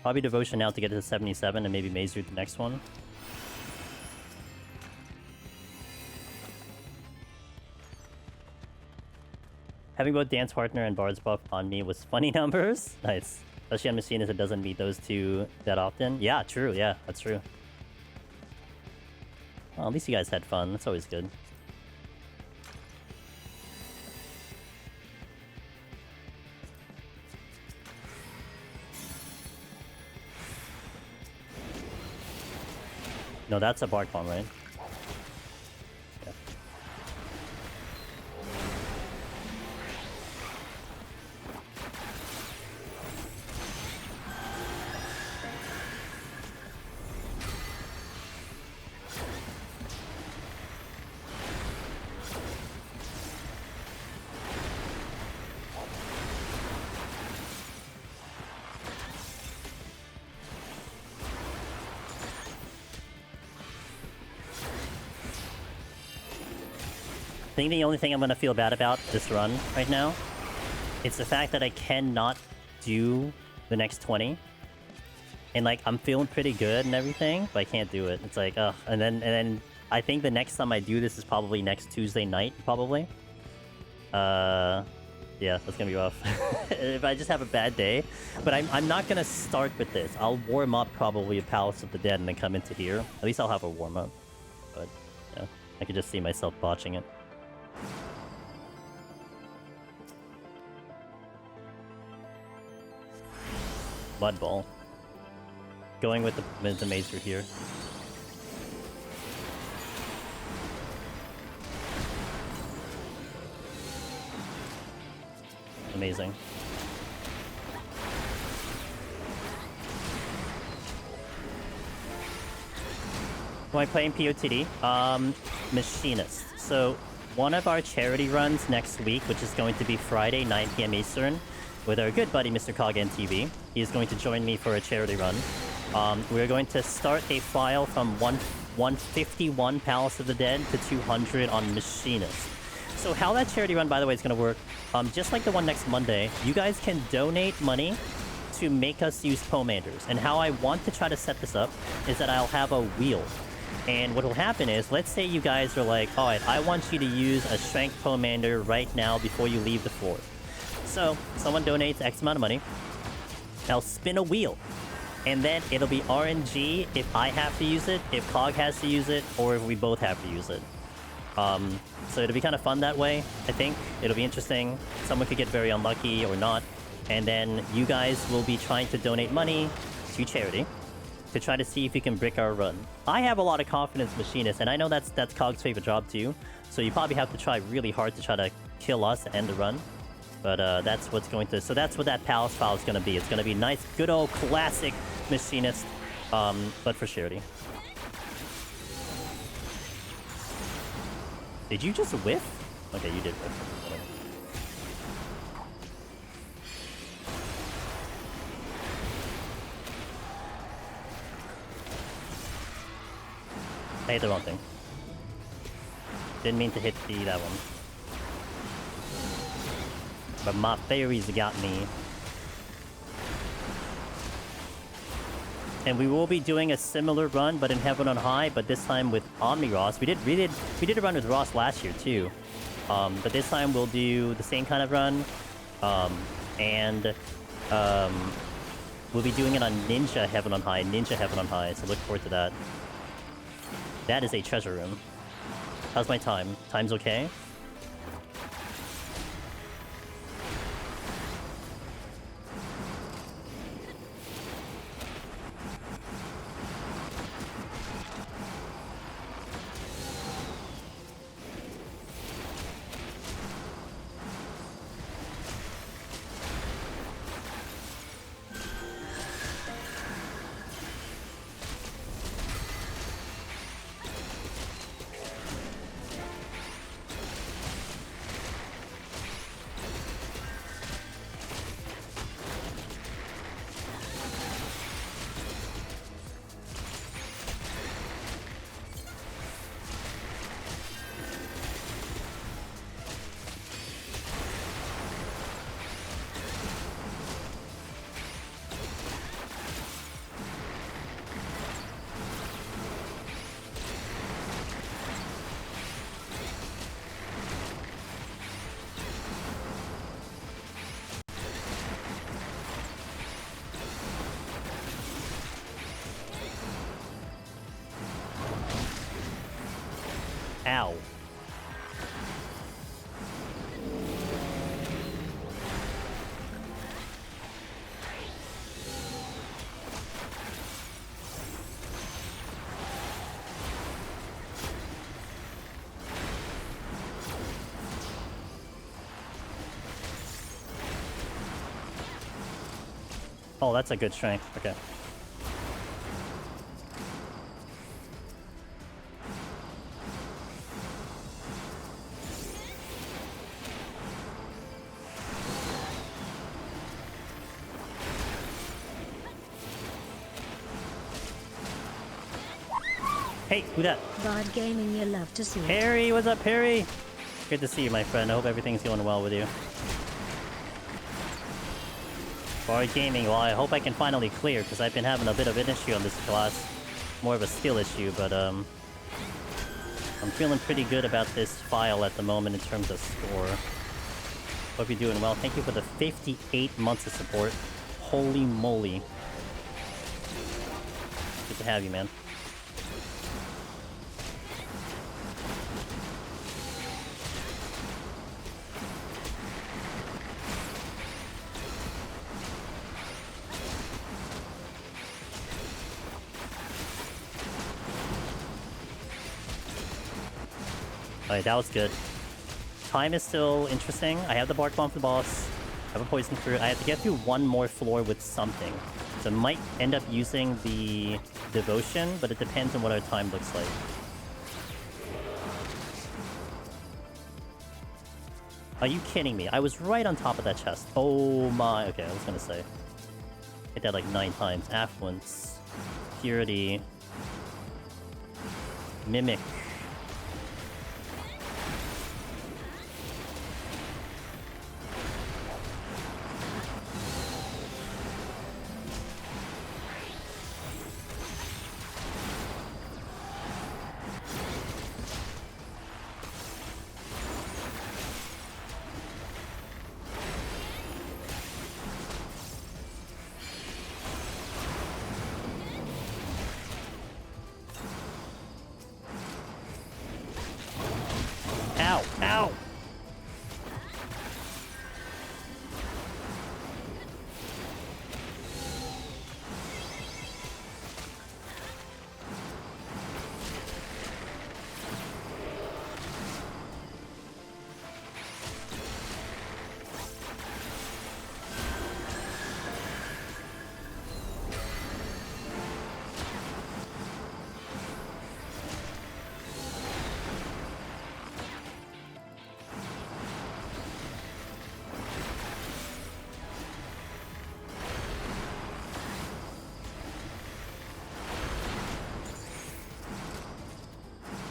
Probably Devotion now to get to 77 and maybe Maze Root the next one. Having both Dance Partner and Bard's Buff on me was funny numbers. Nice. Especially on Machine as it doesn't meet those two that often. Yeah, true. Yeah, that's true. Well, at least you guys had fun. That's always good. No, that's a Bark Bomb, right? Yeah. I think the only thing I'm gonna feel bad about this run right now, it's the fact that I cannot do the next 20. And like, I'm feeling pretty good and everything, but I can't do it. It's like, ugh. And then I think the next time I do this is probably next Tuesday night, probably. Yeah, that's gonna be rough. If I just have a bad day. But I'm not gonna start with this. I'll warm up probably a Palace of the Dead and then come into here. At least I'll have a warm up. But yeah, I could just see myself botching it. Mud Ball. Going with the Mazer here. Amazing. Who am I playing POTD? Machinist. So, one of our charity runs next week, which is going to be Friday, 9 p.m. Eastern, with our good buddy, Mr. Cog NTV. He is going to join me for a charity run. We're going to start a file from 151 Palace of the Dead to 200 on Machinist. So how that charity run, by the way, is going to work, just like the one next Monday, you guys can donate money to make us use Pomanders. And how I want to try to set this up is that I'll have a wheel. And what will happen is, let's say you guys are like, alright, I want you to use a Strength Pomander right now before you leave the floor. So, someone donates X amount of money. I'll spin a wheel. And then it'll be RNG if I have to use it, if Cog has to use it, or if we both have to use it. So it'll be kind of fun that way, I think. It'll be interesting. Someone could get very unlucky or not. And then you guys will be trying to donate money to charity to try to see if you can brick our run. I have a lot of confidence, Machinist, and I know that's Cog's favorite job too. So you probably have to try really hard to try to kill us and end the run. But that's what's going to... So that's what that Palace file is going to be. It's going to be nice, good old classic Machinist, but for charity. Did you just whiff? Okay, you did whiff. I hit the wrong thing. Didn't mean to hit that one. But my fairies got me. And we will be doing a similar run, but in Heaven on High, but this time with Omni Ross. We did a run with Ross last year too. But this time we'll do the same kind of run. We'll be doing it on Ninja Heaven on High, so look forward to that. That is a treasure room. How's my time? Time's okay? Ow. Oh, that's a good strength. Okay. Hey, who that? BRD Gaming, you love to see it. Harry, what's up, Harry? Good to see you, my friend. I hope everything's going well with you. BRD Gaming, well, I hope I can finally clear, because I've been having a bit of an issue on this class. More of a skill issue, but, I'm feeling pretty good about this file at the moment in terms of score. Hope you're doing well. Thank you for the 58 months of support. Holy moly. Good to have you, man. Alright, that was good. Time is still interesting. I have the Bark Bomb for the boss. I have a Poison Fruit. I have to get through one more floor with something. So I might end up using the devotion, but it depends on what our time looks like. Are you kidding me? I was right on top of that chest. Oh my... Okay, I was gonna say. Hit that like 9 times. Affluence. Purity. Mimic. Ow! Ow!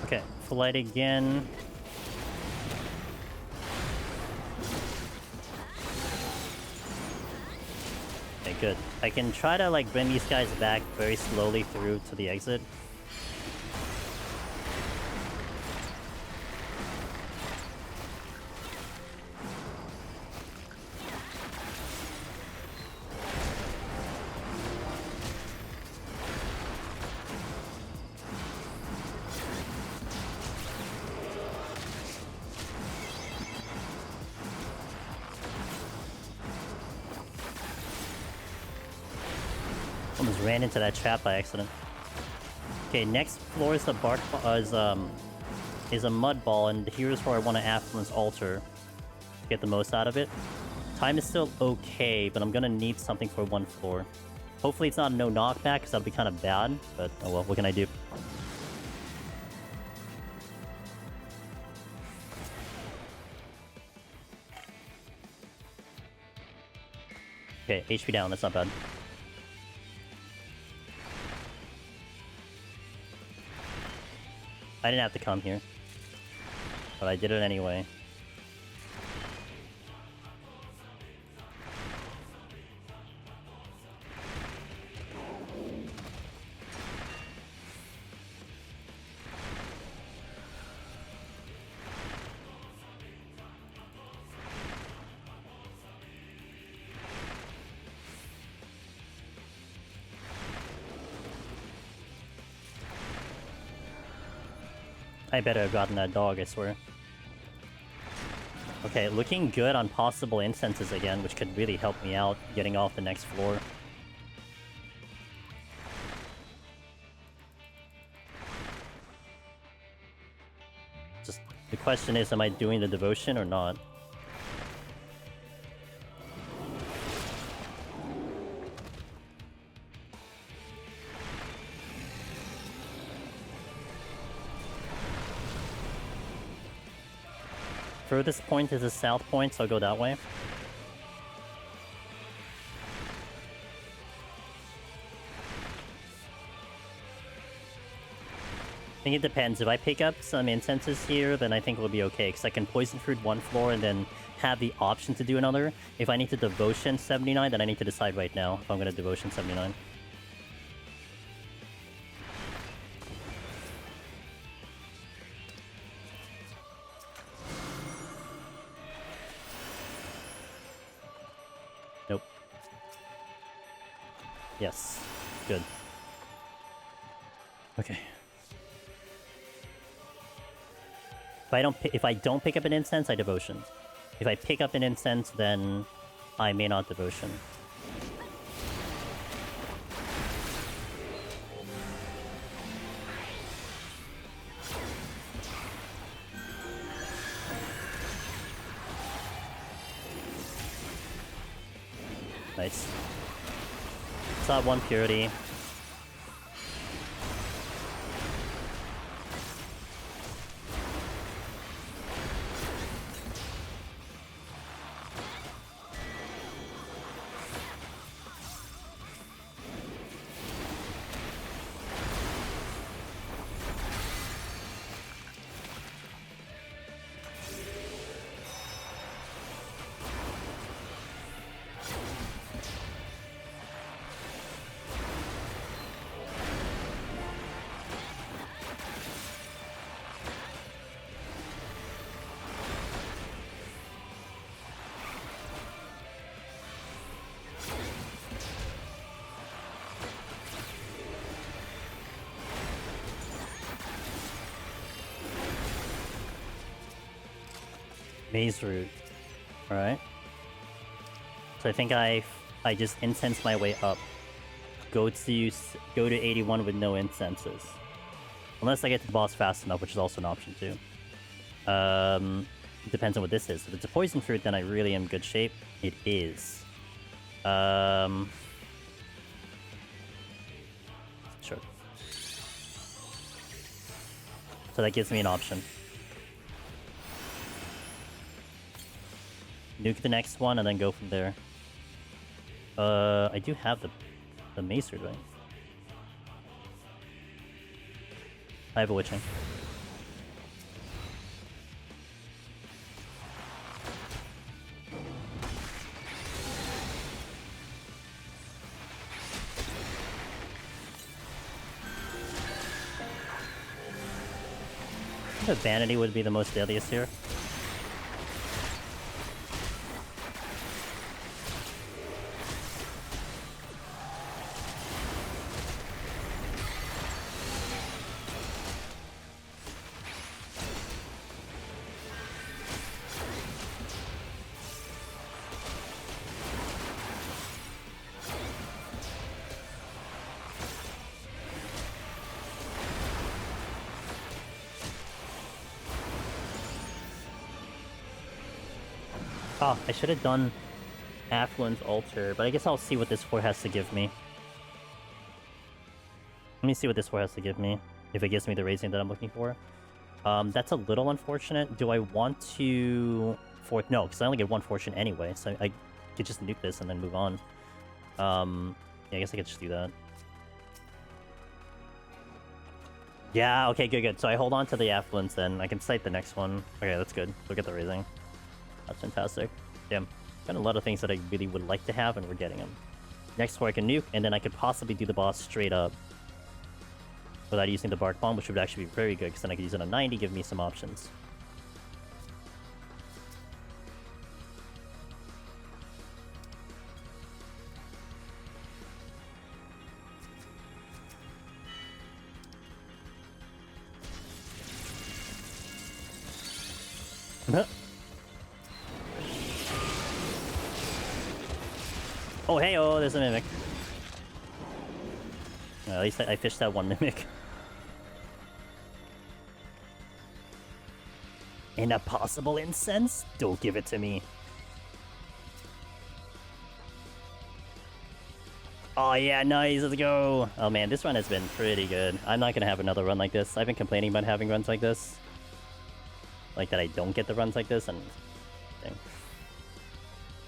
Okay, flight again. Okay, good. I can try to like bring these guys back very slowly through to the exit. Almost ran into that trap by accident. Okay, next floor is the bark is a mud ball, and here's where I want to affluence altar to get the most out of it. Time is still okay, but I'm gonna need something for 1 floor. Hopefully it's not a no knockback, because that'll be kind of bad. But oh well, what can I do? Okay, HP down. That's not bad. I didn't have to come here, but I did it anyway. I better have gotten that dog, I swear. Okay, looking good on possible incenses again, which could really help me out getting off the next floor. Just, the question is, am I doing the devotion or not? Furthest point is the south point, so I'll go that way. I think it depends. If I pick up some incenses here, then I think it'll be okay, because I can poison fruit 1 floor and then have the option to do another. If I need to devotion 79, then I need to decide right now if I'm going to devotion 79. Nope. Yes. Good. Okay. If I don't pick up an incense, I devotion. If I pick up an incense, then I may not devotion. Nice. Saw 1 purity. Maze route. Alright. So I think I just incense my way up. Go to 81 with no incenses. Unless I get to the boss fast enough, which is also an option too. Depends on what this is. If it's a poison fruit, then I really am in good shape. It is. Sure. So that gives me an option. Nuke the next one and then go from there. I do have the mace root, right? I have a witching. I think Vanity would be the most deadliest here. Oh, I should have done Affluent's Altar, but I guess I'll see what this floor has to give me. Let me see what this floor has to give me, if it gives me the raising that I'm looking for. That's a little unfortunate. Do I want to... No, because I only get one fortune anyway, so I could just nuke this and then move on. Yeah, I guess I could just do that. Yeah, okay, good. So I hold on to the Affluence then. I can cite the next one. Okay, that's good. Look at the raising. That's fantastic. Damn. Got a lot of things that I really would like to have, and we're getting them. Next where I can nuke, and then I could possibly do the boss straight up without using the Bark Bomb, which would actually be very good, because then I could use it on 90, give me some options. Oh, hey, oh, there's a Mimic. At least I fished that one Mimic. And a possible incense? Don't give it to me. Oh yeah, nice, let's go! Oh man, this run has been pretty good. I'm not gonna have another run like this. I've been complaining about having runs like this. Like that I don't get the runs like this, and... Dang.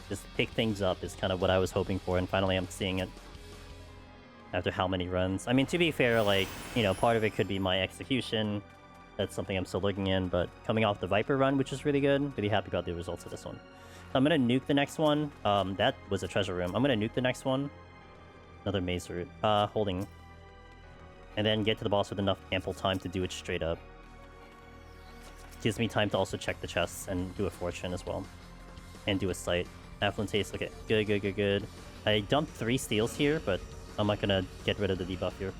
Just pick things up is kind of what I was hoping for, and finally I'm seeing it. After how many runs? I mean, to be fair, like, you know, part of it could be my execution. That's something I'm still looking in, but coming off the Viper run, which is really good, really happy about the results of this one. So I'm gonna nuke the next one. That was a treasure room. I'm gonna nuke the next one. Another maze route. Holding. And then get to the boss with enough ample time to do it straight up. Gives me time to also check the chests and do a fortune as well. And do a sight. Affluent Taste, okay. Good. I dumped 3 steals here, but I'm not gonna get rid of the debuff here.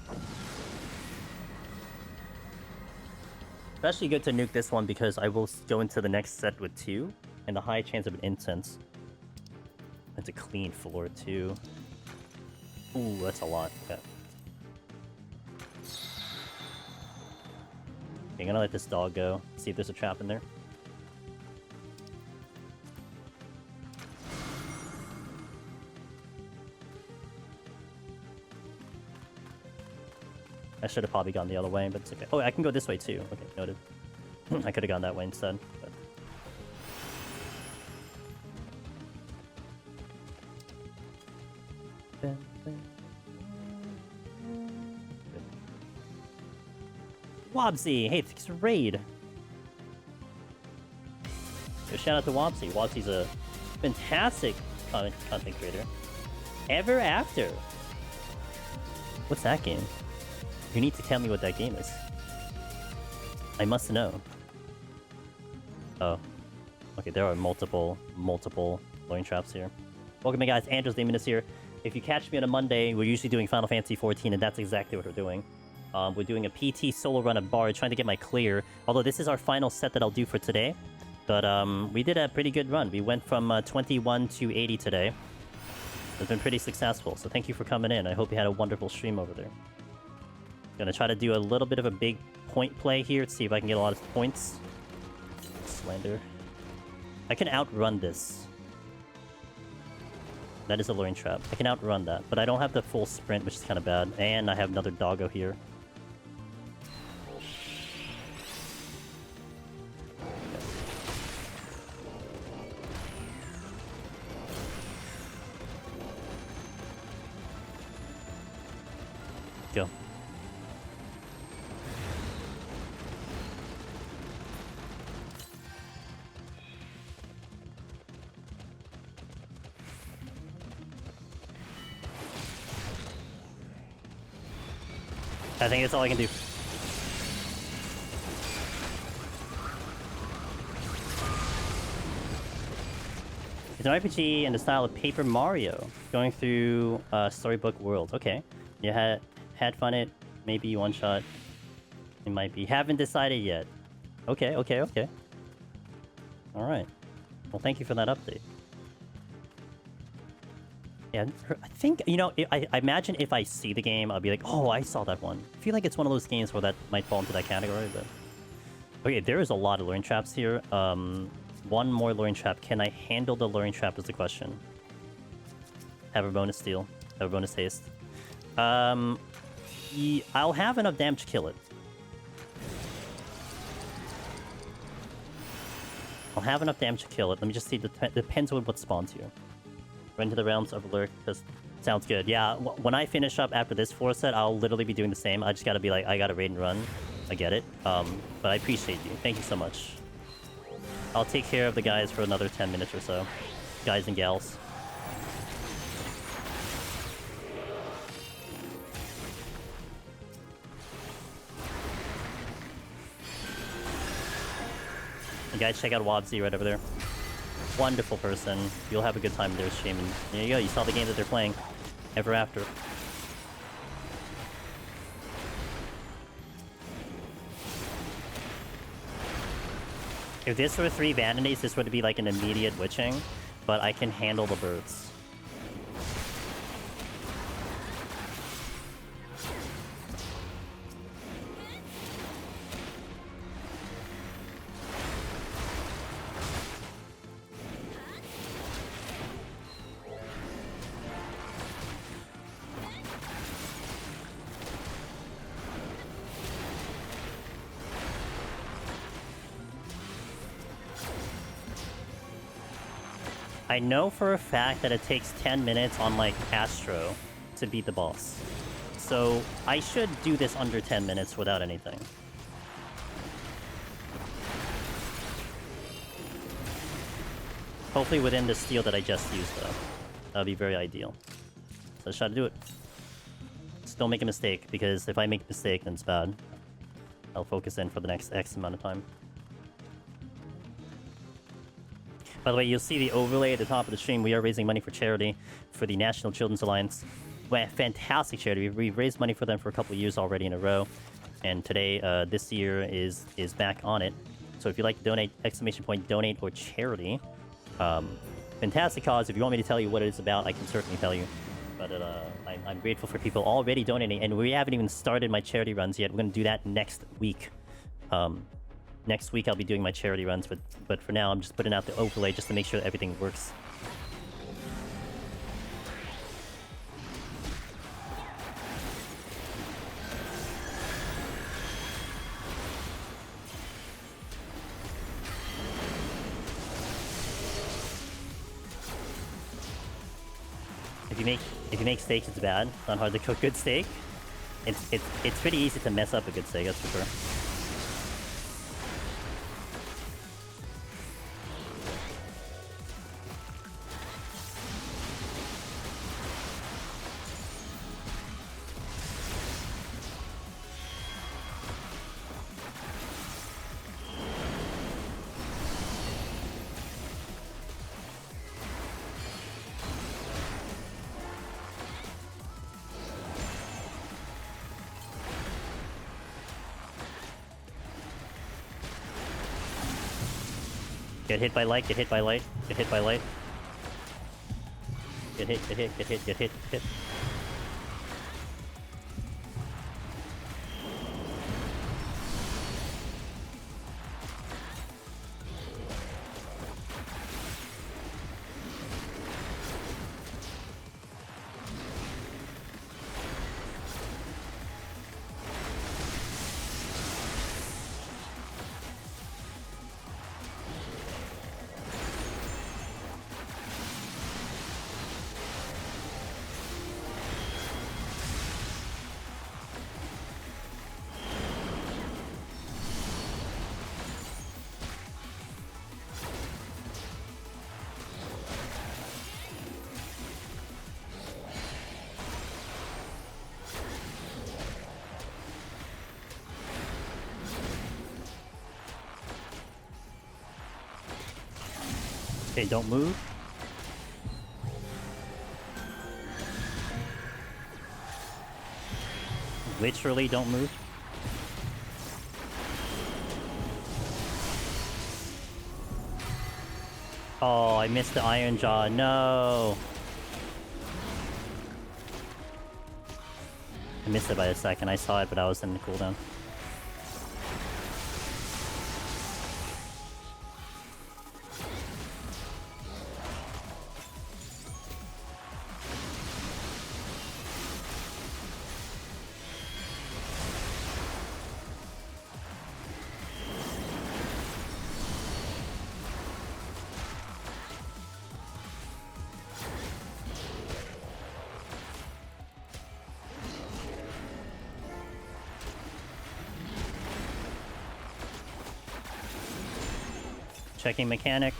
Especially good to nuke this one because I will go into the next set with 2, and the high chance of an incense. That's a clean floor too. Ooh, that's a lot. Okay. I'm gonna let this dog go. See if there's a trap in there. I should have probably gone the other way, but it's okay. Oh, I can go this way too. Okay, noted. I could have gone that way instead. But... Wobsy! Hey, thanks for raid! Yo, shout out to Wobsy. Wobsy's a fantastic content creator. Ever After! What's that game? You need to tell me what that game is. I must know. Oh. Okay, there are multiple blowing traps here. Welcome in, guys. Andrew's the Eminent here. If you catch me on a Monday, we're usually doing Final Fantasy XIV, and that's exactly what we're doing. We're doing a PT solo run of Bard, trying to get my clear. Although this is our final set that I'll do for today. But we did a pretty good run. We went from 21 to 80 today. It's been pretty successful, so thank you for coming in. I hope you had a wonderful stream over there. Gonna try to do a little bit of a big point play here to see if I can get a lot of points. Slander. I can outrun this. That is a luring trap. I can outrun that, but I don't have the full sprint, which is kind of bad. And I have another doggo here. Go. I think that's all I can do. It's an RPG in the style of Paper Mario, going through storybook world. Okay, you had fun. It maybe one shot. It might be. Haven't decided yet. Okay. All right. Well, thank you for that update. Yeah, I think, you know, I imagine if I see the game, I'll be like, oh, I saw that one. I feel like it's one of those games where that might fall into that category, but... Okay, there is a lot of luring traps here. One more luring trap. Can I handle the luring trap is the question. Have a bonus steal. Have a bonus haste. I'll have enough damage to kill it. I'll have enough damage to kill it. Let me just see. Depends on what spawns here. Run to the realms of lurk. Just sounds good. Yeah, when I finish up after this 4 set, I'll literally be doing the same. I just gotta be like, I gotta raid and run. I get it. But I appreciate you. Thank you so much. I'll take care of the guys for another 10 minutes or so. Guys and gals. You guys check out Wobsy right over there. Wonderful person. You'll have a good time there streaming. There you go. You saw the game that they're playing. Ever after. If this were 3 vanities, this would be like an immediate witching, but I can handle the birds. I know for a fact that it takes 10 minutes on, like, Astro to beat the boss. So, I should do this under 10 minutes without anything. Hopefully within the steal that I just used, though. That would be very ideal. So let's try to do it. Just don't make a mistake, because if I make a mistake, then it's bad. I'll focus in for the next X amount of time. By the way, you'll see the overlay at the top of the stream. We are raising money for charity for the National Children's Alliance. Fantastic charity. We've raised money for them for a couple of years already in a row. And today, this year, is back on it. So if you'd like to donate, !donate or charity. Fantastic cause. If you want me to tell you what it is about, I can certainly tell you. But I'm grateful for people already donating. And we haven't even started my charity runs yet. We're going to do that next week. Next week I'll be doing my charity runs, but for now I'm just putting out the overlay just to make sure that everything works. If you make steaks, it's bad. It's not hard to cook good steak. It's pretty easy to mess up a good steak, that's for sure. Get hit by light, get hit by light, get hit by light. Get hit, get hit, get hit, get hit, hit. Okay, don't move. Literally don't move. Oh, I missed the Iron Jaw. No. I missed it by a second. I saw it, but I was in the cooldown. Checking mechanic.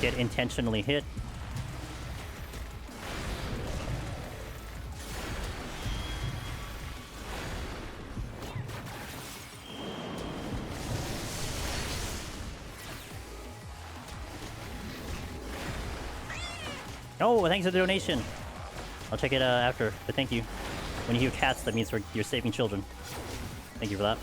Get intentionally hit. Oh, thanks for the donation. I'll check it after, but thank you. When you hear cats, that means you're saving children. Thank you for that.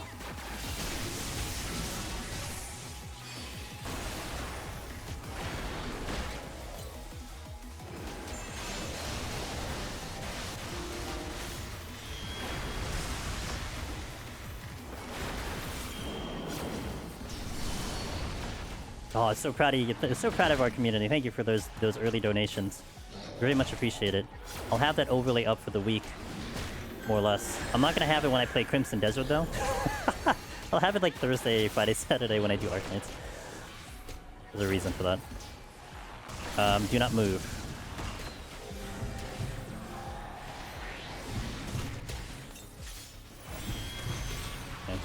Oh, so proud of you. So proud of our community. Thank you for those early donations. Very much appreciate it. I'll have that overlay up for the week, more or less. I'm not gonna have it when I play Crimson Desert though. I'll have it like Thursday, Friday, Saturday when I do Arknights. There's a reason for that. Do not move. Okay.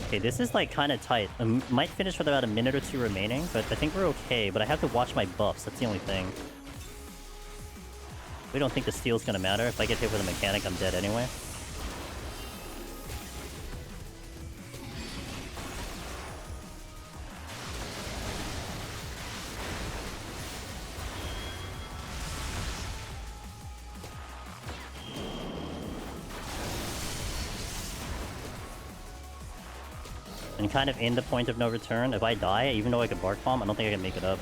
Okay, this is like kind of tight. I might finish with about a minute or two remaining, but I think we're okay. But I have to watch my buffs. That's the only thing. We don't think the steal's gonna matter. If I get hit with a mechanic, I'm dead anyway. And kind of in the point of no return, if I die, even though I could Bark Bomb, I don't think I can make it up.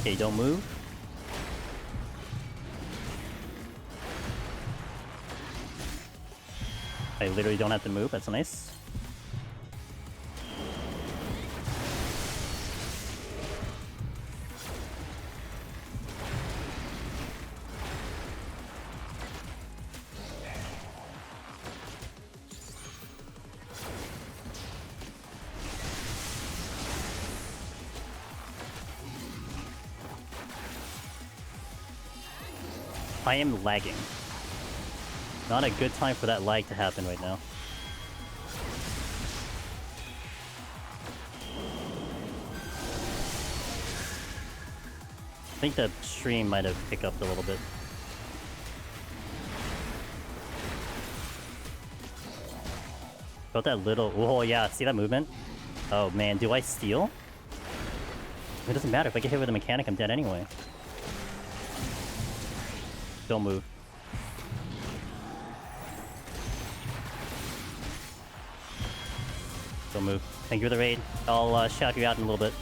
Okay, don't move. I literally don't have to move, that's nice. I am lagging. Not a good time for that lag to happen right now. I think the stream might have picked up a little bit. Felt that little... Oh, yeah. See that movement? Oh, man. Do I steal? It doesn't matter. If I get hit with a mechanic, I'm dead anyway. Don't move. Don't move. Thank you for the raid. I'll shout you out in a little bit.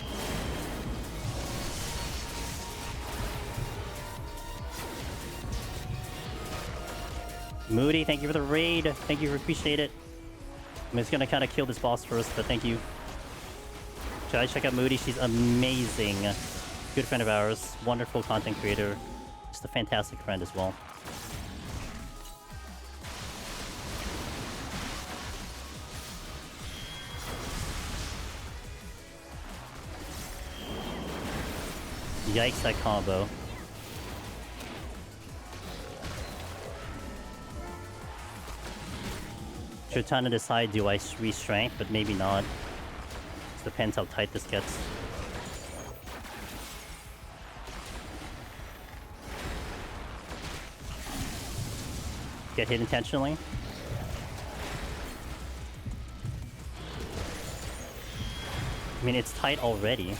Moody, thank you for the raid. Thank you, appreciate it. I'm just gonna kind of kill this boss first, but thank you. Should I check out Moody? She's amazing. Good friend of ours. Wonderful content creator. Just a fantastic friend as well. Yikes, that combo. Should trying to decide, do I re-strength, but maybe not. It depends how tight this gets. Get hit intentionally. I mean, it's tight already.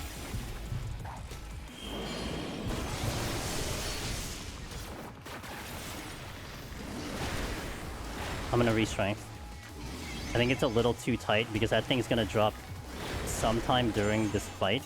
I'm gonna re-strength. I think it's a little too tight because that thing's gonna drop sometime during this fight.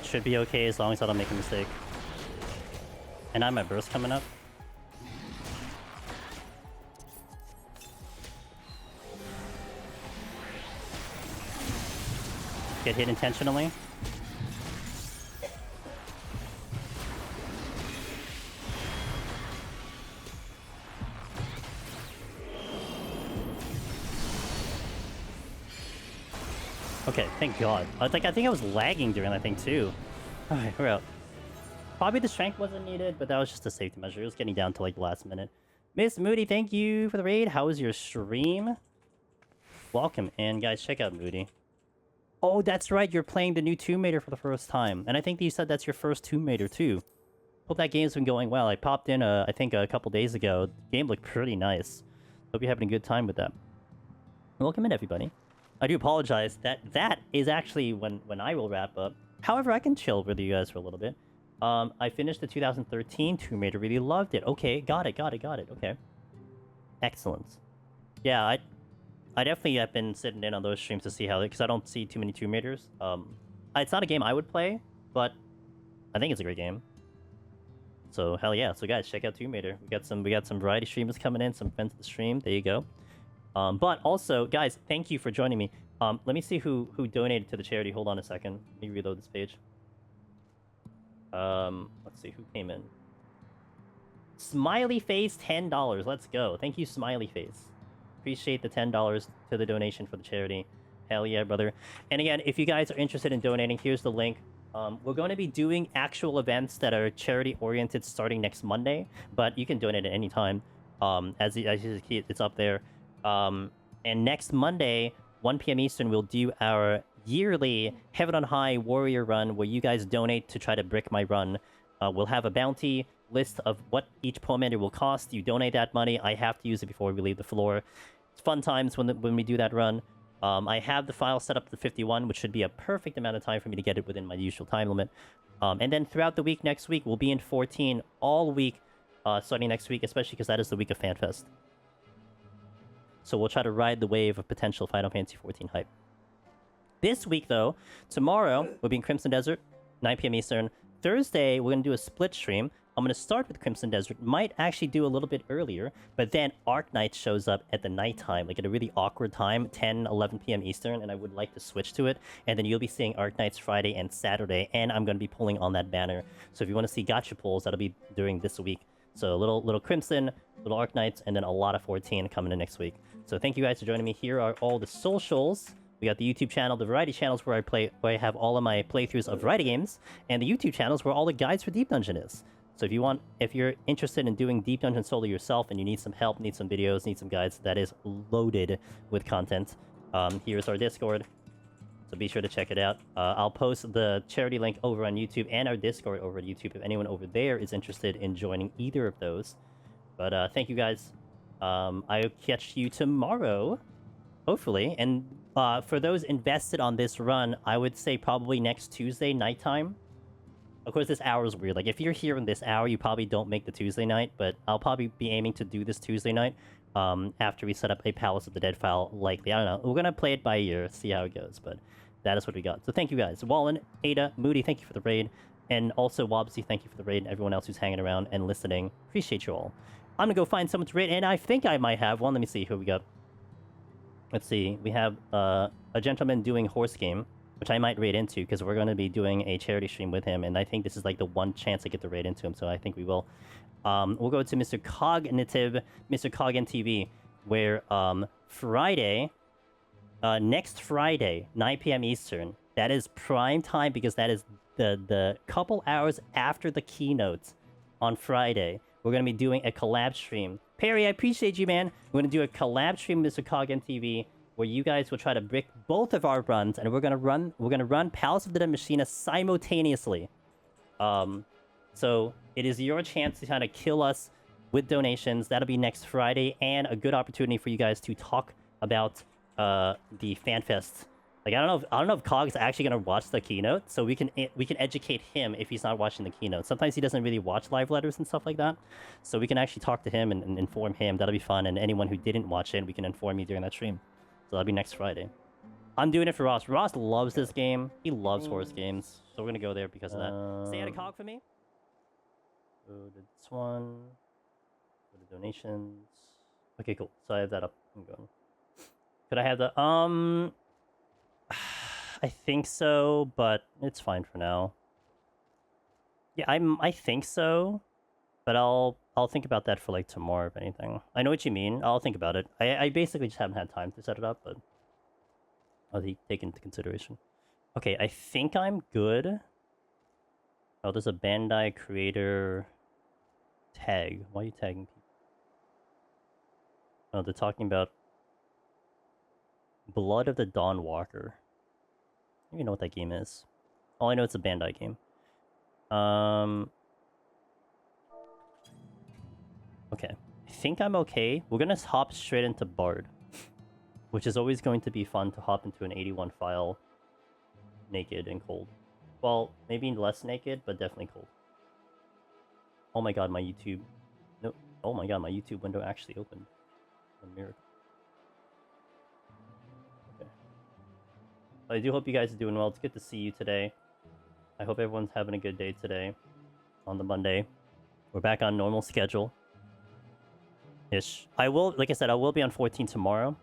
Should be okay as long as I don't make a mistake. And I have my burst coming up. Get hit intentionally. Okay, thank God. I think I was lagging during that thing too. Alright, we're out. Probably the strength wasn't needed, but that was just a safety measure. It was getting down to like the last minute. Miss Moody, thank you for the raid. How was your stream? Welcome, and guys, check out Moody. Oh, that's right, you're playing the new Tomb Raider for the first time. And I think that you said that's your first Tomb Raider too. Hope that game's been going well. I popped in, I think a couple days ago. The game looked pretty nice. Hope you're having a good time with that. Welcome in, everybody. I do apologize. That is actually when I will wrap up. However, I can chill with you guys for a little bit. I finished the 2013 Tomb Raider. Really loved it. Okay, got it. Okay. Excellent. Yeah, I definitely have been sitting in on those streams to see how... Because I don't see too many Tomb Raiders. It's not a game I would play, but I think it's a great game. So, hell yeah. So, guys, check out Tomb Raider. We got some variety streamers coming in. Some friends of the stream. There you go. But also, guys, thank you for joining me. Let me see who donated to the charity. Hold on a second. Let me reload this page. Let's see who came in. Smiley Face, $10. Let's go. Thank you, Smiley Face. Appreciate the $10 to the donation for the charity. Hell yeah, brother. And again, if you guys are interested in donating, here's the link. We're going to be doing actual events that are charity-oriented starting next Monday, but you can donate at any time. As you see, it's up there. And next Monday, 1 p.m. Eastern, we'll do our yearly Heaven on High Warrior Run, where you guys donate to try to brick my run. We'll have a bounty list of what each Poemander will cost. You donate that money. I have to use it before we leave the floor. It's fun times when we do that run. I have the file set up to 51, which should be a perfect amount of time for me to get it within my usual time limit. And then throughout the week next week, we'll be in 14 all week, starting next week, especially because that is the week of FanFest. So we'll try to ride the wave of potential Final Fantasy XIV hype. This week, though, tomorrow, we'll be in Crimson Desert, 9 p.m. Eastern. Thursday, we're going to do a split stream. I'm going to start with Crimson Desert. Might actually do a little bit earlier, but then Arc Knight shows up at the nighttime, like at a really awkward time, 10, 11 p.m. Eastern, and I would like to switch to it. And then you'll be seeing Arc Knights Friday and Saturday, and I'm going to be pulling on that banner. So if you want to see gacha pulls, that'll be during this week. So a little Crimson, little Arc Knights, and then a lot of 14 coming in next week. So thank you guys for joining me. Here are all the socials We got the YouTube channel, the variety channels where I have all of my playthroughs of variety games, and the YouTube channels where all the guides for Deep Dungeon is. So if you're interested in doing Deep Dungeon solo yourself and you need some help, need some videos, need some guides, that is loaded with content. Here's our Discord, so be sure to check it out. I'll post the charity link over on YouTube and our Discord over at YouTube if anyone over there is interested in joining either of those. But thank you guys. I'll catch you tomorrow, hopefully. And for those invested on this run, I would say probably next Tuesday nighttime. Of course, this hour is weird. Like, if you're here in this hour, you probably don't make the Tuesday night, but I'll probably be aiming to do this Tuesday night after we set up a Palace of the Dead file, likely. I don't know. We're going to play it by ear, see how it goes, but that is what we got. So thank you guys. Wallen, Aida, Moody, thank you for the raid, and also Wobsy, thank you for the raid, and everyone else who's hanging around and listening. Appreciate you all. I'm going to go find someone to raid, and I think I might have one. Let me see who we got. Let's see. We have a gentleman doing Horse Game, which I might raid into, because we're going to be doing a charity stream with him, and I think this is like the one chance I get to raid into him, so I think we will. We'll go to Mr. Cognitive, Mr. Cogn TV, where Friday, next Friday, 9 p.m. Eastern, that is prime time, because that is the couple hours after the keynote on Friday. We're going to be doing a collab stream. Perry, I appreciate you, man. We're going to do a collab stream with Mr. Cogn TV, where you guys will try to brick both of our runs, and we're gonna run Palace of the Dead Machina simultaneously. So it is your chance to kind of kill us with donations. That'll be next Friday, and a good opportunity for you guys to talk about the FanFest. Like, I don't know if Cog's actually gonna watch the keynote, so we can educate him if he's not watching the keynote. Sometimes he doesn't really watch live letters and stuff like that, so we can actually talk to him and inform him. That'll be fun, and anyone who didn't watch it, we can inform you during that stream. So that'll be next Friday. I'm doing it for Ross. Ross loves this game. He loves horse games. So we're going to go there because of that. Stay out of Cog for me. Go to this one. Go to donations. Okay, cool. So I have that up. I'm going. Could I have the... I think so, but it's fine for now. Yeah, I think so. But I'll think about that for, like, tomorrow, if anything. I know what you mean. I'll think about it. I basically just haven't had time to set it up, but I'll take into consideration. Okay, I think I'm good. Oh, there's a Bandai creator tag. Why are you tagging people? Oh, they're talking about Blood of the Dawn Walker. I don't even know what that game is. All I know it's a Bandai game. Okay, I think I'm okay. We're gonna hop straight into Bard, which is always going to be fun to hop into an 81 file naked and cold. Well, maybe less naked, but definitely cold. Oh my god, my YouTube... No, oh my god, my YouTube window actually opened. A miracle. Okay. I do hope you guys are doing well. It's good to see you today. I hope everyone's having a good day today. On the Monday. We're back on normal schedule. Ish. I will, like I said, I will be on 14 tomorrow,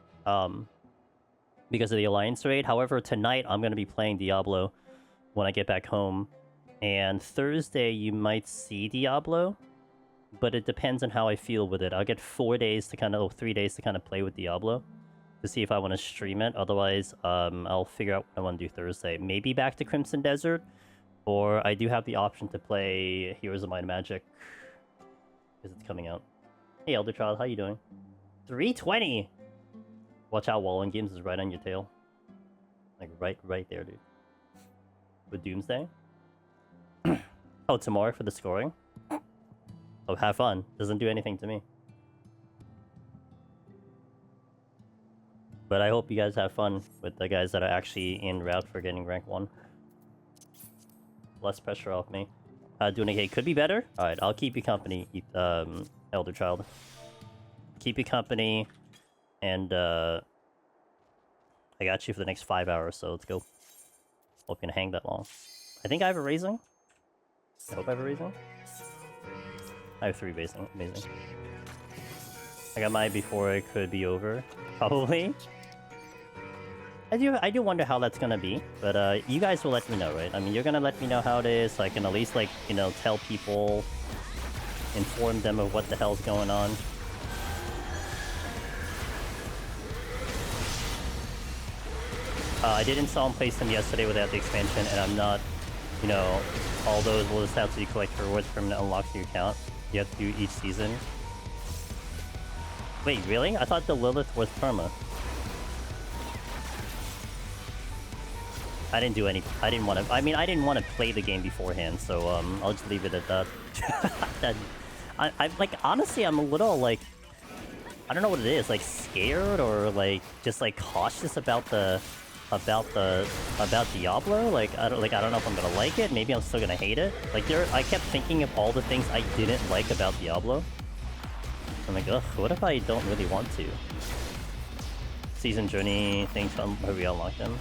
because of the Alliance raid. However, tonight I'm going to be playing Diablo when I get back home, and Thursday you might see Diablo, but it depends on how I feel with it. I'll get 3 days to kind of play with Diablo to see if I want to stream it. Otherwise, I'll figure out what I want to do Thursday. Maybe back to Crimson Desert, or I do have the option to play Heroes of Might and Magic because it's coming out. Hey, Elder Child, how you doing? 320! Watch out, Wallen Games is right on your tail. Like, right there, dude. With Doomsday? Oh, tomorrow for the scoring? Oh, have fun. Doesn't do anything to me. But I hope you guys have fun with the guys that are actually en route for getting rank 1. Less pressure off me. Doing okay could be better. Alright, I'll keep you company, Elder Child. Keep you company, and I got you for the next 5 hours, so let's go. Hope you're gonna hang that long. I think I have a raising. I hope I have a raising. I have 3 raising. Amazing. I got mine before it could be over, probably. I do wonder how that's gonna be, but you guys will let me know, right? I mean, you're gonna let me know how it is, so I can at least, like, you know, tell people, inform them of what the hell's going on. I did install and place them yesterday without the expansion, and I'm not, you know, all those will just have to collect rewards permanent unlock to your account. You have to do each season. Wait, really? I thought the Lilith was perma. I didn't do any. I didn't want to. I mean, I didn't want to play the game beforehand, so I'll just leave it at that. I like honestly, I'm a little like, I don't know what it is, like scared or like just like cautious about Diablo. Like I don't know if I'm gonna like it. Maybe I'm still gonna hate it. Like I kept thinking of all the things I didn't like about Diablo. I'm like, ugh, what if I don't really want to? Season journey thing to re-unlock them.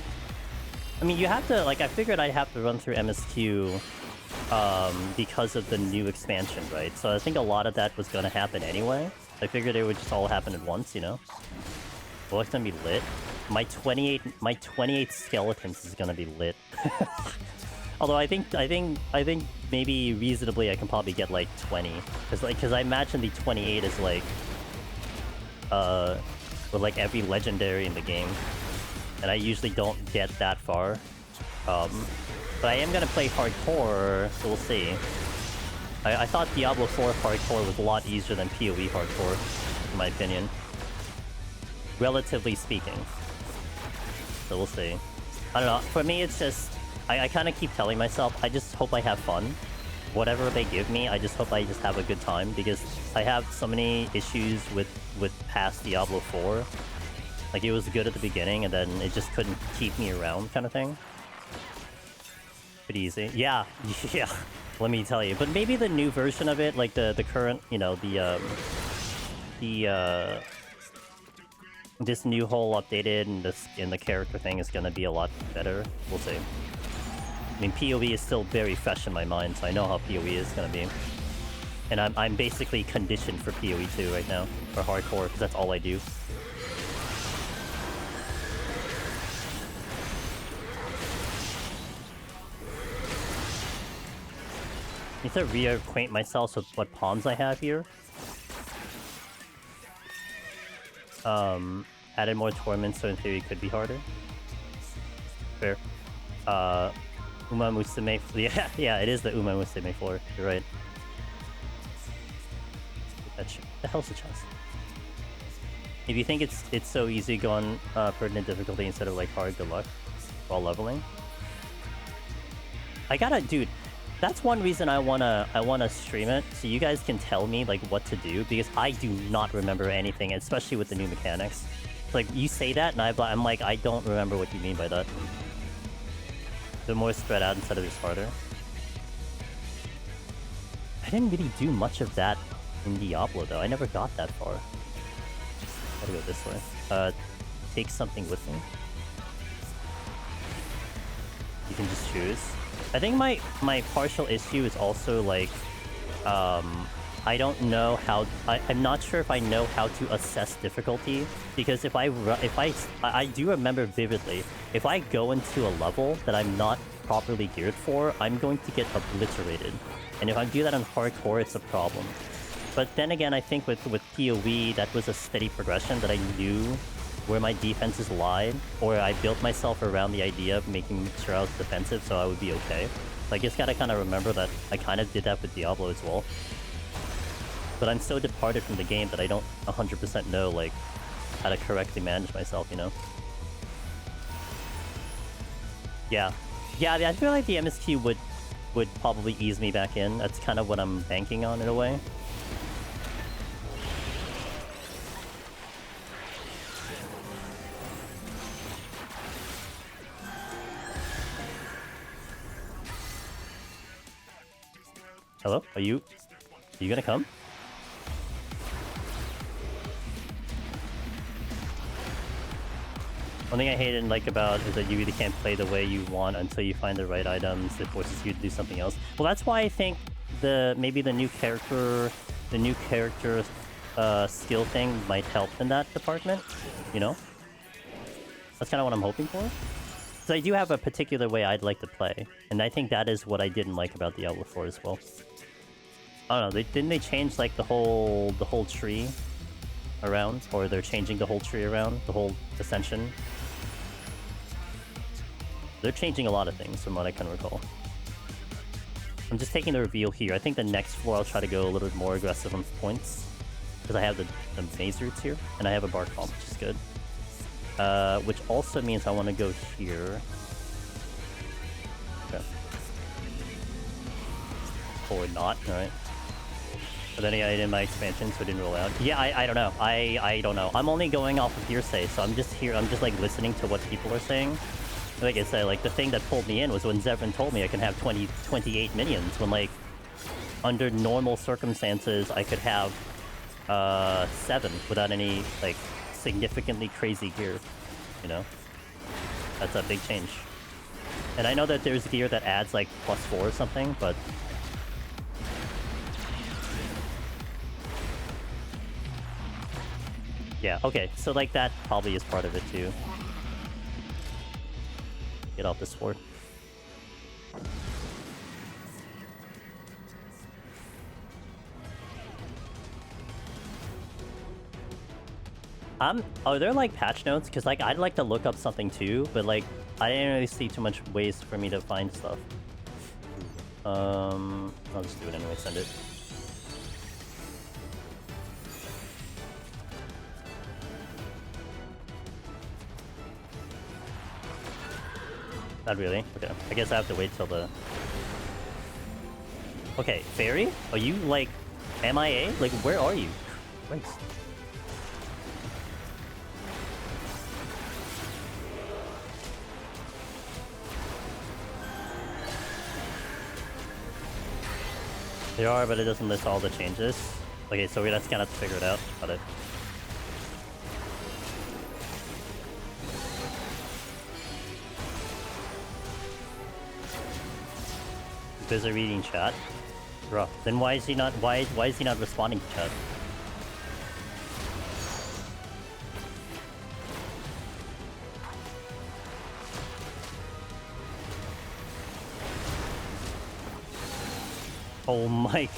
I mean, you have to, like, I figured I'd have to run through MSQ because of the new expansion, right? So I think a lot of that was going to happen anyway. I figured it would just all happen at once, you know? Well, it's going to be lit. My 28 skeletons is going to be lit. Although I think maybe reasonably I can probably get like 20. Because I imagine the 28 is like, with like every legendary in the game. And I usually don't get that far. But I am gonna play hardcore, so we'll see. I thought Diablo 4 hardcore was a lot easier than PoE hardcore, in my opinion. Relatively speaking. So we'll see. I don't know, for me it's just... I kind of keep telling myself, I just hope I have fun. Whatever they give me, I just hope I just have a good time, because I have so many issues with past Diablo 4. Like, it was good at the beginning, and then it just couldn't keep me around, kind of thing. Pretty easy. Yeah, yeah, let me tell you. But maybe the new version of it, like the current, you know, this new whole updated and the character thing is gonna be a lot better. We'll see. I mean, PoE is still very fresh in my mind, so I know how PoE is gonna be. And I'm basically conditioned for PoE 2 right now, for hardcore, because that's all I do. I need to reacquaint myself with what pawns I have here. Added more torments, so in theory it could be harder. Fair. Uma Musume... Yeah, it is the Uma Musume floor. You're right. What the hell's the chest? If you think it's so easy, go on pertinent difficulty instead of like hard good luck while leveling. Dude, that's one reason I wanna stream it, so you guys can tell me like what to do, because I do not remember anything, especially with the new mechanics. Like, you say that, and I'm like, I don't remember what you mean by that. The more spread out instead of just harder. I didn't really do much of that in Diablo, though. I never got that far. Gotta go this way. Take something with me. You can just choose. I think my partial issue is also like, I don't know how... I'm not sure if I know how to assess difficulty, because if I do remember vividly, if I go into a level that I'm not properly geared for, I'm going to get obliterated. And if I do that on hardcore, it's a problem. But then again, I think with PoE, that was a steady progression that I knew where my defenses lied, or I built myself around the idea of making sure I was defensive so I would be okay. So I just gotta kind of remember that I kind of did that with Diablo as well. But I'm so departed from the game that I don't 100% know, like, how to correctly manage myself, you know? Yeah. Yeah, I feel like the MSQ would probably ease me back in. That's kind of what I'm banking on, in a way. Hello? Are you gonna come? One thing I hate and like about is that you really can't play the way you want until you find the right items. It forces you to do something else. Well, that's why I think maybe the new character skill thing might help in that department. You know? That's kind of what I'm hoping for. So I do have a particular way I'd like to play, and I think that is what I didn't like about Diablo 4 as well. I don't know, didn't they change like the whole tree around? Or they're changing the whole tree around? The whole ascension? They're changing a lot of things from what I can recall. I'm just taking the reveal here. I think the next floor I'll try to go a little bit more aggressive on points. Because I have the maze roots here, and I have a bar comp, which is good. Which also means I want to go here. Okay. Or not, alright. But then again, I did my expansion, so it didn't roll out. Yeah, I don't know. I don't know. I'm only going off of hearsay, so I'm just here. I'm just like listening to what people are saying. Like I said, like the thing that pulled me in was when Zevran told me I can have 28 minions. When like under normal circumstances, I could have 7 without any like significantly crazy gear. You know, that's a big change. And I know that there's gear that adds like +4 or something, but. Yeah, okay, so like that probably is part of it too. Get off this floor. Are there like patch notes? Because like I'd like to look up something too, but like I didn't really see too much ways for me to find stuff. I'll just do it anyway, send it. Not really? Okay. I guess I have to wait till the... Okay, Fairy? Are you, like, MIA? Like, where are you? Christ. They are, but it doesn't list all the changes. Okay, so we just gonna have to figure it out. Got it. Busy reading chat. Bro, then why is he not responding to chat? Oh my.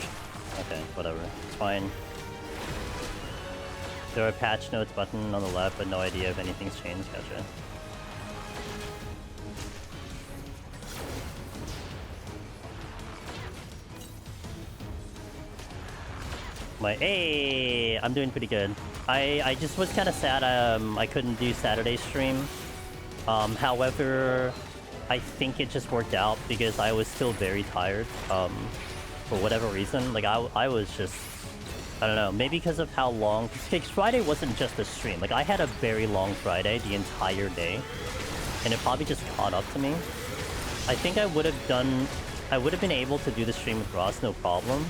Okay, whatever. It's fine. There are patch notes button on the left, but no idea if anything's changed. Gotcha. Hey, I'm doing pretty good. I just was kind of sad I couldn't do Saturday stream. However, I think it just worked out because I was still very tired for whatever reason. Like I was just, I don't know, maybe because of how long, because Friday wasn't just a stream. Like I had a very long Friday the entire day, and it probably just caught up to me. I think I would have been able to do the stream with Ross, no problem.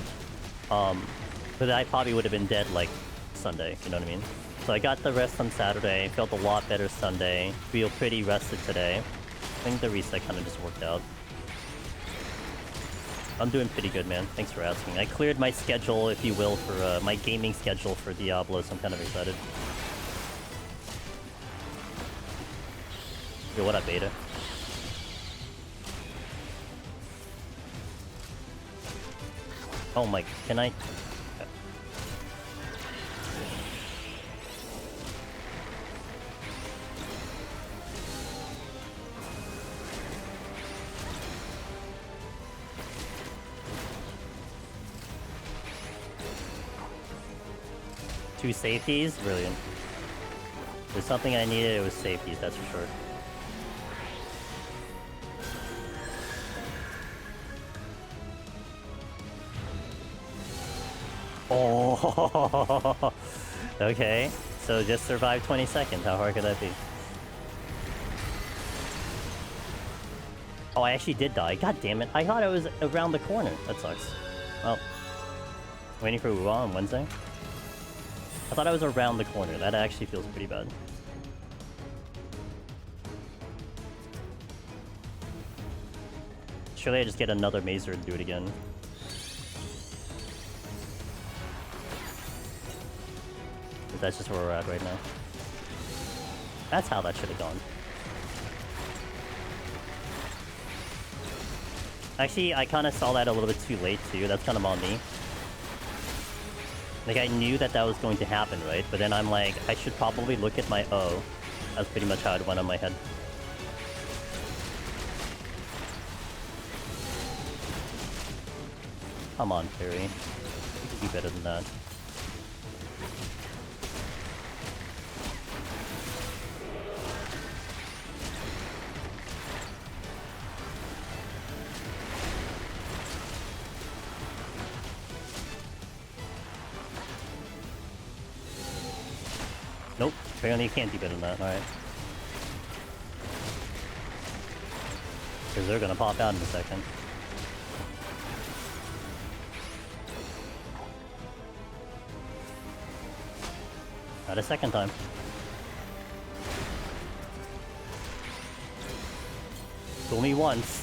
But I probably would have been dead like Sunday, you know what I mean? So I got the rest on Saturday, felt a lot better Sunday, feel pretty rested today. I think the reset kind of just worked out. I'm doing pretty good, man. Thanks for asking. I cleared my schedule, if you will, for my gaming schedule for Diablo, so I'm kind of excited. Yo, what up, Beta? Oh my, can I... Two safeties? Brilliant. There's something I needed, it was safeties, that's for sure. Oh, okay. So just survive 20 seconds. How hard could that be? Oh, I actually did die. God damn it. I thought I was around the corner. That sucks. Well, waiting for Wuwa on Wednesday. I thought I was around the corner. That actually feels pretty bad. Surely I just get another Mazer to do it again. But that's just where we're at right now. That's how that should have gone. Actually, I kind of saw that a little bit too late too. That's kind of on me. Like, I knew that that was going to happen, right? But then I'm like, I should probably look at my O. That's pretty much how it went on my head. Come on, Perry. You can do better than that. Nope, apparently you can't do better than that, alright. Because they're gonna pop out in a second. Not a second time. Fool me once.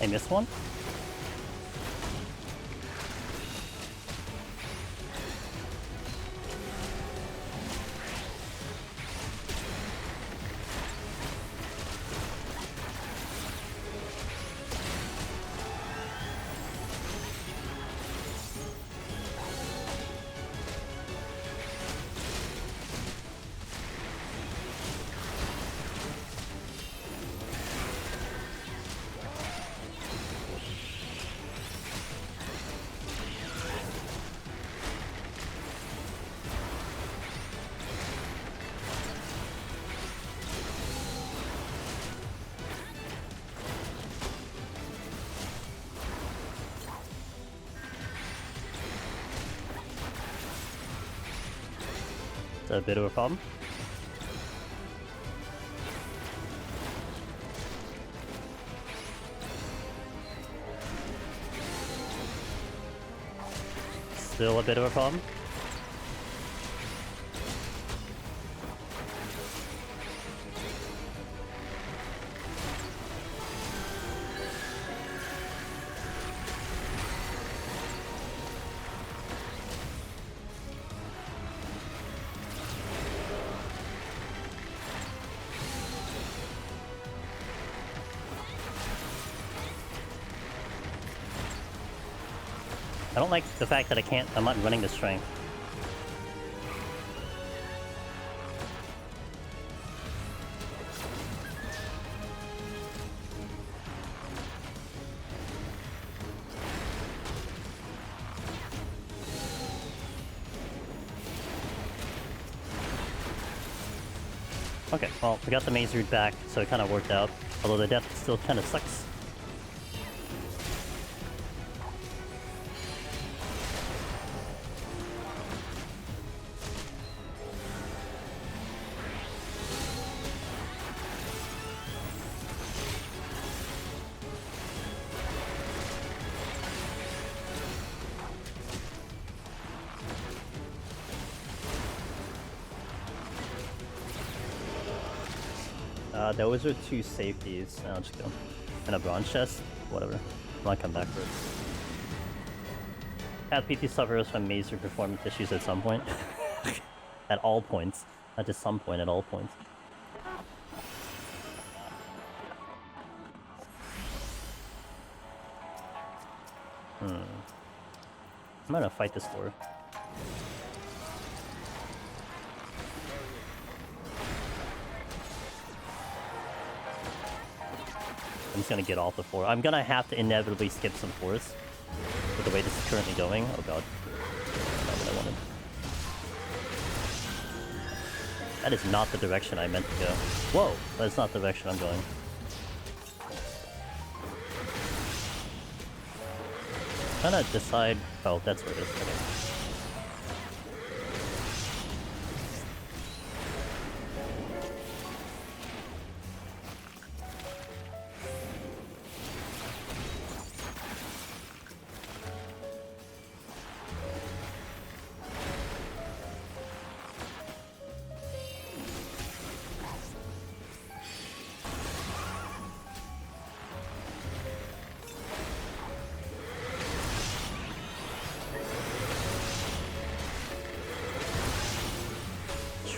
I missed one? It's a bit of a problem. Still a bit of a problem. I don't like the fact that I'm not running the strength. Okay, well, we got the maze route back, so it kind of worked out. Although the death still kind of sucks. Those are two safeties. I'll just go. And a bronze chest? Whatever. I might come back for it. Had PT suffers from major performance issues at some point. At all points. Not just some point, at all points. I'm gonna fight this door. I'm just gonna get off the floor. I'm gonna have to inevitably skip some floors with the way this is currently going. Oh god. Not what I wanted. That is not the direction I meant to go. Whoa! That's not the direction I'm going. I'm trying to decide... Oh, that's where it is. Okay.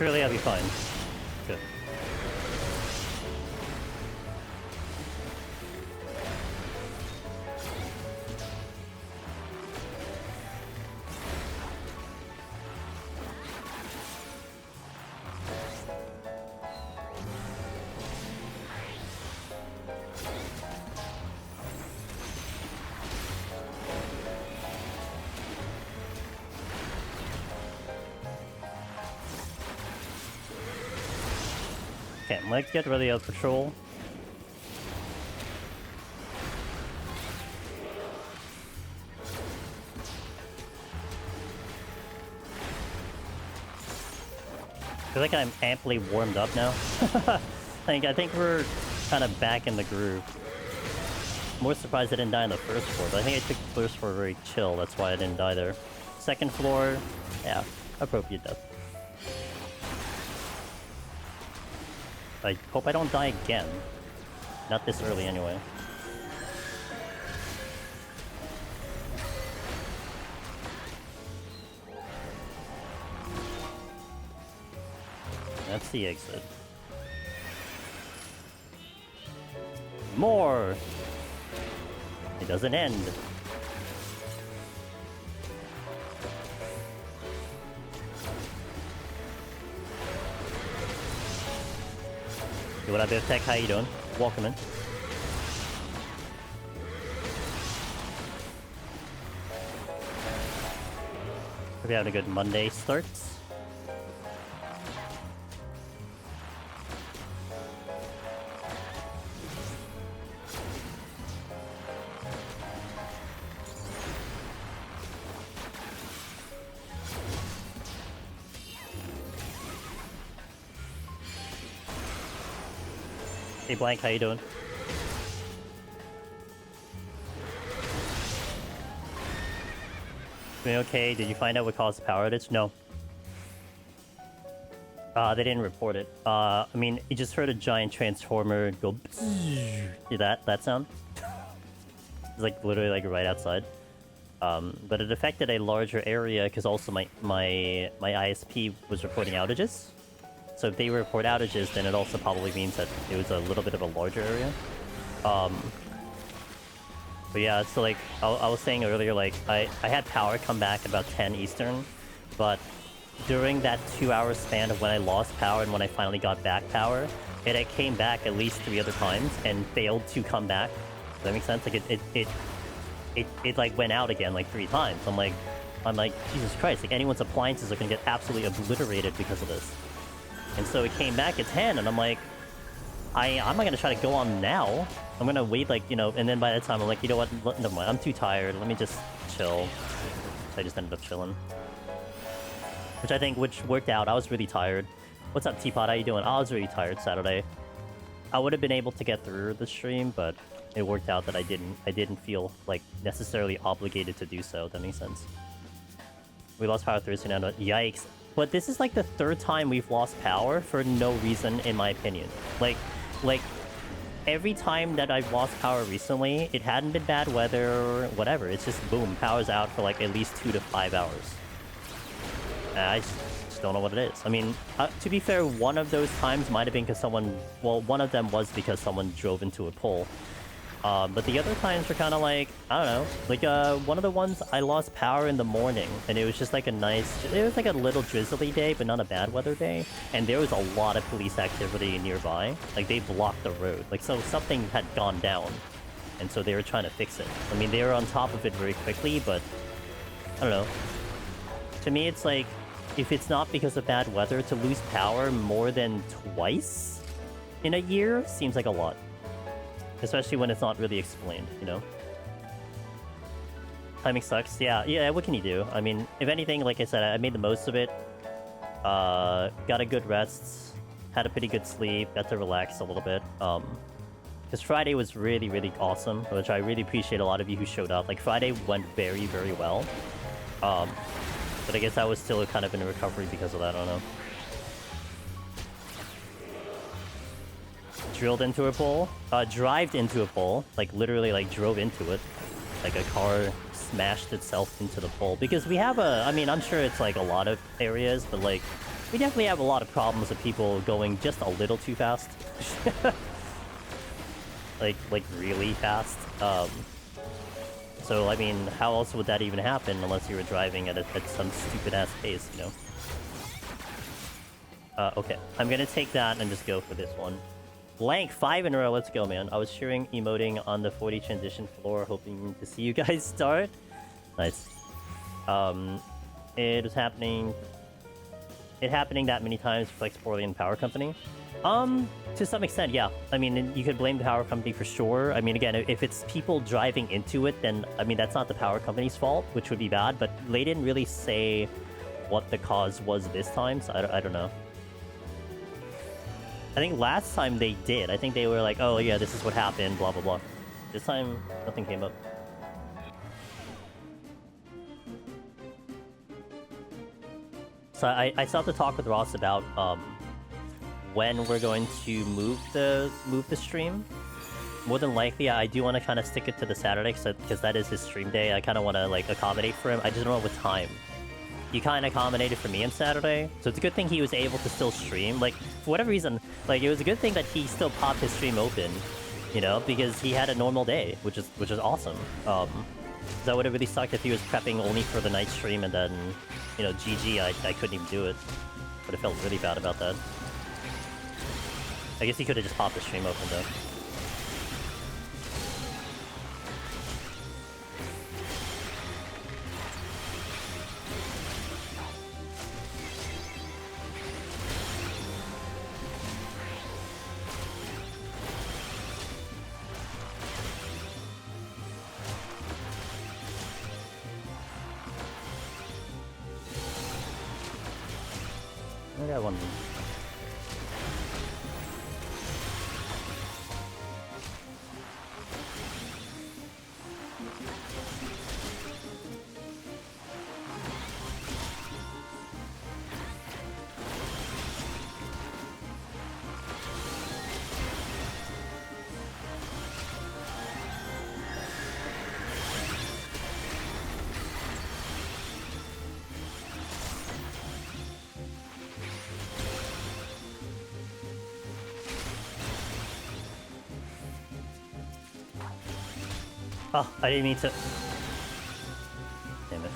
Surely I'll be fine. Good. Okay, let's get ready of patrol. I feel like I'm amply warmed up now. I think we're kind of back in the groove. More surprised I didn't die on the first floor, but I think I took the first floor very chill, that's why I didn't die there. Second floor, yeah, appropriate death. I hope I don't die again. Not this early anyway. That's the exit. More! It doesn't end. Hey, what up, Biff Tech? How you doing? Welcome in. Hope you're having a good Monday start. Hey Blank, how you doing? Doing okay? Did you find out what caused the power outage? No. They didn't report it. I mean, you just heard a giant transformer go. See that sound? It's like literally like right outside. But it affected a larger area because also my ISP was reporting outages. So if they report outages, then it also probably means that it was a little bit of a larger area. But yeah, so like I was saying earlier, like I had power come back about 10 Eastern, but during that 2-hour span of when I lost power and when I finally got back power, it came back at least 3 other times and failed to come back. Does that make sense? Like it like went out again like 3 times. I'm like, Jesus Christ! Like anyone's appliances are gonna get absolutely obliterated because of this. And so it came back at 10, and I'm like, I'm not gonna try to go on now. I'm gonna wait, like, you know, and then by that time I'm like, you know what, never mind, I'm too tired, let me just chill. So I just ended up chilling. Which worked out. I was really tired. What's up, Teapot? How you doing? I was really tired Saturday. I would have been able to get through the stream, but it worked out that I didn't feel, like, necessarily obligated to do so. That makes sense. We lost power Thursday night. Yikes. But this is like the 3rd time we've lost power for no reason, in my opinion. Like, every time that I've lost power recently, it hadn't been bad weather or whatever. It's just, boom, power's out for like at least 2 to 5 hours. I just don't know what it is. I mean, to be fair, one of those times might have been because someone... Well, one of them was because someone drove into a pole. But the other times were kind of like, I don't know, like, one of the ones I lost power in the morning, and it was just like a nice, it was like a little drizzly day, but not a bad weather day, and there was a lot of police activity nearby, like, they blocked the road, like, so something had gone down, and so they were trying to fix it. I mean, they were on top of it very quickly, but, I don't know. To me, it's like, if it's not because of bad weather, to lose power more than twice in a year seems like a lot. Especially when it's not really explained, you know? Timing sucks. Yeah, what can you do? I mean, if anything, like I said, I made the most of it. Got a good rest. Had a pretty good sleep. Got to relax a little bit. Because Friday was really, really awesome, which I really appreciate a lot of you who showed up. Like, Friday went very, very well. But I guess I was still kind of in recovery because of that, I don't know. Drilled into a pole, drived into a pole, like literally like drove into it, like a car smashed itself into the pole. Because we have I mean, I'm sure it's like a lot of areas, but like we definitely have a lot of problems with people going just a little too fast. like really fast. So I mean, how else would that even happen unless you were driving at some stupid ass pace, you know? Okay, I'm gonna take that and just go for this one. Blank, 5 in a row, let's go, man. I was cheering, emoting on the 40 transition floor, hoping to see you guys start. Nice. It was happening... It happening that many times reflects poorly in Power Company. To some extent, yeah. I mean, you could blame the Power Company for sure. I mean, again, if it's people driving into it, then, I mean, that's not the Power Company's fault, which would be bad, but they didn't really say what the cause was this time, so I don't know. I think last time they did. I think they were like, oh yeah, this is what happened, blah blah blah. This time, nothing came up. So I still have to talk with Ross about when we're going to move the stream. More than likely, I do want to kind of stick it to the Saturday because that is his stream day. I kind of want to like accommodate for him. I just don't know what time. He kind of accommodated for me on Saturday, so it's a good thing he was able to still stream. Like for whatever reason, like it was a good thing that he still popped his stream open, you know, because he had a normal day, which is awesome. That would have really sucked if he was prepping only for the night stream and then, you know, GG, I couldn't even do it. Would have felt really bad about that. I guess he could have just popped the stream open though. I got one. Oh, I didn't mean to... Damn it.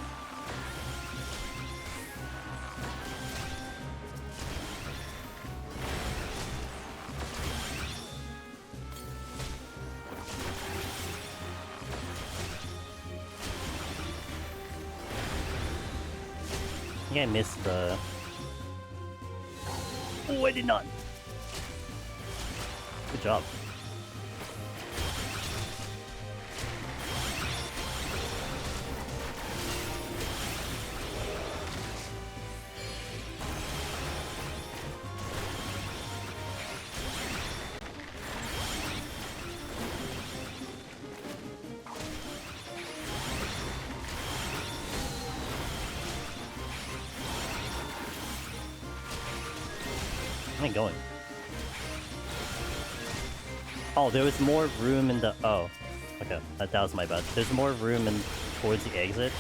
I think I missed the... Oh, I did not! Good job. Going. Oh, there was more room in the... Oh. Okay, that was my bad. There's more room in towards the exit.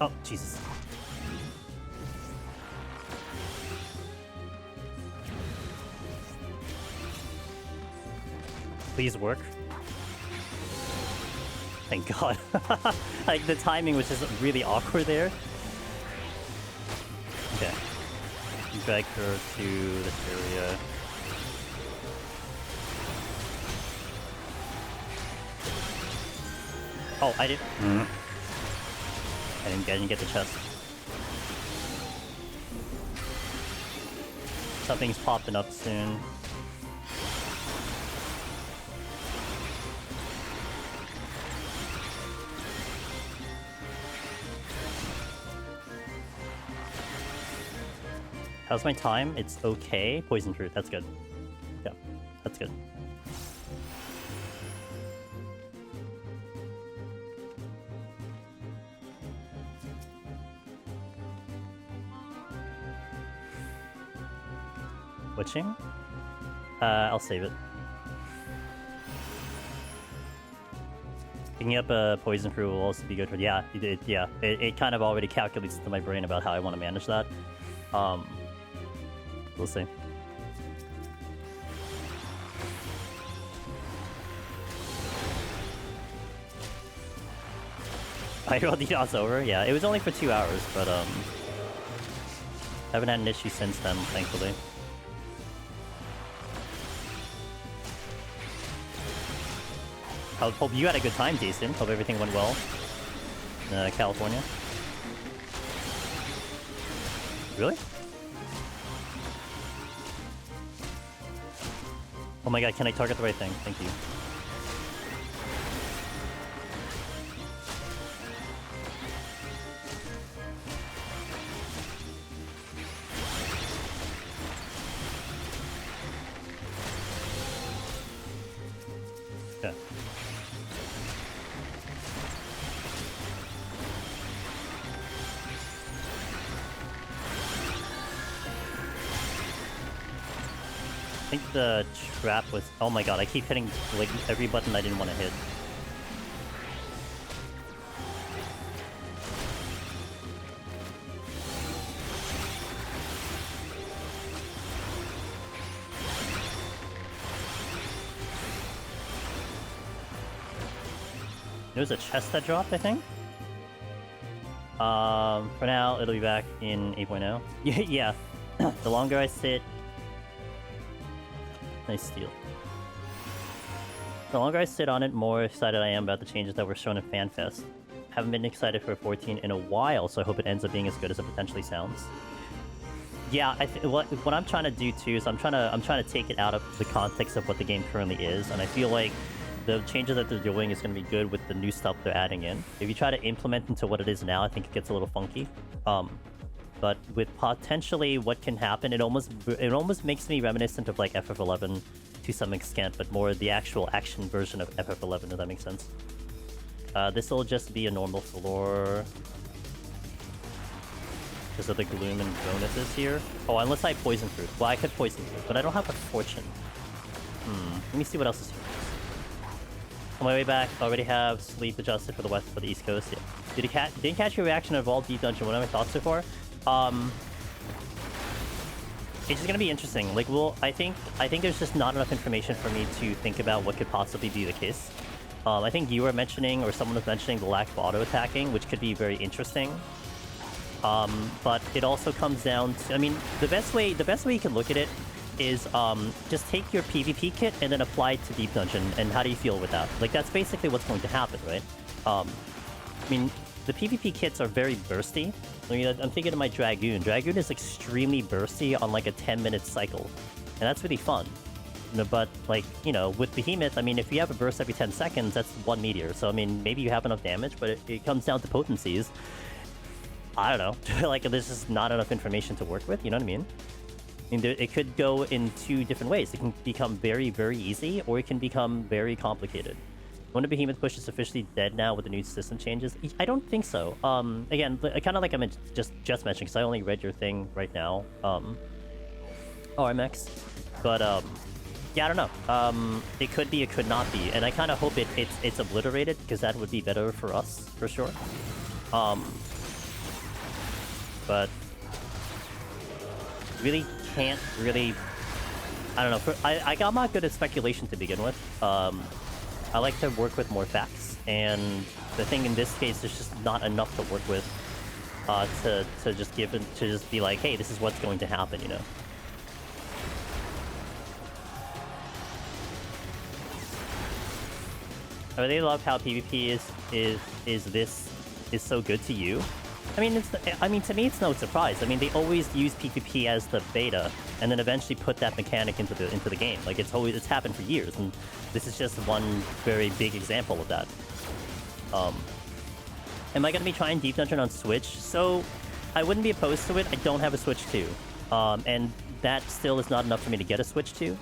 Oh, Jesus. Please work. Thank God. Like, the timing was just really awkward there. Okay. Drag her to this area. Oh, I didn't... I didn't get the chest. Something's popping up soon. How's my time? It's okay. Poison fruit, that's good. Yeah, that's good. Witching? I'll save it. Picking up a poison crew will also be good for... Yeah, it kind of already calculates to my brain about how I want to manage that. We'll see. IRL DDoS over? Yeah, it was only for 2 hours, but haven't had an issue since then, thankfully. I hope you had a good time, Jason. Hope everything went well in California. Really? Oh my god, can I target the right thing? Thank you. Okay. I think the trap was... Oh my god, I keep hitting like every button I didn't want to hit. There was a chest that dropped, I think. For now, it'll be back in 8.0. Yeah, the longer I sit... Nice steal. The longer I sit on it, more excited I am about the changes that were shown at FanFest. Haven't been excited for 14 in a while, so I hope it ends up being as good as it potentially sounds. Yeah, what I'm trying to do too is I'm trying to take it out of the context of what the game currently is, and I feel like the changes that they're doing is going to be good with the new stuff they're adding in. If you try to implement into what it is now, I think it gets a little funky. But with potentially what can happen, it almost makes me reminiscent of like FF11 to some extent, but more the actual action version of FF11, if that makes sense. This will just be a normal floor because of the gloom and bonuses here. Oh, unless I poison fruit. Well, I could poison fruit, but I don't have a fortune. Let me see what else is here. On my way back, I already have sleep adjusted for the East Coast. Yeah. Didn't catch your reaction of all Deep Dungeon. What are my thoughts so far? It's just gonna be interesting. Like, I think there's just not enough information for me to think about what could possibly be the case. I think you were mentioning, or someone was mentioning, the lack of auto attacking, which could be very interesting. But it also comes down to, I mean, the best way you can look at it is just take your PvP kit and then apply it to Deep Dungeon, and how do you feel with that? Like, that's basically what's going to happen, right? I mean, the PvP kits are very bursty. I mean, I'm thinking of my Dragoon. Dragoon is extremely bursty on like a 10-minute cycle, and that's really fun. But, like, you know, with Behemoth, I mean, if you have a burst every 10 seconds, that's one meteor. So, I mean, maybe you have enough damage, but it comes down to potencies. I don't know. Like, there's just not enough information to work with, you know what I mean? I mean, it could go in two different ways. It can become very, very easy, or it can become very complicated. When the Behemoth push is officially dead now with the new system changes? I don't think so. Again, kind of like I just mentioned, because I only read your thing right now. RMX. But, yeah, I don't know. It could be, it could not be. And I kind of hope it's obliterated, because that would be better for us, for sure. But really can't really... I don't know. I'm not good at speculation to begin with. I like to work with more facts, and the thing in this case is just not enough to work with to just be like, hey, this is what's going to happen, you know. I really love how PvP is so good to you. I mean, to me, it's no surprise. I mean, they always use PvP as the beta, and then eventually put that mechanic into the game. Like, it's happened for years, and this is just one very big example of that. Am I gonna be trying Deep Dungeon on Switch? So, I wouldn't be opposed to it. I don't have a Switch 2, and that still is not enough for me to get a Switch 2.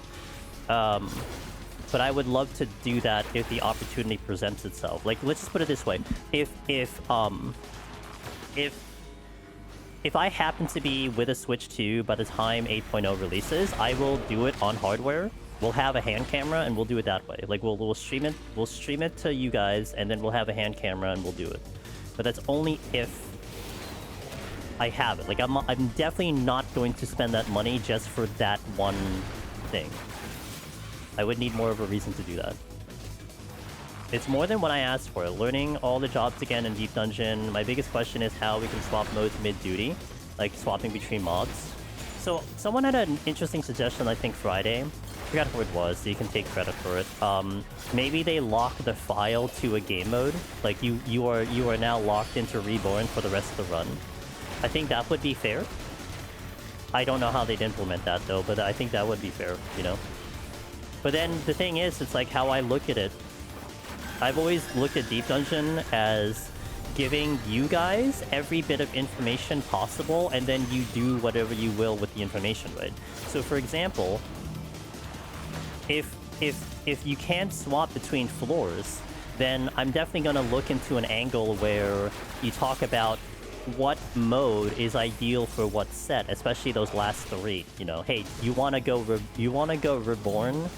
But I would love to do that if the opportunity presents itself. Like, let's just put it this way: if if I happen to be with a Switch 2 by the time 8.0 releases, I will do it on hardware. We'll have a hand camera and we'll do it that way. Like we'll stream it to you guys, and then we'll have a hand camera and we'll do it. But that's only if I have it. Like I'm definitely not going to spend that money just for that one thing. I would need more of a reason to do that. It's more than what I asked for. Learning all the jobs again in Deep Dungeon. My biggest question is how we can swap modes mid-duty, like swapping between mods. So someone had an interesting suggestion, I think Friday. I forgot who it was, so you can take credit for it. Maybe they lock the file to a game mode. Like you are now locked into Reborn for the rest of the run. I think that would be fair. I don't know how they'd implement that though, but I think that would be fair, you know? But then the thing is, it's like how I look at it. I've always looked at Deep Dungeon as giving you guys every bit of information possible, and then you do whatever you will with the information, right? So for example, if you can't swap between floors, then I'm definitely going to look into an angle where you talk about what mode is ideal for what set, especially those last three. You know, hey, you want to go Reborn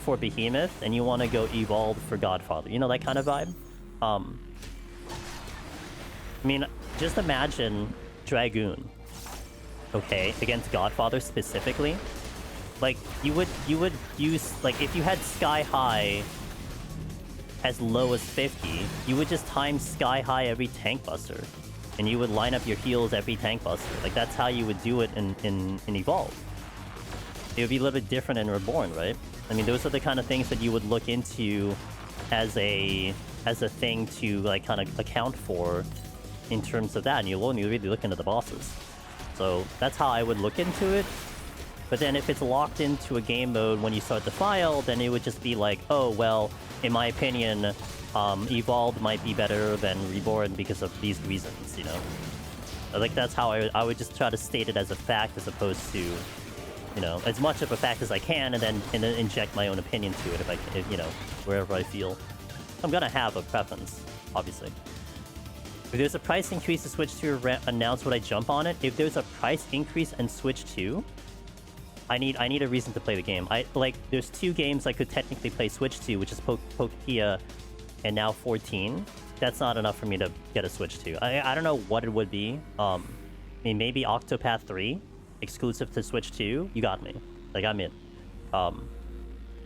for Behemoth, and you want to go Evolved for Godfather. You know, that kind of vibe. I mean, just imagine Dragoon, okay, against Godfather specifically. Like, you would use, like, if you had Sky High as low as 50, you would just time Sky High every Tank Buster, and you would line up your heals every Tank Buster. Like, that's how you would do it in Evolved. It would be a little bit different in Reborn, right? I mean, those are the kind of things that you would look into as a thing to, like, kind of account for in terms of that, and you'll only really look into the bosses. So that's how I would look into it. But then if it's locked into a game mode when you start the file, then it would just be like, oh, well, in my opinion, Evolved might be better than Reborn because of these reasons, you know? Like, that's how I would just try to state it as a fact as opposed to, you know, as much of a fact as I can, and then inject my own opinion to it if you know, wherever I feel. I'm gonna have a preference, obviously. If there's a price increase to Switch 2, announce would I jump on it? If there's a price increase and Switch 2, I need a reason to play the game. There's two games I could technically play Switch 2, which is Pokepia and now 14. That's not enough for me to get a Switch 2. I don't know what it would be. I mean, maybe Octopath 3, exclusive to Switch 2. You got me. Like, I'm in. But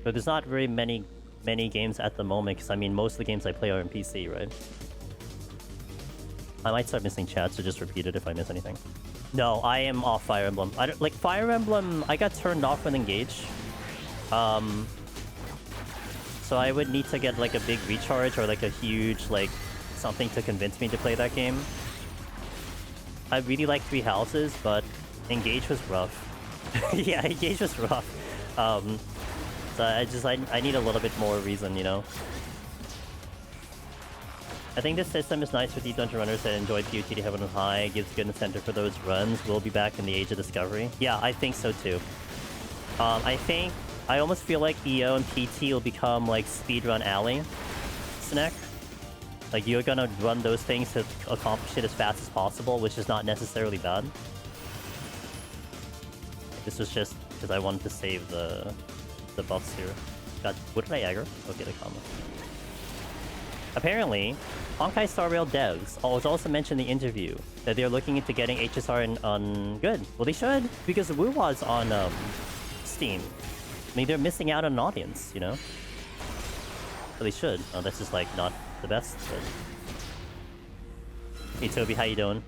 there's not very many games at the moment, because I mean, most of the games I play are in PC, right? I might start missing chat, so just repeat it if I miss anything. No, I am off Fire Emblem. I don't, like, Fire Emblem, I got turned off with Engage. So I would need to get, like, a big recharge or, like, a huge, like, something to convince me to play that game. I really like Three Houses, but Engage was rough. Yeah, Engage was rough. So I need a little bit more reason, you know? I think this system is nice for Deep Dungeon runners that enjoy POTD Heaven and High. It gives good incentive for those runs. We'll be back in the Age of Discovery. Yeah, I think so too. I almost feel like EO and PT will become like Speedrun Alley snack. Like, you're gonna run those things to accomplish it as fast as possible, which is not necessarily bad. This was just because I wanted to save the buffs here. God, what did I aggro? Okay, the combo. Apparently, Honkai Star Rail devs was also mentioned in the interview that they're looking into getting HSR on good. Well, they should, because Wuwa's on Steam. I mean, they're missing out on an audience, you know? So they should. Oh, that's just, like, not the best, but... Hey, Toby, how you doing?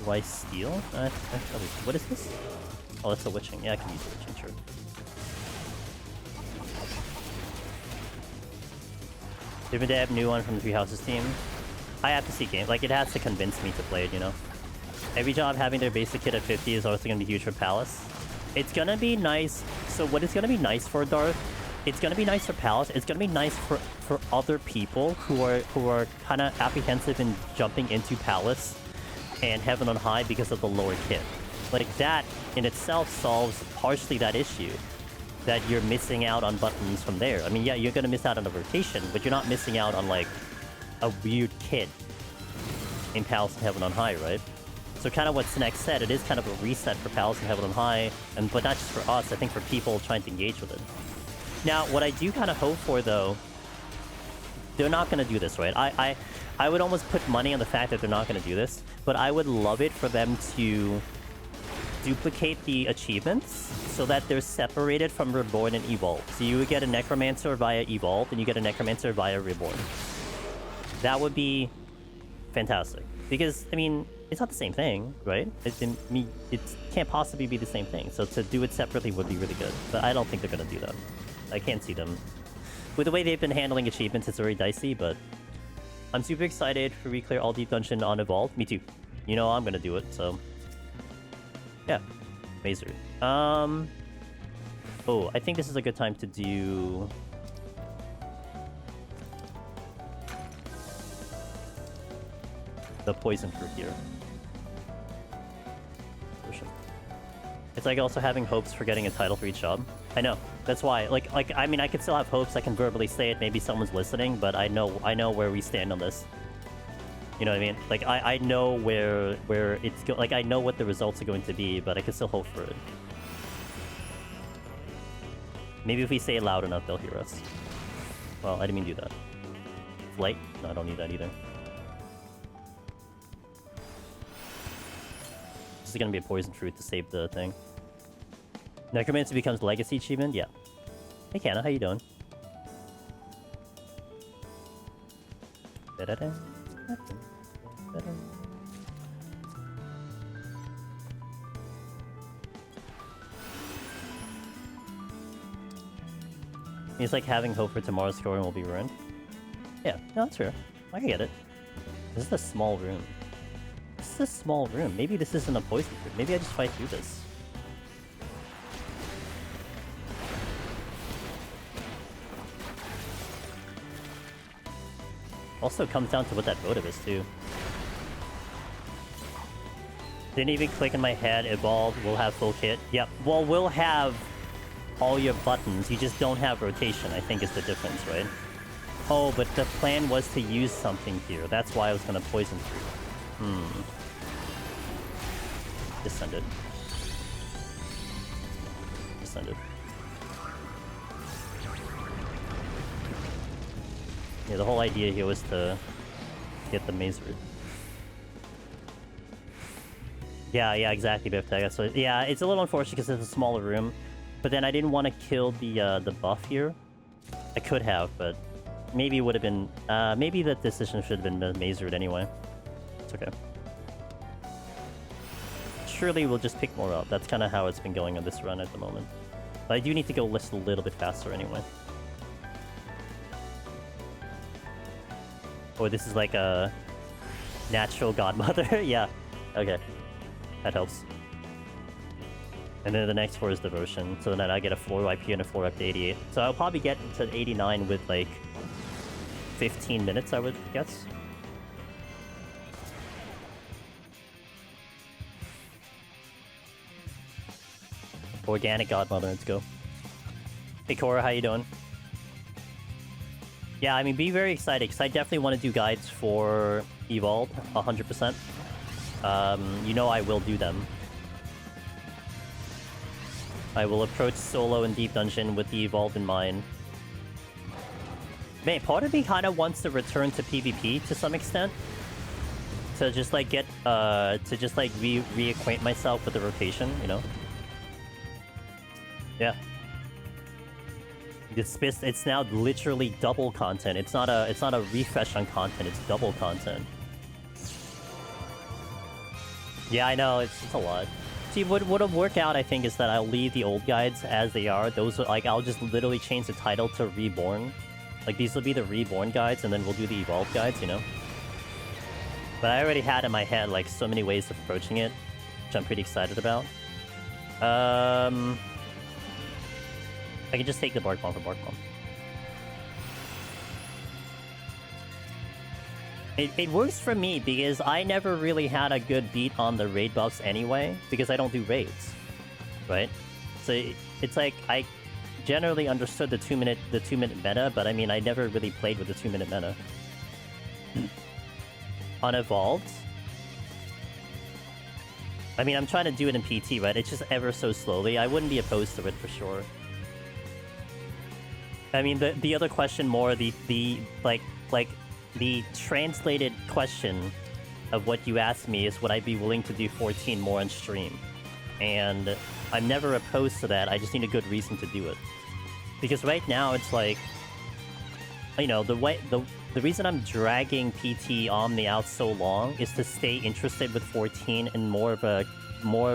Do I steal? What is this? Oh, that's a witching. Yeah, I can use a witching, sure. Different Dab, new one from the Three Houses team. I have to see game. Like, it has to convince me to play it, you know? Every job having their basic kit at 50 is also going to be huge for Palace. It's going to be nice. So what is going to be nice for Darth? It's going to be nice for Palace. It's going to be nice for other people who are kind of apprehensive in jumping into Palace and Heaven on High because of the lower kit. Like, that in itself solves partially that issue. that you're missing out on buttons from there. I mean, yeah, you're gonna miss out on a rotation, but you're not missing out on, like, a weird kit in Palace of Heaven on High, right? So kind of what Snake said, it is kind of a reset for Palace of Heaven on High, but not just for us, I think for people trying to engage with it. Now, what I do kind of hope for, though, they're not going to do this, right? I would almost put money on the fact that they're not going to do this, but I would love it for them to duplicate the achievements so that they're separated from Reborn and Evolve. So you would get a Necromancer via Evolve, and you get a Necromancer via Reborn. That would be fantastic. Because, I mean, it's not the same thing, right? It can't possibly be the same thing. So to do it separately would be really good. But I don't think they're going to do that. I can't see them. With the way they've been handling achievements, it's very dicey, but I'm super excited for Reclear All Deep Dungeon on Evolve. Me too. You know I'm going to do it, so... yeah. Mazer. Oh, I think this is a good time to do... the poison fruit here. It's like also having hopes for getting a title for each job. I know. That's why. Like I mean, I could still have hopes. I can verbally say it. Maybe someone's listening, but I know where we stand on this. You know what I mean? Like I know where it's like I know what the results are going to be, but I can still hope for it. Maybe if we say it loud enough, they'll hear us. Well, I didn't mean to do that. Flight? No, I don't need that either. This is gonna be a poison fruit to save the thing. Necromancer becomes legacy achievement? Yeah. Hey Canna, how you doing? It's like having hope for tomorrow's scoring will be ruined. Yeah, no, that's fair. I can get it. This is a small room. This is a small room. Maybe this isn't a poison fruit. Maybe I just fight through this. Also comes down to what that votive is too. Didn't even click in my head. Evolve. We'll have full kit. Yep. Well, we'll have all your buttons. You just don't have rotation, I think is the difference, right? Oh, but the plan was to use something here. That's why I was going to poison through. Descended. Descended. Yeah, the whole idea here was to get the maze route. Yeah, exactly, Biff. So yeah, it's a little unfortunate because it's a smaller room, but then I didn't want to kill the buff here. I could have, but maybe it would have been. Maybe that decision should have been the maze route anyway. It's okay. Surely we'll just pick more up. That's kind of how it's been going on this run at the moment. But I do need to go list a little bit faster anyway. Or this is like a natural godmother. Yeah. Okay. That helps. And then the next 4 is Devotion. So then I get a 4 IP and a 4 up to 88. So I'll probably get to 89 with like 15 minutes, I would guess. Organic Godmother, let's go. Hey Cora, how you doing? Yeah, I mean, be very excited, because I definitely want to do guides for Evolve, 100%. You know I will do them. I will approach solo and deep dungeon with the Evolve in mind. Man, part of me kind of wants to return to PvP to some extent. To just like get, to just like reacquaint myself with the rotation, you know? Yeah. It's now literally double content. It's not a refresh on content, it's double content. Yeah, I know, it's a lot. See, what'll work out, I think, is that I'll leave the old guides as they are. Those are, like, I'll just literally change the title to Reborn. Like, these will be the Reborn guides, and then we'll do the Evolved guides, you know? But I already had in my head, like, so many ways of approaching it, which I'm pretty excited about. I can just take the Bark Bomb for Bark Bomb. It works for me because I never really had a good beat on the raid buffs anyway, because I don't do raids, right? So it's like generally understood the 2-minute meta, but I mean, I never really played with the 2-minute meta. Unevolved. I mean, I'm trying to do it in PT, right? It's just ever so slowly. I wouldn't be opposed to it for sure. I mean, the other question more, the translated question of what you asked me is would I be willing to do 14 more on stream? And I'm never opposed to that. I just need a good reason to do it. Because right now it's like, you know, the reason I'm dragging PT Omni out so long is to stay interested with 14 and more of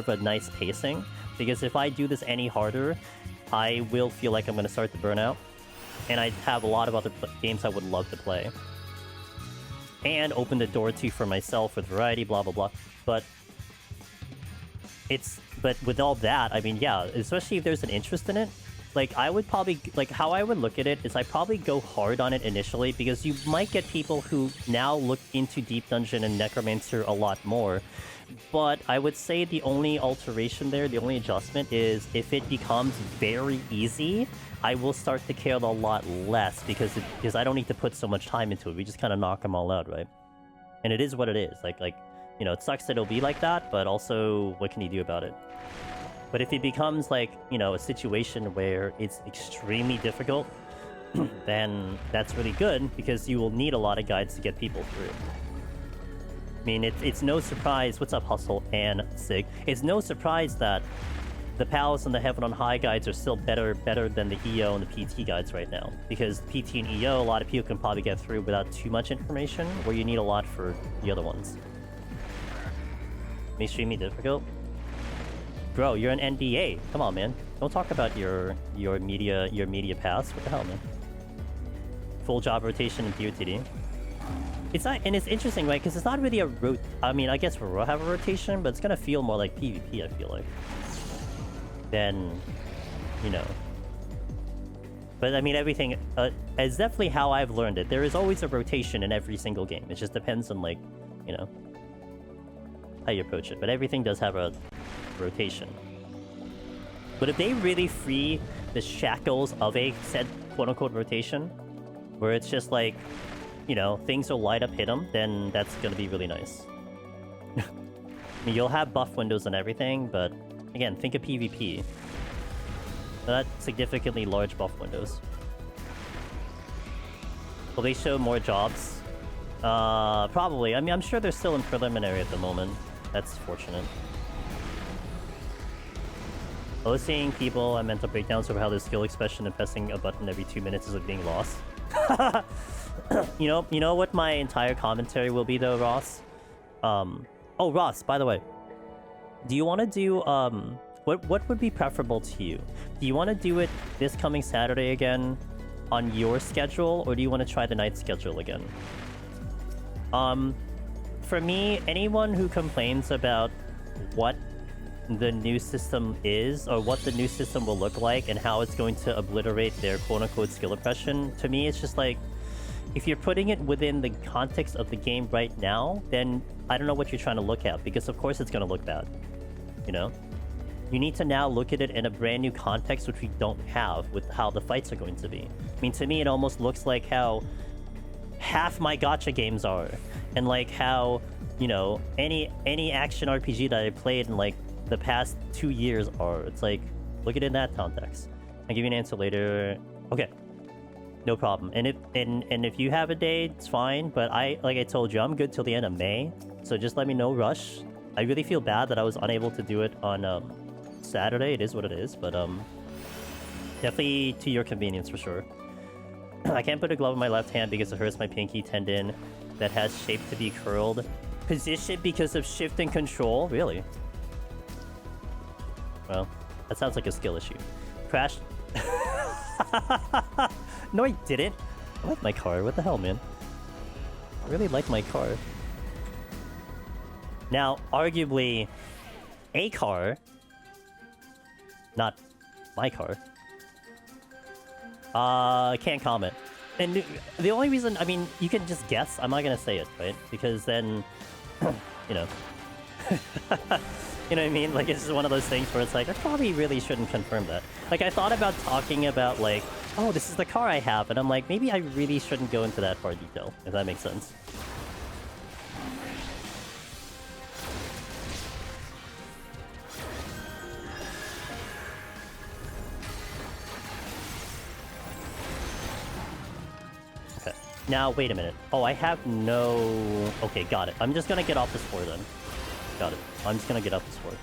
a nice pacing. Because if I do this any harder, I will feel like I'm going to start to burn out. And I have a lot of other games I would love to play. And open the door to for myself with variety, blah, blah, blah. But with all that, I mean, yeah, especially if there's an interest in it, like, I would probably, like, how I would look at it is I probably go hard on it initially, because you might get people who now look into Deep Dungeon and Necromancer a lot more. But I would say the only alteration there, the only adjustment is if it becomes very easy, I will start to care a lot less, because I don't need to put so much time into it. We just kind of knock them all out, right? And it is what it is. Like, you know, it sucks that it'll be like that, but also, what can you do about it? But if it becomes, like, you know, a situation where it's extremely difficult, then that's really good, because you will need a lot of guides to get people through. I mean, it's no surprise... What's up, Hustle and Sig? It's no surprise that the Palace and the Heaven on High guides are still better than the EO and the PT guides right now. Because PT and EO, a lot of people can probably get through without too much information, where you need a lot for the other ones. Extremely difficult? Bro, you're an NBA. Come on, man. Don't talk about your media pass. What the hell, man? Full job rotation in POTD. It's not, and it's interesting, right? Because it's not really a I mean, I guess we'll have a rotation, but it's gonna feel more like PvP, I feel like. Then, you know. But I mean, everything is definitely how I've learned it. There is always a rotation in every single game. It just depends on, like, you know, how you approach it. But everything does have a rotation. But if they really free the shackles of a said quote-unquote rotation, where it's just like, you know, things will light up, hit them, then that's gonna be really nice. I mean, you'll have buff windows and everything, but again, think of PvP. Not significantly large buff windows. Will they show more jobs? Probably. I mean, I'm sure they're still in preliminary at the moment. That's fortunate. I was seeing people and mental breakdowns over how their skill expression and pressing a button every 2 minutes is like being lost. You know what my entire commentary will be though, Ross? Oh, Ross, by the way. Do you want to do, what would be preferable to you? Do you want to do it this coming Saturday again on your schedule, or do you want to try the night schedule again? For me, anyone who complains about what the new system is, or what the new system will look like, and how it's going to obliterate their quote-unquote skill oppression, to me it's just like, if you're putting it within the context of the game right now, then I don't know what you're trying to look at, because of course it's going to look bad, you know? You need to now look at it in a brand new context, which we don't have with how the fights are going to be. I mean, to me, it almost looks like how half my gacha games are, and like how, you know, any action RPG that I played in like the past 2 years are. It's like, look at it in that context. I'll give you an answer later. Okay, no problem. And if you have a day, it's fine. But like I told you, I'm good till the end of May. So just let me know, rush. I really feel bad that I was unable to do it on Saturday. It is what it is, but definitely to your convenience for sure. I can't put a glove in my left hand because it hurts my pinky tendon that has shape to be curled. Position because of shift and control? Really? Well, that sounds like a skill issue. Crashed. No, I didn't. I like my car. What the hell, man? I really like my car. Now, arguably, a car, not my car. Can't comment. And the only reason, I mean, you can just guess. I'm not gonna say it, right? Because then, you know. You know what I mean? Like, it's just one of those things where it's like, I probably really shouldn't confirm that. Like, I thought about talking about, like, oh, this is the car I have, and I'm like, maybe I really shouldn't go into that far detail, if that makes sense. Okay. Now, wait a minute. Oh, I have no... Okay, got it. I'm just gonna get off this floor, then. Got it. I'm just gonna get off this floor.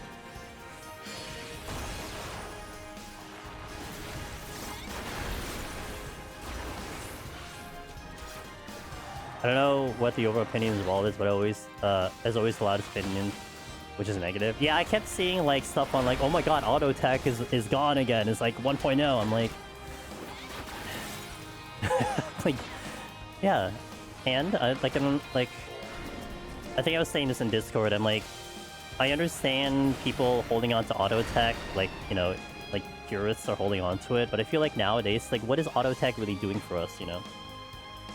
I don't know what the overall opinions of all this, but as always, the loudest opinion, which is negative. Yeah, I kept seeing like stuff on like, oh my god, auto attack is gone again. It's like 1.0. I'm like, like, yeah, and I think I was saying this in Discord. I'm like, I understand people holding on to auto attack, like, you know, like purists are holding on to it, but I feel like nowadays, like, what is auto attack really doing for us, you know?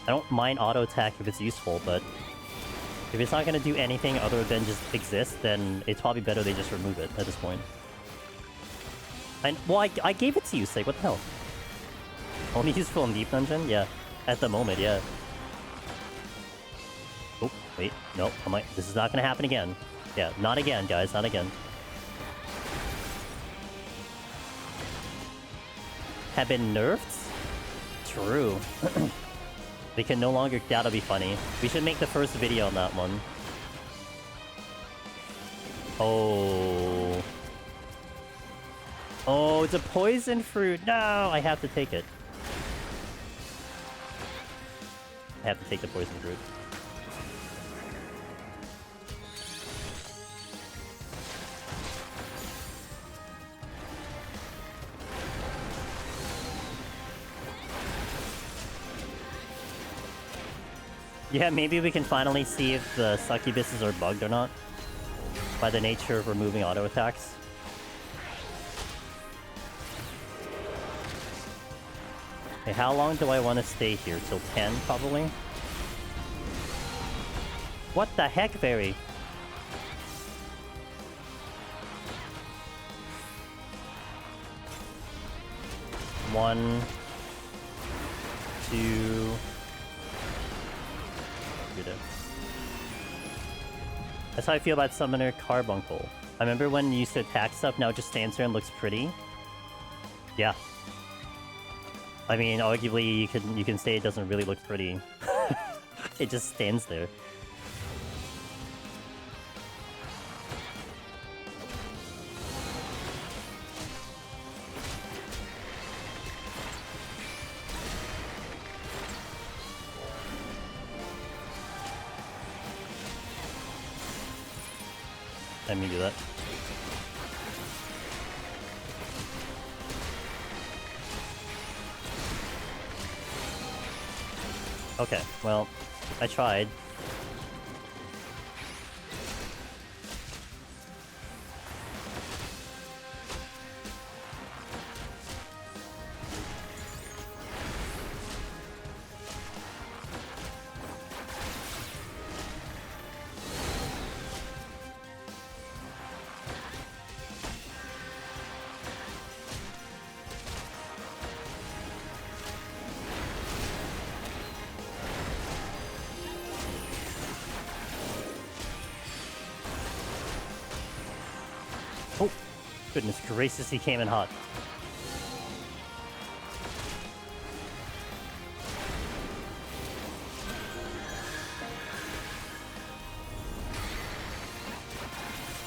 I don't mind auto attack if it's useful, but if it's not going to do anything other than just exist, then it's probably better they just remove it at this point. And, well, I gave it to you, Sig, what the hell? Only useful in Deep Dungeon? Yeah. At the moment, yeah. Oh, wait, no, this is not going to happen again. Yeah, not again, guys, not again. Have been nerfed? True. They can no longer... That'll be funny. We should make the first video on that one. Oh. Oh, it's a poison fruit. No, I have to take it. I have to take the poison fruit. Yeah, maybe we can finally see if the succubuses are bugged or not. By the nature of removing auto attacks. Okay, how long do I want to stay here? Till 10, probably? What the heck, Barry? One... Two... That's how I feel about Summoner Carbuncle. I remember when you used to attack stuff, now it just stands there and looks pretty. Yeah. I mean, arguably you can say it doesn't really look pretty. It just stands there. Let me do that. Okay, well, I tried. Goodness gracious, he came in hot.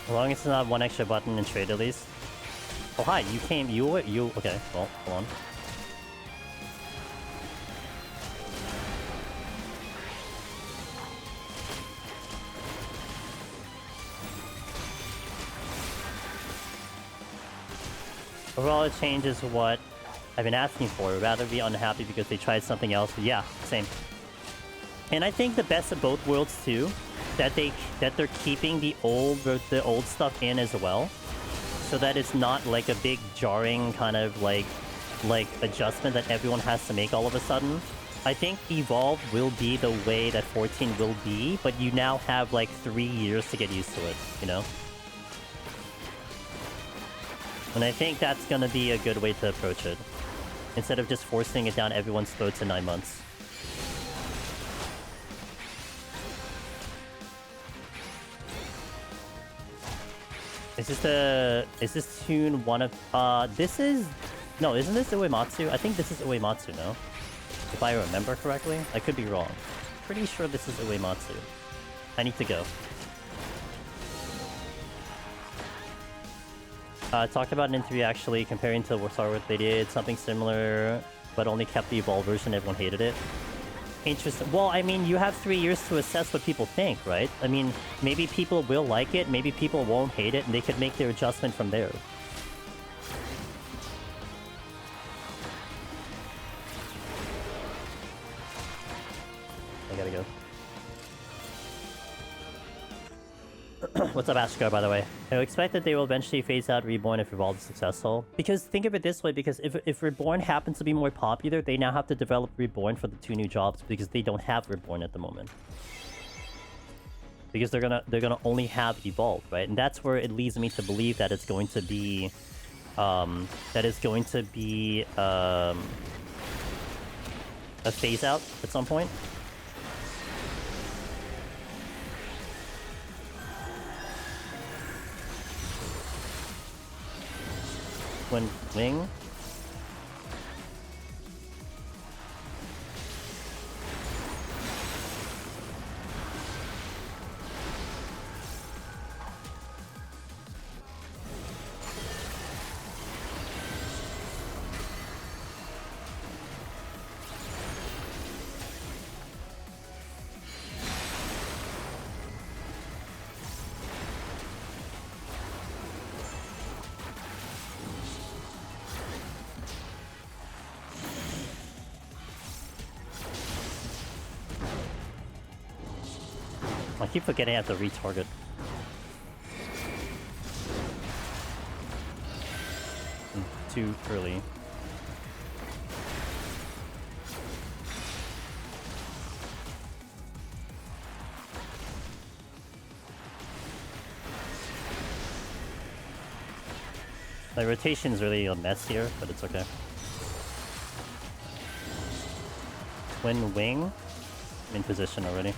As long as it's not one extra button in trade at least. Oh hi, you came, you, okay, well, hold on. Overall, it changes what I've been asking for. I'd rather be unhappy because they tried something else. But yeah, same. And I think the best of both worlds too, that they're keeping the old stuff in as well, so that it's not like a big jarring kind of like adjustment that everyone has to make all of a sudden. I think Evolve will be the way that 14 will be, but you now have like 3 years to get used to it, you know? And I think that's gonna be a good way to approach it. Instead of just forcing it down everyone's throats in 9 months. Is this tune one of... this is... No, isn't this Uematsu? I think this is Uematsu, no? If I remember correctly. I could be wrong. Pretty sure this is Uematsu. I need to go. Talked about an interview actually comparing to Star Wars. They did something similar, but only kept the Evolved version. Everyone hated it. Interesting. Well, I mean, you have 3 years to assess what people think, right? I mean, maybe people will like it, maybe people won't hate it, and they could make their adjustment from there. I gotta go. What's up, Ashgar, by the way? I expect that they will eventually phase out Reborn if Evolved is successful. Because think of it this way, because if Reborn happens to be more popular, they now have to develop Reborn for the 2 new jobs because they don't have Reborn at the moment. Because they're gonna only have Evolved, right? And that's where it leads me to believe that it's going to be a phase out at some point. When wing. I keep forgetting I have to retarget. Too early. My rotation is really a mess here, but it's okay. Twin wing. I'm in position already.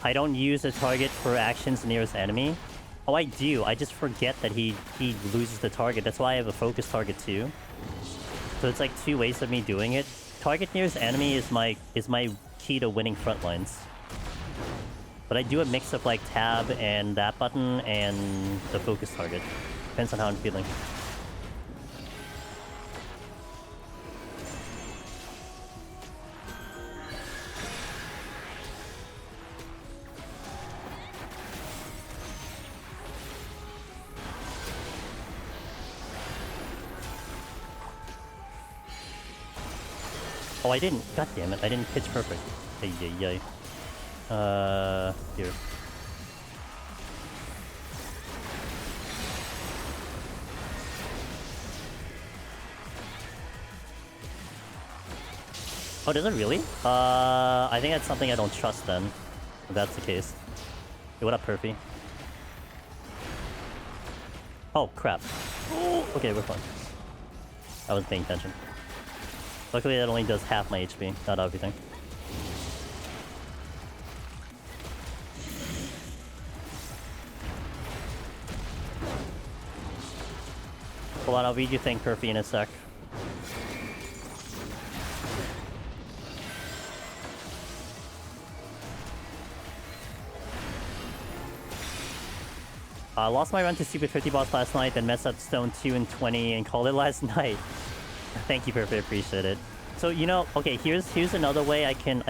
I don't use a target for actions nearest enemy. Oh, I do. I just forget that he loses the target. That's why I have a focus target too. So it's like 2 ways of me doing it. Target nearest enemy is my key to winning front lines. But I do a mix of like tab and that button and the focus target. Depends on how I'm feeling. Oh, I didn't. God damn it! I didn't pitch perfect. Hey, yay. Here. Oh, does it really? I think that's something I don't trust then. If that's the case. Hey, what up, Perfy? Oh, crap. Okay, we're fine. I wasn't paying attention. Luckily, that only does half my HP, not everything. Hold on, I'll read you thing, Perfy, in a sec. I lost my run to Super 50 boss last night, then messed up Stone 2 and 20 and called it last night. Thank you, Perfect. Appreciate it. So you know, okay. Here's another way I can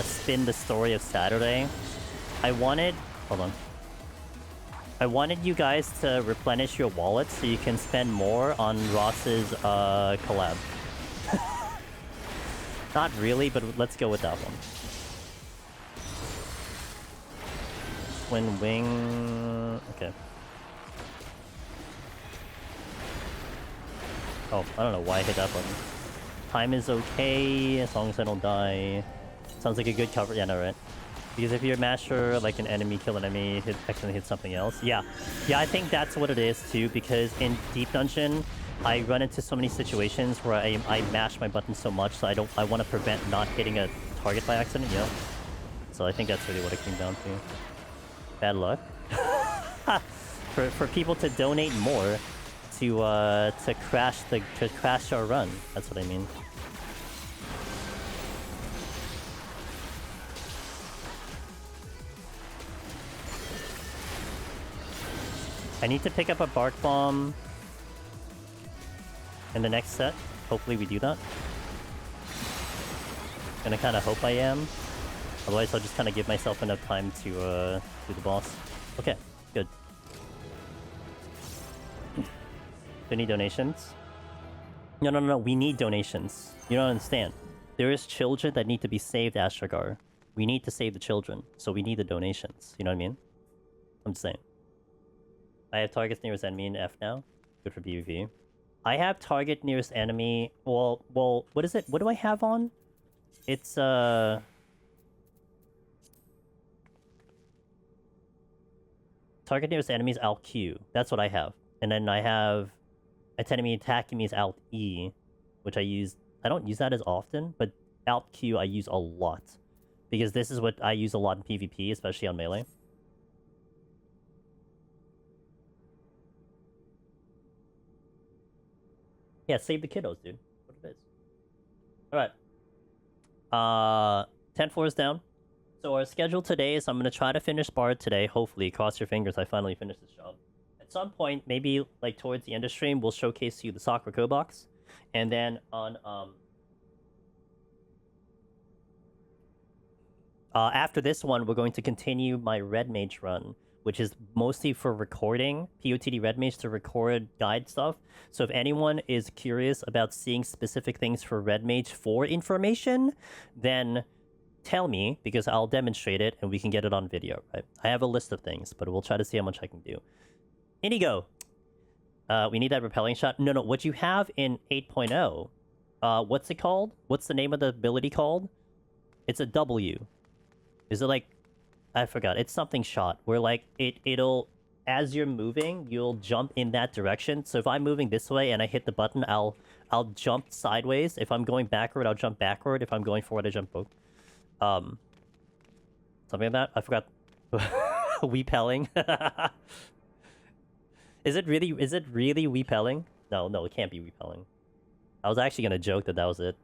spin the story of Saturday. Hold on. I wanted you guys to replenish your wallet so you can spend more on Ross's collab. Not really, but let's go with that one. Twin wing. Okay. Oh, I don't know why I hit that button. Time is okay, as long as I don't die. Sounds like a good cover. Yeah, no, right? Because if you're a master, like an enemy, kill an enemy, accidentally hit something else. Yeah. Yeah, I think that's what it is, too, because in Deep Dungeon, I run into so many situations where I mash my button so much, so I want to prevent not hitting a target by accident, yeah. So I think that's really what it came down to. Bad luck. for people to donate more to crash our run. That's what I mean. I need to pick up a bark bomb in the next set. Hopefully we do that. Gonna kind of hope I am. Otherwise I'll just kind of give myself enough time to do the boss. Okay, good. Any donations? No. We need donations. You don't understand. There is children that need to be saved, Astragar. We need to save the children, so we need the donations. You know what I mean? I'm just saying. I have targets nearest enemy in F now. Good for BVV. I have target nearest enemy. Well, what is it? What do I have on? It's target nearest enemy is Alt Q. That's what I have. And then I have enemy attacking me is Alt E, which I use. I don't use that as often, but Alt Q I use a lot because this is what I use a lot in PvP, especially on melee. Yeah, save the kiddos, dude. What it is. Alright. 10 floors down. So our schedule today is I'm going to try to finish BRD today. Hopefully, cross your fingers, I finally finish this job. At some point, maybe like towards the end of stream, we'll showcase to you the Sakura Code box. And then on... after this one, we're going to continue my Red Mage run, which is mostly for recording, POTD Red Mage to record guide stuff. So if anyone is curious about seeing specific things for Red Mage for information, then tell me, because I'll demonstrate it and we can get it on video, right? I have a list of things, but we'll try to see how much I can do. Inigo! We need that repelling shot. No, what you have in 8.0, what's it called? What's the name of the ability called? It's a W. Is it like... I forgot. It's something shot where like it'll as you're moving, you'll jump in that direction. So if I'm moving this way and I hit the button, I'll jump sideways. If I'm going backward, I'll jump backward. If I'm going forward, I jump both. Something like that. I forgot. Weepelling. Is it really weepelling? No, it can't be weepelling. I was actually gonna joke that was it.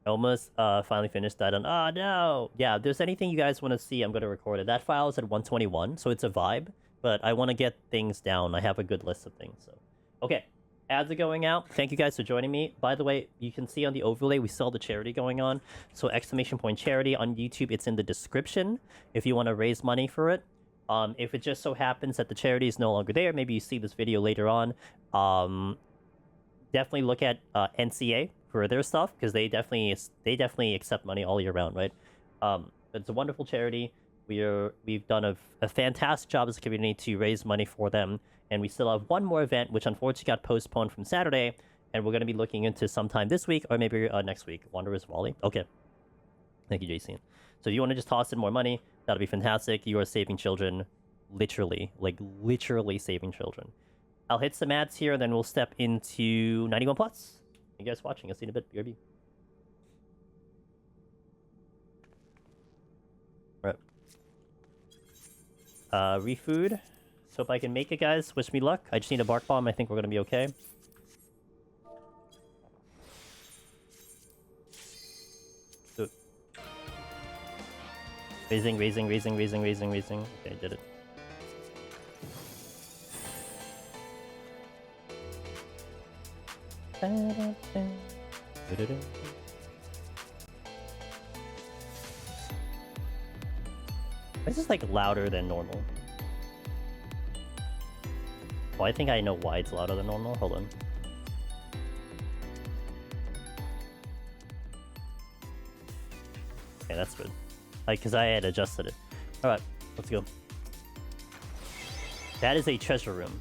Almost finally finished that on... Oh, no! Yeah, if there's anything you guys want to see, I'm going to record it. That file is at 121, so it's a vibe. But I want to get things down. I have a good list of things, so... Okay, ads are going out. Thank you guys for joining me. By the way, you can see on the overlay, we still have the charity going on. So, ! charity on YouTube, it's in the description if you want to raise money for it. If it just so happens that the charity is no longer there, maybe you see this video later on, definitely look at NCA for their stuff, because they definitely accept money all year round, right? It's a wonderful charity. We've done a fantastic job as a community to raise money for them, and we still have one more event, which unfortunately got postponed from Saturday, and we're going to be looking into sometime this week, or maybe next week. Wanderer's Volley. Okay. Thank you, Jason. So if you want to just toss in more money, that'll be fantastic. You are saving children, literally saving children. I'll hit some ads here, then we'll step into 91 plus. You guys watching? I'll see you in a bit. BRB. Right. Refood. So hope I can make it, guys. Wish me luck. I just need a bark bomb. I think we're gonna be okay. So... Raising. Okay, did it. This is like louder than normal. Oh, I think I know why it's louder than normal. Hold on. Okay, that's good. Like, because I had adjusted it. Alright, let's go. That is a treasure room.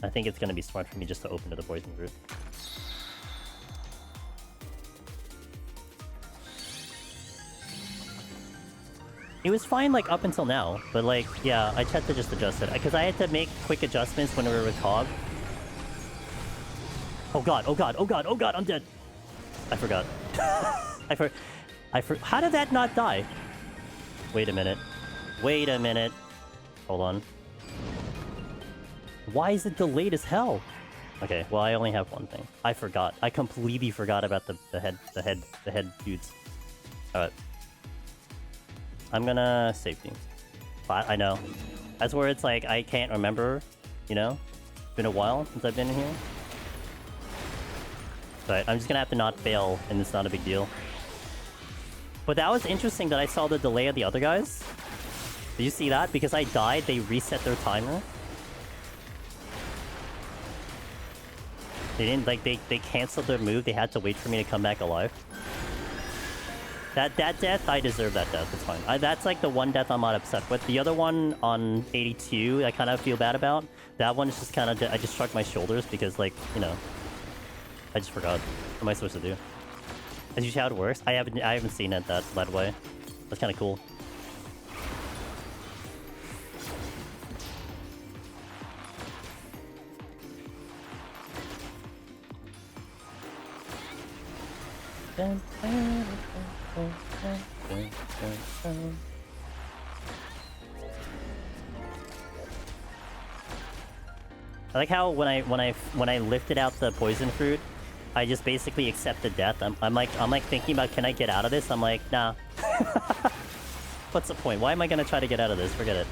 I think it's gonna be smart for me just to open to the poison route. It was fine, like, up until now. But, like, yeah, I tried to just adjust it. Because I had to make quick adjustments when we were with Cog. Oh god, oh god, oh god, oh god, I'm dead! I forgot. How did that not die? Wait a minute. Wait a minute. Hold on. Why is it delayed as hell? Okay, well, I only have one thing. I forgot. I completely forgot about the head dudes. Alright. I'm gonna safety. I know. That's where it's like, I can't remember, you know? It's been a while since I've been in here. But I'm just gonna have to not fail, and it's not a big deal. But that was interesting that I saw the delay of the other guys. Did you see that? Because I died, they reset their timer. They didn't, like, they canceled their move. They had to wait for me to come back alive. That death, I deserve that death. It's fine. That's like the one death I'm not upset with. The other one on 82, I kind of feel bad about. That one is just kind of... I just shrugged my shoulders because, like, you know... I just forgot. What am I supposed to do? Is usually how it works? I haven't seen it that way. That's kind of cool. I like how when I lifted out the poison fruit, I just basically accept the death. I'm like thinking about, can I get out of this? I'm like, nah. What's the point? Why am I gonna try to get out of this? Forget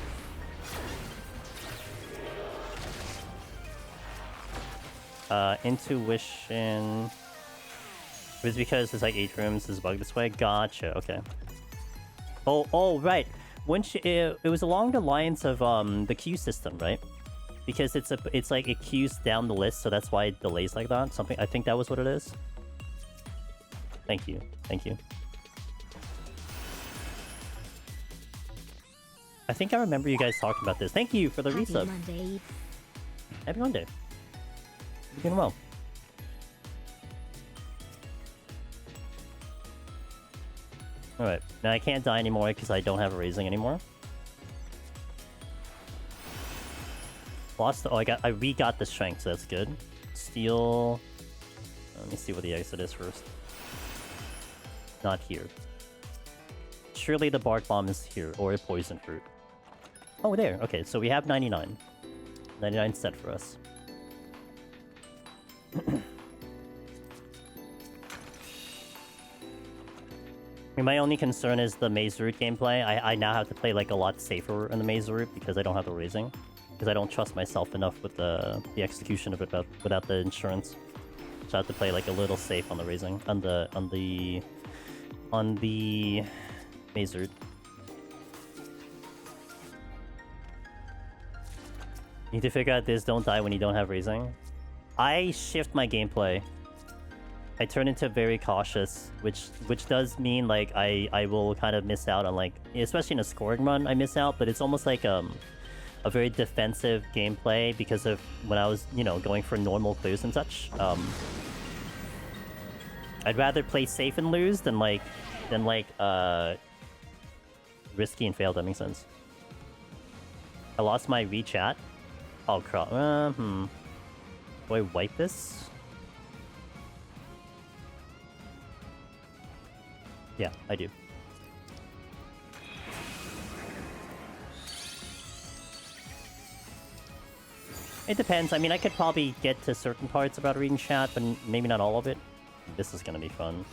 it. Intuition. It was because there's like 8 rooms. This is bugged this way. Gotcha. Okay. Oh, right. It was along the lines of the queue system, right? Because it's like it queues down the list, so that's why it delays like that. Something, I think that was what it is. Thank you. Thank you. I think I remember you guys talking about this. Thank you for the resub. Monday. Happy Monday. You're doing well. Alright, now I can't die anymore because I don't have a raising anymore. Lost the... Oh, we got the strength, so that's good. Steel... Let me see what the exit is first. Not here. Surely the bark bomb is here, or a poison fruit. Oh, there. Okay, so we have 99. 99 set for us. My only concern is the maze route gameplay. I now have to play like a lot safer in the maze route because I don't have the raising. Because I don't trust myself enough with the execution of it without the insurance. So I have to play like a little safe on the raising, on the maze route. Need to figure out this, don't die when you don't have raising. I shift my gameplay. I turn into very cautious, which does mean like I will kind of miss out on, like, especially in a scoring run, I miss out, but it's almost like a very defensive gameplay because of when I was, you know, going for normal clears and such. I'd rather play safe and lose than risky and fail. That makes sense. I lost my rechat. Oh crap. Do I wipe this? Yeah, I do. It depends. I mean, I could probably get to certain parts about reading chat, but maybe not all of it. This is gonna be fun.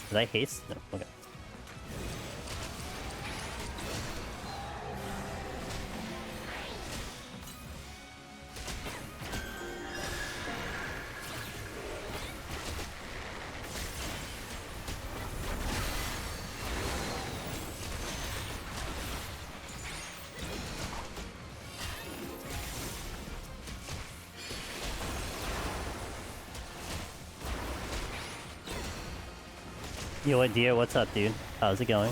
Did I haste? No. Okay. Yo, dear, what's up, dude? How's it going?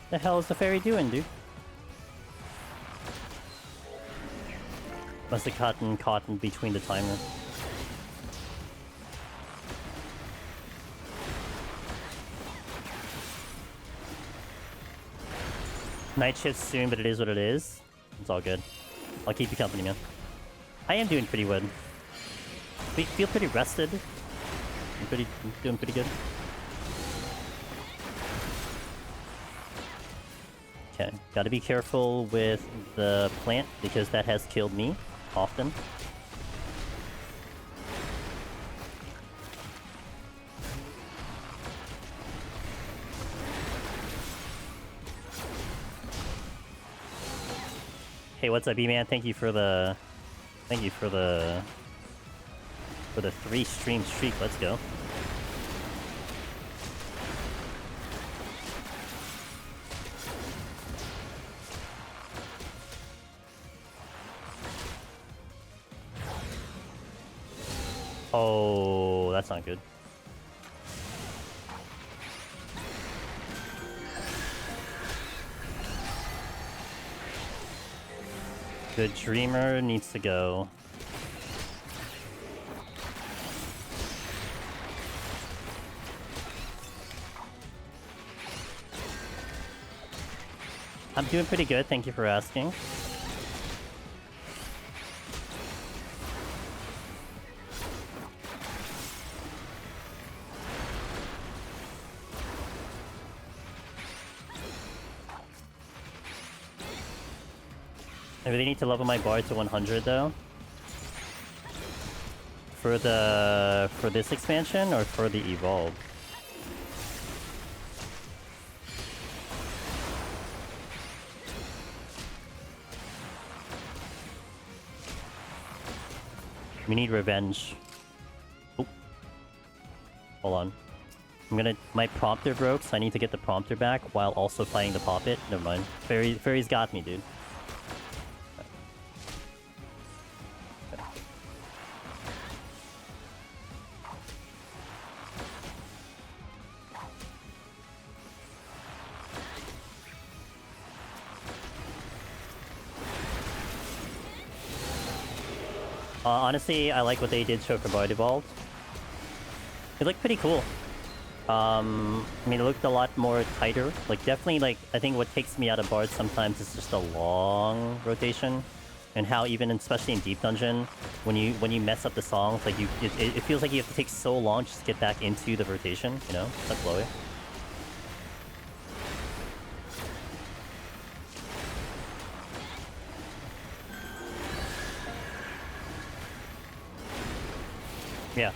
The hell is the fairy doing, dude? Must have caught in between the timer. Night shift soon, but it is what it is. It's all good. I'll keep you company, man. I am doing pretty good. Feel pretty rested. I'm doing pretty good. Okay, gotta be careful with the plant because that has killed me often. Hey, what's up, B-Man? Thank you for the 3 stream streak. Let's go. Oh, that's not good. The Dreamer needs to go. I'm doing pretty good, thank you for asking. I really need to level my bard to 100 though. For this expansion or for the evolve? We need revenge. Oh. Hold on. My prompter broke, so I need to get the prompter back while also fighting the poppet. Never mind. Fairy's got me, dude. Honestly, I like what they did for Bard Evolved. It looked pretty cool. I mean, it looked a lot more tighter. Like, definitely, like, I think what takes me out of Bard sometimes is just a long rotation. And how even, especially in Deep Dungeon, when you mess up the songs, like, it feels like you have to take so long just to get back into the rotation, you know? That's flowy. Yeah.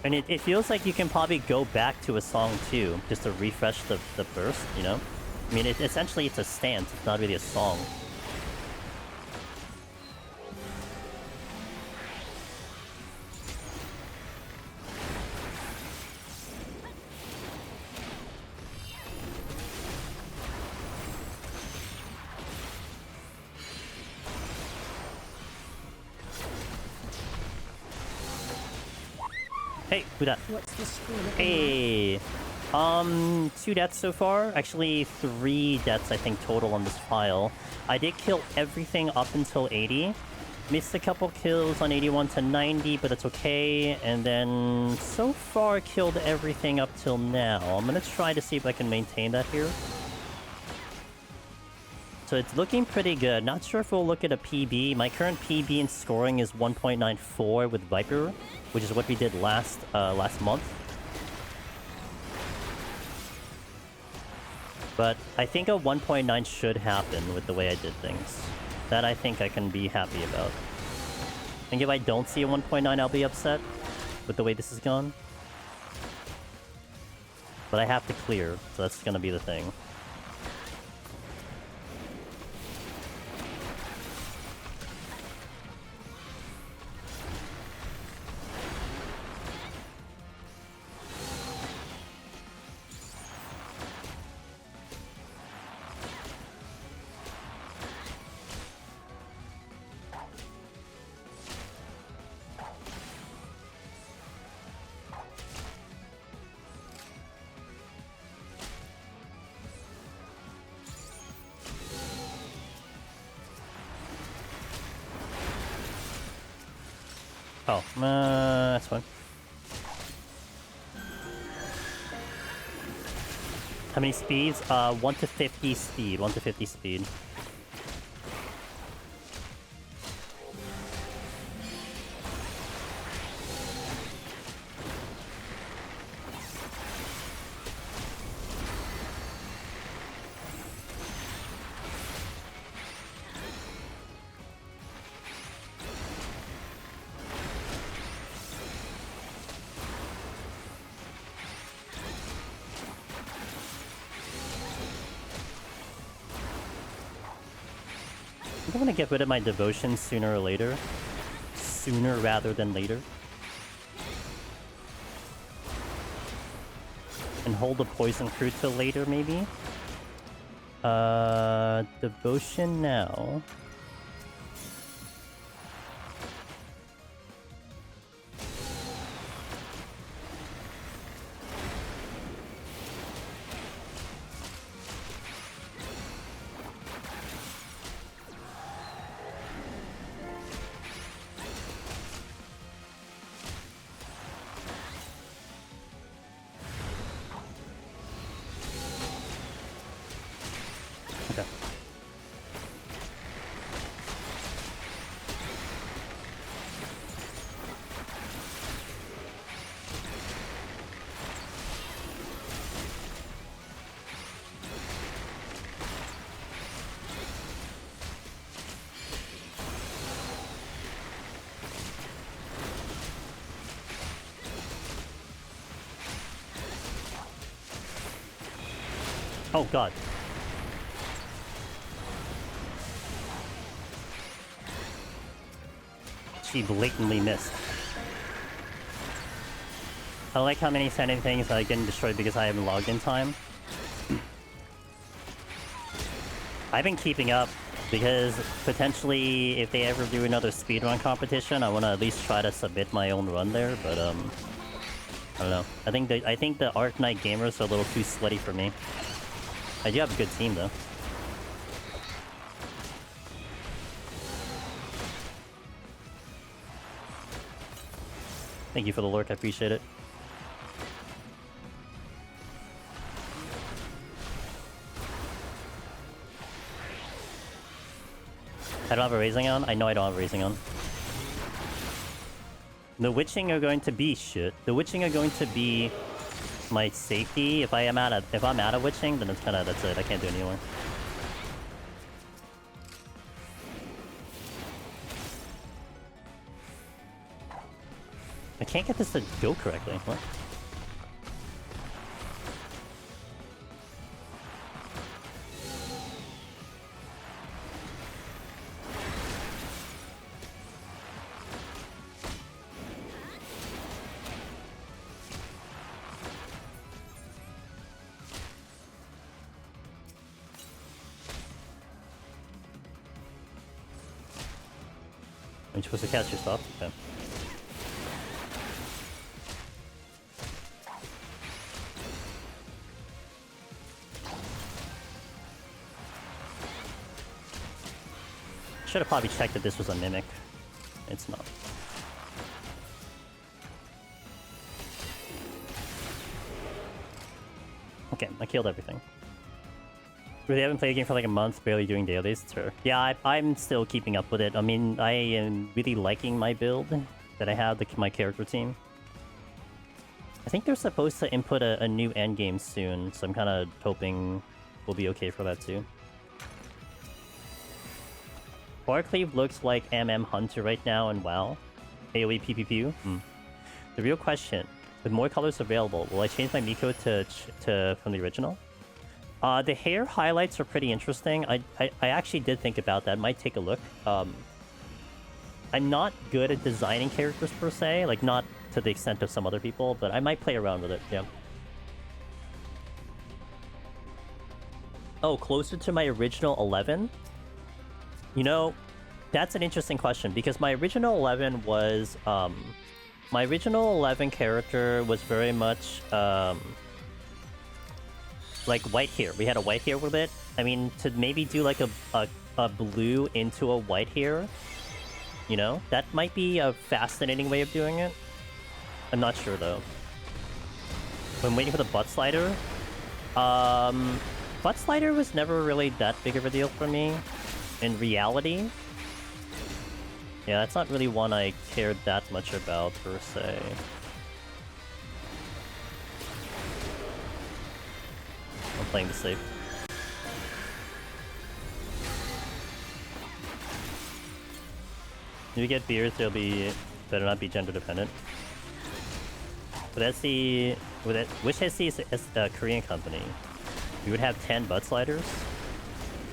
And it feels like you can probably go back to a song too, just to refresh the burst, you know? I mean, essentially it's a stance, it's not really a song. Hey, who that? What's the score? Hey, 2 deaths so far. Actually, 3 deaths I think total on this file. I did kill everything up until 80. Missed a couple kills on 81 to 90, but that's okay. And then so far killed everything up till now. I'm gonna try to see if I can maintain that here. So it's looking pretty good. Not sure if we'll look at a PB. My current PB in scoring is 1.94 with Viper, which is what we did last month. But I think a 1.9 should happen with the way I did things. That I think I can be happy about. I think if I don't see a 1.9, I'll be upset with the way this has gone. But I have to clear, so that's gonna be the thing. Oh, that's fine. How many speeds? 1 to 50 speed. 1 to 50 speed. I'm gonna get rid of my devotion sooner or later. Sooner rather than later. And hold the poison fruit till later, maybe? Devotion now. Okay. Oh god. She blatantly missed. I like how many sending things are getting destroyed because I haven't logged in time. I've been keeping up because potentially if they ever do another speedrun competition, I want to at least try to submit my own run there, but I don't know. I think the Art Knight gamers are a little too sweaty for me. I do have a good team though. Thank you for the lurk, I appreciate it. I don't have a raising on? I know I don't have a raising on. The witching are going to be shit. The witching are going to be my safety. If I'm out of witching, then that's it. I can't do it anymore. I can't get this to go correctly. What? Are you supposed to cast your stuff? Okay. Should have probably checked that this was a mimic. It's not. Okay, I killed everything. Really haven't played a game for like a month, barely doing dailies. Sure. Yeah, I'm still keeping up with it. I mean, I am really liking my build that I have, my character team. I think they're supposed to input a new endgame soon, so I'm kind of hoping we'll be okay for that too. Barclave looks like Hunter right now in WoW. AoE PPPU. The real question, with more colors available, will I change my Miko to from the original? The hair highlights are pretty interesting. I actually did think about that. Might take a look. I'm not good at designing characters per se, like not to the extent of some other people, but I might play around with it, yeah. Oh, closer to my original 11? You know, that's an interesting question, because my original 11 was, my original 11 character was very much, like white hair. We had a white hair with it. I mean, to maybe do like a blue into a white hair You know? That might be a fascinating way of doing it. I'm not sure, though. I'm waiting for the butt slider. Butt slider was never really that big of a deal for me. In reality. Yeah, that's not really one I cared that much about, per se. I'm playing the safe. If you get beards, they'll be... better not be gender dependent. With SC... with it, Wish SC is a Korean company. We would have 10 butt sliders.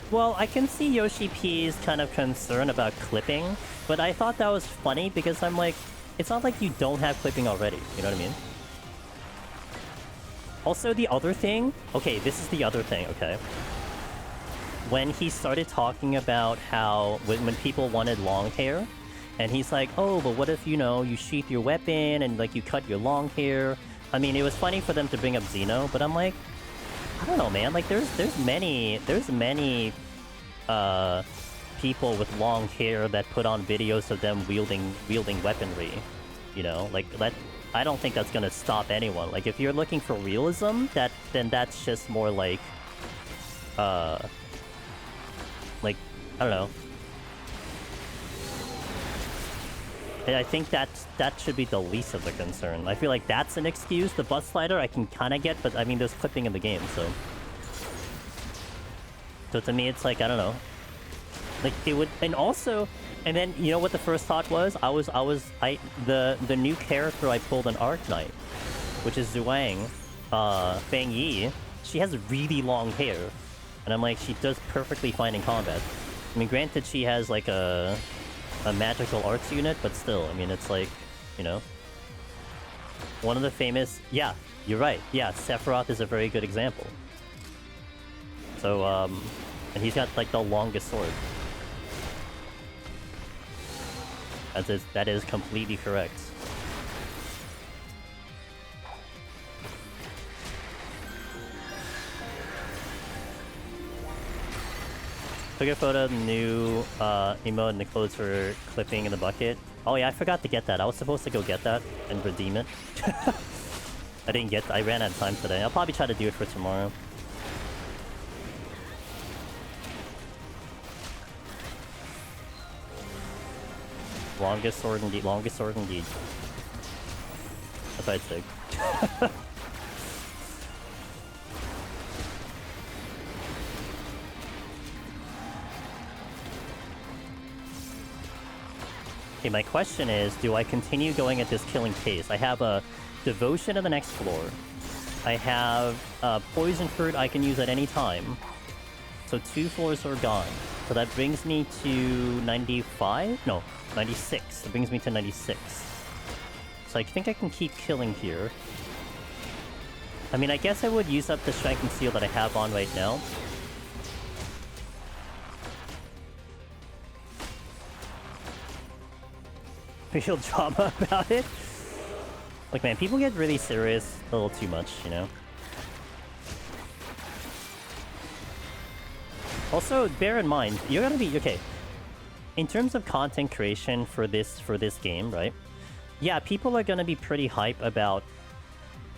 Well, I can see Yoshi P's kind of concern about clipping, but I thought that was funny because I'm like, it's not like you don't have clipping already, you know what I mean? Also, the other thing... Okay, this is the other thing, okay? When he started talking about how... When people wanted long hair, and he's like, oh, but what if, you know, you sheath your weapon and, like, you cut your long hair? I mean, it was funny for them to bring up Xeno, but I'm like... I don't know, man. Like, there's many people with long hair that put on videos of them wielding weaponry. You know, like that. I don't think that's gonna stop anyone. Like, if you're looking for realism, then that's just more like I don't know. And I think that should be the least of the concern. I feel like that's an excuse. The butt slider I can kind of get, but I mean, there's clipping in the game, so... So to me, it's like, I don't know. Like, it would... And also... And then, you know what the first thought was? The new character I pulled an Arc Knight, which is Zhuang, Fang Yi. She has really long hair. And I'm like, she does perfectly fine in combat. I mean, granted, she has, like, a magical arts unit, but still, I mean, it's like, you know, one of the famous... Yeah, you're right. Yeah, Sephiroth is a very good example. So, and he's got, like, the longest sword. That is completely correct. Took a photo of the new emote and the clothes for clipping in the bucket. Oh yeah, I forgot to get that. I was supposed to go get that and redeem it. I didn't get... I ran out of time today. I'll probably try to do it for tomorrow. Longest sword indeed. Longest sword indeed. That's what I'd say. Okay, my question is, do I continue going at this killing pace? I have a Devotion to the next floor. I have Poison Fruit I can use at any time. So 2 floors are gone. So that brings me to 95? No, 96. That brings me to 96. So I think I can keep killing here. I mean, I guess I would use up the Strength and Seal that I have on right now. Real drama about it. Like, man, people get really serious a little too much, you know? Also, bear in mind, you're gonna be... Okay, in terms of content creation for this game, right? Yeah, people are gonna be pretty hype about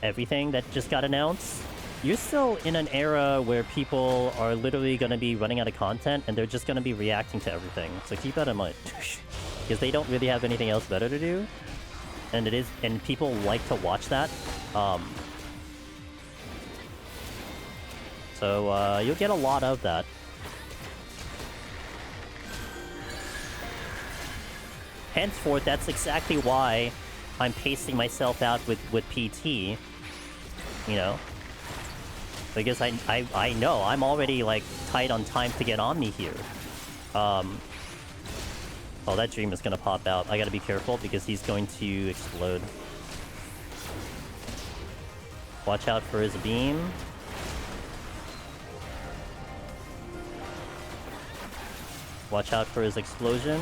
everything that just got announced. You're still in an era where people are literally gonna be running out of content, and they're just gonna be reacting to everything. So keep that in mind. Because they don't really have anything else better to do, and people like to watch that. So you'll get a lot of that. Henceforth, that's exactly why I'm pacing myself out with PT. You know, because I know I'm already like tight on time to get Omni here. Oh, that dream is gonna pop out. I gotta be careful because he's going to explode. Watch out for his beam. Watch out for his explosion.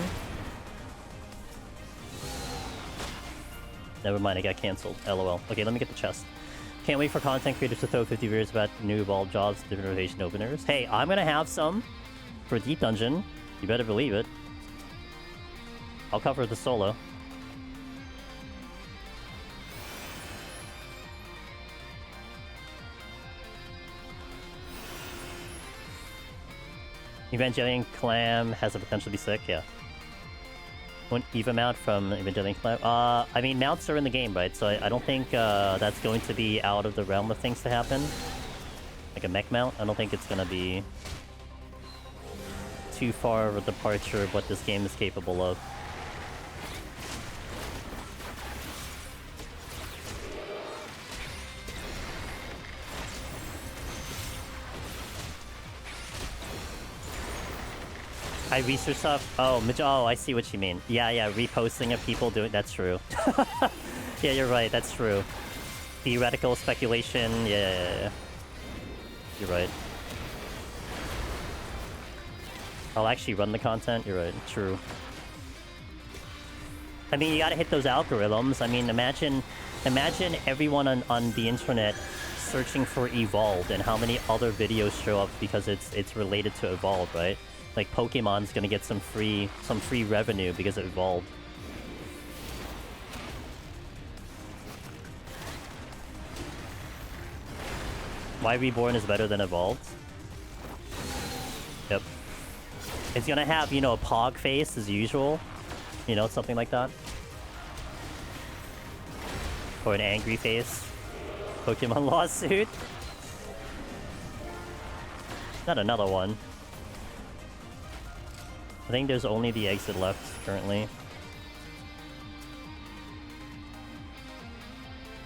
Never mind, I got cancelled. LOL. Okay, let me get the chest. Can't wait for content creators to throw 50 videos about new evolved jobs, different rotation openers. Hey, I'm gonna have some for Deep Dungeon. You better believe it. I'll cover the solo. Evangelion Clam has the potential to be sick, yeah. One EVA mount from Evangelion Clam. I mean, mounts are in the game, right? So I don't think that's going to be out of the realm of things to happen. Like a mech mount, I don't think it's gonna be too far of a departure of what this game is capable of. I research stuff. Oh, I see what you mean. Yeah, reposting of people doing. That's true. Yeah, you're right. That's true. Theoretical speculation. Yeah. You're right. I'll actually run the content. You're right. True. I mean, you gotta hit those algorithms. I mean, imagine everyone on the internet searching for Evolved and how many other videos show up because it's related to Evolved, right? Like Pokemon's gonna get some free revenue because it evolved. Why Reborn is better than Evolved? Yep. It's gonna have, a pog face as usual. Something like that. Or an angry face. Pokemon lawsuit. Not another one. I think there's only the exit left currently.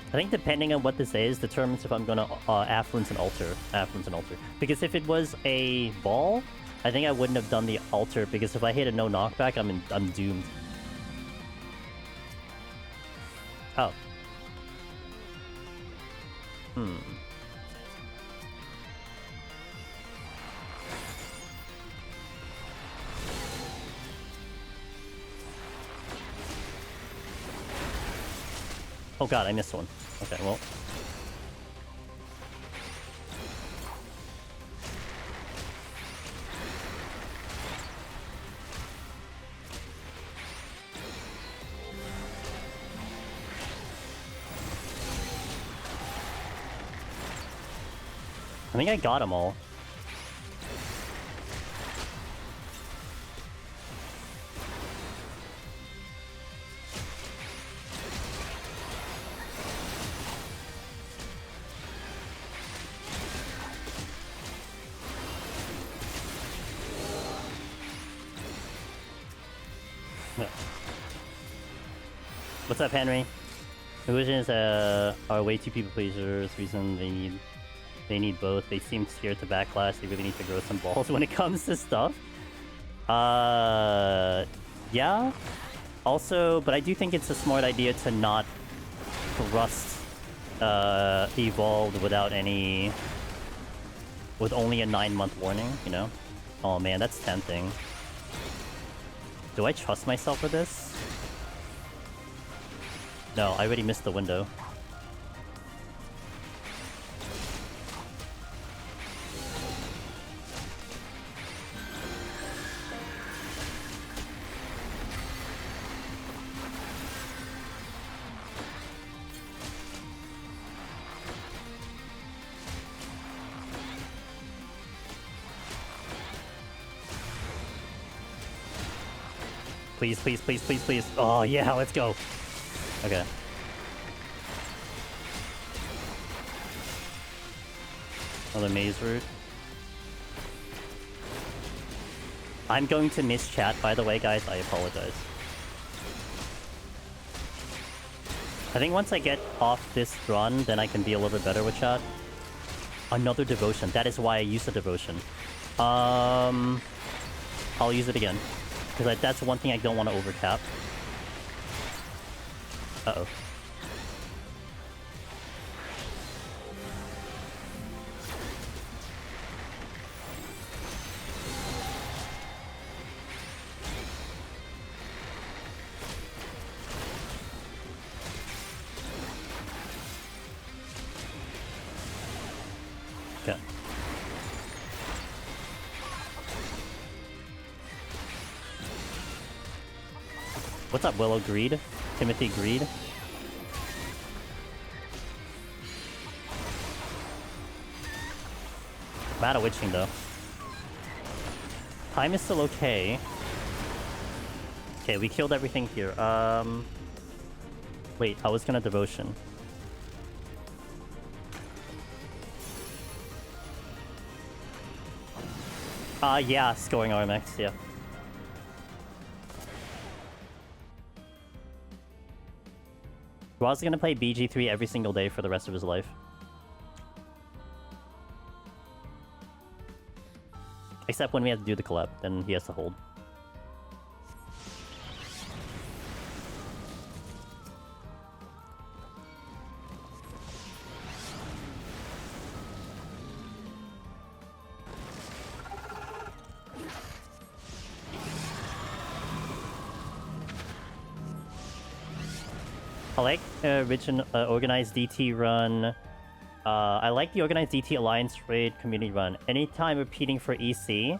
I think depending on what this is determines if I'm gonna affluence and alter. Because if it was a ball, I think I wouldn't have done the alter because if I hit a no knockback, I'm doomed. Oh. Oh god, I missed one. Okay, well. I think I got them all. What's up, Henry? Illusions are way too people pleasers. Reason they need both. They seem scared to backlash. They really need to grow some balls when it comes to stuff. Yeah. Also, but I do think it's a smart idea to not thrust Evolved with only a 9-month warning. Oh man, that's tempting. Do I trust myself with this? No, I already missed the window. Please, please, please, please, please. Oh yeah, let's go. Okay. Another maze route. I'm going to miss chat, by the way, guys. I apologize. I think once I get off this run, then I can be a little bit better with chat. Another devotion. That is why I use the devotion. I'll use it again. Because that's one thing I don't want to overtap. Uh-oh. Okay. What's up, Willow Greed? Timothy Greed? I'm out of witching though. Time is still okay. Okay, we killed everything here. Wait, I was gonna devotion. Yeah, scoring RMX, yeah. Ross is gonna play BG3 every single day for the rest of his life. Except when we have to do the collab, then he has to hold. I like original organized DT run. I like the organized DT Alliance raid community run. Anytime repeating for EC. You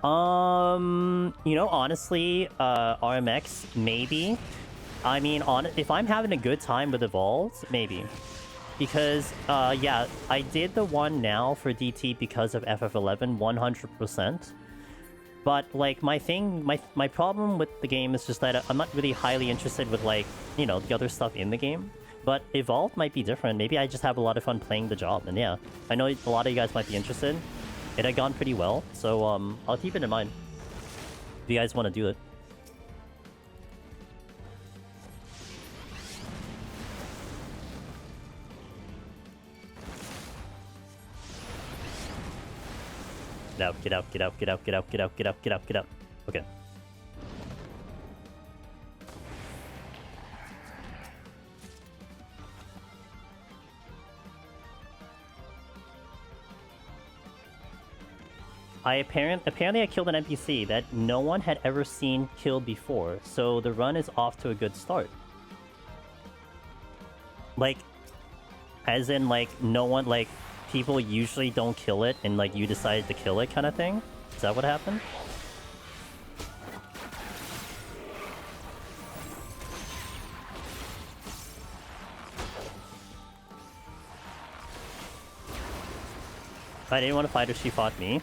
know, honestly, RMX, maybe. I mean, if I'm having a good time with Evolved, maybe. Because, yeah, I did the one now for DT because of FF11, 100%. But, like, my problem with the game is just that I'm not really highly interested with, like, you know, the other stuff in the game. But Evolved might be different. Maybe I just have a lot of fun playing the job. And yeah, I know a lot of you guys might be interested. It had gone pretty well. So, I'll keep it in mind. If you guys want to do it. Get out, get out, get out, get out, get out, get out, get out, get out. Okay. Apparently I killed an NPC that no one had ever seen killed before, so the run is off to a good start. Like, as in, like, no one, like, people usually don't kill it, and, like, you decided to kill it kind of thing? Is that what happened? I didn't want to fight her, she fought me.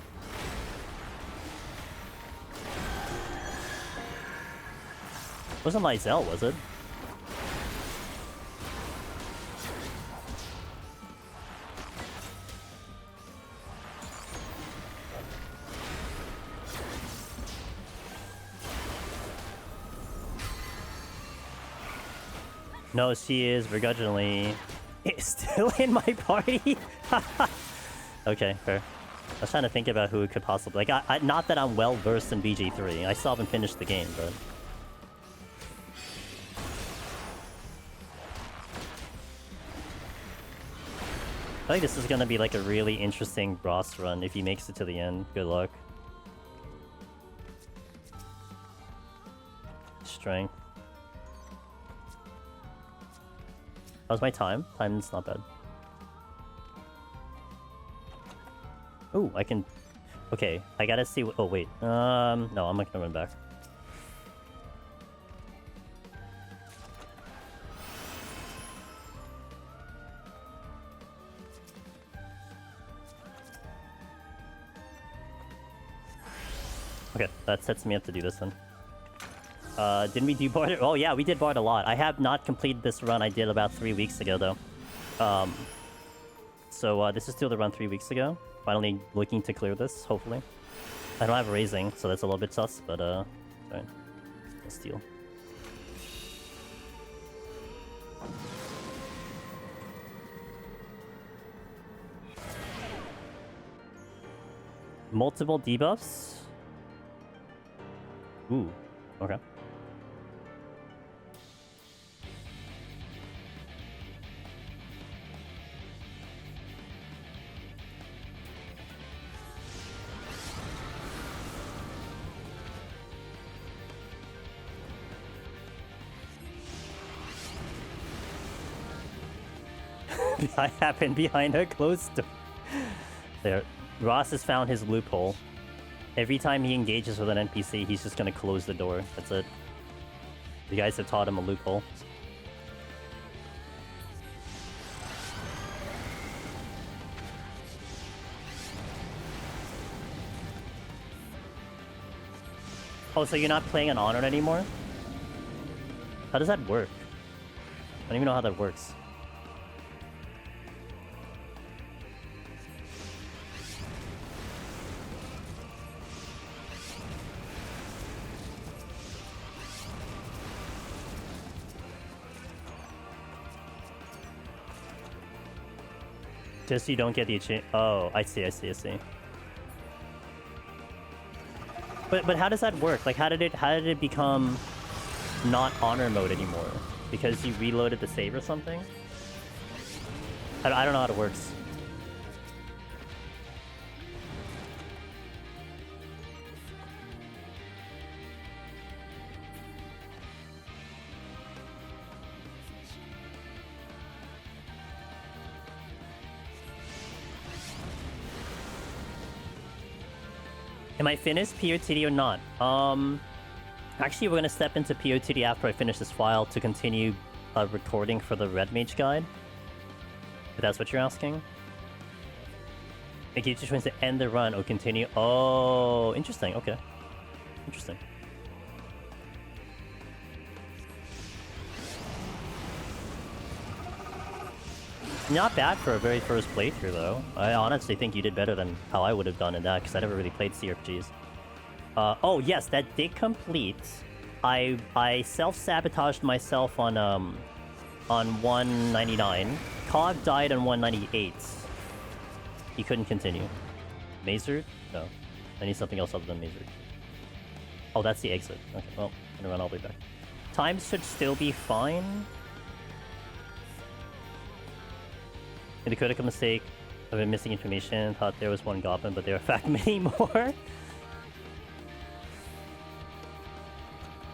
Wasn't my Zeal, was it? No, she is begrudgingly still in my party. Okay, fair. I was trying to think about who it could possibly... Like, not that I'm well versed in BG3. I still haven't finished the game, but... I think this is gonna be like a really interesting boss run if he makes it to the end. Good luck. Strength. How's my time? Time's not bad. Ooh, I can... Okay, I gotta see... Oh, wait. No, I'm not gonna run back. Okay, that sets me up to do this then. Didn't we do BRD? Oh yeah, we did BRD a lot. I have not completed this run I did about 3 weeks ago though. So this is still the run 3 weeks ago. Finally looking to clear this, hopefully. I don't have raising, so that's a little bit sus, but sorry. Let's steal. Multiple debuffs? Ooh, okay. I happen behind a closed door. There. Ross has found his loophole. Every time he engages with an NPC, he's just gonna close the door. That's it. You guys have taught him a loophole. Oh, so you're not playing on Honored anymore? How does that work? I don't even know how that works. Just so you don't get the achievement. Oh, I see. But how does that work? Like, how did it become not honor mode anymore? Because you reloaded the save or something? I don't know how it works. Am I finished POTD or not? Actually, we're gonna step into POTD after I finish this file to continue recording for the Red Mage guide. If that's what you're asking. It gives you a chance to end the run or continue. Oh, interesting. Okay. Interesting. Not bad for a very first playthrough, though. I honestly think you did better than how I would have done in that, because I never really played CRPGs. Oh, yes, that did complete. I self-sabotaged myself on 199. Cog died on 198. He couldn't continue. Mazer? No. I need something else other than Mazer. Oh, that's the exit. Okay, well, I'm gonna run all the way back. Time should still be fine. The critical mistake of a missing information. Thought there was one goblin, but there are in fact many more.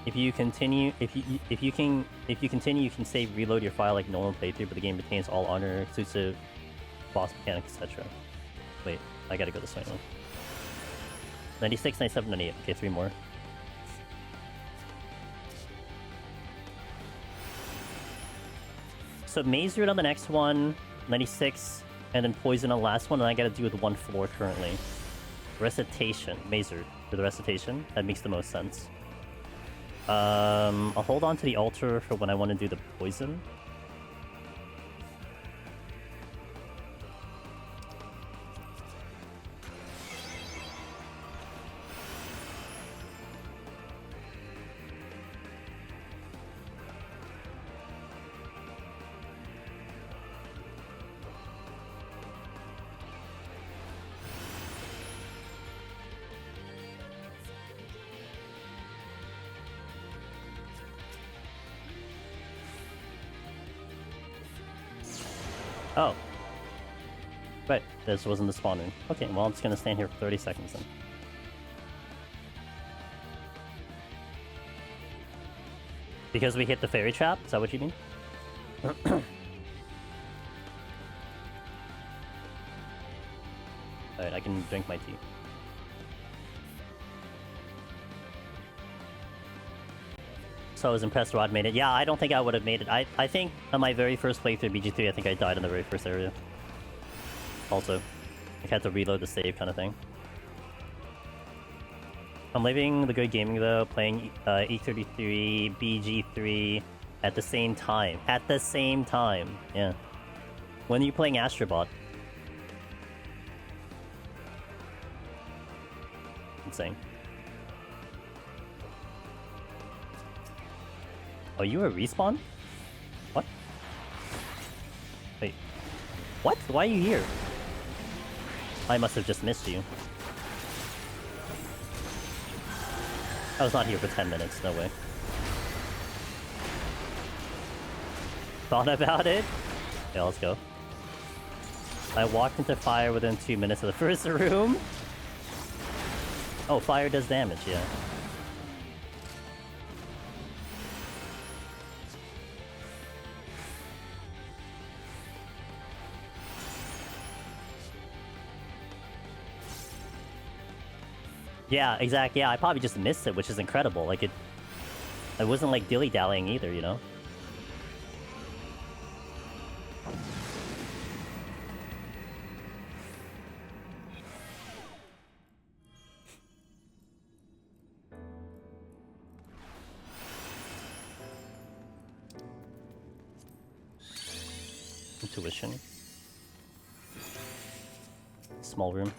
If you continue, you can save, reload your file like normal playthrough, but the game retains all honor, exclusive boss mechanics, etc. Wait, I gotta go this way now. 96, 97, 98. Okay, 3 more. So Mazer on the next one. 96, and then poison on the last one, and I gotta do with 1 floor currently. Recitation. Mazer for the recitation. That makes the most sense. I'll hold on to the altar for when I want to do the poison. Oh. Right, this wasn't the spawn room. Okay, well, I'm just gonna stand here for 30 seconds then. Because we hit the fairy trap? Is that what you mean? Alright, I can drink my tea. So I was impressed Rod made it. Yeah, I don't think I would have made it. I think on my very first playthrough BG3, I think I died in the very first area. Also, I had to reload the save kind of thing. I'm living the good gaming though, playing E33, BG3 at the same time. At the same time, yeah. When are you playing Astrobot? Insane. Oh, you were respawn? What? Wait. What? Why are you here? I must have just missed you. I was not here for 10 minutes, no way. Thought about it? Yeah, let's go. I walked into fire within 2 minutes of the first room. Oh, fire does damage, yeah. Yeah, exactly. Yeah, I probably just missed it, which is incredible. Like, it I wasn't like dilly-dallying either, you know? Intuition. Small room.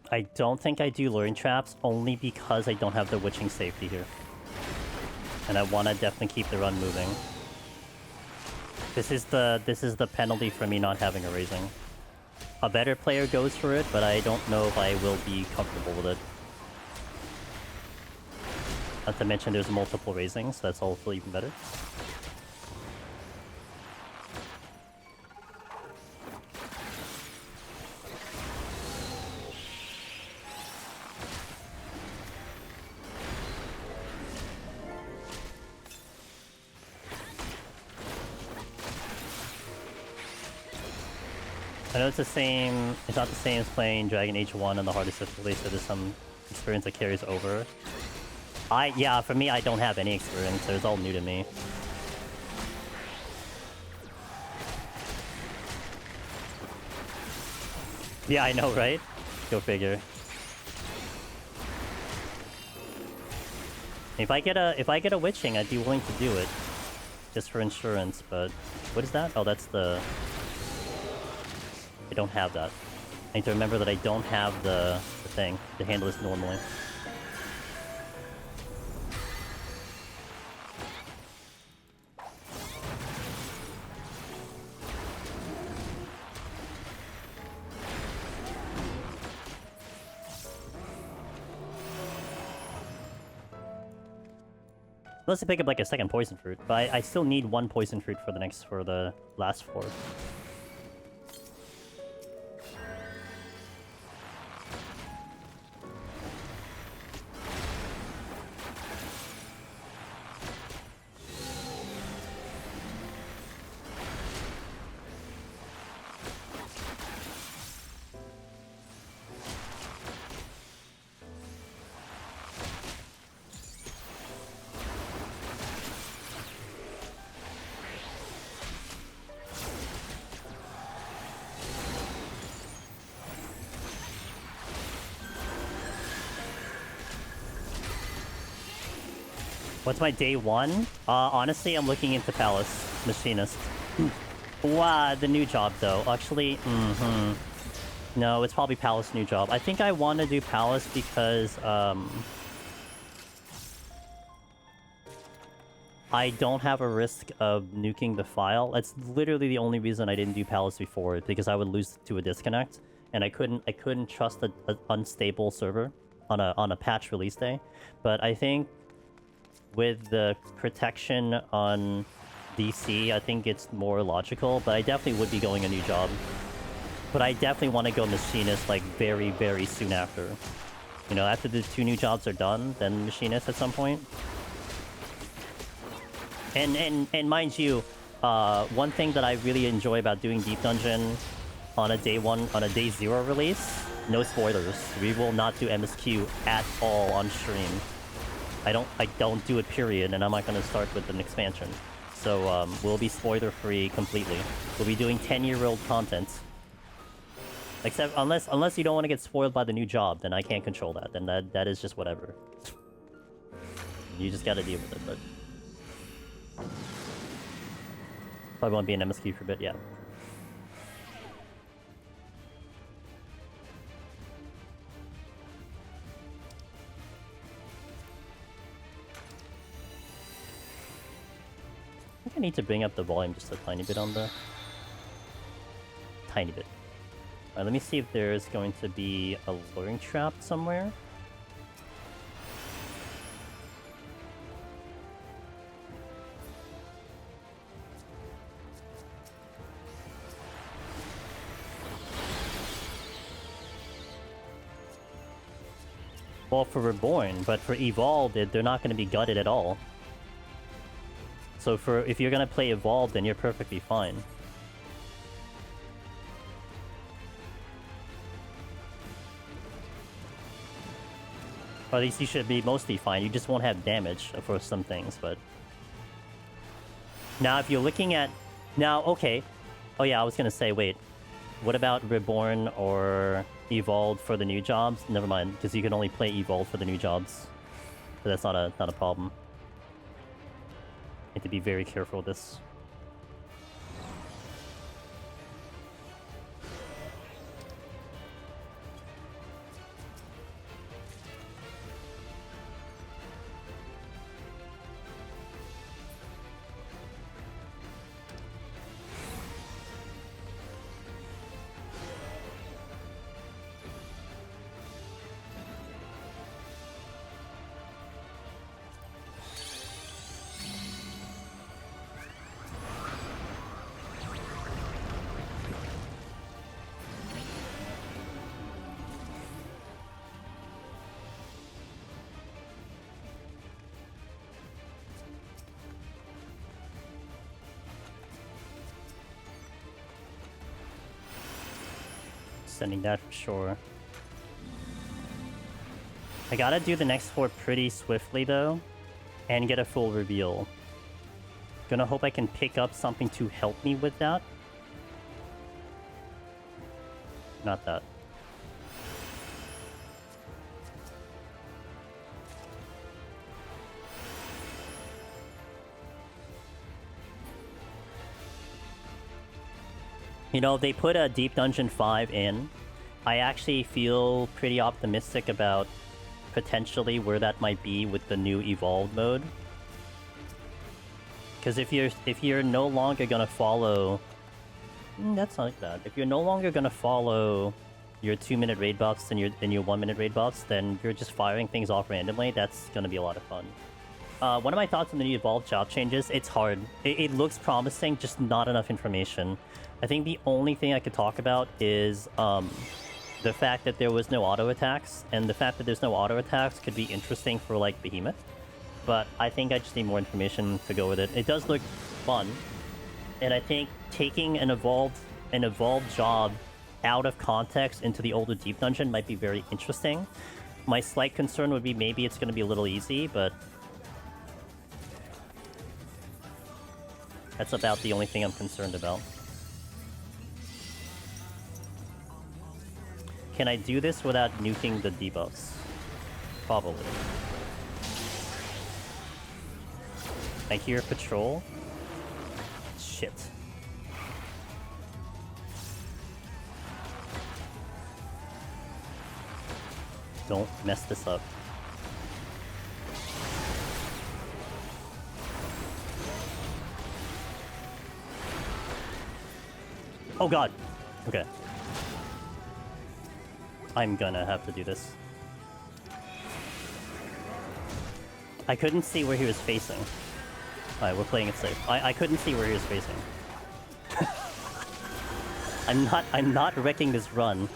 I don't think I do luring traps only because I don't have the witching safety here. And I want to definitely keep the run moving. This is the penalty for me not having a raising. A better player goes for it, but I don't know if I will be comfortable with it. Not to mention there's multiple raisings, so that's also even better. I know it's the same, it's not the same as playing Dragon Age 1 on the hardest difficulty, so there's some experience that carries over. Yeah, for me, I don't have any experience, so it's all new to me. Yeah, I know, right? Go figure. If I get a witching, I'd be willing to do it. Just for insurance, but... What is that? Oh, that's the... I don't have that. I need to remember that I don't have the thing to handle this normally. Unless I pick up like a second poison fruit, but I still need one poison fruit for the last 4. What's my day 1? Honestly, I'm looking into Palace Machinist. Wow, the new job though. Actually, no, it's probably Palace new job. I think I want to do Palace because I don't have a risk of nuking the file. That's literally the only reason I didn't do Palace before, because I would lose to a disconnect, and I couldn't trust an unstable server on a patch release day. But I think with the protection on DC, I think it's more logical, but I definitely would be going a new job. But I definitely want to go Machinist, like, very, very soon after. You know, after the 2 new jobs are done, then Machinist at some point. And mind you, one thing that I really enjoy about doing Deep Dungeon on a day 0 release, no spoilers. We will not do MSQ at all on stream. I don't do it, period, and I'm not going to start with an expansion. So we'll be spoiler-free completely. We'll be doing 10-year-old content. Except unless you don't want to get spoiled by the new job, then I can't control that. Then that is just whatever. You just gotta deal with it, but... Probably won't be an MSQ for a bit, yeah. I think I need to bring up the volume just a tiny bit on the... Tiny bit. Alright, let me see if there's going to be a luring trap somewhere. Well, for Reborn, but for Evolved, they're not going to be gutted at all. So if you're going to play Evolved, then you're perfectly fine. Or at least you should be mostly fine. You just won't have damage for some things, but... Now, if you're looking at... Now, okay. Oh yeah, I was gonna say, wait. What about Reborn or Evolved for the new jobs? Never mind, because you can only play Evolved for the new jobs. So that's not a problem. Need to be very careful with this. Sending that for sure. I gotta do the next 4 pretty swiftly though, and get a full reveal. Gonna hope I can pick up something to help me with that. Not that. You know, they put a Deep Dungeon 5 in. I actually feel pretty optimistic about potentially where that might be with the new Evolved mode. Because if you're no longer gonna follow... that's not bad. If you're no longer gonna follow your 2-minute raid buffs and your 1-minute raid buffs, then you're just firing things off randomly. That's gonna be a lot of fun. One of my thoughts on the new Evolved job changes, it's hard. It looks promising, just not enough information. I think the only thing I could talk about is the fact that there was no auto attacks, and the fact that there's no auto attacks could be interesting for like Behemoth. But I think I just need more information to go with it. It does look fun, and I think taking an evolved job out of context into the older Deep Dungeon might be very interesting. My slight concern would be maybe it's going to be a little easy, but that's about the only thing I'm concerned about. Can I do this without nuking the debuffs? Probably. I hear patrol. Shit. Don't mess this up. Oh god! Okay. I'm gonna have to do this. I couldn't see where he was facing. Alright, we're playing it safe. I couldn't see where he was facing. I'm not wrecking this run.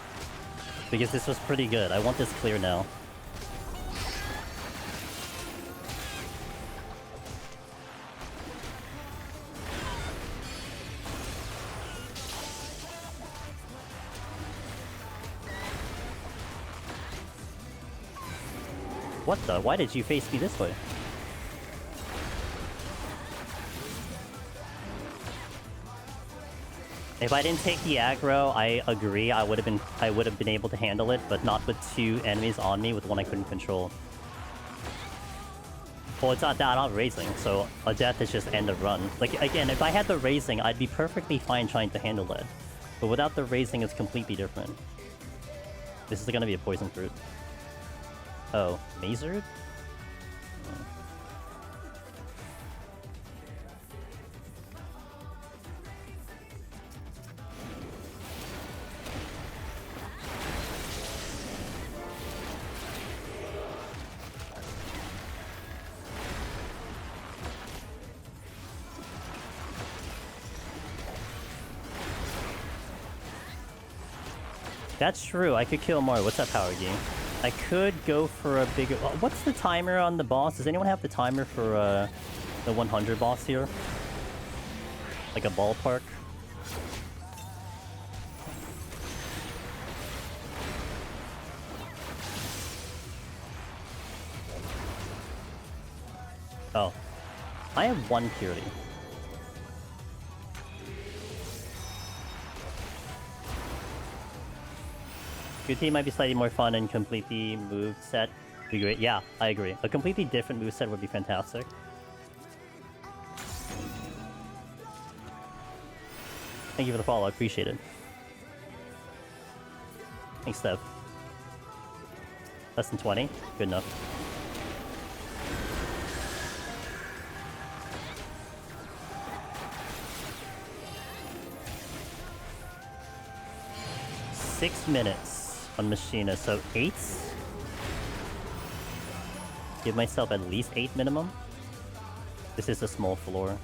Because this was pretty good. I want this clear now. What the? Why did you face me this way? If I didn't take the aggro, I agree. I would have been able to handle it, but not with 2 enemies on me with one I couldn't control. Well, it's not that, I'm not raising, so a death is just end of run. Like, again, if I had the raising, I'd be perfectly fine trying to handle that. But without the raising, it's completely different. This is gonna be a poison fruit. Oh, Mazered? That's true, I could kill more. What's that power gain? I could go for a bigger... What's the timer on the boss? Does anyone have the timer for the 100 boss here? Like a ballpark? Oh. I have 1 purity. QT might be slightly more fun and complete the move set would be great. Yeah, I agree. A completely different move set would be fantastic. Thank you for the follow, I appreciate it. Thanks, Steph. Less than 20? Good enough. Six minutes on Machina, so 8? Give myself at least 8 minimum. This is a small floor.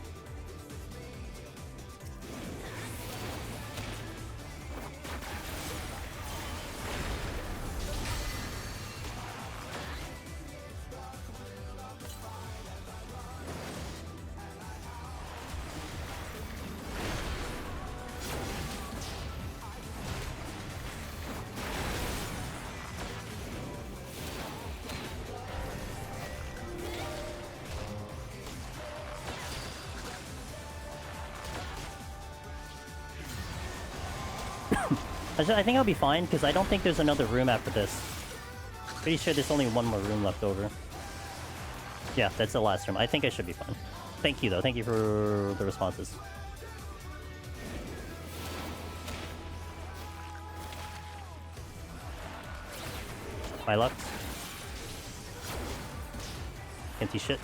I think I'll be fine, because I don't think there's another room after this. Pretty sure there's only one more room left over. Yeah, that's the last room. I think I should be fine. Thank you, though. Thank you for the responses. My luck. Can't see shit.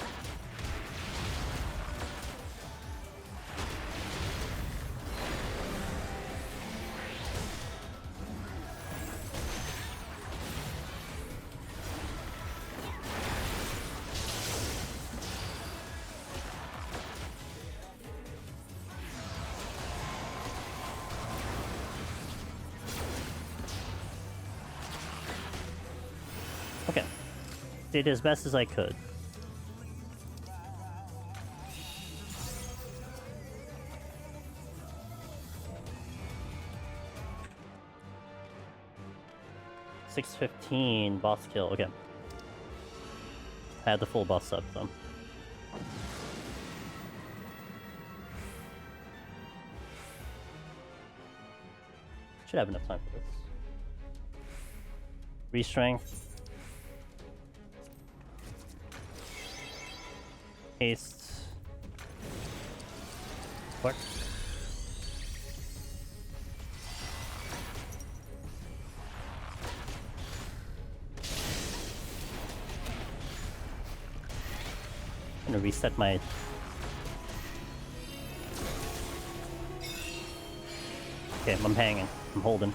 Did as best as I could. $6:15 boss kill. Okay. I had the full boss up though. Should have enough time for this. Re-strength. Haste. What? I'm gonna reset my... Okay, I'm hanging. I'm holding.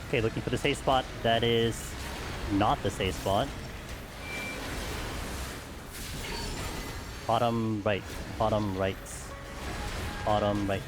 Okay, looking for the safe spot. That is not the safe spot. Bottom right. Bottom right. Bottom right.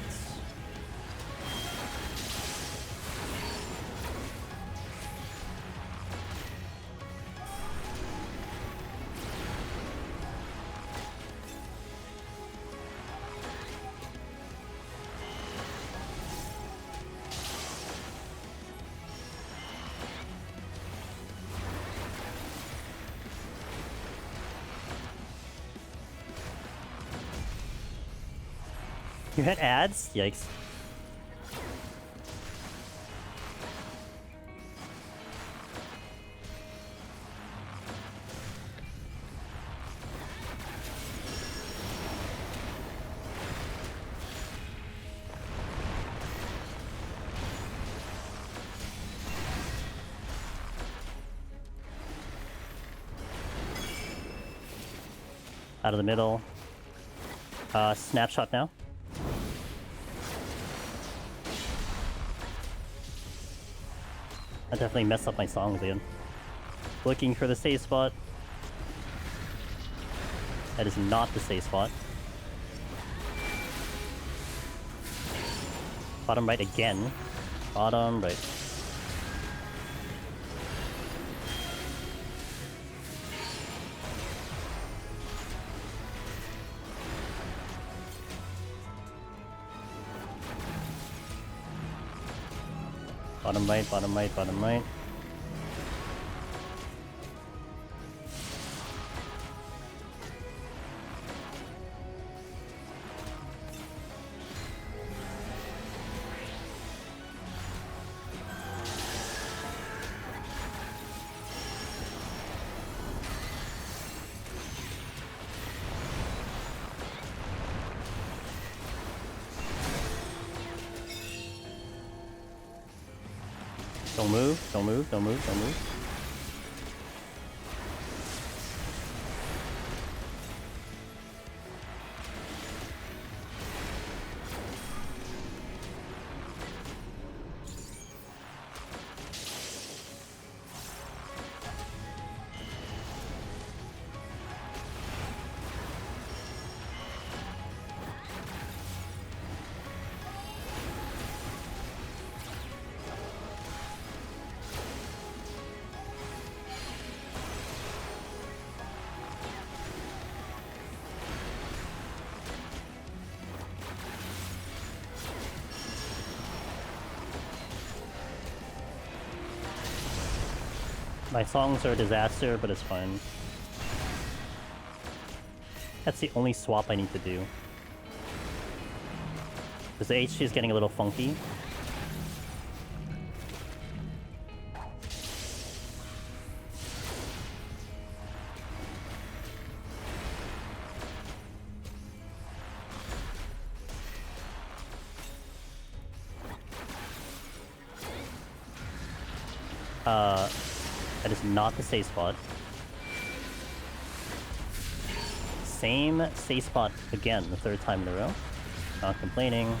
You had ads? Yikes. Out of the middle. Snapshot now. I definitely messed up my song, dude. Looking for the save spot. That is not the save spot. Bottom right again. Bottom right. Bottom right, bottom right, bottom right. Don't move, don't move, don't move, don't move. My songs are a disaster, but it's fine. That's the only swap I need to do. Because the HG is getting a little funky. That is not the safe spot. Same safe spot again, the third time in a row. Not complaining.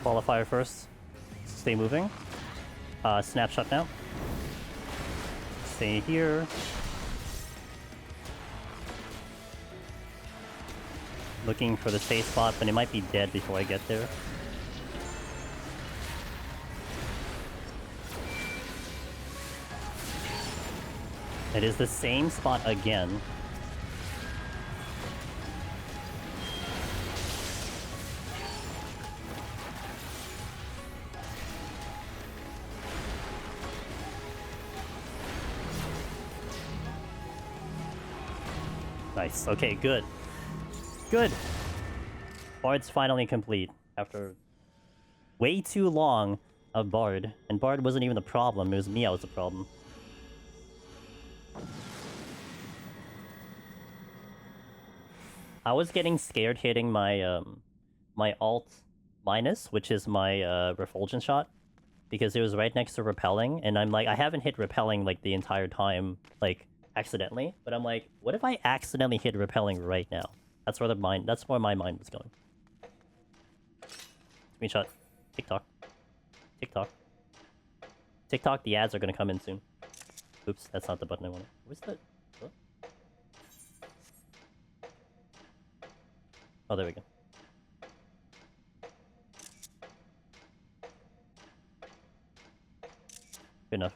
Qualifier first. Stay moving. Snapshot now. Stay here. Looking for the safe spot, but it might be dead before I get there. It is the same spot again. Nice. Okay, good. Good. Bard's finally complete after way too long of Bard. And Bard wasn't even the problem, it was me that was the problem. I was getting scared hitting my my alt minus, which is my refulgence shot, because it was right next to repelling, and I'm like, I haven't hit repelling like the entire time, like accidentally, but I'm like, what if I accidentally hit repelling right now? That's where my mind was going. Screenshot. TikTok. TikTok. TikTok, the ads are gonna come in soon. Oops, that's not the button I wanted. Where's the... What? Oh, there we go. Good enough.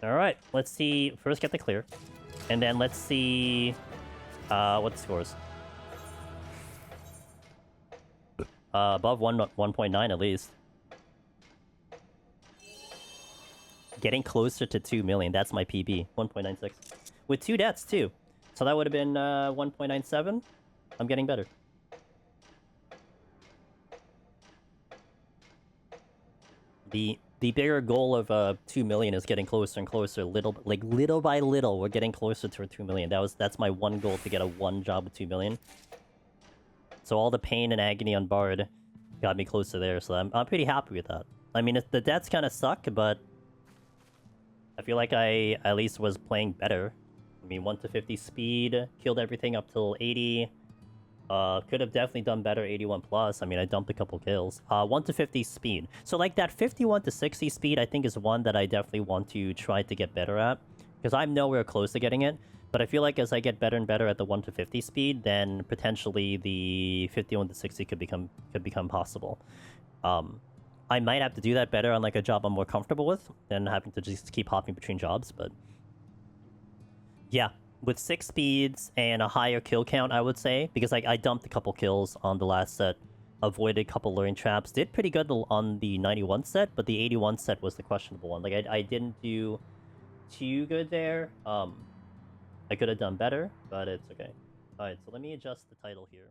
Alright, let's see. First get the clear. And then let's see what the scores. Above 1.9 at least. Getting closer to 2 million. That's my PB. 1.96. With 2 deaths, too. So that would have been 1.97. I'm getting better. The bigger goal of 2 million is getting closer and closer. Little by little, we're getting closer to 2 million. That's my one goal, to get a 1 job with 2 million. So all the pain and agony on Bard got me closer there. So I'm pretty happy with that. I mean, the deaths kind of suck, but I feel like I at least was playing better. I mean, 1 to 50 speed, killed everything up till 80. Could have definitely done better 81 plus. I mean, I dumped a couple kills. 1 to 50 speed. So like that 51 to 60 speed, I think is one that I definitely want to try to get better at. Because I'm nowhere close to getting it. But I feel like as I get better and better at the 1 to 50 speed, then potentially the 51 to 60 could become possible. I might have to do that better on like a job I'm more comfortable with than having to just keep hopping between jobs, but yeah, with 6 speeds and a higher kill count, I would say, because like I dumped a couple kills on the last set, avoided a couple luring traps, did pretty good on the 91 set, but the 81 set was the questionable one. Like I didn't do too good there. I could have done better, but it's okay. All right, so let me adjust the title here.